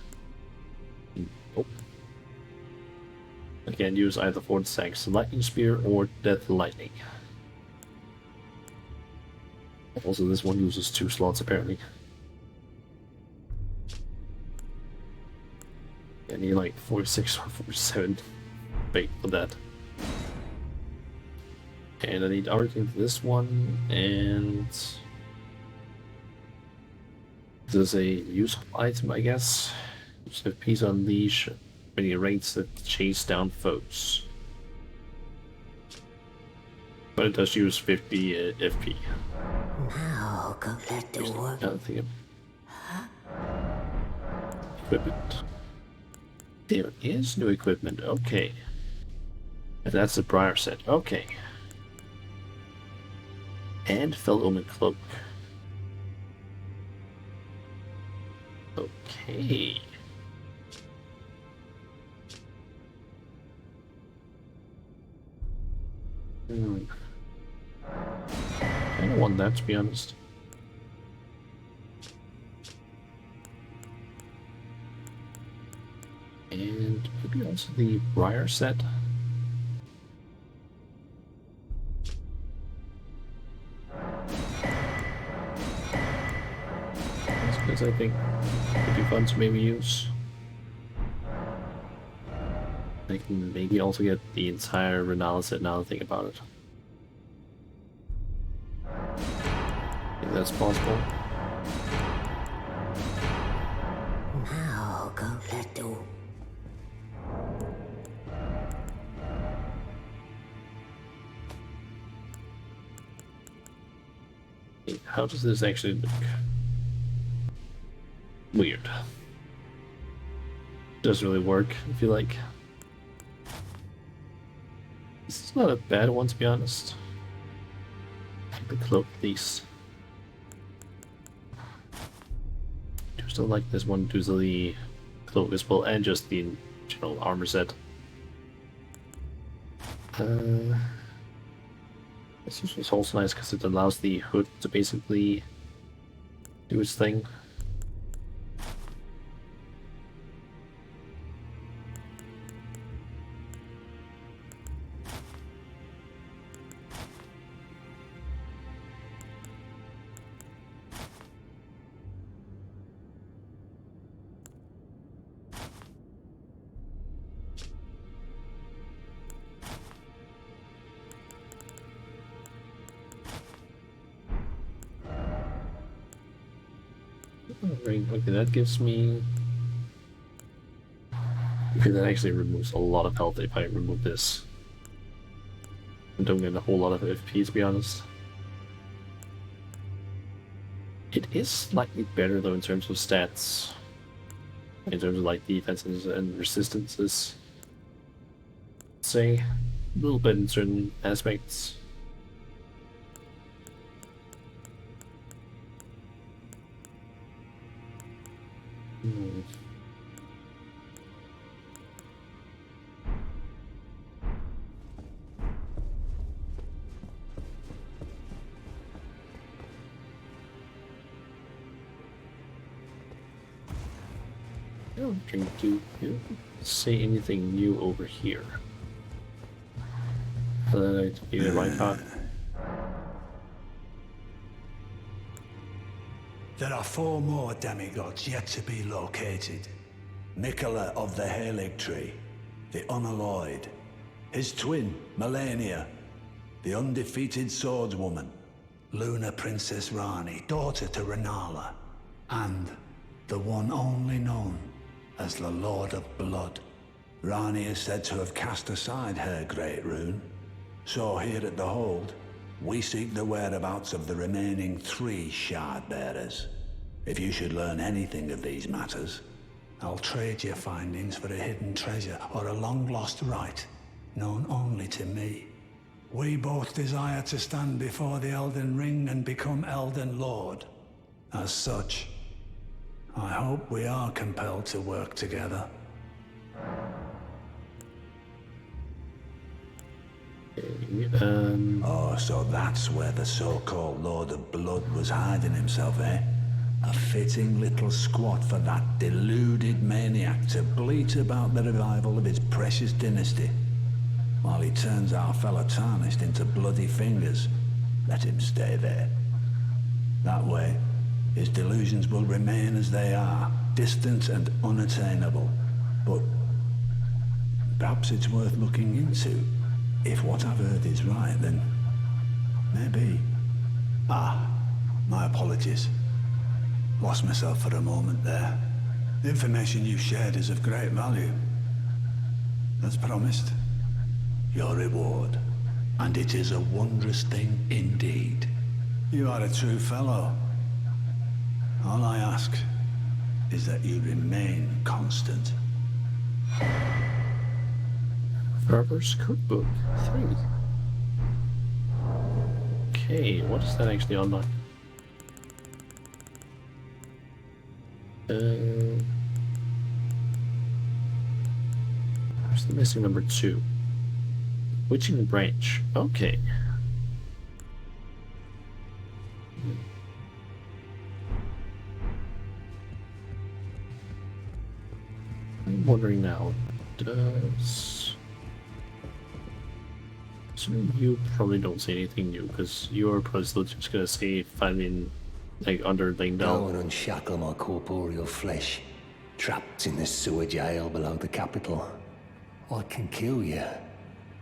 Nope. I can use either Ford Sack's Lightning Spear or Death Lightning. Also, this one uses 2 slots apparently. I need like 46 or 47 bait for that. And I need everything for this one, and this is a useful item, I guess. Just a piece unleash when it rates that chase down foes. But it does use 50 FP. Now go let the work. Another thing. Equipment. There is new equipment, okay. And that's the Briar set, okay. And Fell Omen Cloak. Okay. I don't want that, to be honest. And maybe also the Briar set. That's because I think it would be fun to maybe use. I can maybe also get the entire Renala set now that I think about it. I think that's possible. Now go let the. How does this actually look? Weird. Doesn't really work, I feel like. This is not a bad one, to be honest. The cloak, at least. I still like this one due to the cloak as well, and just the general armor set. This is also nice because it allows the hood to basically do its thing. Right, okay, that gives me... Okay, that actually removes a lot of health if I remove this. I don't get a whole lot of FP, to be honest. It is slightly better though in terms of stats. In terms of like defenses and resistances. Say, a little bit in certain aspects. I don't think you say anything new over here. To be the right path. There are 4 more demigods yet to be located. Mikola of the Halig Tree, the Unalloyed, his twin, Melania, the undefeated swordswoman, Luna Princess Rani, daughter to Renala, and the one only known as the Lord of Blood. Rani is said to have cast aside her great rune, so here at the Hold, we seek the whereabouts of the remaining 3 shard bearers. If you should learn anything of these matters, I'll trade your findings for a hidden treasure or a long-lost right, known only to me. We both desire to stand before the Elden Ring and become Elden Lord. As such, I hope we are compelled to work together. Oh, so that's where the so-called Lord of Blood was hiding himself, eh? A fitting little squat for that deluded maniac to bleat about the revival of his precious dynasty. While he turns our fellow Tarnished into bloody fingers, let him stay there. That way, his delusions will remain as they are, distant and unattainable. But perhaps it's worth looking into. If what I've heard is right, then maybe. Ah, my apologies. Lost myself for a moment there. The information you shared is of great value. As promised, your reward. And it is a wondrous thing indeed. You are a true fellow. All I ask is that you remain constant. Barber's Cookbook 3. Okay, what is that actually online? Where's the missing number 2? Witching Branch. Okay. I'm wondering now, does... So you probably don't say anything new, because you're probably still just gonna say find me in, like, under laying down. Go and unshackle my corporeal flesh, trapped in the sewer jail below the capital. I can kill you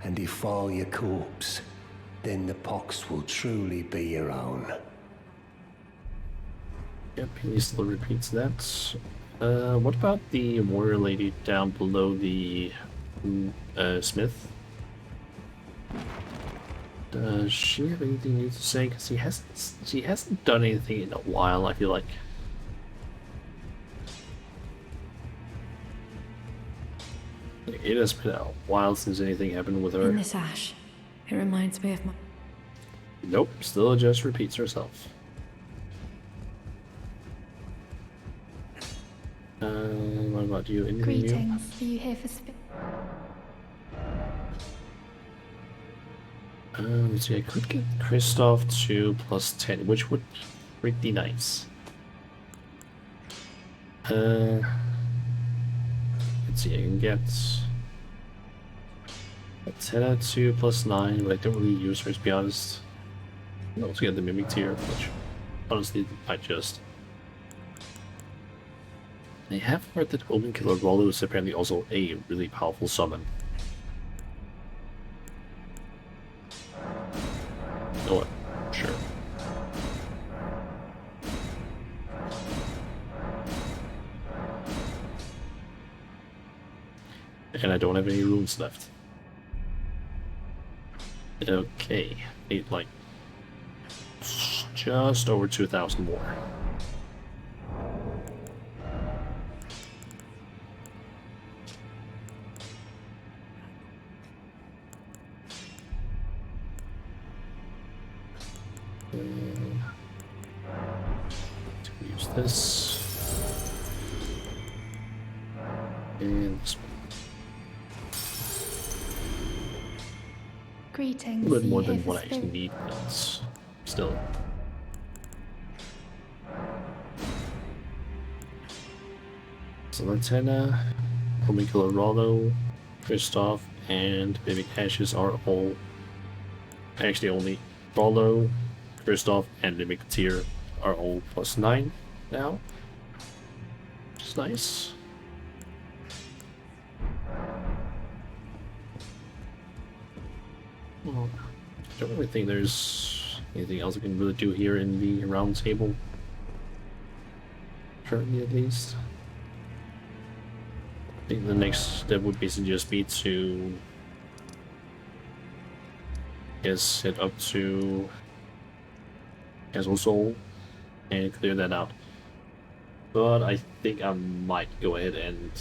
and defile your corpse. Then the pox will truly be your own. Yep, he still repeats that. What about the warrior lady down below the smith? Does she have anything new to say? Because she hasn't done anything in a while, I feel like. It has been a while since anything happened with her. In this ash, it reminds me of my... Nope, still just repeats herself. What about you? Anything Greetings. Are you here for let's see, I could get Kristoff to +10, which would be pretty nice. Let's see, I can get Tenna to +9, but I don't really use her, to be honest. I also get the Mimic tier, which honestly I just... I have heard that Omen Killer Rollo is apparently also a really powerful summon. Oh, sure. And I don't have any runes left. Okay, need like just over 2,000 more. Use this. And this one. Greetings. A little more ye than what I hither actually spirit. need, but still. Santana, Omicula Rollo, Kristoff, and Baby Ashes are all actually only Rollo, Kristoff, and Mimic Tier are all +9 now. Which is nice. Well, I don't really think there's anything else I can really do here in the round table. Currently, at least. I think the next step would basically just be to, I guess, head up to Castle Soul and clear that out. But I think I might go ahead and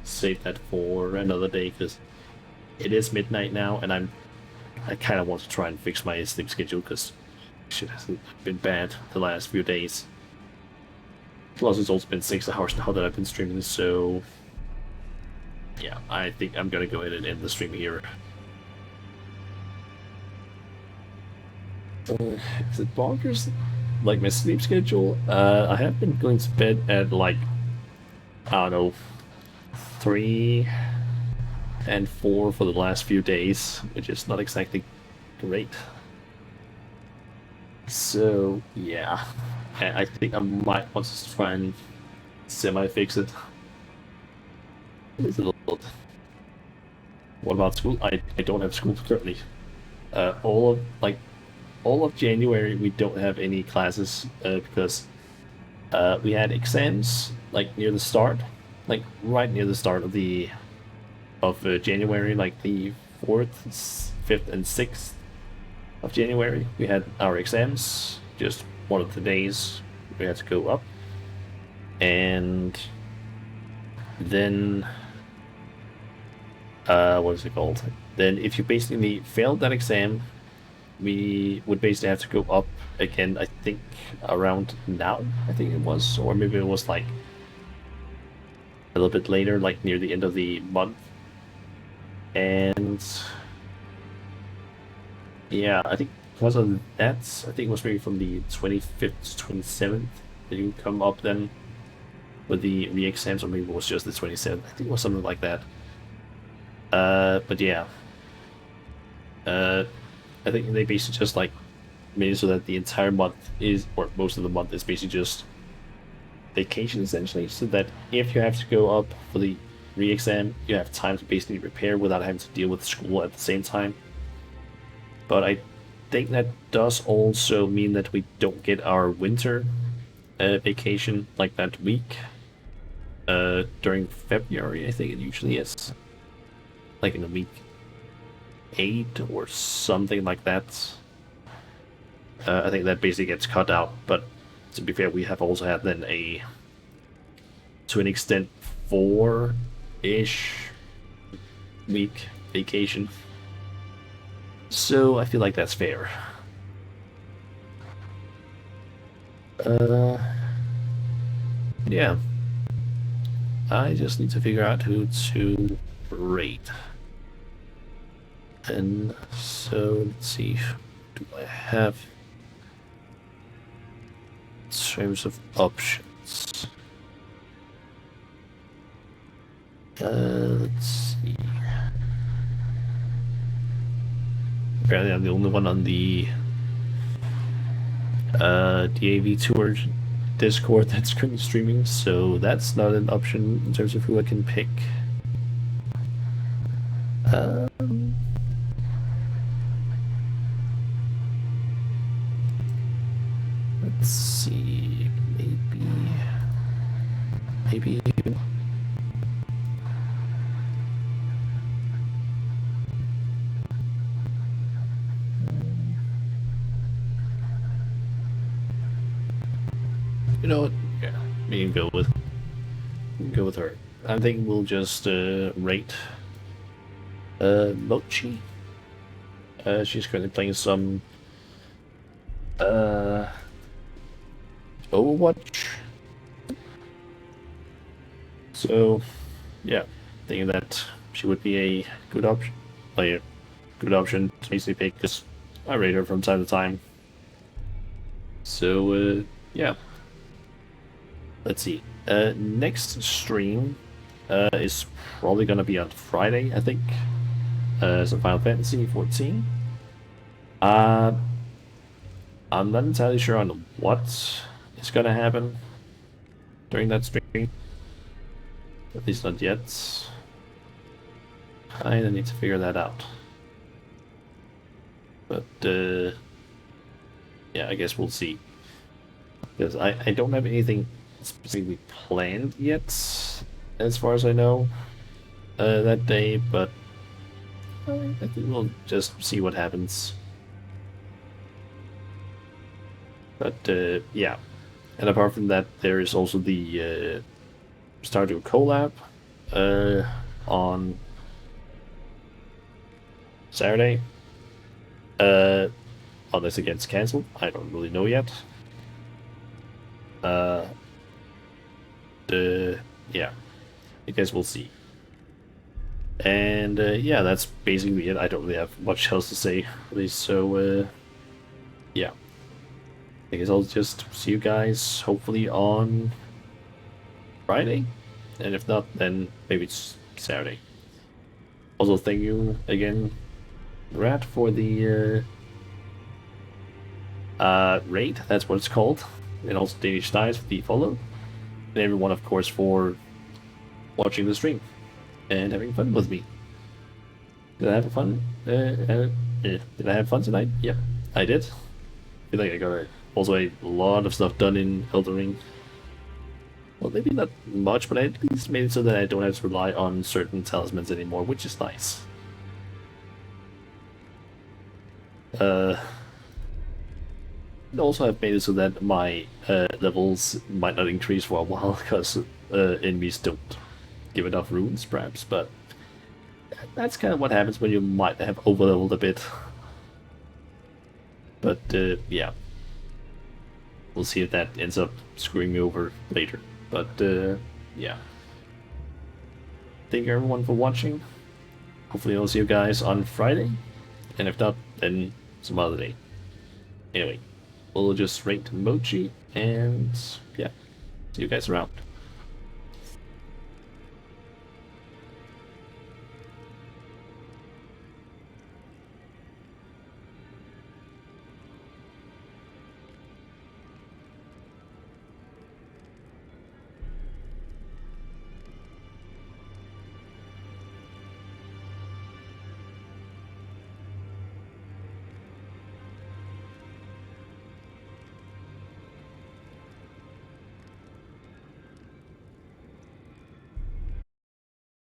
save that for another day because it is midnight now, and I kind of want to try and fix my sleep schedule because shit has been bad the last few days. Plus, it's also been 6 hours now that I've been streaming, so yeah, I think I'm gonna go ahead and end the stream here. Is it bonkers? Like my sleep schedule? I have been going to bed at like, I don't know, 3 and 4 for the last few days, which is not exactly great. So yeah, I think I might want to try and semi-fix it. It's a little. What about school? I don't have school currently. All of January we don't have any classes because we had exams like near the start, like right near the start of January, like the 4th, 5th, and 6th of January. We had our exams. Just one of the days we had to go up, and then what is it called? Then if you basically failed that exam, we would basically have to go up again, I think around now, I think it was, or maybe it was like a little bit later, like near the end of the month. And yeah, I think because of that, I think it was maybe from the 25th to 27th that you come up then with the re-exams, or maybe it was just the 27th. I think it was something like that. But yeah. I think they basically just like made it so that the entire month is, or most of the month is basically just vacation essentially, so that if you have to go up for the re-exam, you have time to basically prepare without having to deal with school at the same time. But I think that does also mean that we don't get our winter vacation like that week during February. I think it usually is like in a week 8 or something like that. I think that basically gets cut out, but to be fair, we have also had then to an extent, 4-ish week vacation. So I feel like that's fair. Yeah. I just need to figure out who to rate. And so, let's see, do I have in terms of options? Let's see. Apparently I'm the only one on the DAV Tour Discord that's currently streaming, so that's not an option in terms of who I can pick. Let's see, maybe. You know what? Yeah, we can go with her. I think we'll just rate Mochi. She's currently playing some Overwatch. So yeah, thinking that she would be a good option, like a good option to basically pick because I rate her from time to time. So yeah, let's see. Next stream is probably gonna be on Friday, I think. Some Final Fantasy 14. I'm not entirely sure on what is gonna happen during that stream. At least not yet. I need to figure that out. But yeah, I guess we'll see. Because I don't have anything specifically planned yet, as far as I know, that day, but I think we'll just see what happens. But yeah, and apart from that, there is also the Stardew collab on Saturday. Unless it gets cancelled, I don't really know yet. Yeah, I guess we'll see. And yeah, that's basically it. I don't really have much else to say, really. So yeah, I guess I'll just see you guys hopefully on Friday, and if not, then maybe it's Saturday. Also, thank you again, Rat, for the raid. That's what it's called, and also Danish Dice for the follow, and everyone, of course, for watching the stream and having fun with me. Did I have fun? Did I have fun tonight? Yep, I did. I feel like I got also a lot of stuff done in Elden Ring. Well, maybe not much, but I at least made it so that I don't have to rely on certain talismans anymore, which is nice. Also, I've made it so that my levels might not increase for a while because enemies don't give enough runes, perhaps, but that's kind of what happens when you might have overleveled a bit. But yeah, we'll see if that ends up screwing me over later. But yeah, thank you everyone for watching. Hopefully I'll see you guys on Friday, and if not, then some other day. Anyway, we'll just rate Mochi, and yeah, see you guys around.